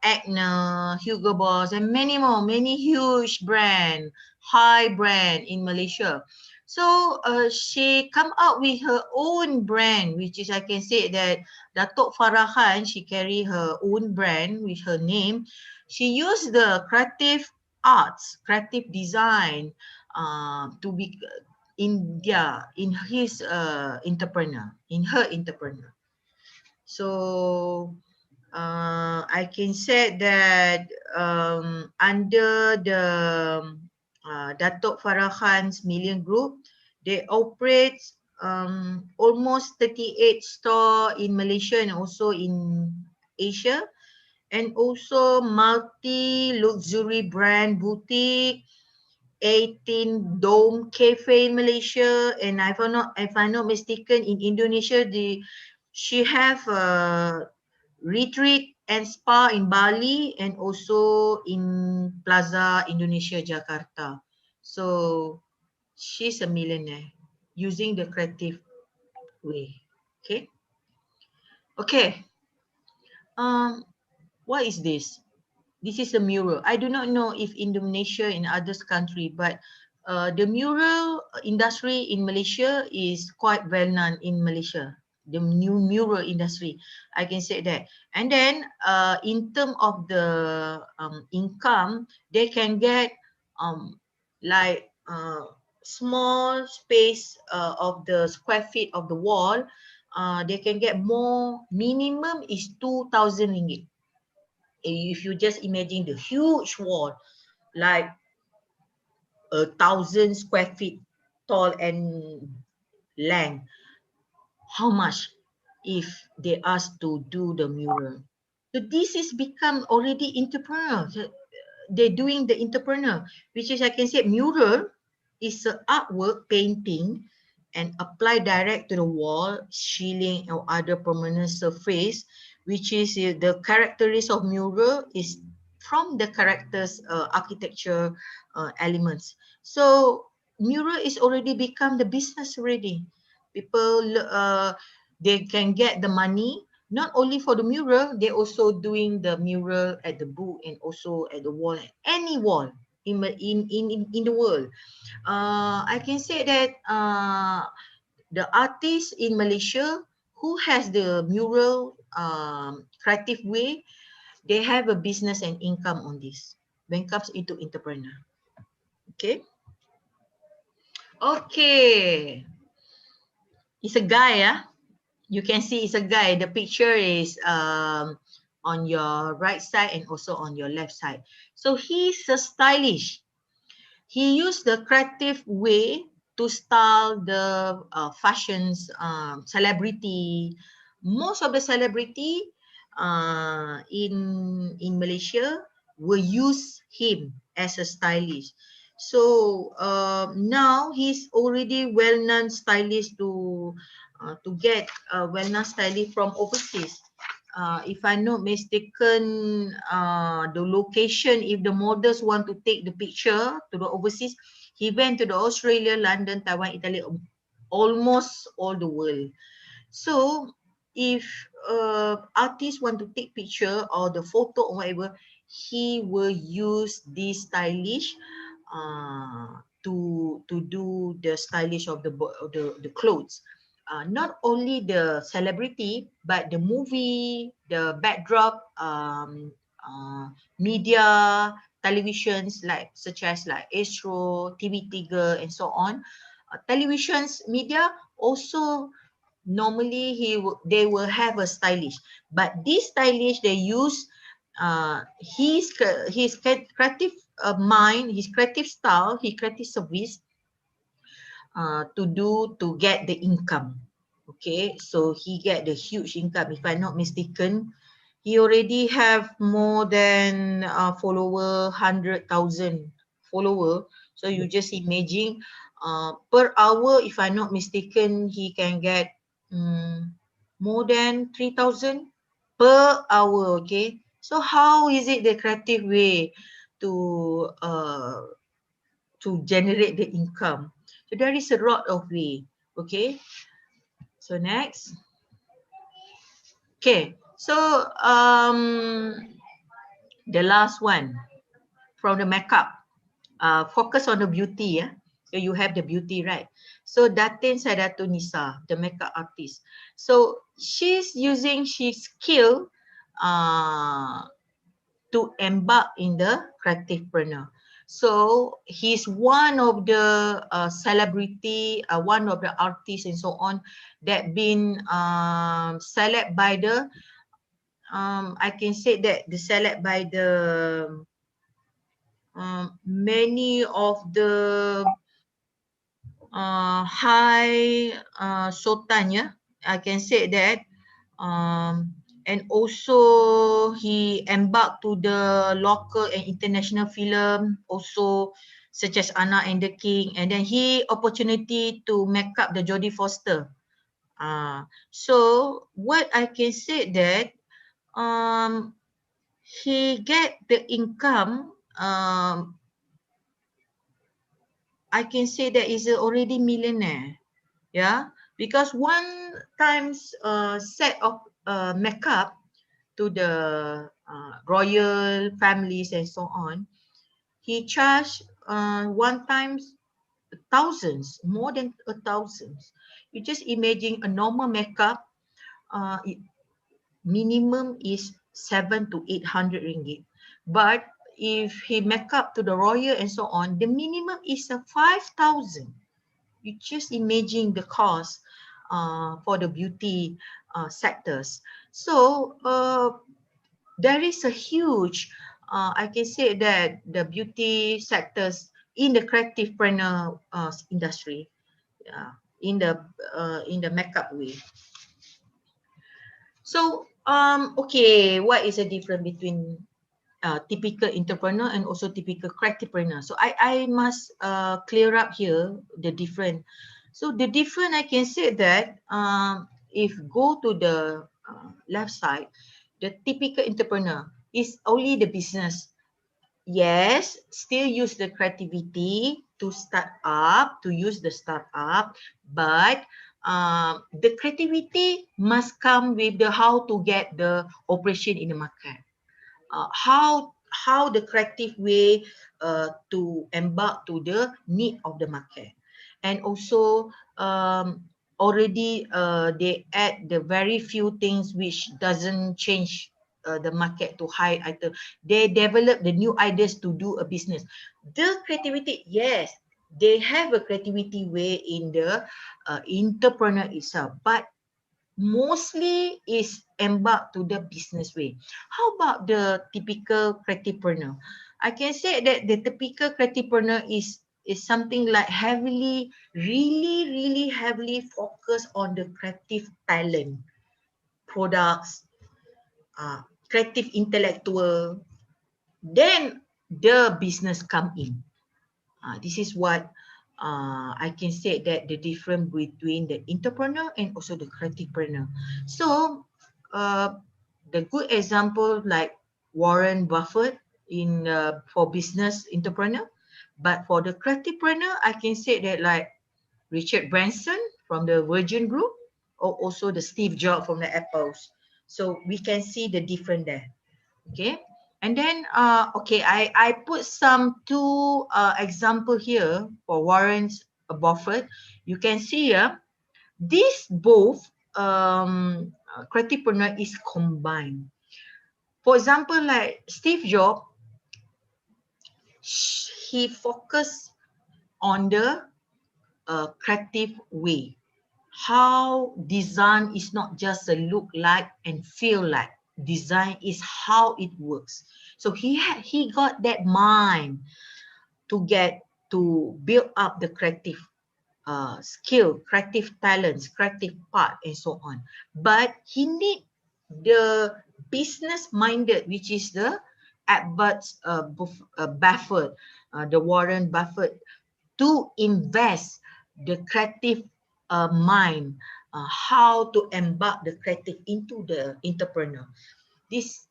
Acne, Hugo Boss, and many more, many huge brand, high brand in Malaysia. So she come out with her own brand, which is I can say that Datuk Farah, she carry her own brand with her name. She used the creative arts, creative design to be in his entrepreneur, in her entrepreneur. So I can say that under the Datuk Farah Khan's Million Group, they operate almost 38 store in Malaysia and also in Asia, and also multi-luxury brand boutique, 18 Dome Cafe in Malaysia, and if I'm not mistaken, in Indonesia, she have a retreat and spa in Bali and also in Plaza Indonesia Jakarta. So she's a millionaire using the creative way. Okay. Okay. What is this? This is a mural. I do not know if Indonesia in others country, but the mural industry in Malaysia is quite well known in Malaysia. The new mural industry, I can say that. And then in terms of the income, they can get like small space of the square feet of the wall. They can get more, minimum is 2,000 ringgit. If you just imagine the huge wall, like 1,000 square feet tall and length. How much if they ask to do the mural? So this is become already entrepreneur. So they're doing the entrepreneur, which is I can say mural is a artwork painting and apply direct to the wall, ceiling or other permanent surface, which is the characteristics of mural is from the characters architecture elements. So mural is already become the business already. People they can get the money not only for the mural, they also doing the mural at the book and also at the wall, any wall in the world. I can say that the artists in Malaysia who has the mural creative way, they have a business and income on this when it comes into entrepreneur. Okay. Okay. It's a guy, you can see it's a guy. The picture is on your right side and also on your left side. So he's a stylish. He used the creative way to style the fashions, celebrity. Most of the celebrity in Malaysia will use him as a stylist. So now he's already well-known stylist to get a well-known stylist from overseas. If I'm not mistaken, the location, if the models want to take the picture to the overseas, he went to the Australia, London, Taiwan, Italy, almost all the world. So if artists want to take picture or the photo or whatever, he will use this stylish to do the stylish of the clothes. Not only the celebrity, but the movie, the backdrop, media, televisions like such as like Astro, TV3, and so on. Televisions, media also normally they will have a stylish, but this stylish they use his creative mind, his creative style, his creative service to get the income. Okay, so he get the huge income. If I'm not mistaken, he already have more than follower 100,000 follower. So you just imagine per hour, if I'm not mistaken, he can get more than 3,000 per hour. Okay, so how is it the creative way to generate the income? So there is a lot of way. Okay, so next. Okay, so the last one from the makeup, focus on the beauty. So you have the beauty, right? So Datin Sadatunisa, the makeup artist. So she's using his skill to embark in the creativepreneur. So he's one of the celebrity, one of the artists and so on that been selected by the I can say that the select by the many of the high sultan, yeah, I can say that, and also he embarked to the local and international film also such as Anna and the King, and then he opportunity to make up the Jodie Foster. So what I can say that he get the income, I can say that is already millionaire, yeah, because one times set of makeup to the royal families and so on, he charged one times thousands, more than 1,000. You just imagine a normal makeup, minimum is 700 to 800 ringgit. But if he make up to the royal and so on, the minimum is 5,000. You just imagine the cost for the beauty sectors. So there is a huge, I can say that the beauty sectors in the creativepreneur industry, in the makeup way. So okay, what is the difference between typical entrepreneur and also typical creativepreneur? So I must clear up here the difference. So the difference, I can say that if go to the left side, the typical entrepreneur is only the business. Yes, still use the creativity to start up, to use the startup, but the creativity must come with the how to get the operation in the market. How the creative way to embark to the need of the market, and also already they add the very few things which doesn't change the market to high item. They develop the new ideas to do a business. The creativity, yes, they have a creativity way in the entrepreneur itself, but mostly is embarked to the business way. How about the typical creativepreneur? I can say that the typical creativepreneur is something like heavily, really heavily focused on the creative talent, products, creative intellectual. Then the business come in. This is what I can say, that the difference between the entrepreneur and also the creativepreneur. So the good example like Warren Buffett in for business entrepreneur, but for the creativepreneur, I can say that like Richard Branson from the Virgin Group, or also the Steve Jobs from the Apples. So we can see the difference there. Okay. And then, okay, I put some two example here for Warren Buffett. You can see here, these both creativepreneur is combined. For example, like Steve Jobs, he focused on the creative way. How design is not just a look like and feel like. Design is how it works. So he got that mind to build up the creative skill, creative talents, creative part, and so on. But he need the business minded, which is the Buffett, the Warren Buffett, to invest the creative mind, how to embark the creative into the entrepreneur. This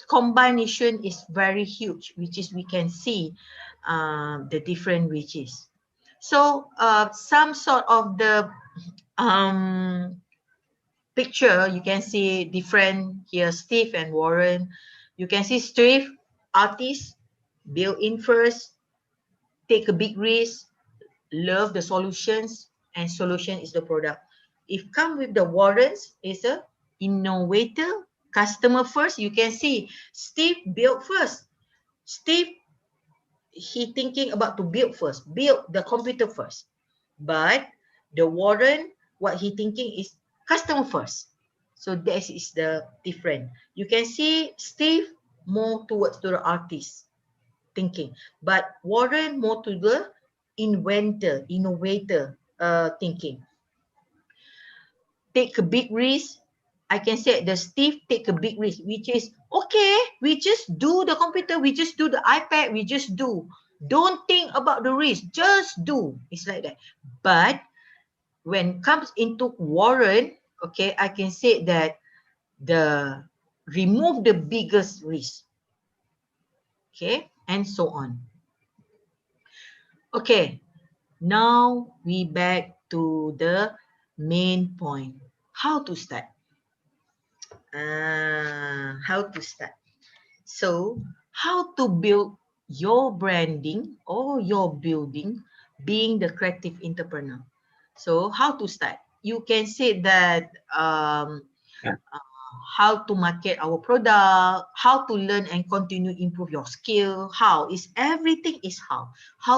combination is very huge, which is we can see the different riches. So some sort of the picture, you can see different here, Steve and Warren. You can see Steve, artist, build in first, take a big risk, love the solutions, and solution is the product. If come with the Warrens, is a innovator, customer first. You can see Steve built first. Steve, he thinking about to build first, build the computer first. But the Warren, what he thinking is customer first. So that is the difference. You can see Steve more towards to the artist thinking, but Warren more to the inventor, innovator thinking. Take a big risk. I can say the Steve take a big risk, which is okay, we just do the computer, we just do the iPad, we just do. Don't think about the risk, just do. It's like that. But when comes into Warren, okay, I can say that the remove the biggest risk. Okay, and so on. Okay, now we back to the main point. How to start? How to start? So, how to build your branding or your building being the creative entrepreneur? So, how to start? You can say that how to market our product, how to learn and continue improve your skill. How is everything is how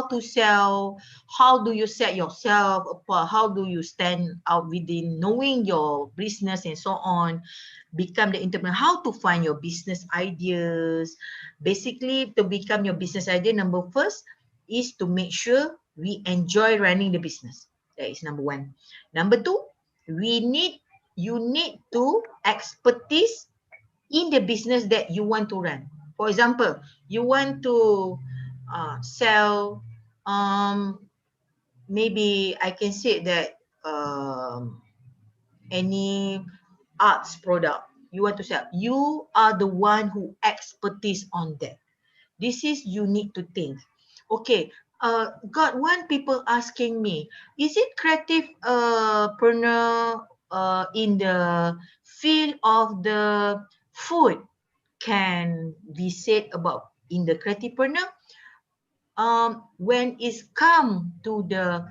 to sell, how do you set yourself apart, how do you stand out within knowing your business and so on, become the entrepreneur, how to find your business ideas. Basically, to become your business idea, number first is to make sure we enjoy running the business. That is number one. Number two, you need to expertise in the business that you want to run. For example, you want to sell, maybe I can say that any arts product you want to sell. You are the one who expertise on that. This is you need to think. Okay, got one people asking me, is it creative preneur in the field of the food can be said about in the creative preneur? When it's come to the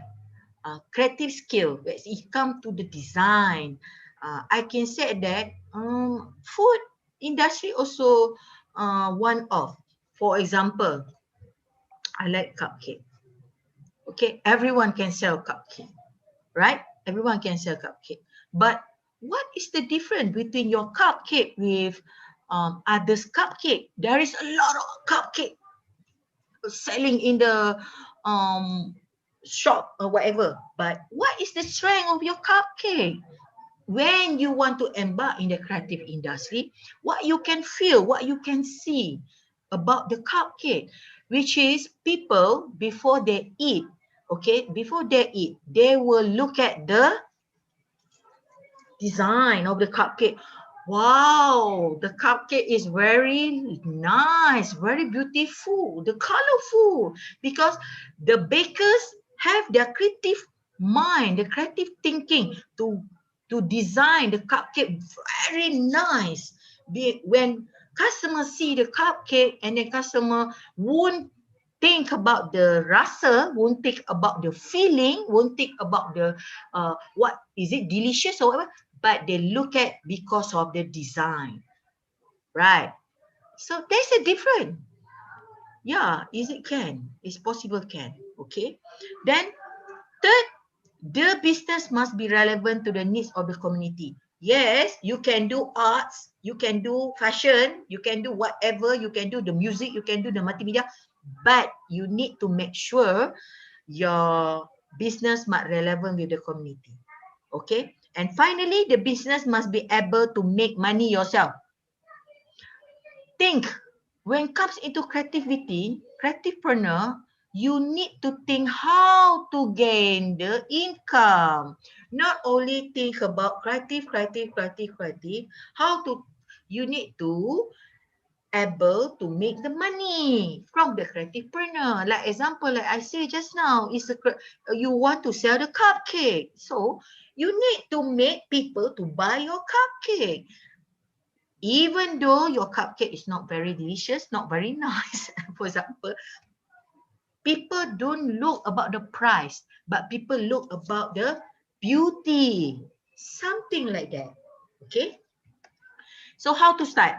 creative skill, when it come to the design, I can say that food industry also one of. For example, I like cupcake. Okay, everyone can sell cupcake, right? Everyone can sell cupcake. But what is the difference between your cupcake with others' cupcake? There is a lot of cupcake selling in the shop or whatever. But what is the strength of your cupcake? When you want to embark in the creative industry, what you can feel, what you can see about the cupcake, which is people before they eat, okay, before they eat, they will look at the design of the cupcake. Wow, the cupcake is very nice, very beautiful, the colorful, because the bakers have their creative mind, the creative thinking to design the cupcake very nice. When customers see the cupcake and the customer won't think about the rasa, won't think about the feeling, won't think about the what is it delicious or whatever, but they look at because of the design, right? So there's a difference. Yeah, it's possible can, okay? Then third, the business must be relevant to the needs of the community. Yes, you can do arts, you can do fashion, you can do whatever, you can do the music, you can do the multimedia, but you need to make sure your business must relevant with the community. Okay? And finally, the business must be able to make money yourself. Think, when it comes into creativity, creativepreneur, you need to think how to gain the income. Not only think about creative, how to, you need to able to make the money from the creativepreneur. Like example, like I say just now, is you want to sell the cupcake. So you need to make people to buy your cupcake. Even though your cupcake is not very delicious, not very nice, for example, people don't look about the price, but people look about the beauty. Something like that. Okay? So how to start?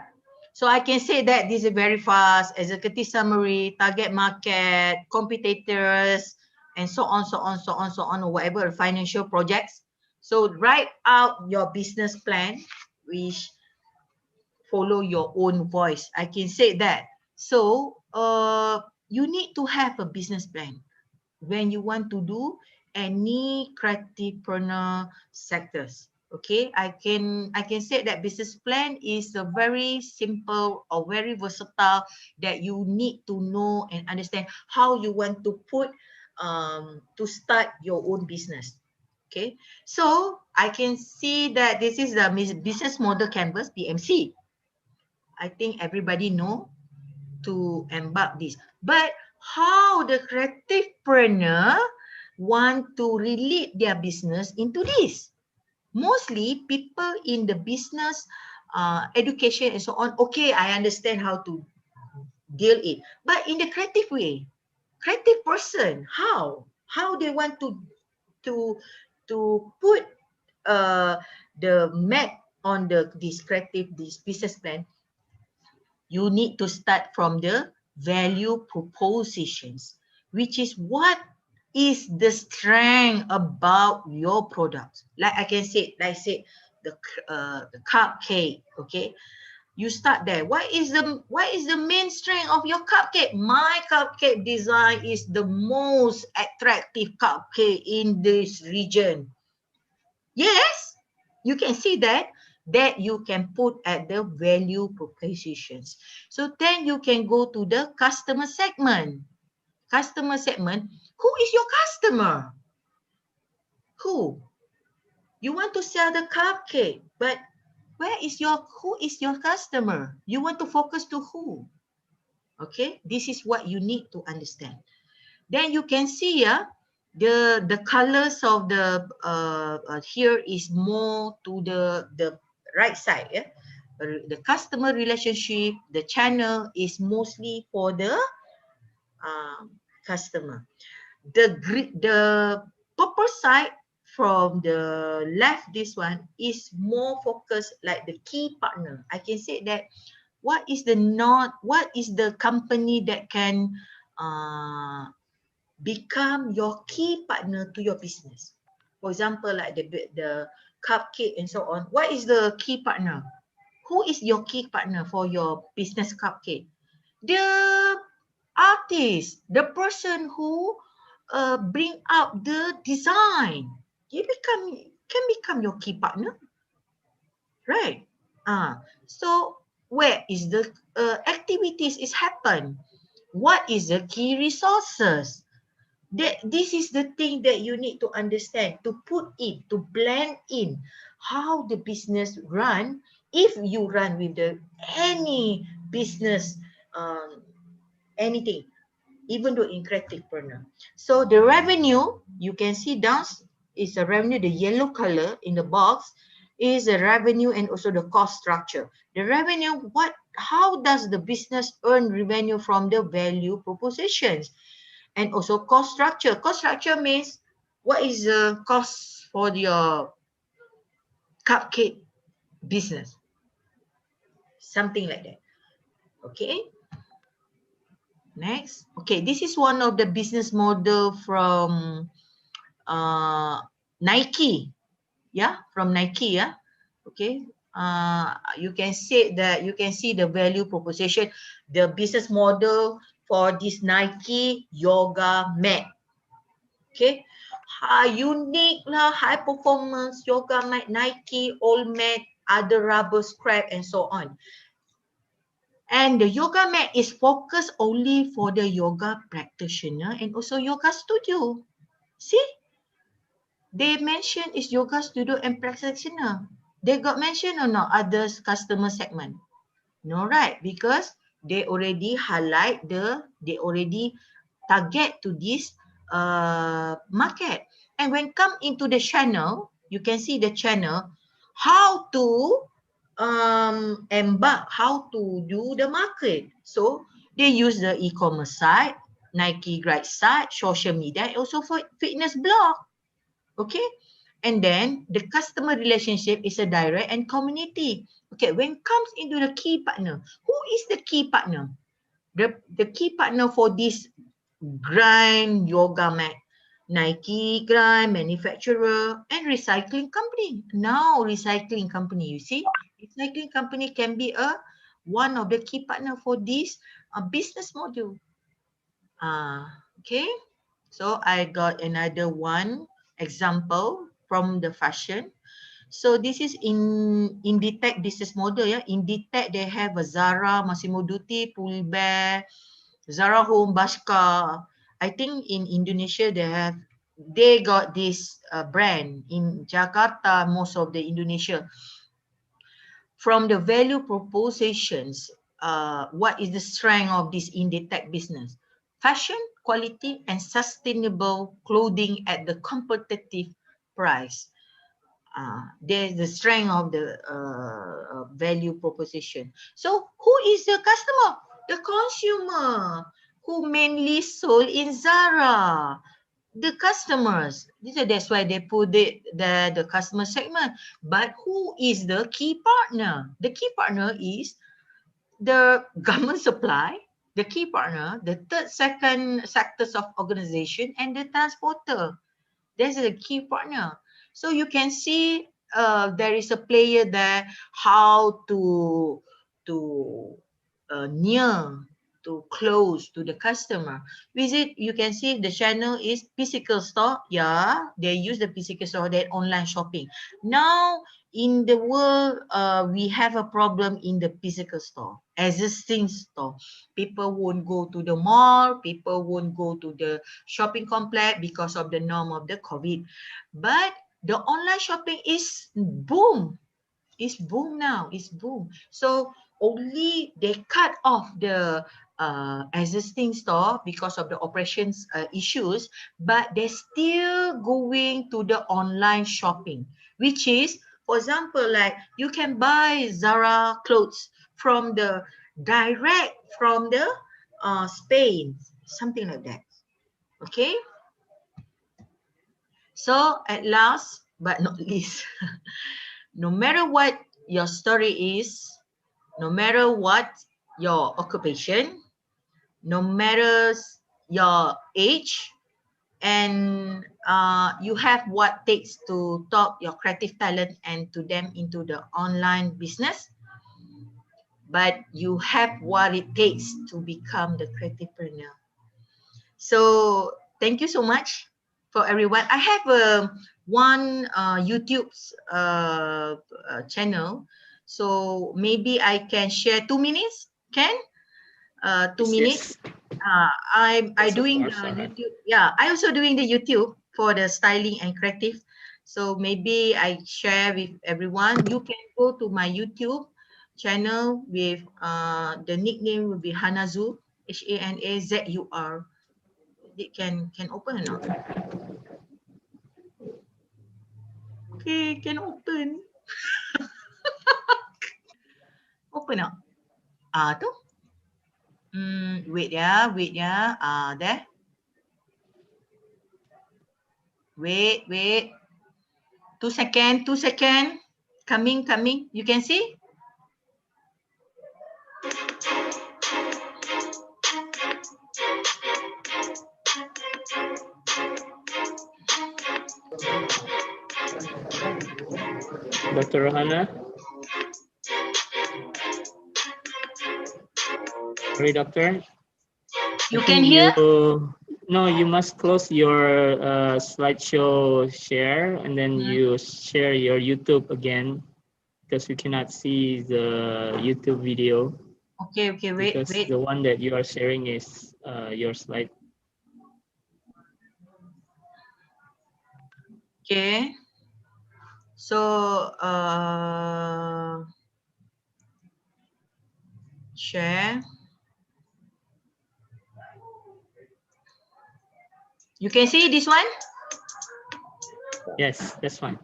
So I can say that this is very fast, executive summary, target market, competitors, and so on, or whatever financial projects. So write out your business plan, which follow your own voice. I can say that. So you need to have a business plan when you want to do any creativepreneur sectors. Okay, I can say that business plan is a very simple or very versatile, that you need to know and understand how you want to put to start your own business. Okay, so I can see that this is the business model canvas, BMC. I think everybody know to embark this, but how the creativepreneur want to relate their business into this? Mostly people in the business education and so on, okay, I understand how to deal it, but in the creative way, creative person, how they want to put the map on this business plan. You need to start from the value propositions, which is what is the strength about your products. Like I can say, like I said, the cupcake, okay? You start there. What is the main strength of your cupcake? My cupcake design is the most attractive cupcake in this region. Yes, you can see that you can put at the value propositions. So then you can go to the customer segment. Customer segment, who is your customer? Who? You want to sell the cupcake, but who is your customer? You want to focus to who? Okay, this is what you need to understand. Then you can see the colors of the here is more to the right side. The customer relationship, the channel is mostly for the customer. The purple side from the left, this one is more focused like the key partner. I can say that what is the company that can become your key partner to your business. For example, like the cupcake and so on. What is the key partner? Who is your key partner for your business cupcake? The artist, the person who bring up the design. Can become your key partner, right? So where is the activities is happen? What is the key resources? This is the thing that you need to understand, to put in, to blend in how the business run. If you run with any business, anything, even though in creativepreneur. So the revenue, you can see down is the revenue, the yellow color in the box is the revenue and also the cost structure. The revenue, how does the business earn revenue from the value propositions? And also cost structure. Cost structure means what is the cost for your cupcake business? Something like that. Okay. Next. Okay, this is one of the business model from Nike. Yeah, from Nike. Yeah. Okay. You can say that you can see the value proposition, the business model for this Nike yoga mat. Okay. Unique lah, high performance yoga mat, Nike, all mat, other rubber scrap and so on. And the yoga mat is focused only for the yoga practitioner and also yoga studio. See? They mention is yoga studio and practitioner. They got mentioned or not others customer segment? No, right? Because they already highlight they already target to this market. And when come into the channel, you can see the channel, how to embark, how to do the market. So they use the e-commerce site, Nike Grad site, social media, also for fitness blog. Okay. And then the customer relationship is a direct and community. Okay, when comes into the key partner, who is the key partner? The key partner for this grind yoga mat, Nike, grind manufacturer, and recycling company. Now recycling company, you see, recycling company can be one of the key partner for this business model. Okay, so I got another one example from the fashion. So this is in Inditex business model. Yeah, Inditex they have a Zara, Massimo Dutti, Pull Bear, Zara Home, Bershka. I think in Indonesia they got this brand in Jakarta, most of the Indonesia. From the value propositions, what is the strength of this Inditex business? Fashion, quality, and sustainable clothing at the competitive price. There's the strength of the value proposition. So who is the customer? The consumer, who mainly sold in Zara. The customers. That's why they put the customer segment. But who is the key partner? The key partner is the government supply, the key partner, the second sectors of organization, and the transporter. That's the key partner. So you can see there is a player there, how to to near, to close to the customer. Visit, you can see the channel is physical store. Yeah, they use the physical store, that online shopping. Now in the world, we have a problem in the physical store, existing store. People won't go to the mall, people won't go to the shopping complex because of the norm of the COVID. But the online shopping is boom. It's boom now. It's boom. So only they cut off the existing store because of the operations issues, but they're still going to the online shopping, which is, for example, like you can buy Zara clothes from the direct from the Spain, something like that. Okay. So at last but not least, no matter what your story is, no matter what your occupation, no matter your age, and you have what takes to talk your creative talent and to them into the online business, but you have what it takes to become the creativepreneur. So thank you so much for everyone. I have one YouTube channel, so maybe I can share 2 minutes. Can 2 minutes? I doing the YouTube. Yeah, I also doing the YouTube for the styling and creative. So maybe I share with everyone. You can go to my YouTube channel with the nickname will be Hanazur, Hanazur. It can open or not? Okay, can open. Open not? Tu. Wait ya, wait ya. There. Wait. 2 second, 2 second. Coming. You can see? Dr. Rohana? Sorry, doctor. You can hear? No, you must close your slideshow share and then you share your YouTube again because we cannot see the YouTube video. Okay, wait. Because the one that you are sharing is your slide. Okay. So, share. You can see this one? Yes, that's fine.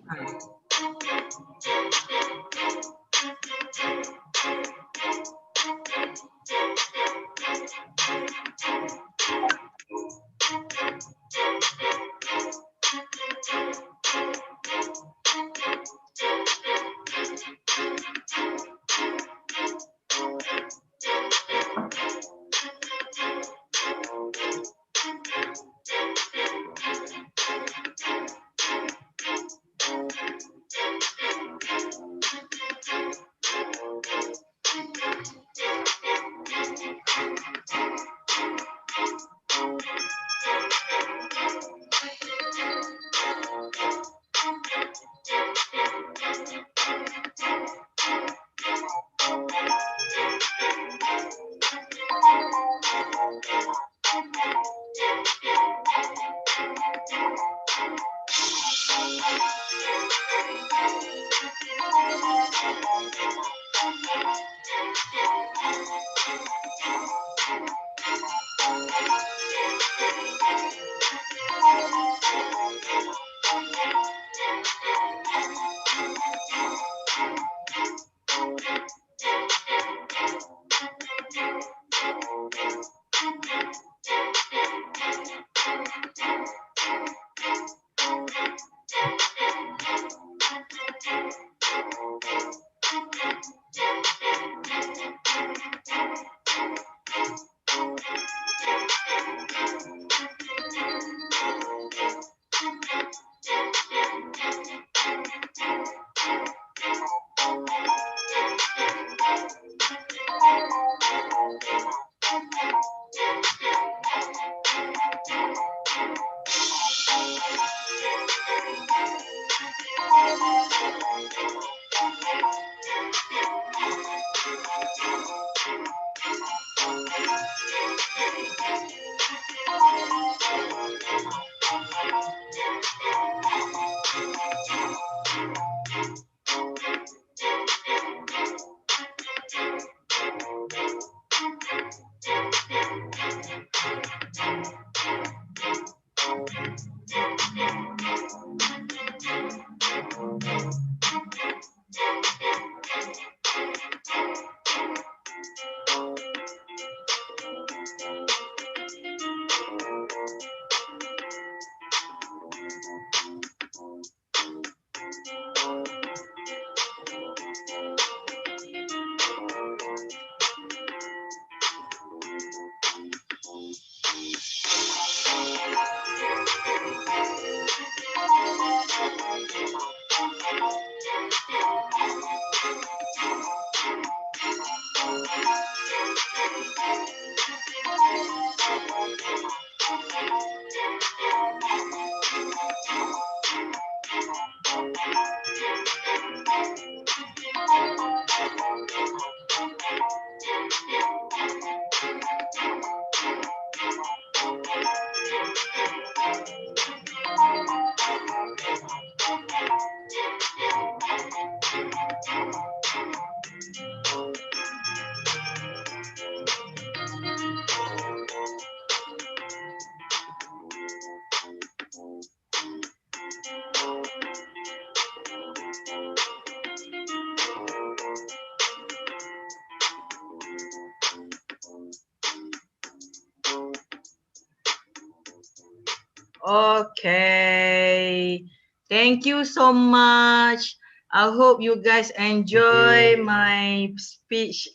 Okay. Thank you so much. I hope you guys enjoy my speech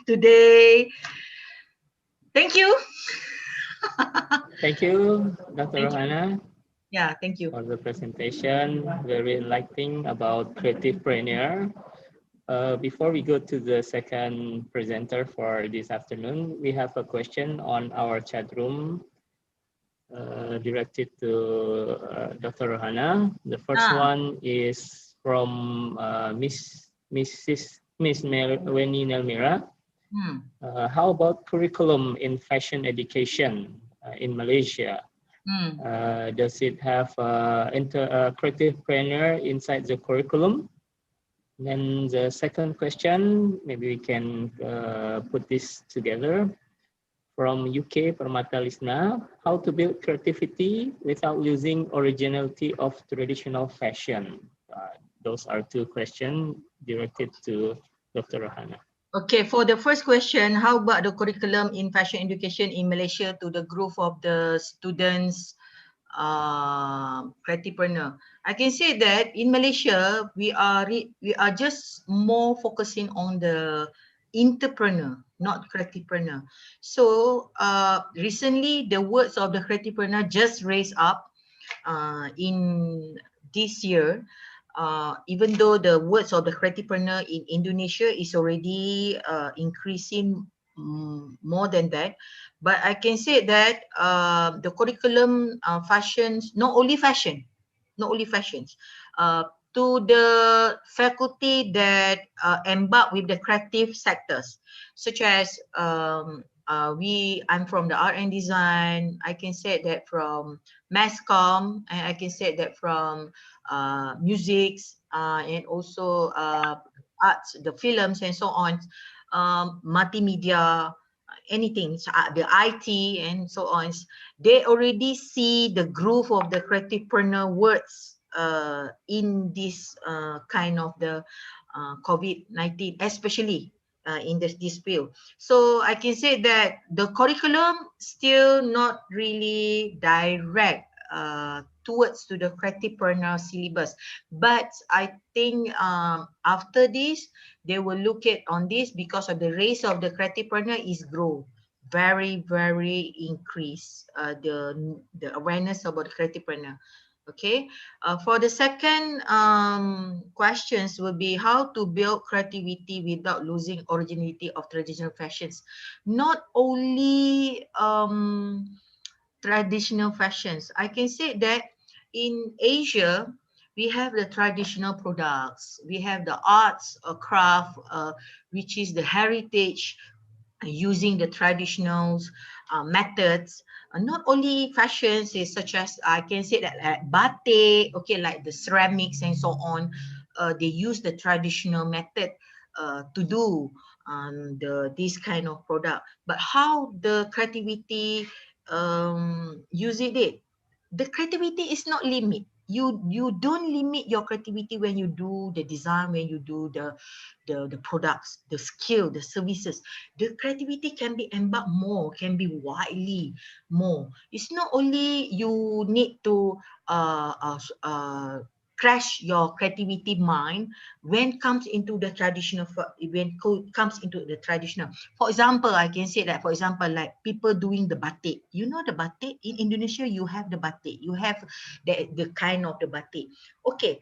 today. Thank you. Thank you, Dr. Thank you. Rohana. Yeah, thank you. For the presentation, very enlightening about creativepreneur. Before we go to the second presenter for this afternoon, we have a question on our chat room directed to Dr. Rohana. The first one is from Miss Weni Nelmira. How about curriculum in fashion education in Malaysia? Does it have creativepreneur inside the curriculum? Then the second question, maybe we can put this together. From UK, Permata Lisna, how to build creativity without losing originality of traditional fashion? Those are two questions directed to Dr. Rohana. Okay, for the first question, how about the curriculum in fashion education in Malaysia to the growth of the students, creativepreneur? I can say that in Malaysia, we are just more focusing on the entrepreneur, not creativepreneur. So recently, the words of the creativepreneur just raised up in this year. Even though the words of the creativepreneur in Indonesia is already increasing more than that, but I can say that the curriculum fashions, not only fashions, to the faculty that embark with the creative sectors, such as I'm from the art and design. I can say that from mass comm, and I can say that from music, and also arts, the films and so on, multimedia, anything, the IT and so on. They already see the growth of the creativepreneur words in this kind of the COVID-19, especially in this field. So I can say that the curriculum still not really direct towards to the creativepreneur syllabus, but I think after this they will look at on this, because of the race of the creativepreneur is grow very increase the awareness about the creativepreneur. Okay, for the second questions will be how to build creativity without losing originality of traditional fashions. Not only traditional fashions. I can say that in Asia, we have the traditional products. We have the arts, craft, which is the heritage, using the traditional methods. Not only fashions, such as I can say that batik, okay, like the ceramics and so on. They use the traditional method to do this kind of product. But how the creativity using it, the creativity is not limit. You don't limit your creativity when you do the design, when you do the products, the skill, the services. The creativity can be embarked more, can be widely more. It's not only you need to crash your creativity mind when comes into the traditional, comes into the traditional. For example, I can say that, for example, like people doing the batik. You know the batik in Indonesia, you have the batik, you have the kind of the batik. Okay,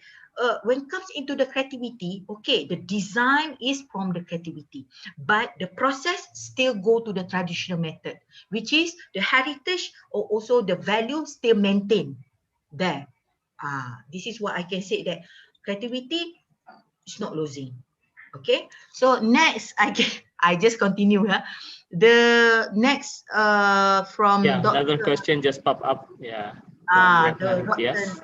when it comes into the creativity, okay, the design is from the creativity, but the process still go to the traditional method, which is the heritage or also the value still maintained there. This is what I can say, that creativity is not losing. Okay, so next I just continue. The next from another Dr. question just popped up. From Matthias.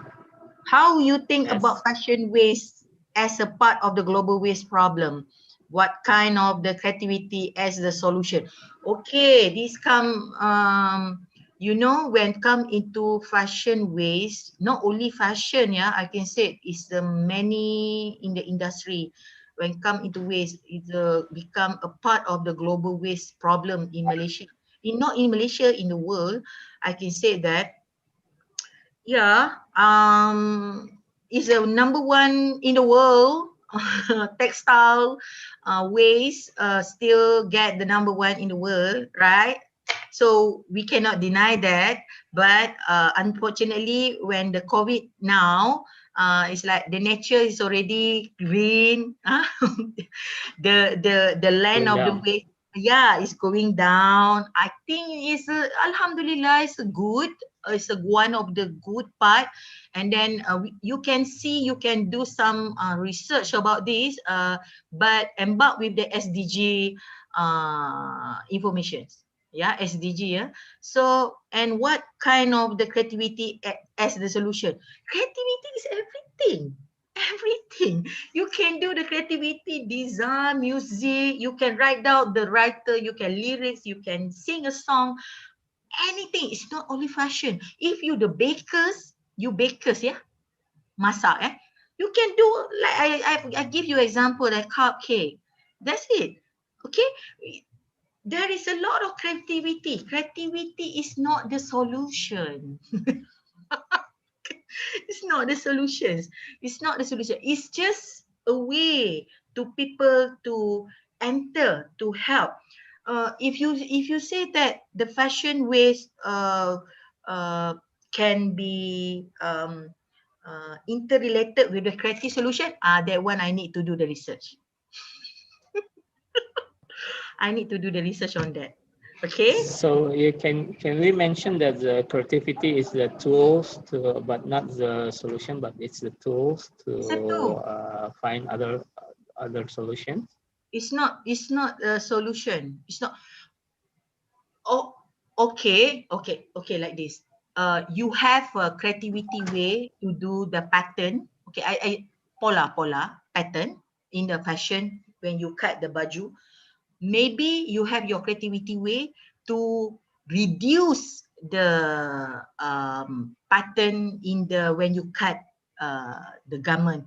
How you think Yes. about fashion waste as a part of the global waste problem? What kind of the creativity as the solution? Okay, this come you know, when come into fashion waste, not only fashion, I can say it's the many in the industry. When come into waste, it become a part of the global waste problem in Malaysia. Not in Malaysia, in the world, I can say that is the number one in the world. Textile waste still get the number one in the world, right? So we cannot deny that. But unfortunately, when the COVID now, it's like the nature is already green. The land Going of the down. waste, is going down. I think it's alhamdulillah, it's a good, it's a one of the good part. And then you can see, you can do some research about this, but embark with the SDG information. SDG. So, and what kind of the creativity as the solution? Creativity is everything. Everything. You can do the creativity, design, music, you can write down the writer, you can lyrics, you can sing a song, anything. It's not only fashion. If you the bakers, masak, you can do, like I give you example, like cupcake. That's it. Okay? There is a lot of creativity. Creativity is not the solution. It's not the solutions. It's not the solution. It's just a way to people to enter, to help. If you say that the fashion waste can be interrelated with the creative solution, that one I need to do the research. I need to do the research on that. Okay. So you can we mention that the creativity is the tools to, but not the solution, but it's the tools to find other solutions. It's not a solution. It's not. Oh, okay, like this. You have a creativity way to do the pattern. Okay, I pola pattern in the fashion when you cut the baju. Maybe you have your creativity way to reduce the pattern in the when you cut the garment.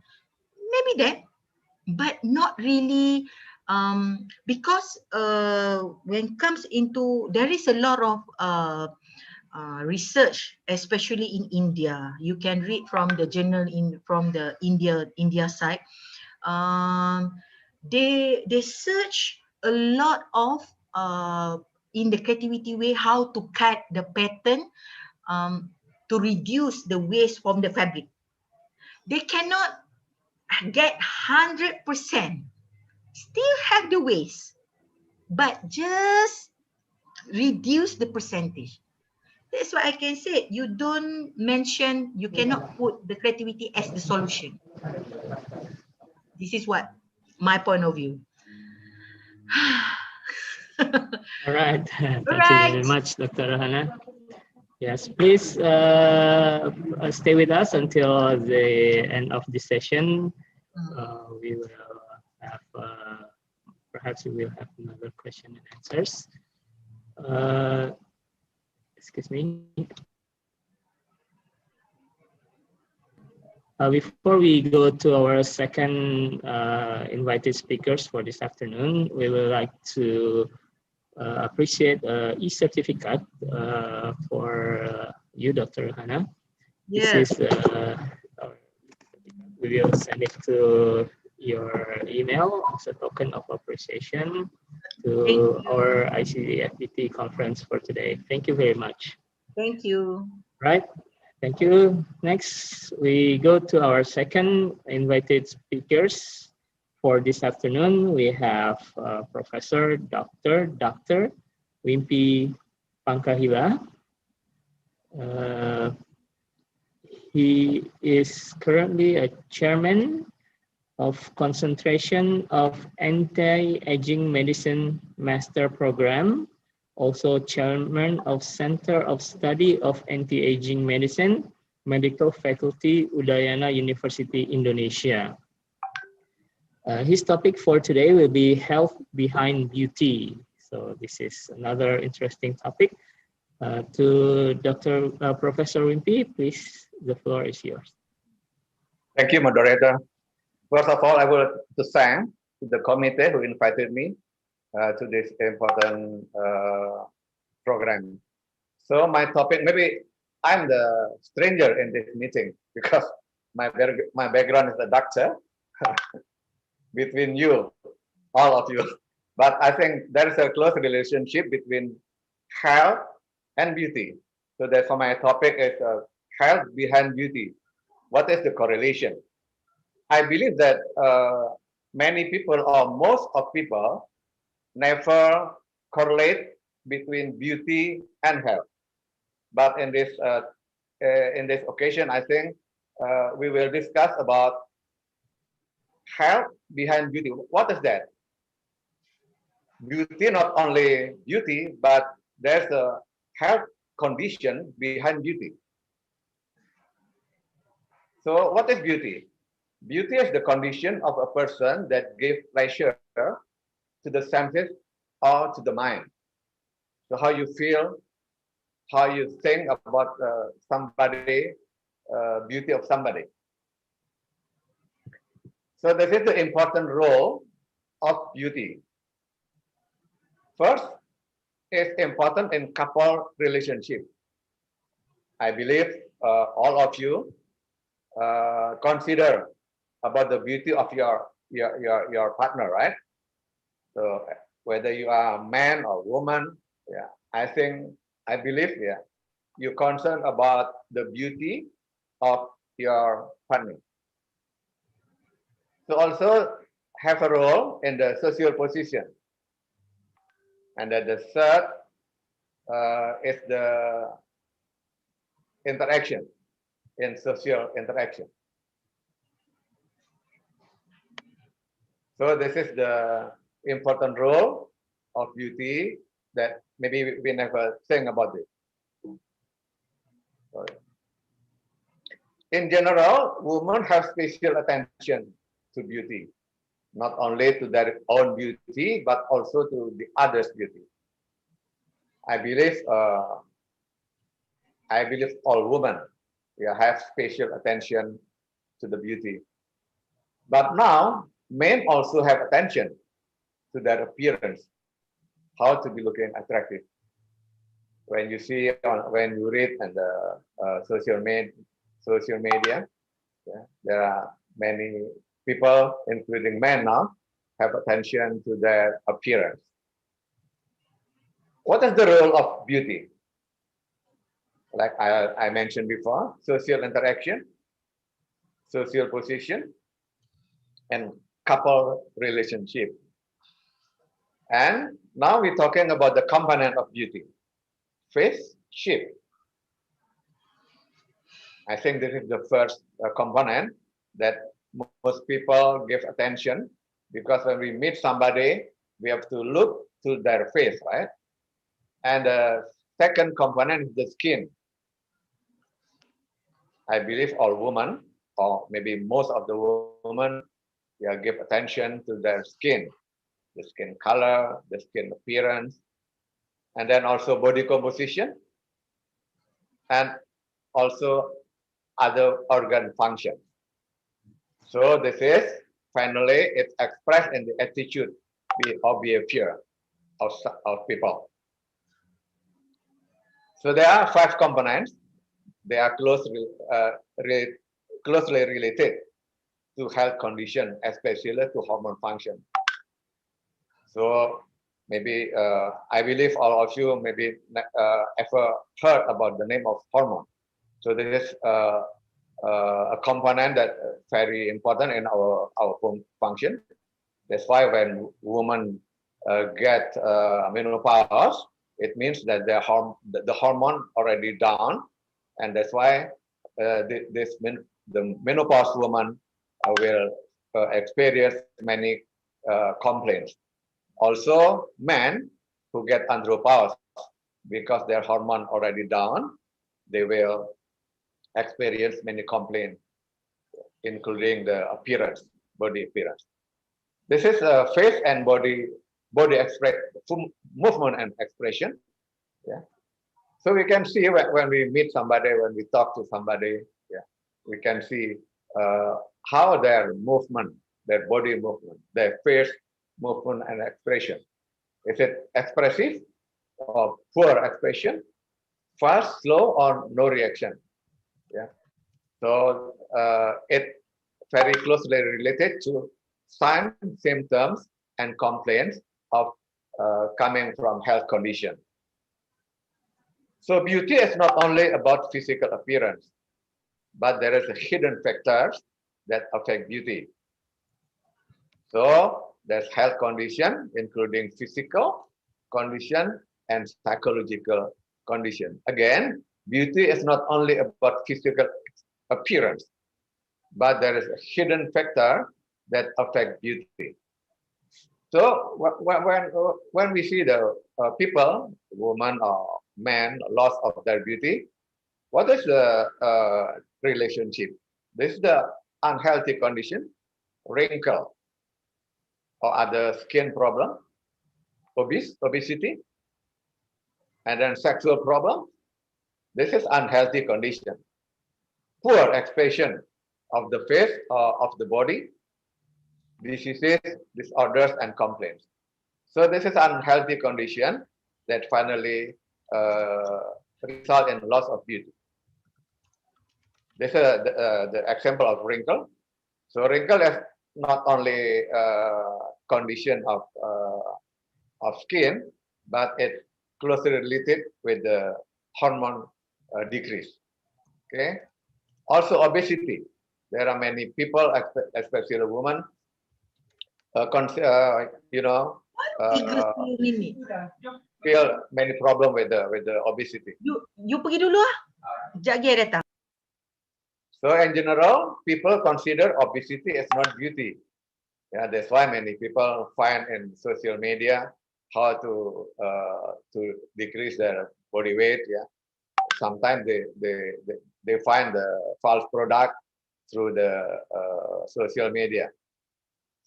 Maybe that, but not really, because when comes into, there is a lot of research, especially in India. You can read from the journal from the India side. They search a lot of in the creativity way how to cut the pattern to reduce the waste from the fabric. They cannot get 100%, still have the waste, but just reduce the percentage. That's why I can say you don't mention, you cannot put the creativity as the solution. This is what my point of view. All right. Thank you very much, Dr. Hana. Yes, please stay with us until the end of this session. We will have, perhaps we will have another question and answers. Excuse me. Before we go to our second invited speakers for this afternoon, we would like to appreciate e-certificate for you, Dr. Hannah. Yes. This is, we will send it to your email as a token of appreciation to our ICFBT conference for today. Thank you very much. Thank you. Right. Thank you. Next, we go to our second invited speakers for this afternoon. We have Professor Dr. Wimpy Pangkahila. He is currently a chairman of Concentration of Anti-Aging Medicine Master Program, also chairman of Center of Study of Anti-Aging Medicine, Medical Faculty, Udayana University, Indonesia. His topic for today will be health behind beauty. So this is another interesting topic. To Dr. Professor Wimpy, please, the floor is yours. Thank you, moderator. First of all, I would like to thank the committee who invited me to this important program. So my topic, maybe I'm the stranger in this meeting because my background is a doctor between you, all of you. But I think there is a close relationship between health and beauty. So therefore my topic is health behind beauty. What is the correlation? I believe that many people or most of people never correlate between beauty and health. But in this occasion, I think we will discuss about health behind beauty. What is that? Beauty, not only beauty, but there's a health condition behind beauty. So what is beauty? Beauty is the condition of a person that gives pleasure to the senses or to the mind. So how you feel, how you think about somebody, beauty of somebody. So this is the important role of beauty. First, it's important in couple relationship. I believe all of you consider about the beauty of your partner, right? So whether you are a man or woman, yeah, I believe, yeah, you're concerned about the beauty of your partner. So also have a role in the social position. And then the third is the interaction, in social interaction. So this is the important role of beauty that maybe we never think about it. Sorry. In general, women have special attention to beauty, not only to their own beauty, but also to the others' beauty. I believe all women have special attention to the beauty. But now, men also have attention to their appearance, how to be looking attractive. When you see, when you read on the social media, yeah, there are many people, including men now, have attention to their appearance. What is the role of beauty? Like I mentioned before, social interaction, social position, and couple relationship. And now we're talking about the component of beauty, face, shape. I think this is the first component that most people give attention, because when we meet somebody, we have to look to their face, right? And the second component is the skin. I believe all women, or maybe most of the women, give attention to their skin, the skin color, the skin appearance, and then also body composition, and also other organ functions. So this is finally it's expressed in the attitude or behavior of people. So there are 5 components. They are closely related to health condition, especially to hormone function. So maybe I believe all of you maybe ever heard about the name of hormone. So this is a component that very important in our function. That's why when women get menopause, it means that the hormone already down, and that's why the menopause woman will experience many complaints. Also, men who get andropause, because their hormone already down, they will experience many complaints, including the appearance, body appearance. This is face and body movement and expression. Yeah. So we can see when we meet somebody, when we talk to somebody, yeah, we can see how their movement, their body movement, their face movement and expression. Is it expressive or poor expression, fast, slow, or no reaction? Yeah. So it very closely related to signs, symptoms, and complaints of coming from health condition. So beauty is not only about physical appearance, but there is a hidden factors that affect beauty. So there's health condition, including physical condition and psychological condition. Again, beauty is not only about physical appearance, but there is a hidden factor that affect beauty. So when we see the people, woman or man, loss of their beauty, what is the relationship? This is the unhealthy condition, wrinkle, or other skin problem, obesity, and then sexual problem. This is unhealthy condition. Poor expression of the face or of the body, diseases, disorders, and complaints. So this is unhealthy condition that finally result in loss of beauty. This is the example of wrinkle. So wrinkle is not only condition of skin, but it's closely related with the hormone decrease. Okay. Also obesity. There are many people, especially women, feel many problem with the obesity. You pergi dulu ah. Sekejap lagi I datang. So in general, people consider obesity as not beauty. Yeah, that's why many people find in social media how to decrease their body weight. Yeah, sometimes they find the false product through the social media.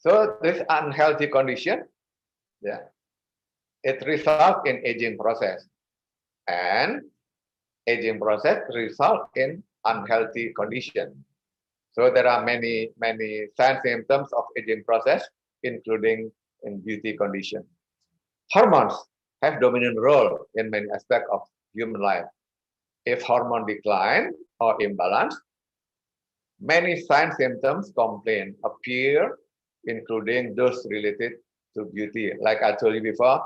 So this unhealthy condition, yeah, it results in aging process, and aging process result in unhealthy condition. So there are many signs symptoms of aging process, including in beauty condition. Hormones have dominant role in many aspects of human life. If hormone decline or imbalance, many signs symptoms complaint appear, including those related to beauty. Like I told you before,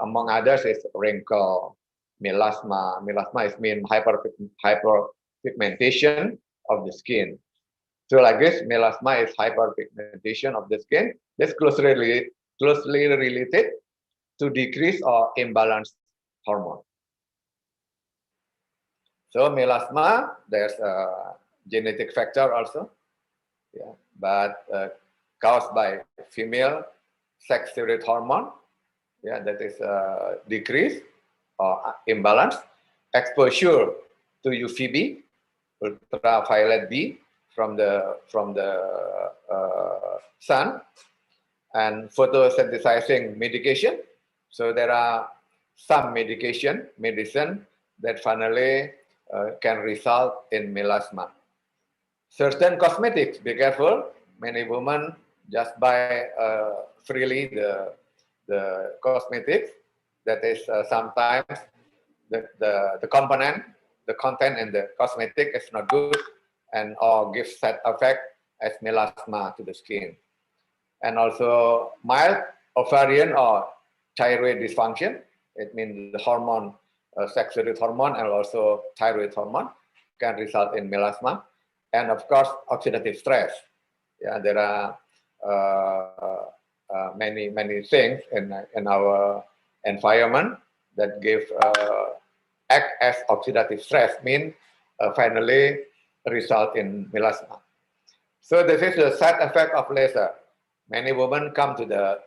among others is wrinkle, melasma. Melasma is mean hyperpigmentation of the skin. So like this, melasma is hyperpigmentation of the skin. That's closely related to decrease or imbalanced hormone. So melasma, there's a genetic factor also, yeah, but caused by female sex steroid hormone, yeah, that is decrease or imbalance. Exposure to UVB, ultraviolet B, from the sun, and photosynthesizing medication. So there are some medicine that finally can result in melasma. Certain cosmetics, be careful. Many women just buy freely the cosmetics. That is sometimes the component, the content in the cosmetic is not good and or gives side effect as melasma to the skin. And also mild ovarian or thyroid dysfunction. It means the hormone, sexual hormone and also thyroid hormone can result in melasma. And of course, oxidative stress. Yeah, there are many things in our environment that give act as oxidative stress, mean finally result in melasma. So this is the side effect of laser. Many women come to the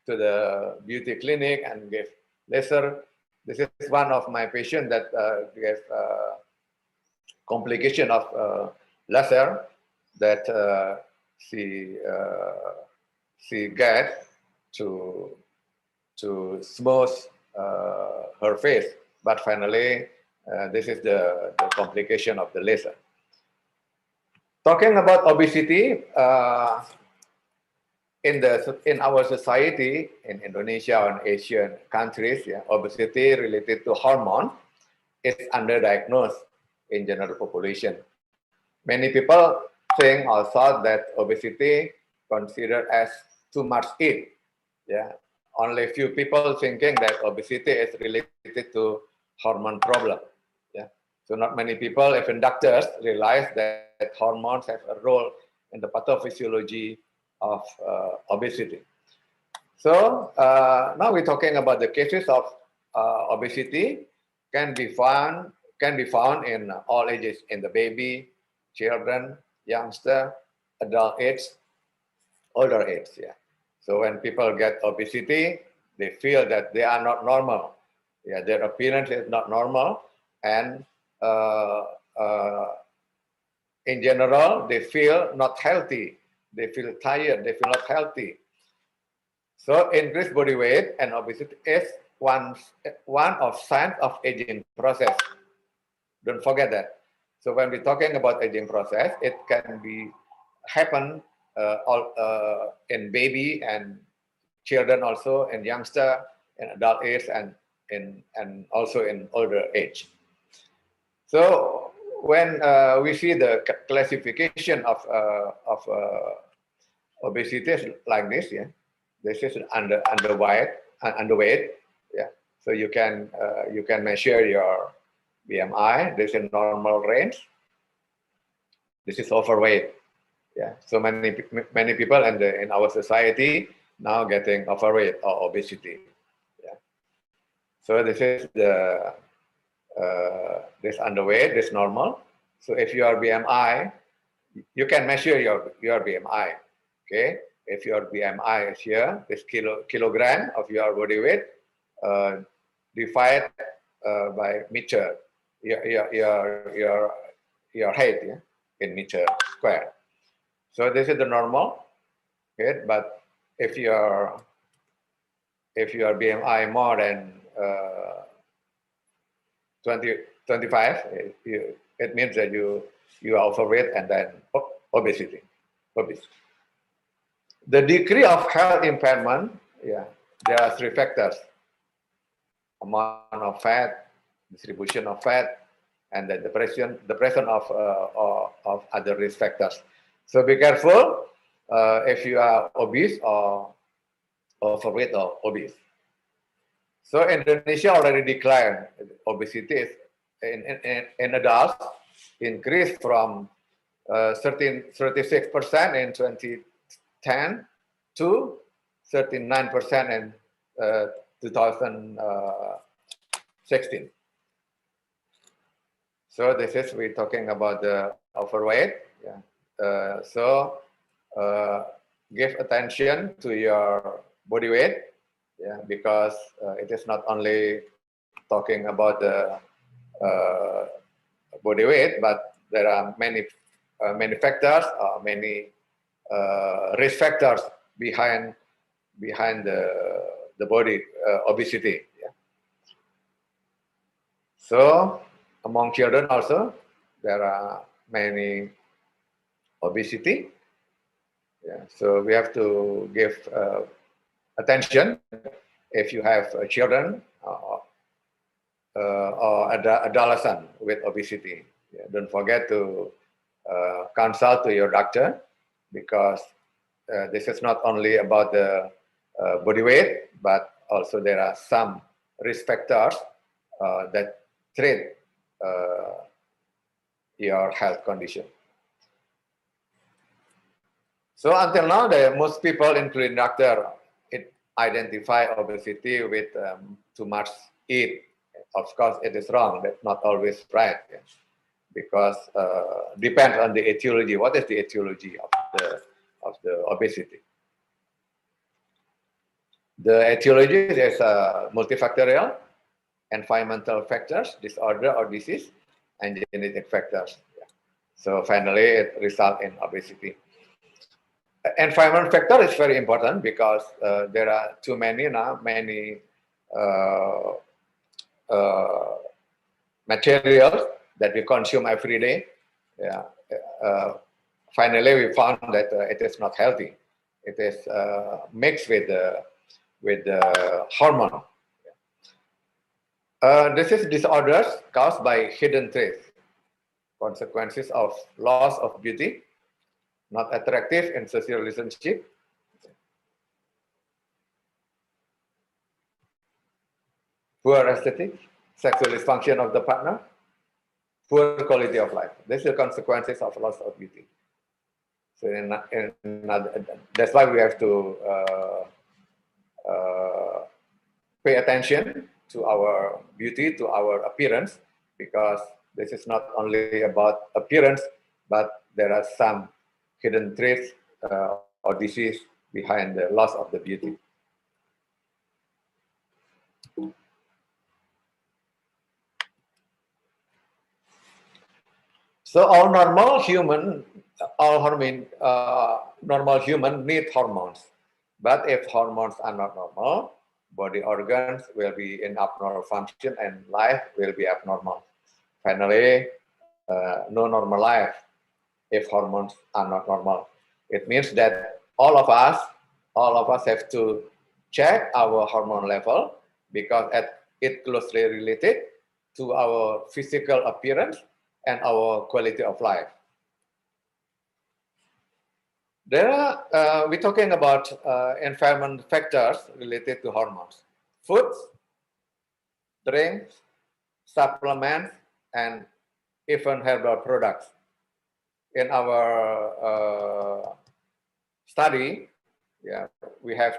to the beauty clinic and give laser. This is one of my patients that gave complication of laser that she get to smooth her face, but finally this is the complication of the laser. Talking about obesity, in our society, in Indonesia or in Asian countries, yeah, obesity related to hormone is underdiagnosed in general population. Many people think or thought that obesity considered as too much eat. Yeah, only few people thinking that obesity is related to hormone problem. Yeah, so not many people, even doctors, realize that hormones have a role in the pathophysiology of obesity. So now we're talking about the cases of obesity can be found in all ages, in the baby, children, youngster, adult age, older age. Yeah. So when people get obesity, they feel that they are not normal. Yeah, their appearance is not normal, and in general, they feel not healthy. They feel tired. They feel not healthy. So increased body weight and obesity is one of signs of aging process. Don't forget that. So when we're talking about aging process, it can be happen in baby and children also, in youngster, in adult age, and also in older age. So when we see the classification of obesity like this, yeah, this is underweight, yeah. So you can measure your BMI. This is normal range. This is overweight. Yeah. So many people in our society now getting overweight or obesity. Yeah. So this is the this underweight, this normal. So if your BMI, you can measure your BMI. Okay. If your BMI is here, this kilogram of your body weight, divided by meter, your height, yeah, in meter square. So this is the normal. Okay, but if your BMI more than 25, it means that you are overweight and then obese. The degree of health impairment, yeah, there are three factors: amount of fat, distribution of fat, and then the presence of other risk factors. So be careful if you are obese or overweight or obese. So Indonesia already declared obesity in adults increased from 36% in 2010 to 39% in 2016. So this is we're talking about the overweight. Yeah. Give attention to your body weight. Yeah, because it is not only talking about the body weight, but there are many factors, many risk factors behind the body obesity. Yeah. So among children also, there are many obesity. Yeah, so we have to give attention if you have children or adolescent with obesity. Yeah, don't forget to consult to your doctor, because this is not only about the body weight, but also there are some risk factors that treat your health condition. So until now, most people, including doctor, identify obesity with too much eat. Of course, it is wrong. That's not always right, yes. Because depends on the etiology. What is the etiology of the obesity? The etiology is multifactorial, environmental factors, disorder or disease, and genetic factors. Yeah. So finally, it results in obesity. Environment factor is very important because there are too many now, many materials that we consume every day. Yeah. Finally, we found that it is not healthy. It is mixed with the hormone. This is disorders caused by hidden traits, consequences of loss of beauty, not attractive in social relationship, poor aesthetic, sexual dysfunction of the partner, poor quality of life. These are the consequences of loss of beauty. So that's why we have to pay attention to our beauty, to our appearance, because this is not only about appearance, but there are some hidden traits or disease behind the loss of the beauty. So all normal human need hormones. But if hormones are not normal, body organs will be in abnormal function and life will be abnormal. Finally, no normal life if hormones are not normal. It means that all of us have to check our hormone level, because it closely related to our physical appearance and our quality of life. We're talking about environment factors related to hormones. Foods, drinks, supplements, and even herbal products. In our study, yeah, we have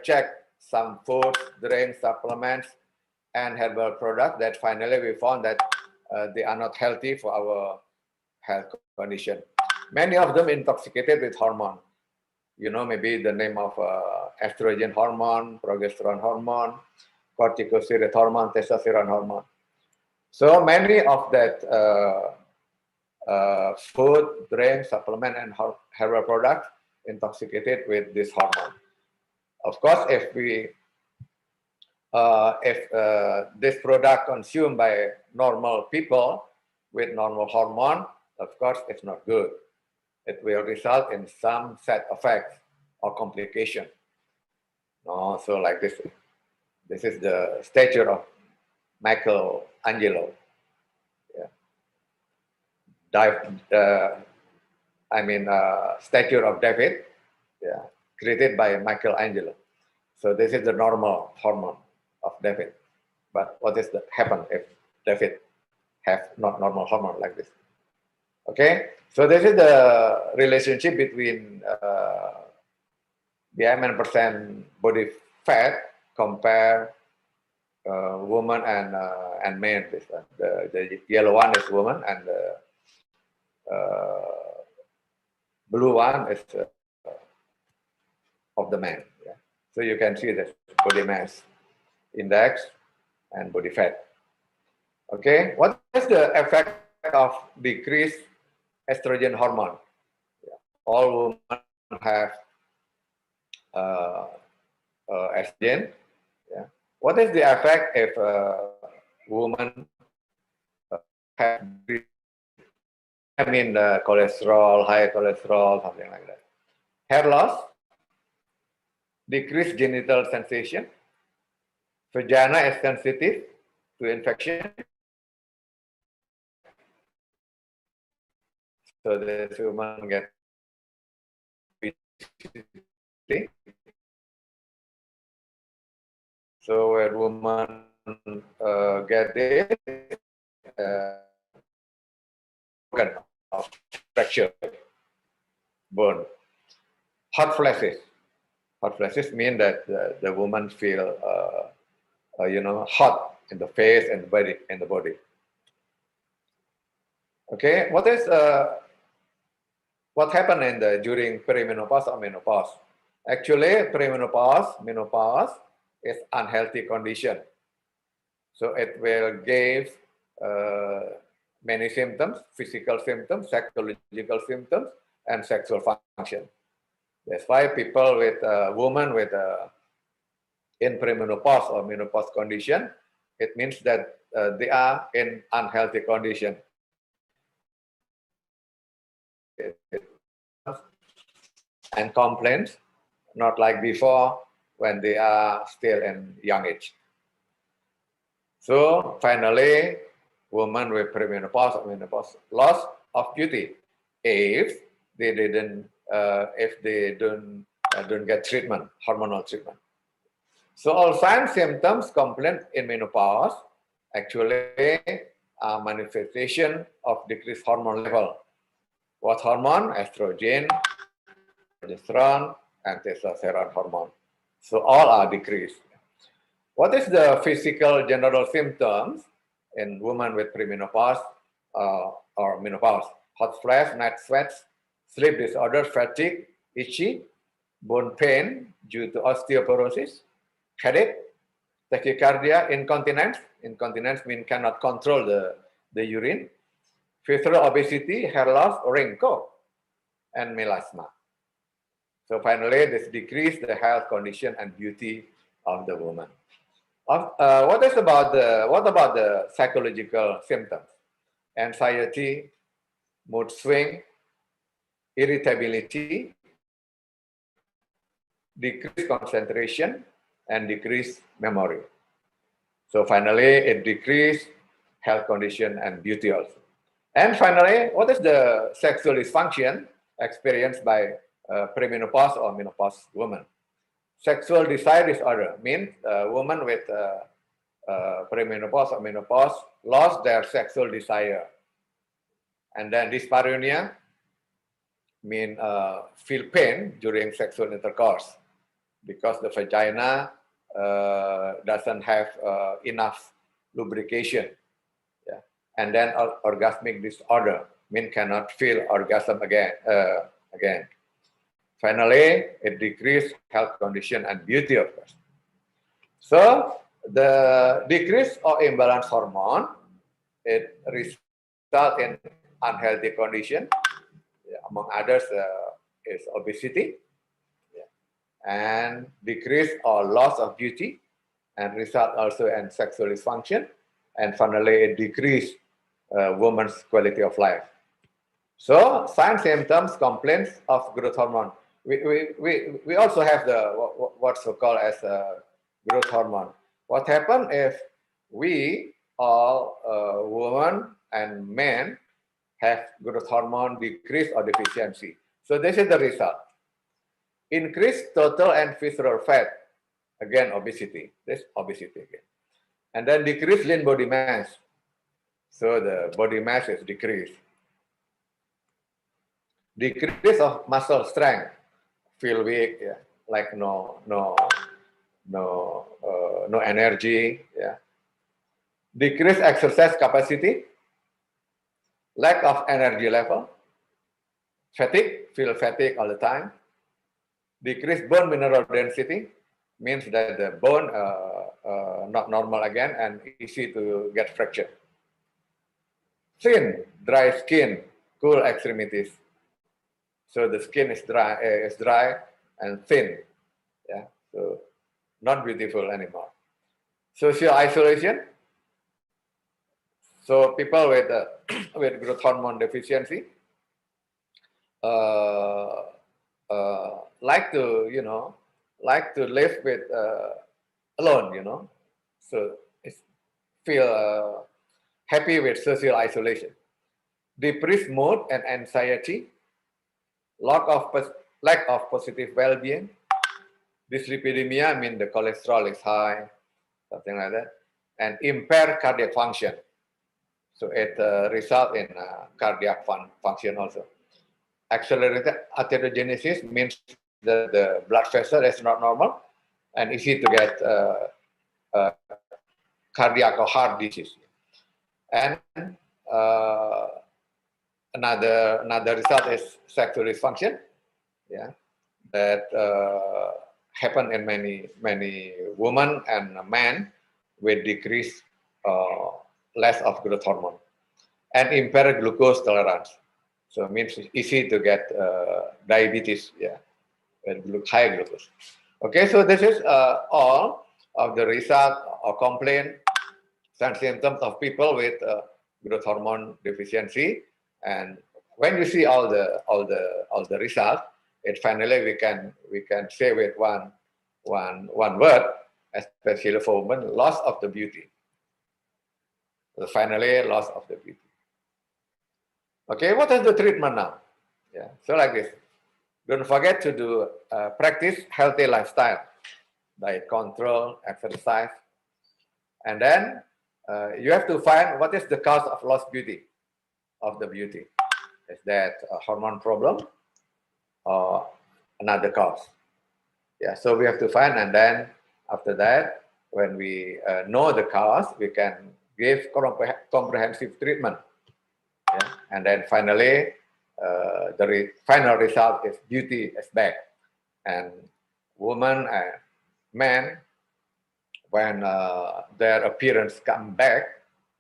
checked some foods, drinks, supplements, and herbal products that finally we found that they are not healthy for our health condition. Many of them intoxicated with hormone. You know, maybe the name of estrogen hormone, progesterone hormone, corticosteroid hormone, testosterone hormone. So many of that food, drink, supplement, and herbal products intoxicated with this hormone. Of course, if this product consumed by normal people with normal hormone, of course, it's not good. It will result in some side effects or complication. So like this. This is the statue of Michelangelo. Yeah. Statue of David, yeah, created by Michelangelo. So this is the normal hormone of David. But what is happen if David have not normal hormone like this? Okay, so this is the relationship between BMI and % body fat compare woman and men. The yellow one is woman, and the blue one is of the man. Yeah. So you can see this body mass index and body fat. Okay, what is the effect of decreased estrogen hormone? Yeah. All women have estrogen. Yeah. What is the effect if a woman has I mean cholesterol, high cholesterol, something like that. Hair loss, decreased genital sensation, vagina is sensitive to infection. So this woman get obesity. So when woman get this, of fracture, bone, hot flashes. Hot flashes mean that the woman feel, you know, hot in the face and the body. Okay, what happened during perimenopause or menopause? Actually, menopause is unhealthy condition. So it will give many symptoms, physical symptoms, psychological symptoms, and sexual function. That's why people with women with in premenopause or menopause condition, it means that they are in unhealthy condition. And complaints, not like before when they are still in young age. So finally, women with premenopause or menopause, loss of beauty if they don't get treatment, hormonal treatment. So all signs, symptoms, complaints in menopause actually are manifestation of decreased hormone level. What hormone? Estrogen, progesterone, and testosterone hormone. So all are decreased. What is the physical general symptoms in women with premenopause or menopause? Hot flash, night sweats, sleep disorder, fatigue, itchy, bone pain due to osteoporosis, headache, tachycardia, incontinence. Incontinence means cannot control the urine, visceral obesity, hair loss, wrinkle, and melasma. So finally, this decrease the health condition and beauty of the woman. What about the psychological symptoms? Anxiety, mood swing, irritability, decreased concentration, and decreased memory. So finally, it decreased health condition and beauty also. And finally, what is the sexual dysfunction experienced by premenopause or menopause women? Sexual desire disorder means women with premenopause or menopause lost their sexual desire. And then dyspareunia mean feel pain during sexual intercourse because the vagina doesn't have enough lubrication. Yeah. And then orgasmic disorder mean cannot feel orgasm again. Finally, it decreased health condition and beauty, of course. So the decrease or imbalance hormone, it results in unhealthy condition. Yeah, among others is obesity, yeah, and decrease or loss of beauty, and result also in sexual dysfunction, and finally it decrease woman's quality of life. So signs, symptoms, complaints of growth hormone. We also have the what's so called as growth hormone. What happens if we all women and men have growth hormone decrease or deficiency? So this is the result. Increased total and visceral fat, again obesity. This obesity again, and then decreased lean body mass. So the body mass is decreased. Decrease of muscle strength, feel weak, yeah, like no energy, yeah. Decrease exercise capacity, lack of energy level, fatigue, feel fatigue all the time. Decrease bone mineral density, means that the bone not normal again and easy to get fractured. Thin, dry skin, cool extremities. So the skin is dry and thin. Yeah, so not beautiful anymore. Social isolation, So people with with growth hormone deficiency like to live with alone, so it's feel happy with social isolation, depressed mood and anxiety, lack of positive well-being. Dyslipidemia means the cholesterol is high, something like that, and impaired cardiac function. So it results in cardiac function also. Accelerated arteriogenesis means that the blood vessel is not normal and easy to get cardiac or heart disease. And another result is sexual dysfunction, yeah, that happen in many women and men with decreased less of growth hormone, and impaired glucose tolerance. So it means it's easy to get diabetes, yeah, with high glucose. Okay, so this is all of the result or complaint and symptoms of people with growth hormone deficiency. And when you see all the results, it finally we can say with one word, especially for women, loss of the beauty. So finally, loss of the beauty. Okay, what is the treatment now? Yeah, so like this. Don't forget to do practice healthy lifestyle, diet control, exercise, and then you have to find what is the cause of lost beauty, of the beauty. Is that a hormone problem or another cause? Yeah, so we have to find, and then after that, when we know the cause, we can give comprehensive treatment. Yeah? And then finally, the final result is beauty is back. And women and men, when their appearance come back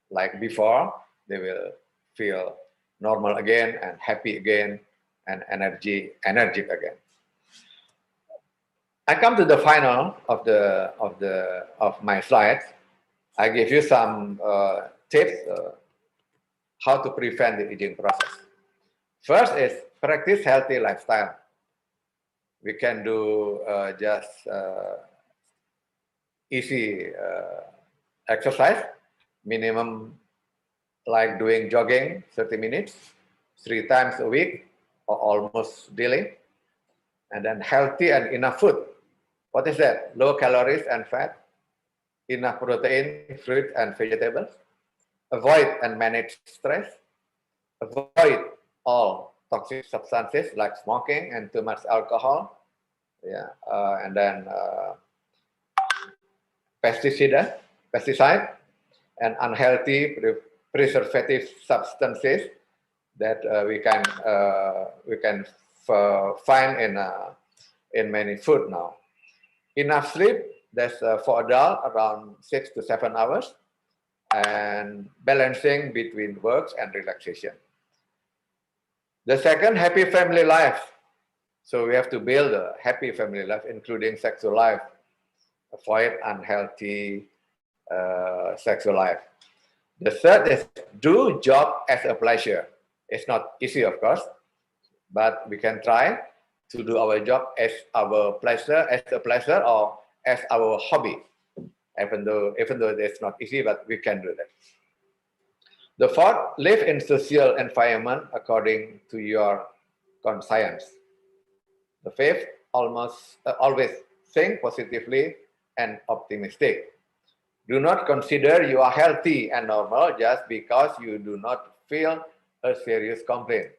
like before, they will feel normal again and happy again and energetic again. I come to the final of my slides. I give you some tips how to prevent the aging process. First is practice healthy lifestyle. We can do just easy exercise, minimum like doing jogging 30 minutes, 3 times a week or almost daily. And then healthy and enough food. What is that? Low calories and fat, enough protein, fruit and vegetables. Avoid and manage stress. Avoid all toxic substances like smoking and too much alcohol. Yeah, and then pesticide and unhealthy preservative substances that we can find in many food now. Enough sleep, that's for adult around 6 to 7 hours, and balancing between work and relaxation. The second, happy family life. So we have to build a happy family life, including sexual life. Avoid unhealthy sexual life. The third is do job as a pleasure. It's not easy, of course, but we can try to do our job as our pleasure, as a pleasure, or as our hobby. Even though it's not easy, but we can do that. The fourth, live in social environment according to your conscience. The fifth, always think positively and optimistic. Do not consider you are healthy and normal just because you do not feel a serious complaint.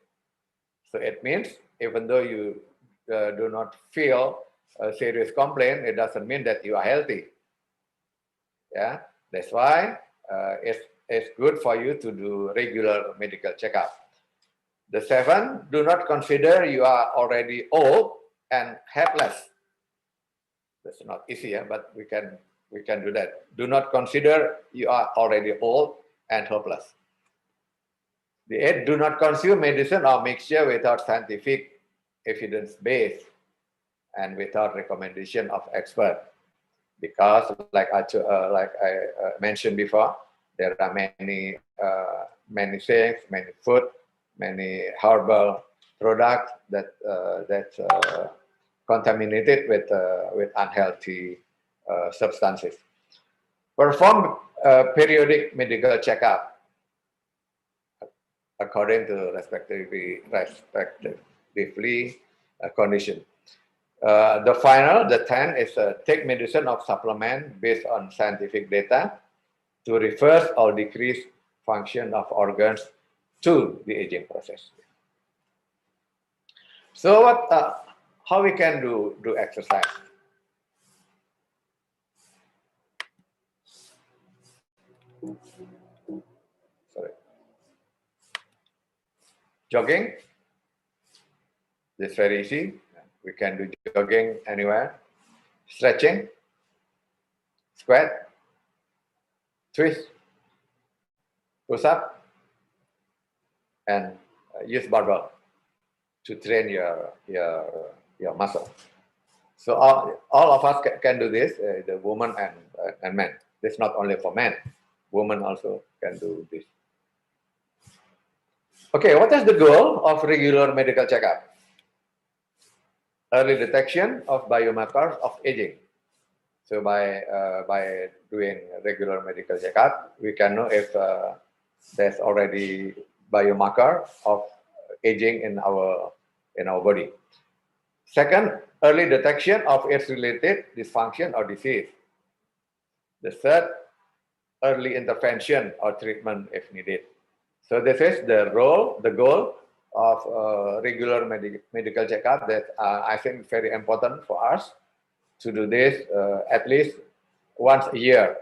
So it means even though you do not feel a serious complaint, it doesn't mean that you are healthy. Yeah, that's why it's good for you to do regular medical checkup. The seventh, do not consider you are already old and helpless. That's not easy, yeah, but we can do that. Do not consider you are already old and hopeless. The eighth, do not consume medicine or mixture without scientific evidence base and without recommendation of expert. Because like I mentioned before, There are many many things, many food, many herbal products that contaminated with unhealthy substances. Perform periodic medical checkup according to respectively condition. The final, the 10 is take medicine or supplement based on scientific data to reverse or decrease function of organs to the aging process. So how we can do exercise? Sorry. Jogging. It's very easy. We can do jogging anywhere. Stretching, squat, twist, push up, and use barbell to train your muscle. So all of us can do this, the woman and men. It's not only for men. Women also can do this. Okay, what is the goal of regular medical checkup? Early detection of biomarkers of aging. So by doing regular medical checkup, we can know if there's already biomarker of aging in our body. Second, early detection of age-related dysfunction or disease. The third, early intervention or treatment if needed. So this is the goal of regular medical checkup that I think very important for us to do this at least once a year.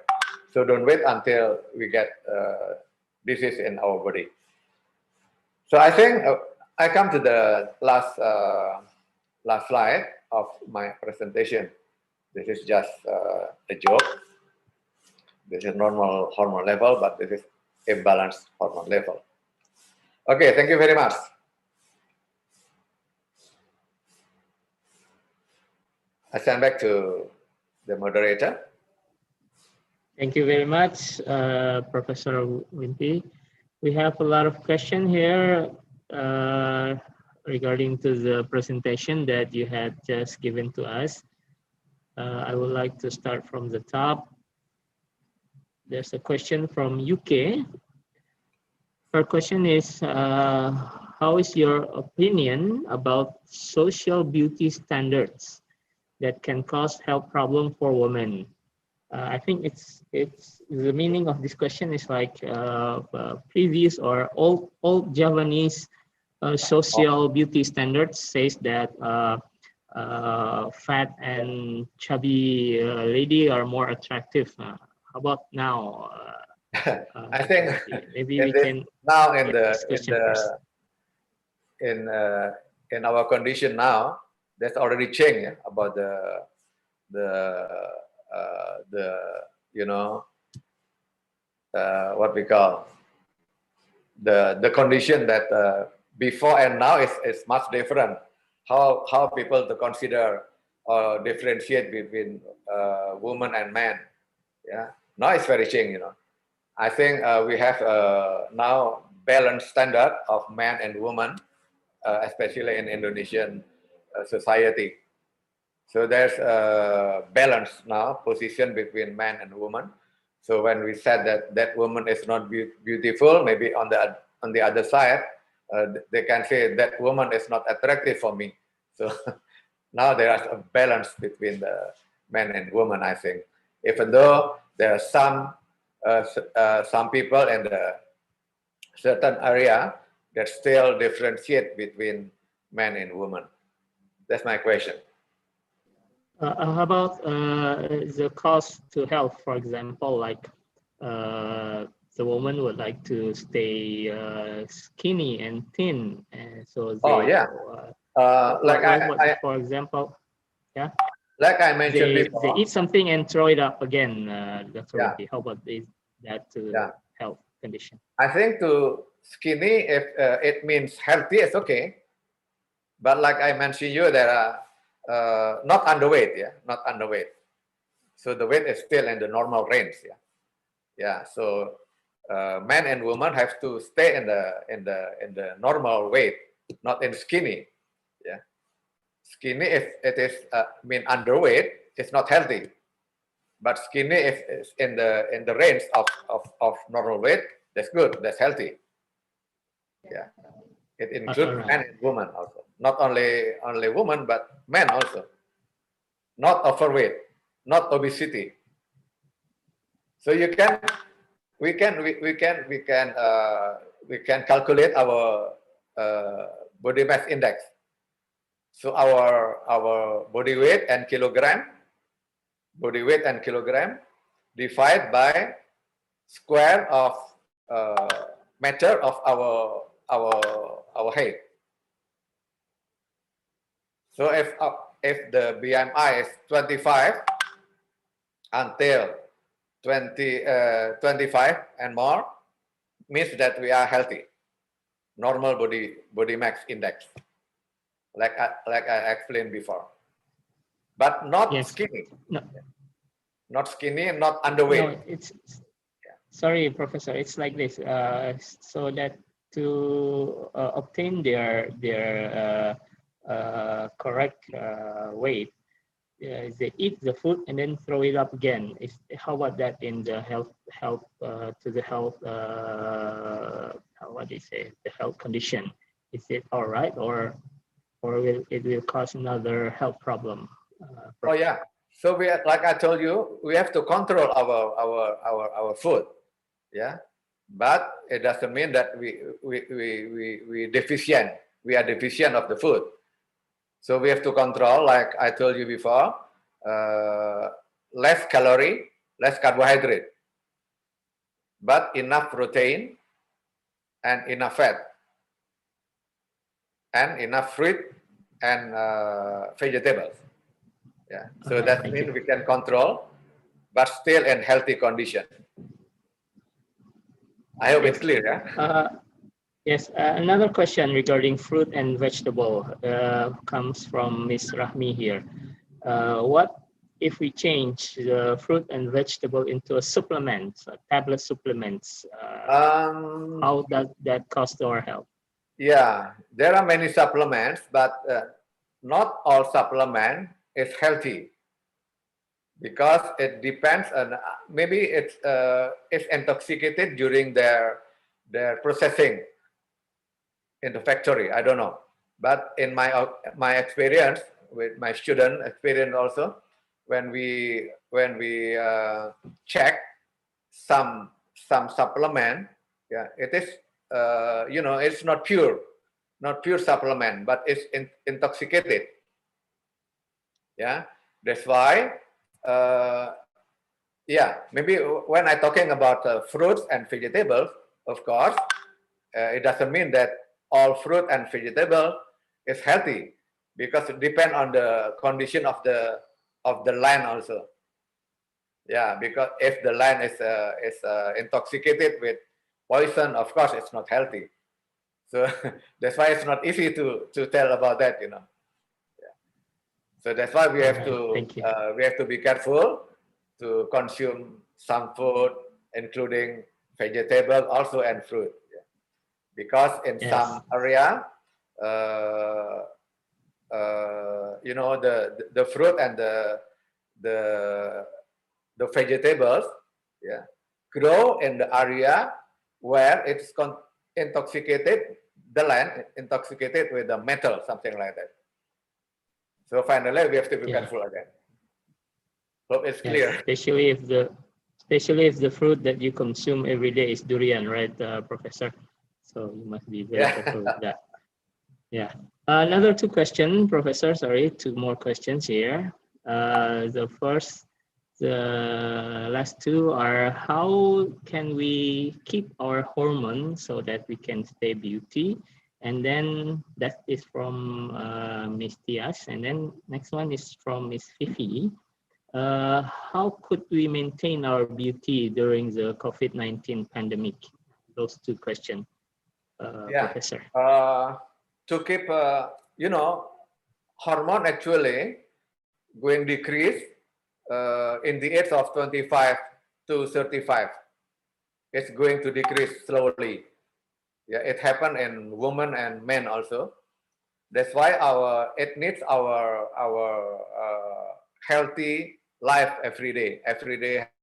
So don't wait until we get disease in our body. So I think I come to the last slide of my presentation. This is just a joke. This is normal hormone level, but this is imbalanced hormone level. Okay, thank you very much. I send back to the moderator. Thank you very much, Professor Wimpy. We have a lot of questions here regarding to the presentation that you had just given to us. I would like to start from the top. There's a question from UK. Her question is, how is your opinion about social beauty standards that can cause health problem for women? I think it's the meaning of this question is like previous or old Javanese social beauty standards says that fat and chubby lady are more attractive. How about now? I think maybe we can now in our condition now, that's already changed about what we call the condition that before and now is much different. How people to consider or differentiate between women and men. Yeah, now it's very changed. I think we have now balanced standard of man and woman, especially in Indonesian society. So there's a balance now position between man and woman. So when we said that woman is not beautiful, maybe on the other side, they can say that woman is not attractive for me. So now there is a balance between the man and woman, I think. Even though there are some people in the certain area that still differentiate between men and women. That's my question. How about the cost to health, for example, like the woman would like to stay skinny and thin, and so they, for example, yeah. Like I mentioned they before, they eat something and throw it up again. Dr. Wimpy, how about that health condition? I think to skinny, if it means healthy, it's okay. But like I mentioned you, there are not underweight, not underweight. So the weight is still in the normal range, yeah. So men and women have to stay in the normal weight, not in skinny. Yeah, skinny if it is mean underweight, it's not healthy. But skinny if it's in the range of normal weight, that's good, that's healthy. Yeah, it includes men and women also, not only women but men also. Not overweight, not obesity. So we can calculate our body mass index. So our body weight and kilogram divided by square of meter of our height. So if the BMI is 25 until 25 and more, means that we are healthy, normal body mass index, like I explained before, but not skinny, not skinny and not underweight. No, it's sorry, Professor. It's like this. So that to obtain their correct weight, they eat the food and then throw it up again. How about that in the health to the health what do you say, the health condition? Is it all right, or will it cause another health problem? Oh yeah. So we, like I told you, we have to control our food. Yeah, but it doesn't mean that we deficient. We are deficient of the food. So we have to control, like I told you before, less calorie, less carbohydrate, but enough protein and enough fat and enough fruit and vegetables. Yeah, so that means we can control, but still in healthy condition. I hope it's clear. Yeah. Yes, another question regarding fruit and vegetable comes from Ms. Rahmi here. What if we change the fruit and vegetable into a supplement, tablet supplements? How does that cost our health? Yeah, there are many supplements, but not all supplement is healthy because it depends on maybe it's intoxicated during their processing in the factory. I don't know, but in my experience with my student experience also, when we check some supplement, yeah, it is it's not pure supplement, but it's intoxicated. Yeah, that's why. Yeah, maybe when I'm talking about fruits and vegetables, of course, it doesn't mean that all fruit and vegetable is healthy, because it depends on the condition of the land also. Yeah, because if the land is intoxicated with poison, of course it's not healthy. So that's why it's not easy to tell about that, you know. Yeah. So that's why we have to be careful to consume some food, including vegetable also and fruit. Yeah. Because in some area, the fruit and the vegetables, yeah, grow in the area where it's intoxicated, the land intoxicated with the metal, something like that. So finally, we have to be careful again. Hope it's clear. Especially if the fruit that you consume every day is durian, right, Professor? So you must be very careful with that. Yeah. Another two questions, Professor. Sorry, two more questions here. The last two are: how can we keep our hormones so that we can stay beauty? And then that is from Ms. Tias. And then next one is from Ms. Fifi. How could we maintain our beauty during the COVID-19 pandemic? Those two questions, Professor. To keep, hormone actually going decrease in the age of 25 to 35. it's going to decrease slowly. Yeah, it happened in women and men also. That's why it needs our healthy life every day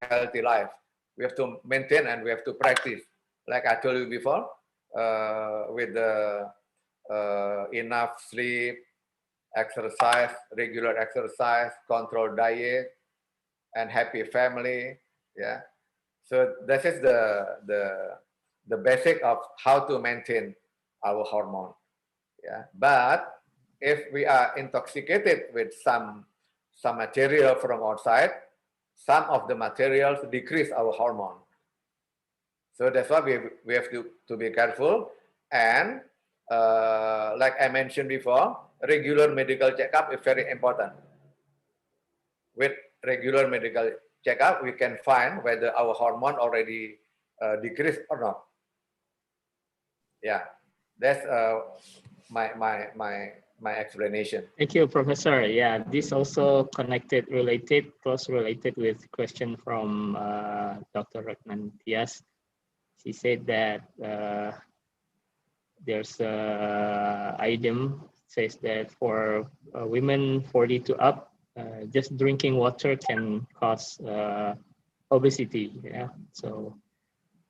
healthy life. We have to maintain and we have to practice. Like I told you before, with the enough sleep, exercise, regular exercise, controlled diet, and happy family. Yeah. So this is the basic of how to maintain our hormone. Yeah. But if we are intoxicated with some material from outside, some of the materials decrease our hormone. So that's why we have to be careful. And like I mentioned before, regular medical checkup is very important. With regular medical checkup, we can find whether our hormone already decreased or not. Yeah, that's my explanation. Thank you, Professor. Yeah, this also close related with question from Dr. Ratnan Tias. She said that there's a item says that for women 40 to up, just drinking water can cause obesity. Yeah, so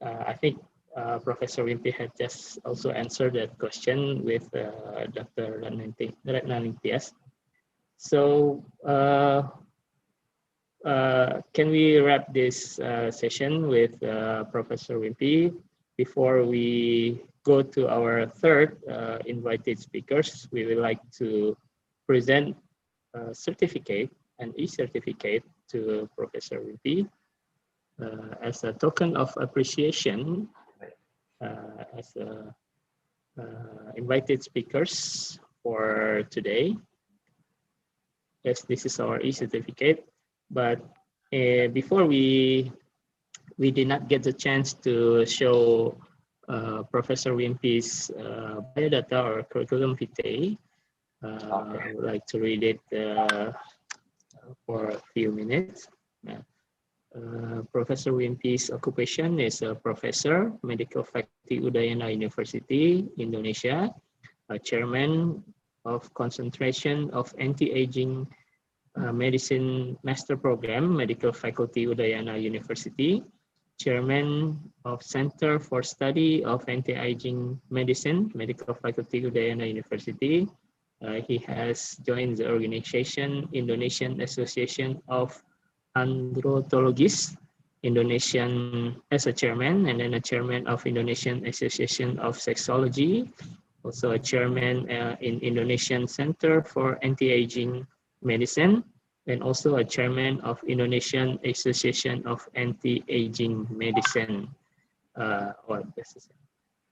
I think Professor Wimpy had just also answered that question with Dr. Ratnan Tias. So can we wrap this session with Professor Wimpy? Before we go to our third invited speakers, we would like to present a certificate, an e-certificate to Professor Wimpy as a token of appreciation as invited speakers for today. Yes, this is our e-certificate, but before we did not get the chance to show Professor Wimpy's biodata or curriculum vitae. I would like to read it for a few minutes. Professor Wimpy's occupation is a professor, medical faculty Udayana University, Indonesia, a chairman of concentration of anti-aging medicine master program, medical faculty Udayana University, chairman of Center for Study of Anti-Aging Medicine, medical faculty Udayana University. He has joined the organization Indonesian Association of Andrologists, Indonesian as a chairman, and then a chairman of Indonesian Association of Sexology, also a chairman in Indonesian Center for Anti-Aging Medicine, and also a chairman of Indonesian Association of Anti-Aging Medicine.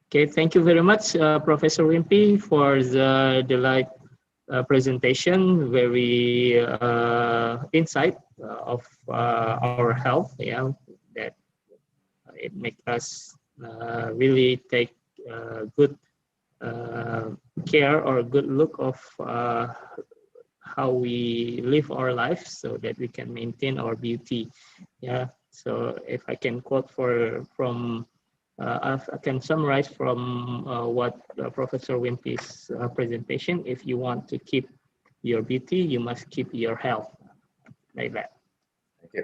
Okay, thank you very much, Professor Wimpy, for the delightful presentation, very insight of our health. Yeah, that it makes us really take good care or good look of how we live our life so that we can maintain our beauty. Yeah. So if I can quote from I can summarize from what Professor Wimpy's presentation. If you want to keep your beauty, you must keep your health, like that.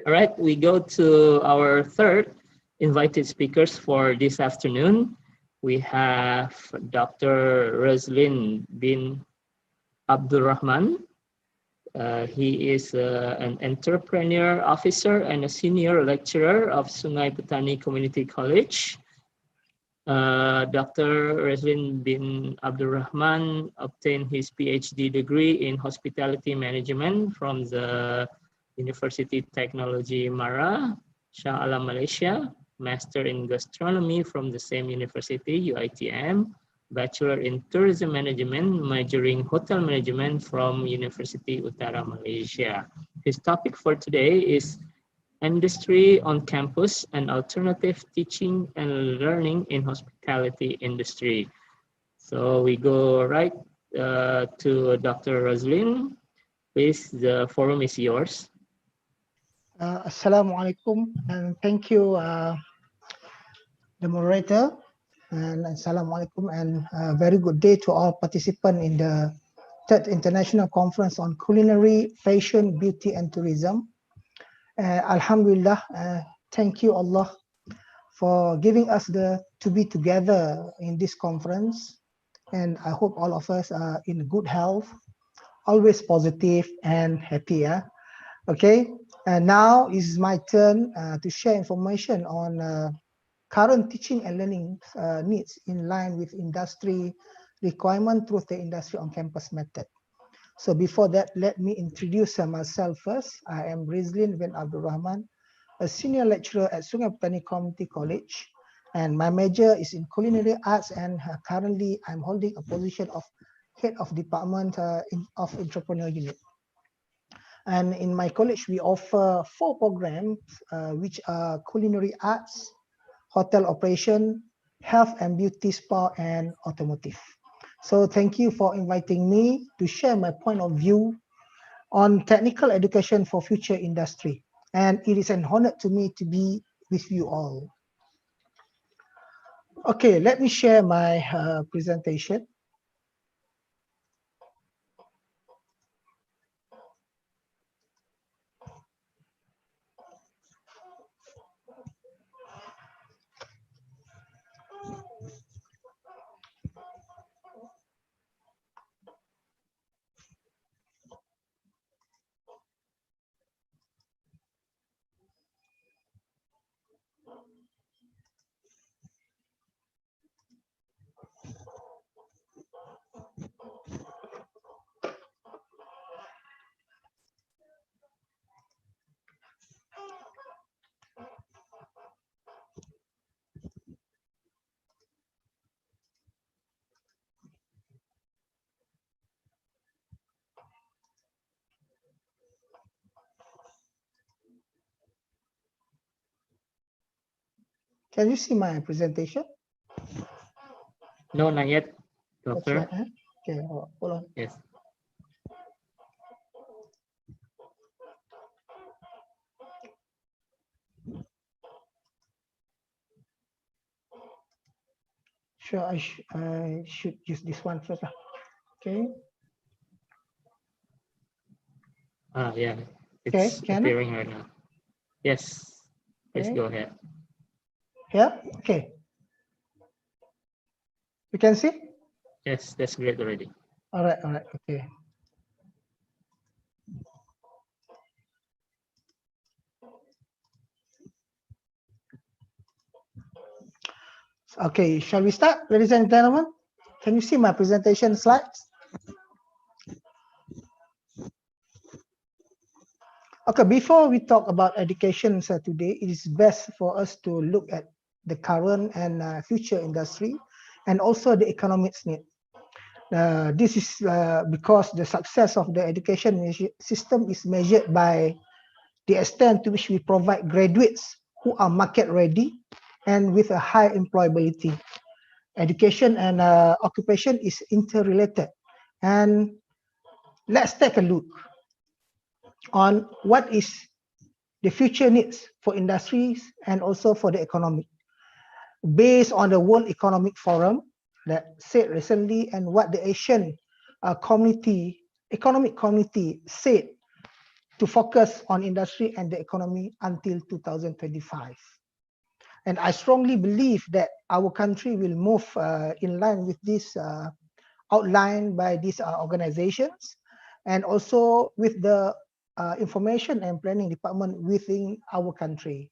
All right, we go to our third invited speakers for this afternoon. We have Dr. Roslin bin Abdurrahman. He is an entrepreneur officer and a senior lecturer of Sungai Petani Community College. Dr. Roslin bin Abdurrahman obtained his PhD degree in hospitality management from the University Technology Mara, Shah Alam, Malaysia, Master in gastronomy from the same university, UITM, Bachelor in tourism management, majoring hotel management from University Utara, Malaysia. His topic for today is industry on campus and alternative teaching and learning in hospitality industry. So we go right to Dr. Roslin. Please, the forum is yours. Assalamualaikum, and thank you, the moderator, and Assalamualaikum, and a very good day to all participants in the Third International Conference on Culinary, Fashion, Beauty and Tourism. Alhamdulillah, thank you Allah for giving us to be together in this conference, and I hope all of us are in good health, always positive and happy. Okay, and now is my turn to share information on current teaching and learning needs in line with industry requirement through the industry on campus method. So before that, let me introduce myself first. I am Rizlin bin Abdul Rahman, a senior lecturer at Sungai Petani Community College, and my major is in culinary arts, and currently I'm holding a position of head of department of entrepreneur unit. And in my college, we offer 4 programs, which are culinary arts, hotel operation, health and beauty spa, and automotive. So thank you for inviting me to share my point of view on technical education for future industry. And it is an honor to me to be with you all. Okay, let me share my presentation. Can you see my presentation? No, not yet, Doctor. Right, okay, hold on. Yes. Sure, I should use this one first. Okay. Yeah, Okay, it's can appearing right now. Yes, please Okay. go ahead. Yeah, okay. You can see? Yes, that's great already. All right, okay. Okay, shall we start, ladies and gentlemen? Can you see my presentation slides? Okay, before we talk about education today, it is best for us to look at the current and future industry and also the economics need. This is because the success of the education system is measured by the extent to which we provide graduates who are market ready and with a high employability. Education and occupation is interrelated. And let's take a look on what is the future needs for industries and also for the economy. Based on the World Economic Forum that said recently and what the Asian economic community said to focus on industry and the economy until 2025. And I strongly believe that our country will move in line with this outlined by these organizations, and also with the information and planning department within our country.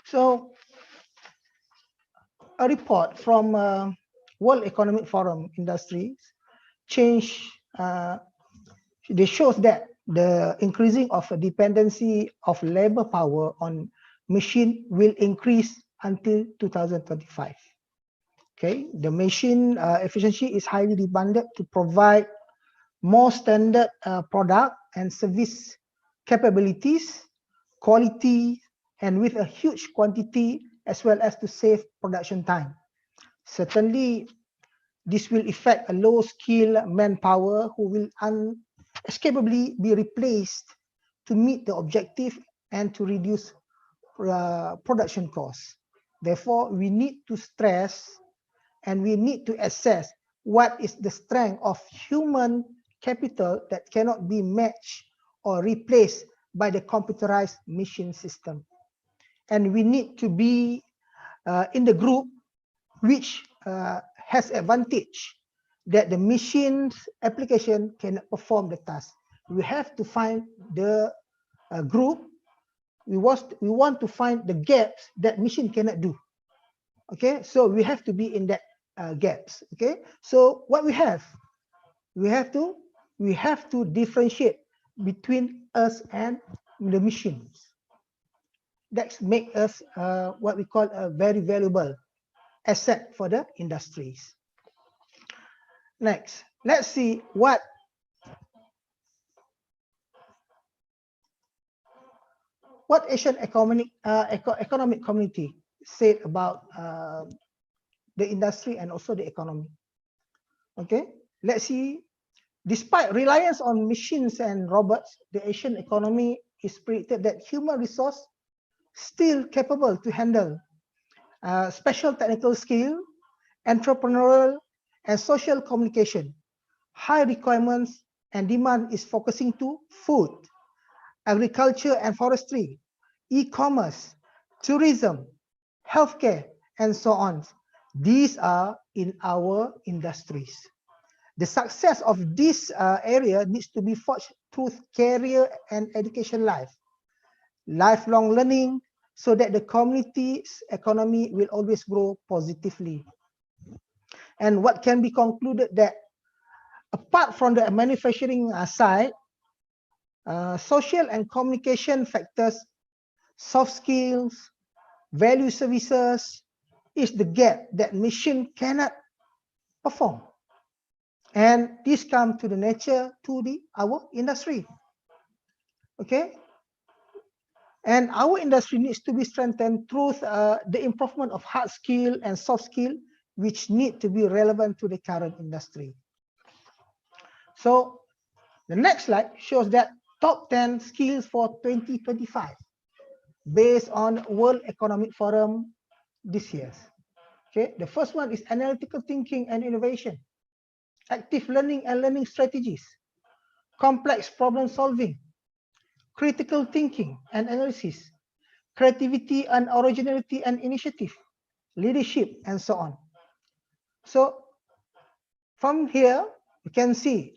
So a report from World Economic Forum Industries they shows that the increasing of a dependency of labor power on machine will increase until 2025. Okay, the machine efficiency is highly demanded to provide more standard product and service capabilities, quality, and with a huge quantity, as well as to save production time. Certainly, this will affect a low-skilled manpower who will unescapably be replaced to meet the objective and to reduce production costs. Therefore, we need to stress and we need to assess what is the strength of human capital that cannot be matched or replaced by the computerized machine system. And we need to be in the group which has advantage that the machine's application can perform the task. We have to find the group. We want to find the gaps that machine cannot do. Okay, so we have to be in that gaps. Okay, so what we have to differentiate between us and the machines. That make us what we call a very valuable asset for the industries. Next, let's see what Asian economic community said about the industry and also the economy. Okay, let's see. Despite reliance on machines and robots, the Asian economy is predicted that human resource still capable to handle special technical skill, entrepreneurial and social communication. High requirements and demand is focusing to food, agriculture and forestry, e-commerce, tourism, healthcare, and so on. These are in our industries. The success of this area needs to be forged through career and education lifelong learning, so that the community's economy will always grow positively. And what can be concluded that apart from the manufacturing side, social and communication factors, soft skills, value services is the gap that machine cannot perform. And this comes to the nature to our industry. Okay. And our industry needs to be strengthened through the improvement of hard skill and soft skill, which need to be relevant to the current industry. So the next slide shows that top 10 skills for 2025 based on World Economic Forum this year. Okay, the first one is analytical thinking and innovation, active learning and learning strategies, complex problem solving, critical thinking and analysis, creativity and originality and initiative, leadership, and so on. So from here, you can see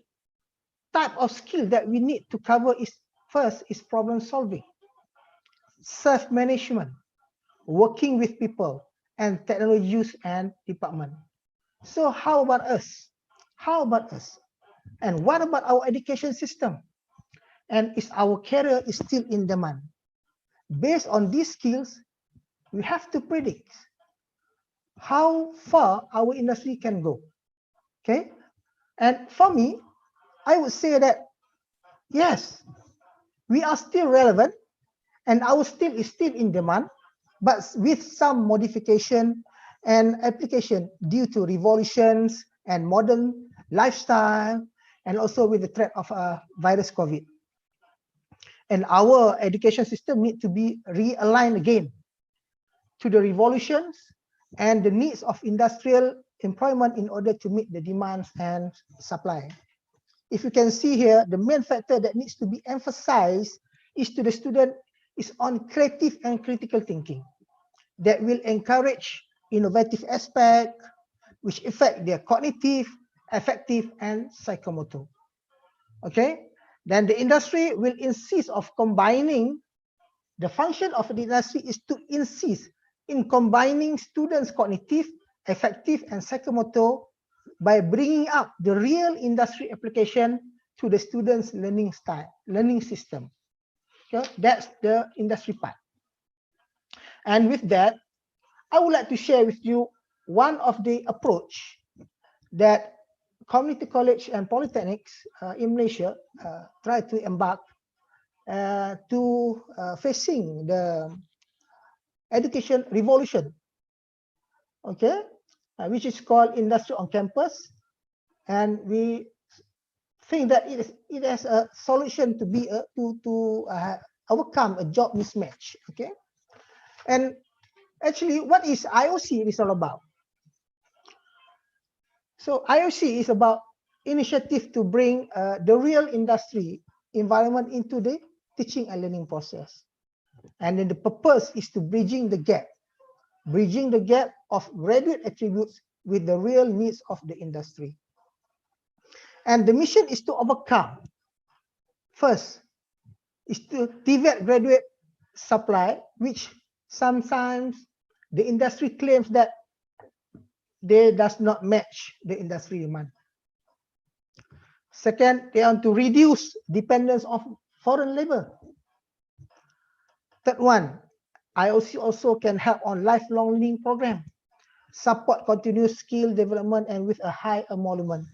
type of skill that we need to cover is first is problem solving, self-management, working with people, and technology use and department. So how about us? How about us? And what about our education system? And is our career is still in demand? Based on these skills, we have to predict how far our industry can go. Okay, and for me, I would say that yes, we are still relevant and our skill is still in demand, but with some modification and application due to revolutions and modern lifestyle, and also with the threat of virus COVID. And our education system need to be realigned again to the revolutions and the needs of industrial employment in order to meet the demands and supply. If you can see here, the main factor that needs to be emphasized is to the student is on creative and critical thinking that will encourage innovative aspect which affect their cognitive, affective, and psychomotor. Okay, then the industry will insist of combining, the function of the industry is to insist in combining students' cognitive, affective, and psychomotor by bringing up the real industry application to the students' learning style, learning system. Okay, that's the industry part. And with that, I would like to share with you one of the approach that community college and polytechnics in Malaysia try to embark to facing the education revolution, okay, which is called industry on campus, and we think that it has a solution to be to overcome a job mismatch. Okay, and Actually, what is IOC is all about? So IOC is about initiative to bring the real industry environment into the teaching and learning process. And then the purpose is to bridging the gap of graduate attributes with the real needs of the industry. And the mission is to overcome, first, is to deviate graduate supply, which sometimes the industry claims that they does not match the industry demand. Second, they want to reduce dependence of foreign labor. Third one, IOC also can help on lifelong learning program, support continuous skill development and with a high emolument.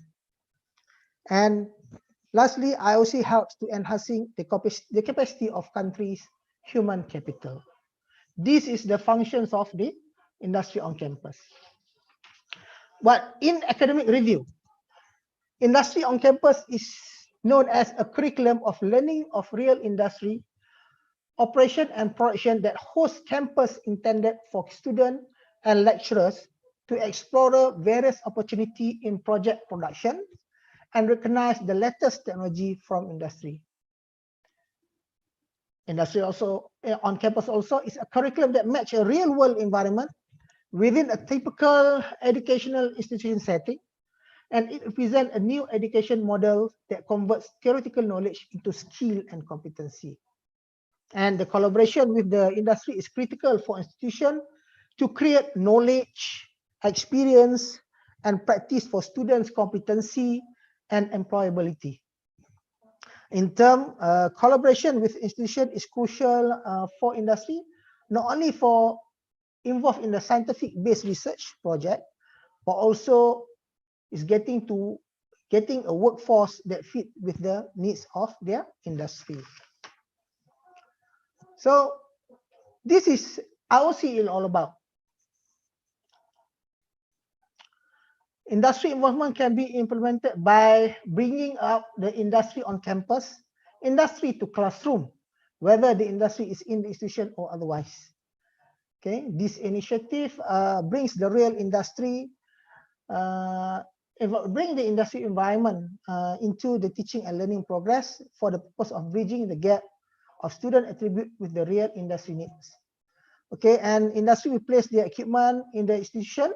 And lastly, IOC helps to enhancing the capacity of countries' human capital. This is the functions of the industry on campus. But in academic review, industry on campus is known as a curriculum of learning of real industry, operation and production that hosts campus intended for students and lecturers to explore various opportunities in project production and recognize the latest technology from industry. Industry also on campus also is a curriculum that match a real world environment within a typical educational institution setting, and it represents a new education model that converts theoretical knowledge into skill and competency. And the collaboration with the industry is critical for institutions to create knowledge, experience, and practice for students' competency and employability. In term, collaboration with institution is crucial for industry, not only for involved in the scientific-based research project, but also is getting a workforce that fit with the needs of their industry. So this is IOC is all about. Industry involvement can be implemented by bringing up the industry on campus, industry to classroom, whether the industry is in the institution or otherwise. Okay, this initiative brings the real industry, bring the industry environment into the teaching and learning progress for the purpose of bridging the gap of student attribute with the real industry needs. Okay, and industry will place their equipment in the institution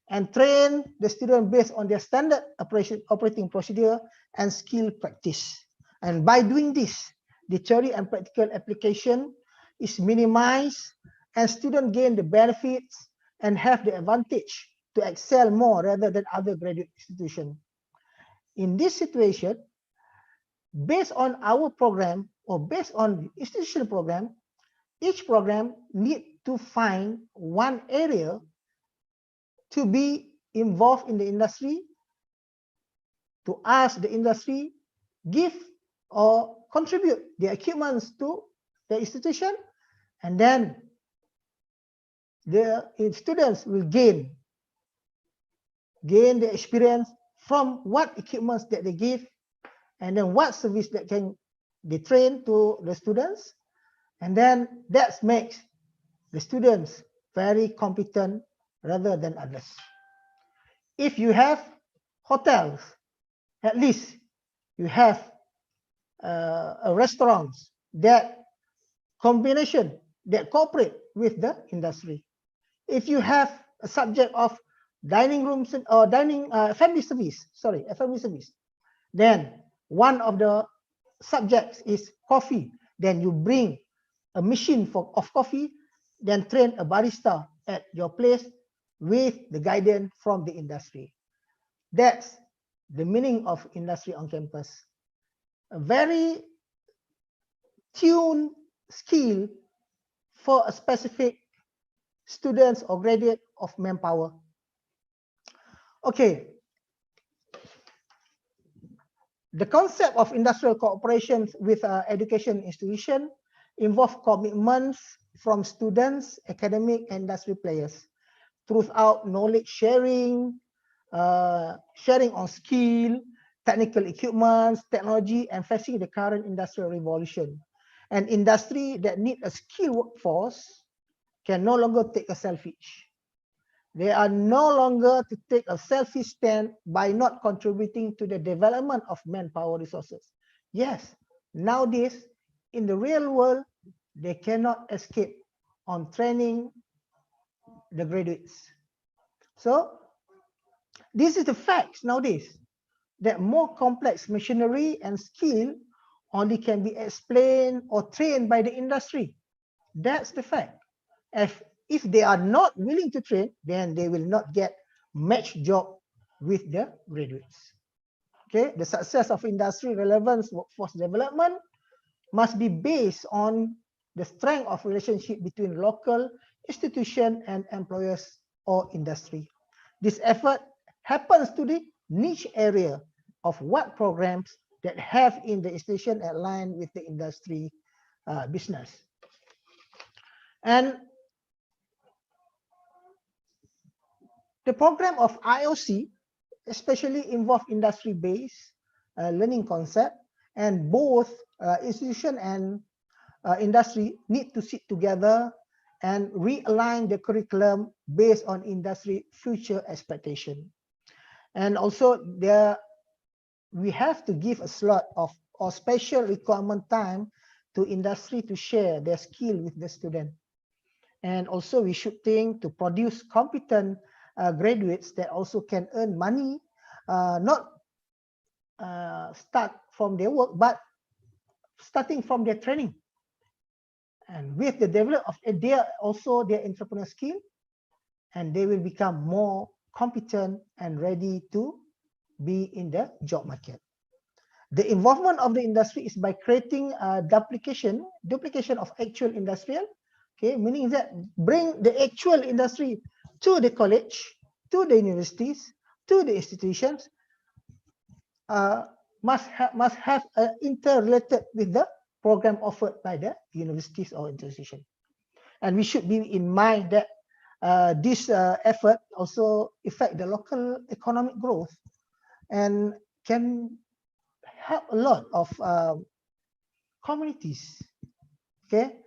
and train the student based on their standard operating procedure and skill practice. And by doing this, the theory and practical application is minimized and students gain the benefits and have the advantage to excel more rather than other graduate institutions. In this situation, based on our program or based on institutional program, each program need to find one area to be involved in the industry, to ask the industry, give or contribute the equipments to the institution, and then the students will gain the experience from what equipments that they give, and then what service that can be trained to the students, and then that makes the students very competent rather than others. If you have hotels, at least you have restaurants that combination that cooperate with the industry. If you have a subject of dining rooms or dining family service, then one of the subjects is coffee. Then you bring a machine of coffee, then train a barista at your place with the guidance from the industry. That's the meaning of industry on campus. A very tuned skill for a specific students or graduate of manpower. Okay. The concept of industrial cooperation with education institution involve commitments from students, academic, and industry players throughout knowledge sharing, sharing on skill, technical equipments, technology, and facing the current industrial revolution. An industry that need a skilled workforce can no longer take a selfish. They are no longer to take a selfish stand by not contributing to the development of manpower resources. Yes, nowadays, in the real world, they cannot escape on training the graduates. So, this is the facts nowadays, that more complex machinery and skill only can be explained or trained by the industry. That's the fact. If they are not willing to train, then they will not get match job with the graduates. Okay, the success of industry relevance workforce development must be based on the strength of relationship between local institution and employers or industry. This effort happens to the niche area of what programs that have in the institution aligned with the industry business. And the program of IOC especially involve industry-based learning concept, and both institution and industry need to sit together and realign the curriculum based on industry future expectation. And also we have to give a slot of or special requirement time to industry to share their skill with the student. And also we should think to produce competent graduates that also can earn money, not start from their work, but starting from their training. And with the development of their entrepreneurial skill, and they will become more competent and ready to be in the job market. The involvement of the industry is by creating a duplication of actual industrial, okay, meaning that bring the actual industry to the college, to the universities, to the institutions, must have interrelated with the program offered by the universities or institution. And we should be in mind that this effort also affect the local economic growth and can help a lot of communities, okay,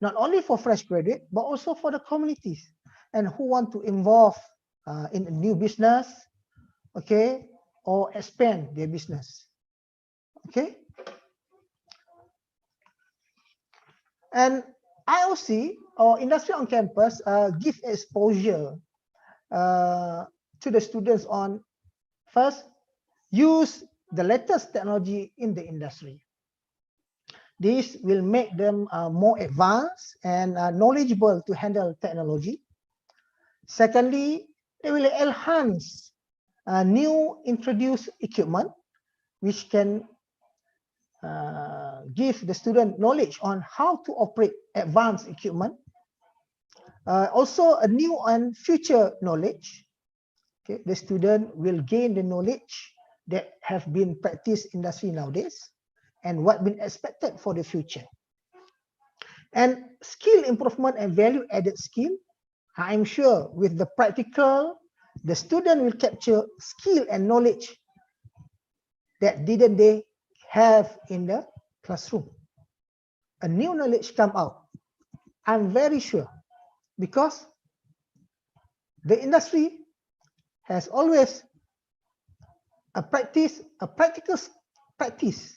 not only for fresh graduate but also for the communities and who want to involve in a new business, okay, or expand their business, okay. And IOC or industry on campus give exposure to the students on first use the latest technology in the industry. This will make them more advanced and knowledgeable to handle technology. Secondly, they will enhance new introduced equipment which can give the student knowledge on how to operate advanced equipment. Also a new and future knowledge. Okay, the student will gain the knowledge that have been practiced industry nowadays and what been expected for the future. And skill improvement and value added skill, I'm sure with the practical, the student will capture skill and knowledge that didn't they have in the classroom. A new knowledge come out, I'm very sure, because the industry has always a practical practice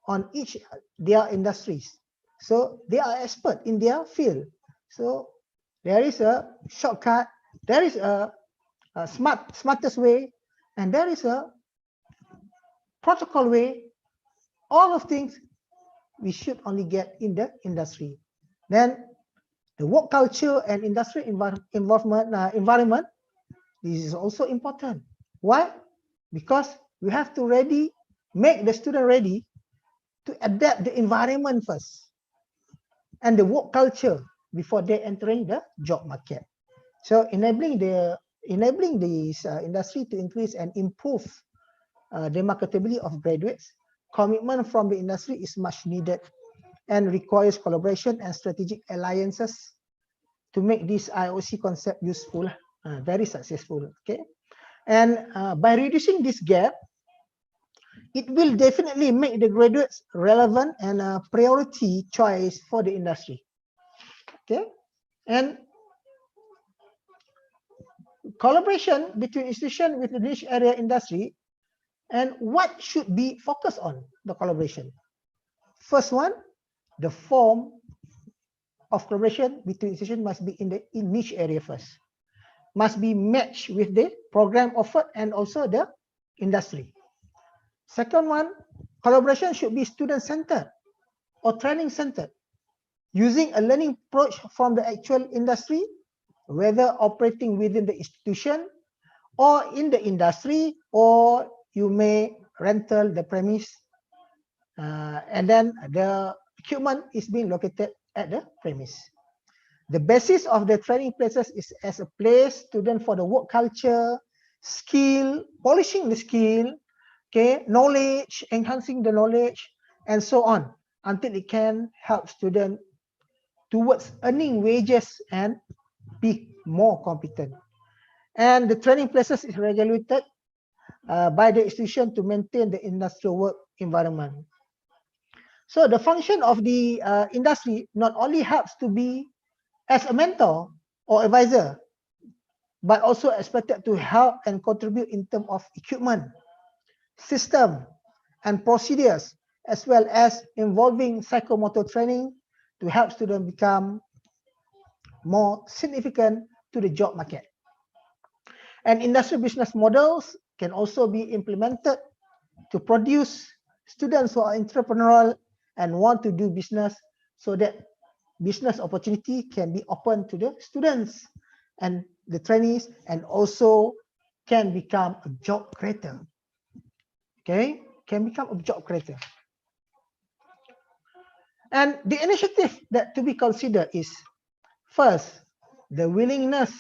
on each their industries. So they are expert in their field. So there is a shortcut, there is a smartest way, and there is a protocol way. All of things we should only get in the industry. Then the work culture and industry environment, this is also important. Why? Because we have to make the student ready to adapt the environment first and the work culture before they entering the job market. So enabling this industry to increase and improve the marketability of graduates, commitment from the industry is much needed and requires collaboration and strategic alliances to make this IOC concept useful, very successful. Okay, and by reducing this gap, it will definitely make the graduates relevant and a priority choice for the industry. Okay, And collaboration between institution with the niche area industry, and what should be focused on the collaboration. First one, the form of collaboration between institutions must be in the niche area first. Must be matched with the program offered and also the industry. Second one, collaboration should be student-centered or training-centered, using a learning approach from the actual industry, whether operating within the institution or in the industry, or you may rental the premise, and then the equipment is being located at the premise. The basis of the training places is as a place student for the work culture, skill, polishing the skill, okay, knowledge, enhancing the knowledge, and so on, until it can help student towards earning wages and be more competent. And the training places is regulated by the institution to maintain the industrial work environment. So the function of the industry not only helps to be as a mentor or advisor, but also expected to help and contribute in terms of equipment, system, and procedures, as well as involving psychomotor training to help students become more significant to the job market. And industrial business models can also be implemented to produce students who are entrepreneurial and want to do business, so that business opportunity can be open to the students and the trainees, and also can become a job creator. Okay, can become a job creator. And the initiative that to be considered is, first, the willingness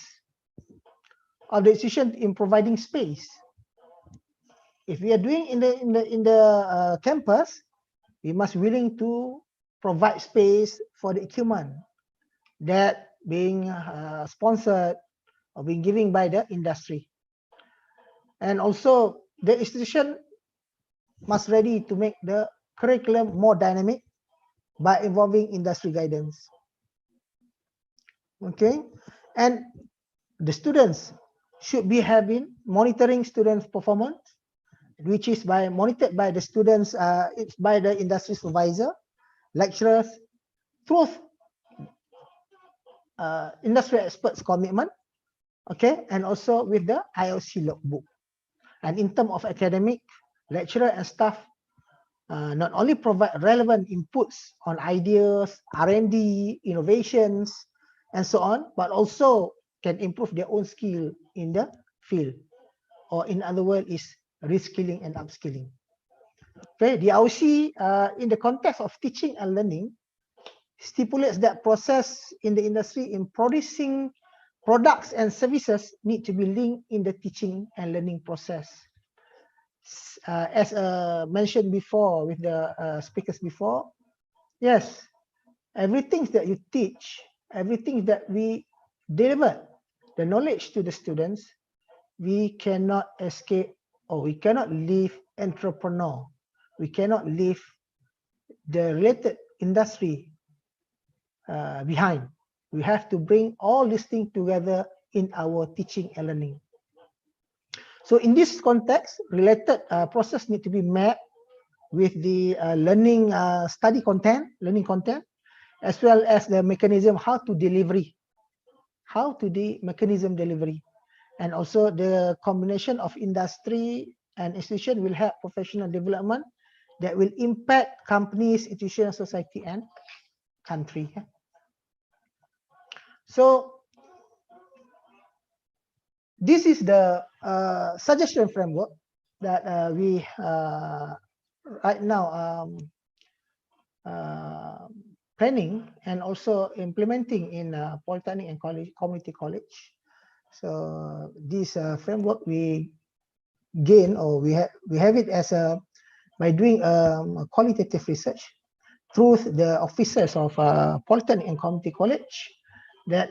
of the institution in providing space. If we are doing in the campus, we must willing to provide space for the equipment that being sponsored or being given by the industry. And also the institution must ready to make the curriculum more dynamic by involving industry guidance. Okay, and the students should be having monitoring students' performance, which is monitored by the students, it's by the industry supervisor, lecturers, through industry experts' commitment, okay, and also with the IOC logbook. And in terms of academic, lecturer and staff not only provide relevant inputs on ideas, R&D, innovations, and so on, but also can improve their own skill in the field, or in other words, is reskilling and upskilling. Okay, the IOC in the context of teaching and learning stipulates that process in the industry in producing products and services need to be linked in the teaching and learning process. As mentioned before with the speakers before, yes, everything that you teach, everything that we deliver, the knowledge to the students, we cannot escape, or we cannot leave entrepreneur. We cannot leave the related industry behind. We have to bring all these things together in our teaching and learning. So in this context, related process need to be met with the learning study content, learning content, as well as the mechanism how to delivery, how to the mechanism delivery. And also the combination of industry and institution will help professional development that will impact companies, institutions, society, and country. So this is the suggestion framework that we right now planning and also implementing in Polytechnic and Community College. So this framework we gain, or we have it as a by doing qualitative research through the officers of Polytechnic and Community College that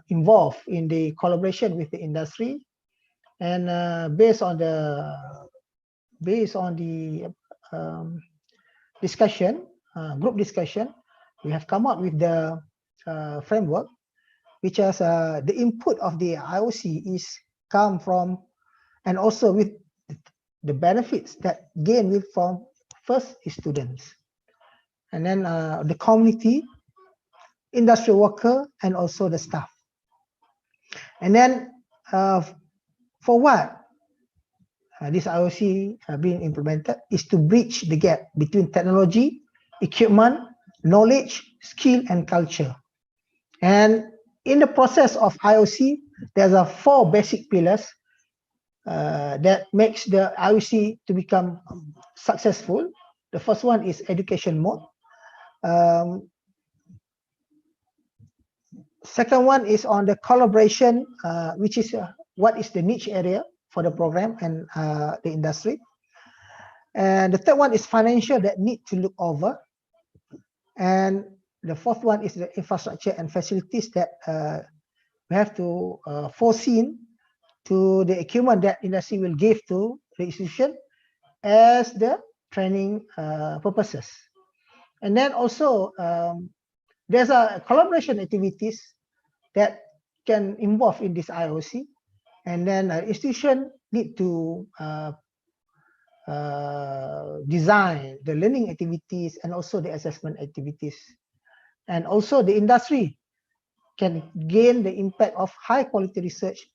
involved in the collaboration with the industry, and based on the discussion, group discussion, we have come up with the framework which has the input of the IOC is come from, and also with the benefits that gain with from first students, and then the community, industrial worker, and also the staff. And then for what this IOC being implemented is to bridge the gap between technology, equipment, knowledge, skill, and culture. And in the process of IOC, there's 4 basic pillars that makes the IOC to become successful. The first one is education mode. Second one is on the collaboration, which is what is the niche area for the program and the industry. And the third one is financial that need to look over. And the fourth one is the infrastructure and facilities that we have to foreseen to the equipment that industry will give to the institution as the training purposes. And then also there's a collaboration activities that can involve in this IOC, and then institution need to design the learning activities and also the assessment activities. And also the industry can gain the impact of high quality research,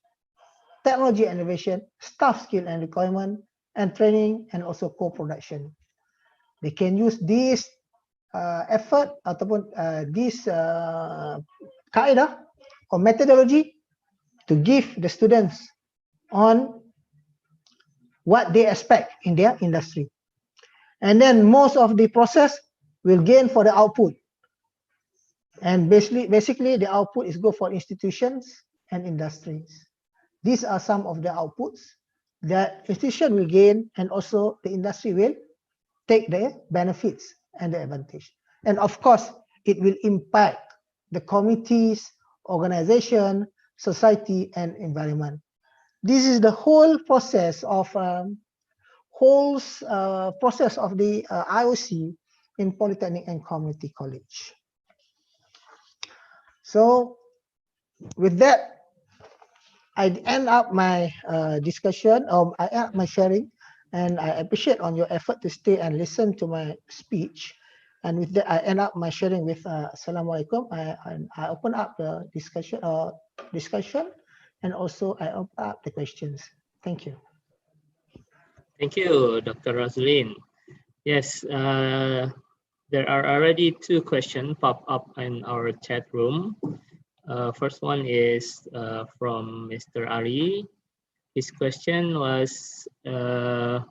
technology innovation, staff skill and requirement, and training, and also co-production. They can use this effort ataupun this kaidah or methodology to give the students on what they expect in their industry. And then most of the process will gain for the output. And basically the output is good for institutions and industries. These are some of the outputs that institution will gain, and also the industry will take the benefits and the advantage. And of course, it will impact the communities, organization, society, and environment. This is the whole process of the IOC in Polytechnic and Community College. So with that, I end up my discussion, or I end up my sharing, and I appreciate on your effort to stay and listen to my speech. And with that, I end up my sharing with Assalamualaikum. I open up the discussion, and also I open up the questions. Thank you. Thank you, Dr. Roslin. Yes, there are already 2 questions pop up in our chat room. First one is from Mr. Ari. His question was, how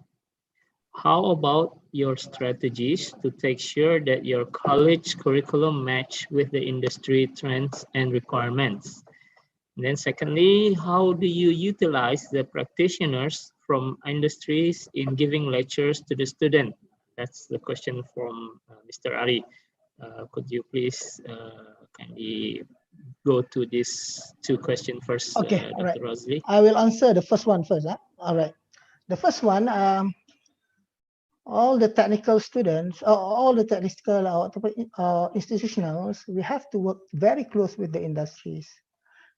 about your strategies to take sure that your college curriculum match with the industry trends and requirements? And then secondly, how do you utilize the practitioners from industries in giving lectures to the student? That's the question from Mr. Ari. Could you please kindly go to these 2 questions first, Okay, Dr. all right. Rosli? I will answer the first one first. All right. The first one, all the technical students, all the technical institutionals, we have to work very close with the industries,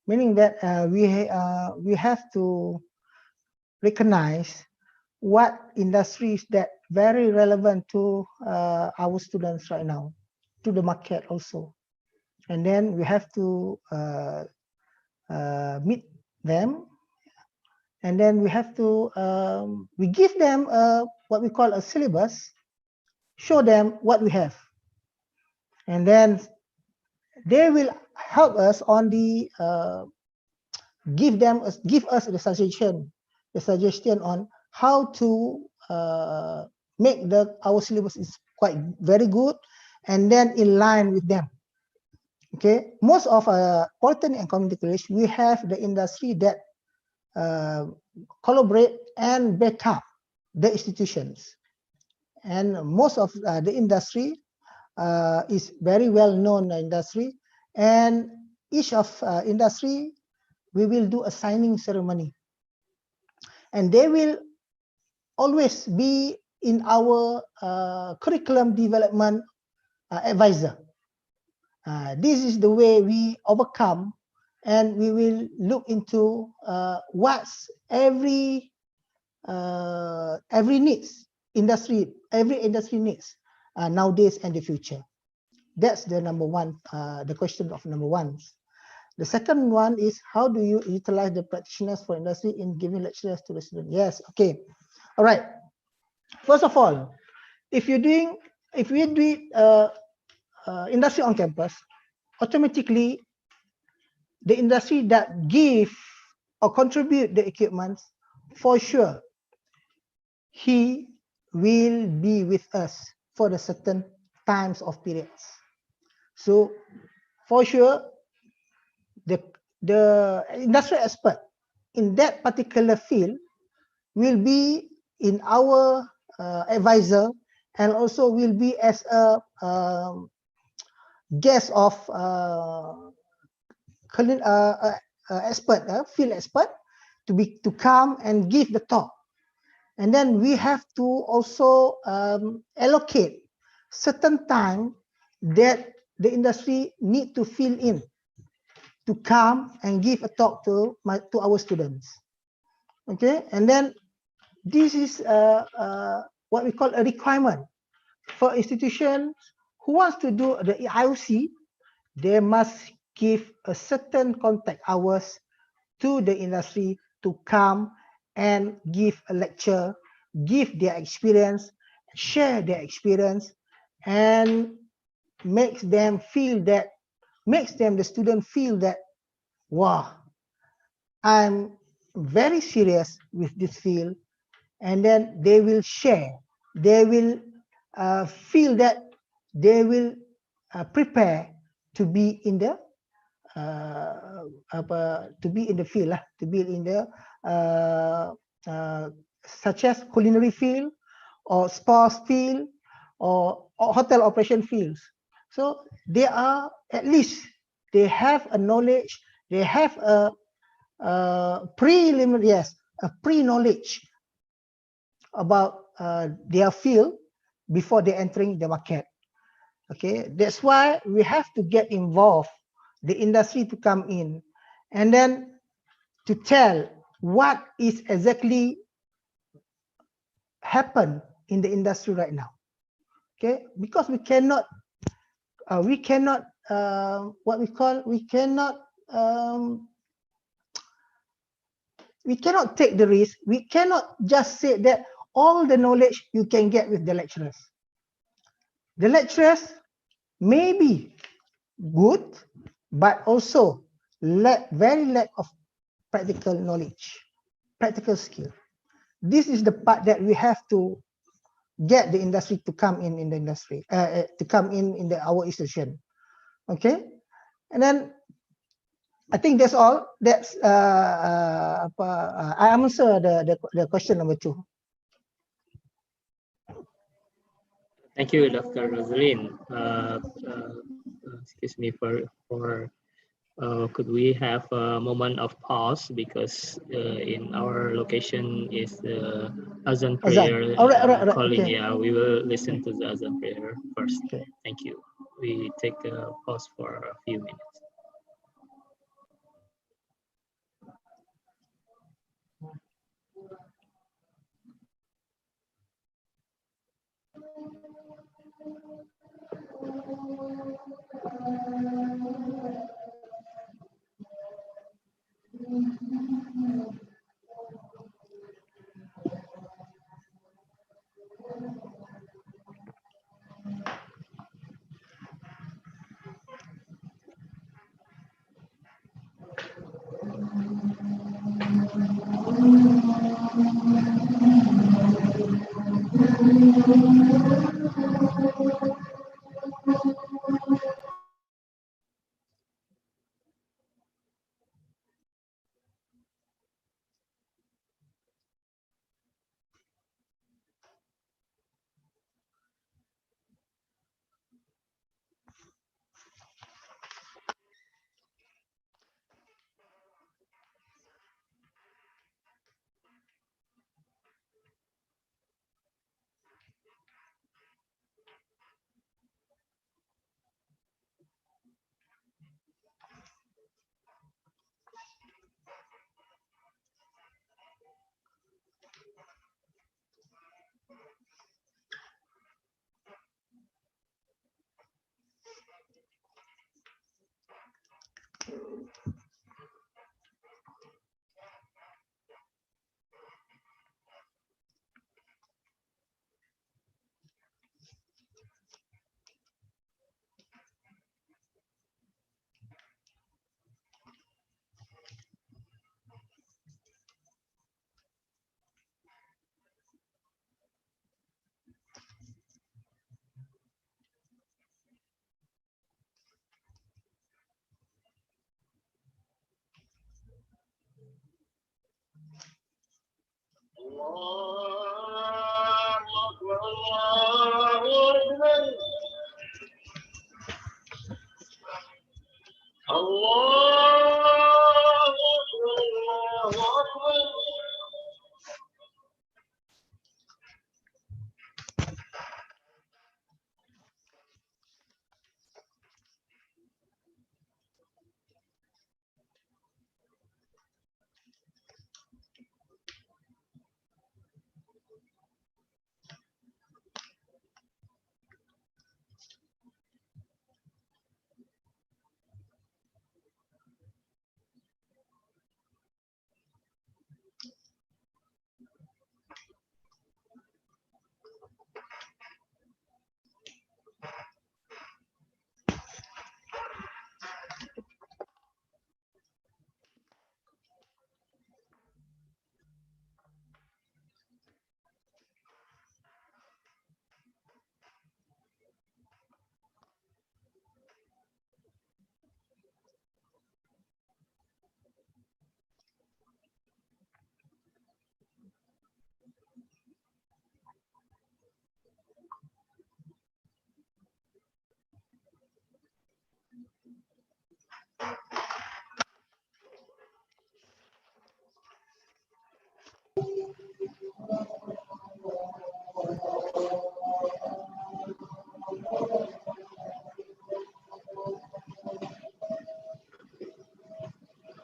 meaning that we have to recognize what industries that very relevant to our students right now, to the market also. And then we have to meet them, and then we have to we give them what we call a syllabus, show them what we have, and then they will help us on the give us the suggestion on how to make our syllabus is quite very good, and then in line with them. Okay, most of Polytechnic and Community College, we have the industry that collaborate and back up the institutions, and most of the industry is very well known industry, and each of industry we will do a signing ceremony, and they will always be in our curriculum development advisor. This is the way we overcome and we will look into what's every needs every industry needs nowadays and the future. That's the number one, the question of number one. The second one is, how do you utilize the practitioners for industry in giving lectures to the students? Yes, okay. All right. First of all, if we do industry on campus, automatically the industry that give or contribute the equipment, for sure, he will be with us for the certain times of periods. So for sure, the industrial expert in that particular field will be in our advisor, and also will be as a guest of expert, field expert, to come and give the talk. And then we have to also allocate certain time that the industry need to fill in to come and give a talk to our students. Okay, and then this is what we call a requirement for institutions who wants to do the IOC. They must give a certain contact hours to the industry to come and give a lecture, give their experience, share their experience, and makes them the student feel that, wow, I'm very serious with this field. And then they will share, they will feel that they will prepare to be in the field, to be in the such as culinary field or sports field or hotel operation fields. So they are, at least they have a knowledge, they have a preliminary, yes, a pre-knowledge about their field before they entering the market. Okay, that's why we have to get involved, the industry to come in, and then to tell what is exactly happen in the industry right now. Okay, because we cannot we cannot take the risk. We cannot just say that all the knowledge you can get with the lecturers. The lecturers may be good, but also very lack of practical knowledge, practical skill. This is the part that we have to get the industry to come in the industry, to come in our institution. Okay, and then I think that's all. That's I answer the question number 2. Thank you, Dr. Rosalind. Excuse me could we have a moment of pause, because in our location is the Azan prayer calling. Okay. Yeah, we will listen to the Azan prayer first. Okay. Thank you. We take a pause for a few minutes.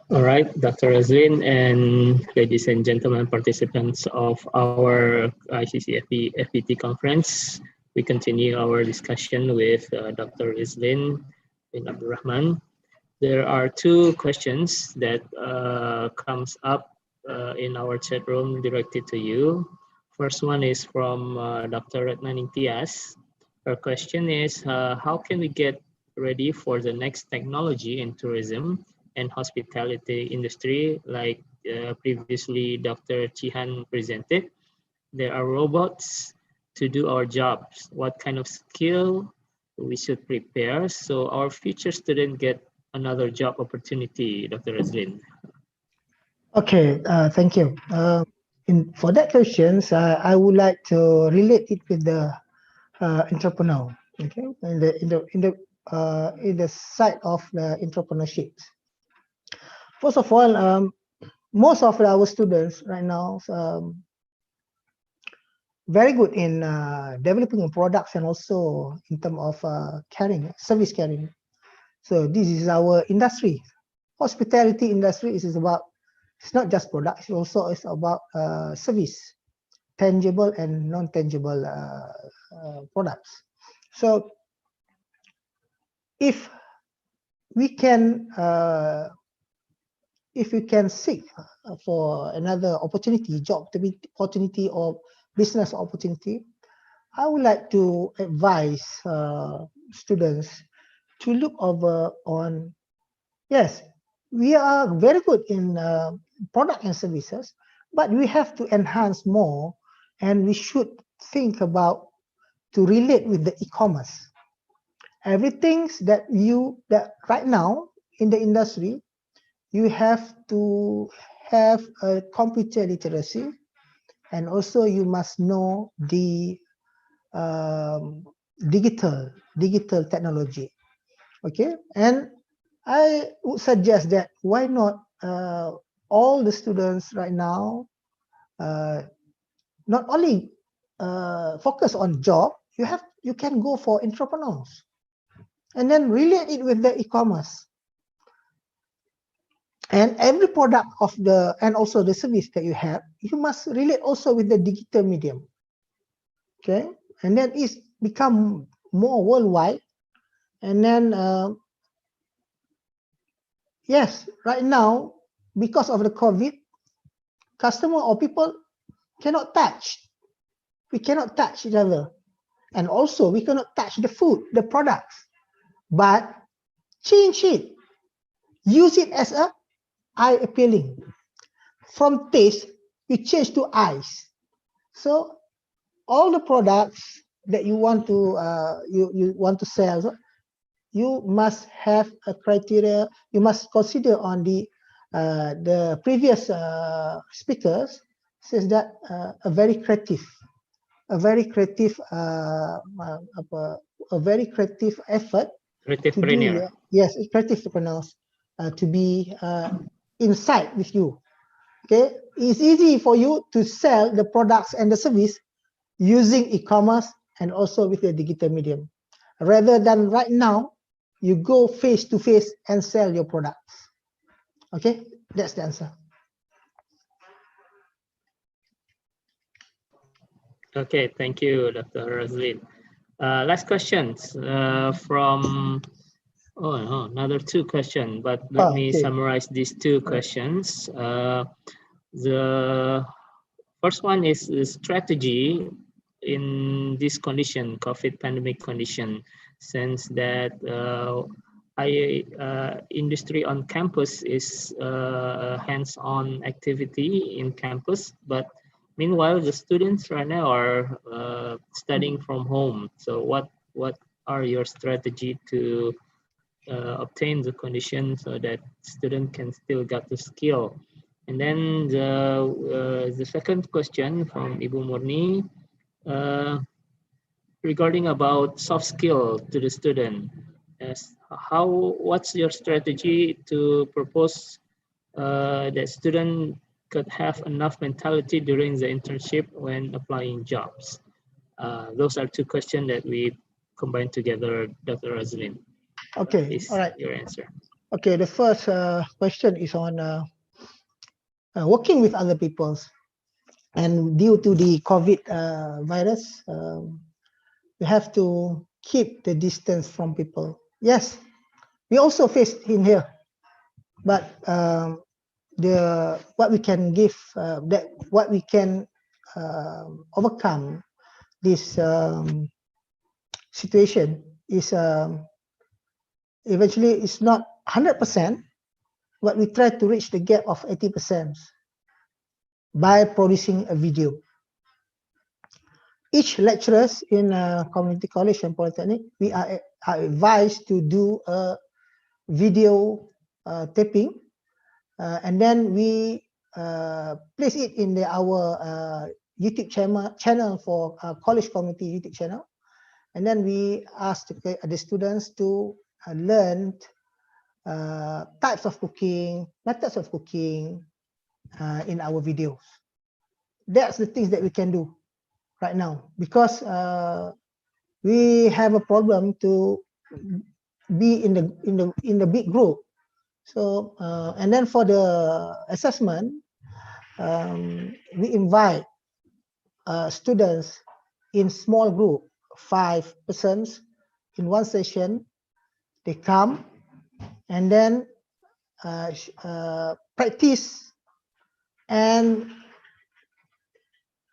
All right, Dr. Razlin and ladies and gentlemen, participants of our ICC FPT conference, we continue our discussion with Dr. Razlin bin Abdurrahman. There are two questions that comes up in our chat room directed to you. First one is from Dr. Ratnani Tias. Her question is, how can we get ready for the next technology in tourism and hospitality industry, like previously Dr. Chihan presented? There are robots to do our jobs. What kind of skill we should prepare so our future students get another job opportunity, Dr. Razlin? Okay, thank you. For that questions, I would like to relate it with the entrepreneur. Okay, in the side of the entrepreneurship. First of all, most of our students right now very good in developing products and also in terms of service caring. So this is our industry. Hospitality industry is about, it's not just products, it's about service, tangible and non-tangible products. So if we can seek for another opportunity, job opportunity or business opportunity, I would like to advise students to look over on, yes, we are very good in product and services, but we have to enhance more, and we should think about to relate with the e-commerce. Everything that right now in the industry, you have to have a computer literacy, and also you must know the digital technology. Okay, and I would suggest that why not all the students right now not only focus on job, you can go for entrepreneurs and then relate it with the e-commerce. And every product of and also the service that you have, you must relate also with the digital medium. Okay, and then it's become more worldwide. And then, yes, right now, because of the COVID, customer or people cannot touch. We cannot touch each other. And also, we cannot touch the food, the products. But change it. Use it as a eye appealing. From taste, we change to eyes. So all the products that you want to you want to sell, you must have a criteria. You must consider on the previous speakers. says that a very creative effort to do Creativepreneur. yes, creative entrepreneurs to be inside with you. Okay, it's easy for you to sell the products and the service using e-commerce and also with the digital medium, rather than right now you go face to face and sell your products. Okay, that's the answer. Okay, thank you, Dr. Razlin. Last questions from, oh no, another two questions, but let me summarize these two questions. The first one is the strategy in this condition, COVID pandemic condition, since that industry on campus is a hands-on activity in campus, but meanwhile the students right now are studying from home. So what are your strategy to obtain the condition so that student can still get the skill? And then the second question from Ibu Murni regarding about soft skill to the student. What's your strategy to propose that student could have enough mentality during the internship when applying jobs? Those are two questions that we combined together, Dr. Razlin. Okay, all right. Your answer. Okay, the first question is on working with other people. And due to the COVID virus, we have to keep the distance from people. Yes, we also faced in here, but what we can give, what we can overcome this situation is eventually it's not 100%, but we try to reach the gap of 80% by producing a video. Each lecturers in community college and polytechnic, we are advised to do a video taping, and then we place it in our YouTube channel for college community YouTube channel, and then we ask the students to learn types of cooking, methods of cooking in our videos. That's the things that we can do right now, because we have a problem to be in the big group. So and then for the assessment, we invite students in small group, 5 persons in one session. They come and then practice and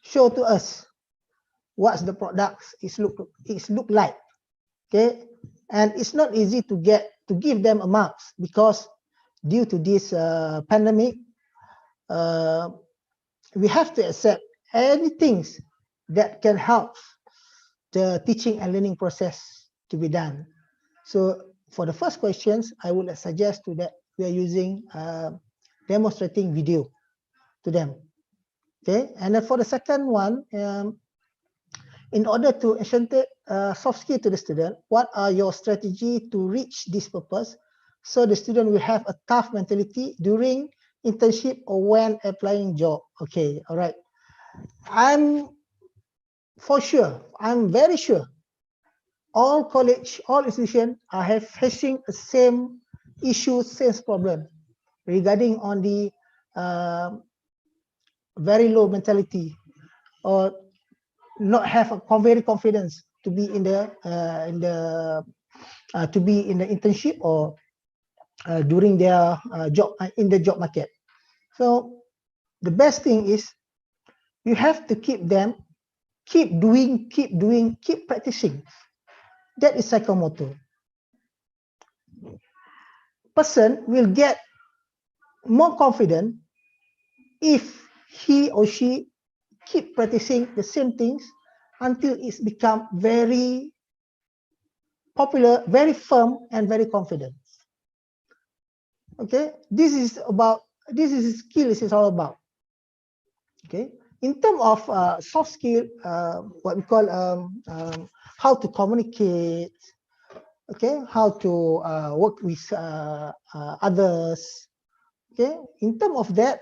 show to us what's the products look like. Okay, and it's not easy to give them a marks, because due to this pandemic, we have to accept anything that can help the teaching and learning process to be done. So for the first questions, I would suggest that we are using demonstrating video to them. Okay, and then for the second one, in order to ensure soft skill to the student, what are your strategy to reach this purpose? So the student will have a tough mentality during internship or when applying job. Okay, all right. I'm very sure, all college, all institutions are facing the same issue, same problem regarding on the very low mentality, or not have a very confidence to be in the internship or during their job in the job market. So the best thing is you have to keep doing, keep practicing. That is psychomotor. Person will get more confident if he or she keep practicing the same things until it's become very popular, very firm, and very confident. Okay, this is skills is all about. Okay, in terms of soft skill, what we call how to communicate, okay, how to work with others, okay. In terms of that,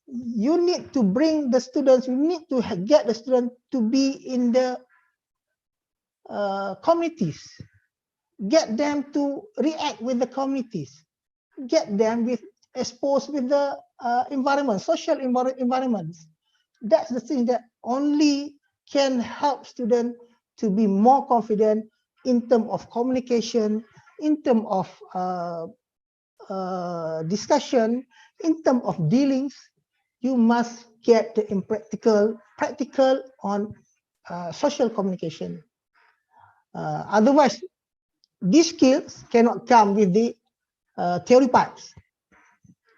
you need to bring the students, you need to get the students to be in the communities, get them to react with the communities, get them exposed with the environment, social environments. That's the thing that only can help students to be more confident in terms of communication, in terms of discussion, in terms of dealings. You must get the practical on social communication. Otherwise, these skills cannot come with the theory parts.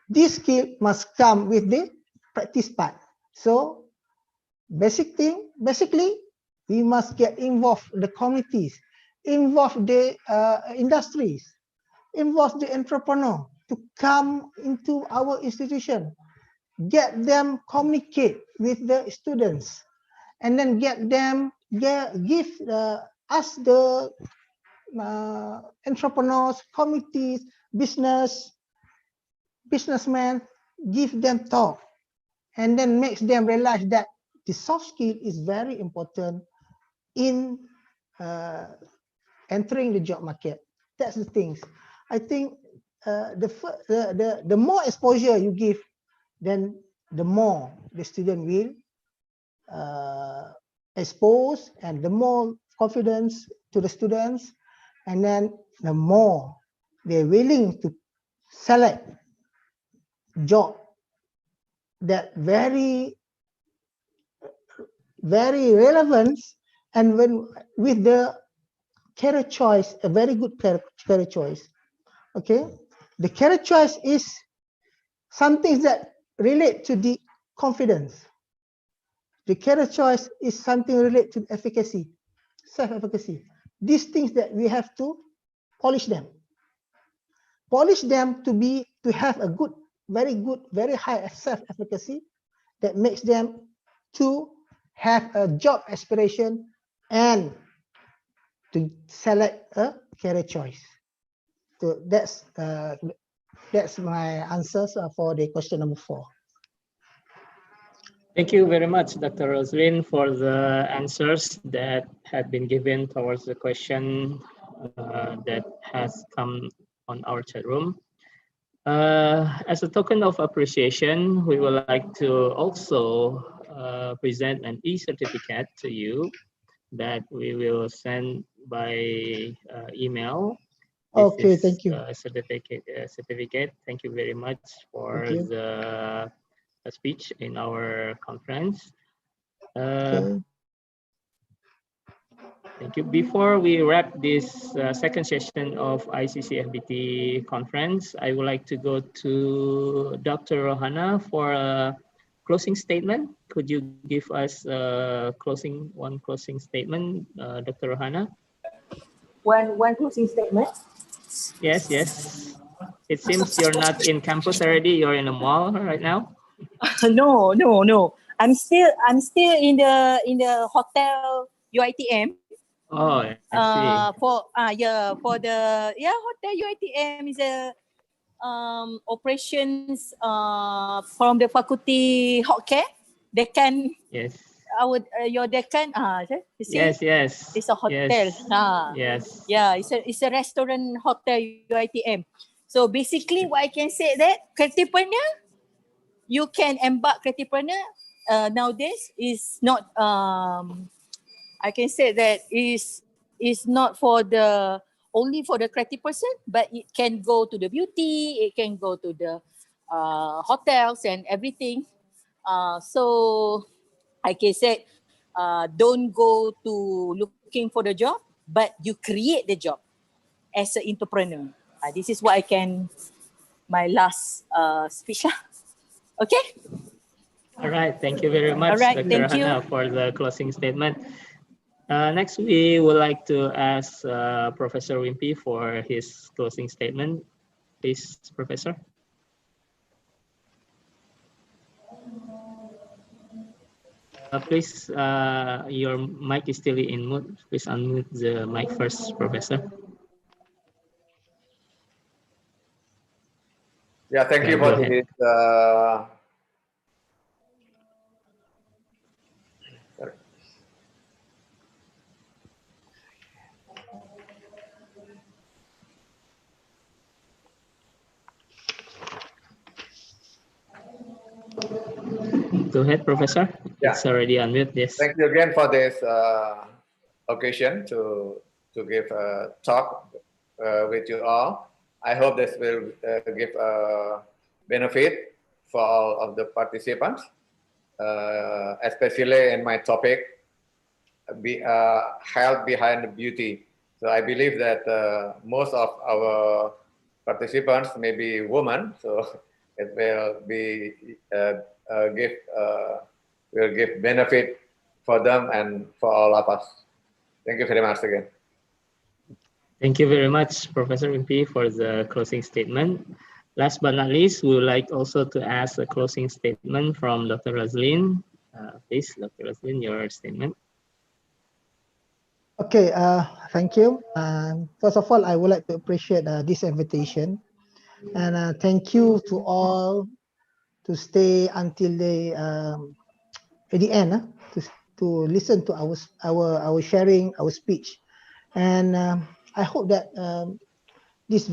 This skill must come with the practice part. So, basically, we must get involved the communities, involve the industries, involve the entrepreneur to come into our institution, get them communicate with the students, and then get them give us the entrepreneurs, committees, businessmen, give them talk, and then makes them realize that the soft skill is very important in entering the job market. That's the things. I think the more exposure you give, then the more the student will expose, and the more confidence to the students, and then the more they're willing to select job that very relevant, and when with the career choice, a very good career choice. Okay, the career choice is something that relate to the confidence. The career choice is something related to efficacy, self-efficacy. These things that we have to polish them to have a good, very high self-efficacy that makes them to have a job aspiration and to select a career choice. So that's my answers for the question number 4. Thank you very much, Dr. Roslyn, for the answers that have been given towards the question that has come on our chat room. As a token of appreciation, we would like to also present an e-certificate to you that we will send by email. Okay, thank you. Certificate. Thank you very much for the speech in our conference. Thank you. Before we wrap this second session of ICC-FBT conference, I would like to go to Dr. Rohana for a closing statement. Could you give us one closing statement, Dr. Rohana? One closing statement? Yes. It seems you're not in campus already. You're in a mall right now. No. I'm still in the hotel UiTM. Oh, I see. For the hotel UiTM is a operations from the faculty healthcare. They can your decan you see? Yes. It's a hotel. Yes. Yeah, it's a restaurant hotel UiTM. So basically what I can say that creativepreneur, you can embark creativepreneur nowadays is not I can say that is not for the only for the creative person, but it can go to the beauty, it can go to the hotels and everything. So I can say don't go to looking for the job, but you create the job as an entrepreneur. This is what I can, my last speech. Okay. All right. Thank you very much, Dr. Rohana, for the closing statement. Next, we would like to ask Professor Wimpy for his closing statement. Please, Professor. Please, your mic is still in mute. Please unmute the mic first, Professor. Yeah, thank you for this. Go ahead, Professor. Yeah. It's already unmuted. Yes. Thank you again for this occasion to give a talk with you all. I hope this will give a benefit for all of the participants, especially in my topic, health behind the beauty. So I believe that most of our participants may be women, so it will be will give benefit for them and for all of us. Thank you very much again. Thank you very much, Professor Wimpi, for the closing statement. Last but not least, we would like also to ask a closing statement from Dr. Roslin. Please, Dr. Roslin, your statement. Okay, thank you. First of all, I would like to appreciate this invitation, and thank you to all to stay until at the end to listen to our sharing, our speech, and I hope that this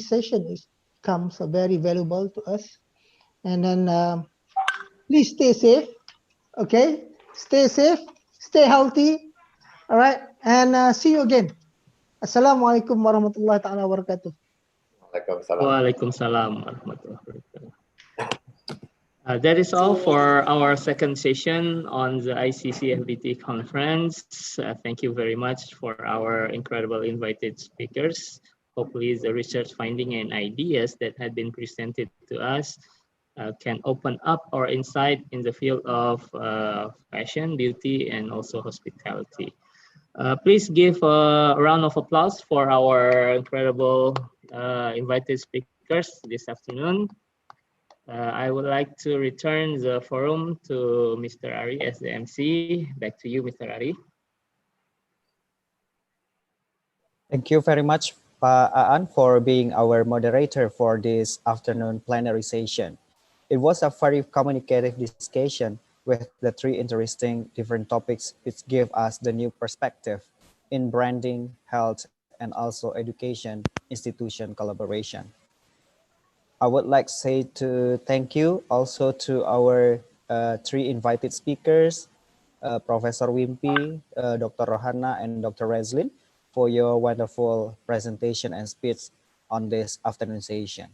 session comes very valuable to us, and then please stay safe. Okay, stay safe, stay healthy. All right, and see you again. Assalamualaikum warahmatullahi taala wabarakatuh. Waalaikumsalam warahmatullahi wabarakatuh. That is all for our second session on the ICC-FBT conference. Thank you very much for our incredible invited speakers. Hopefully the research finding and ideas that had been presented to us can open up our insight in the field of fashion, beauty, and also hospitality. Please give a round of applause for our incredible invited speakers this afternoon. I would like to return the forum to Mr. Ari as the MC. Back to you, Mr. Ari. Thank you very much, Pa Aan, for being our moderator for this afternoon plenary session. It was a very communicative discussion with the three interesting different topics which gave us the new perspective in branding, health, and also education institution collaboration. I would like to say thank you also to our three invited speakers, Professor Wimpi, Dr. Rohana, and Dr. Reslin, for your wonderful presentation and speech on this afternoon session.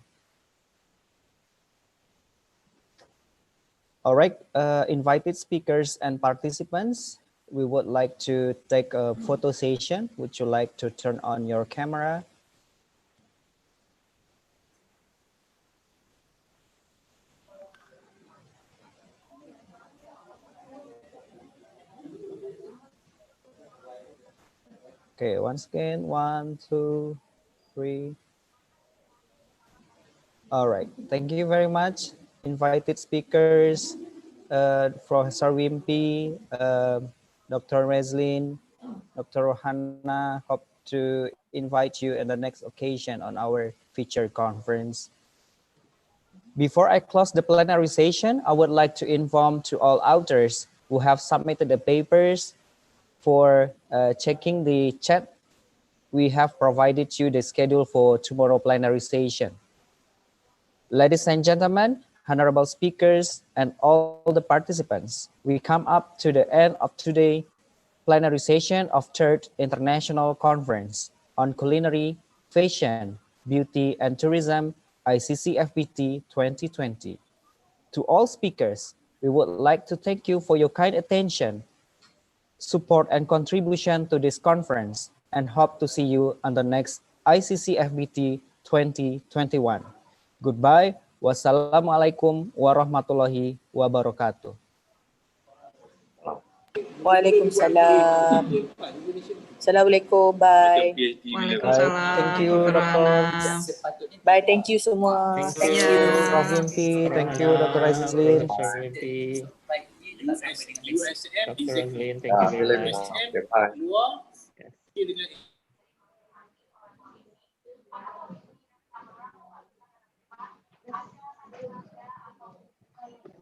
All right, invited speakers and participants, we would like to take a photo session. Would you like to turn on your camera? Okay, once again, 1, 2, 3. All right, thank you very much. Invited speakers, Professor Wimpi, Dr. Reslin, Dr. Rohana, hope to invite you in the next occasion on our featured conference. Before I close the plenary session, I would like to inform to all authors who have submitted the papers for checking the chat. We have provided you the schedule for tomorrow plenary session. Ladies and gentlemen, honorable speakers, and all the participants, we come up to the end of today's plenary session of Third International Conference on Culinary, Fashion, Beauty, and Tourism, ICC-FBT 2020. To all speakers, we would like to thank you for your kind attention, support, and contribution to this conference, and hope to see you on the next ICC-FBT 2021. Goodbye. Wassalamualaikum warahmatullahi wabarakatuh. Waalaikumsalam. Assalamualaikum. Bye. Waalaikumsalam. Thank you, Dokter. Bye. Thank you semua. Thank you, Prof. Wimpi. Thank you, Dr. Reslin. Professor Wimpi. Dr. Roslyn, thank you very much. Bye. Yes.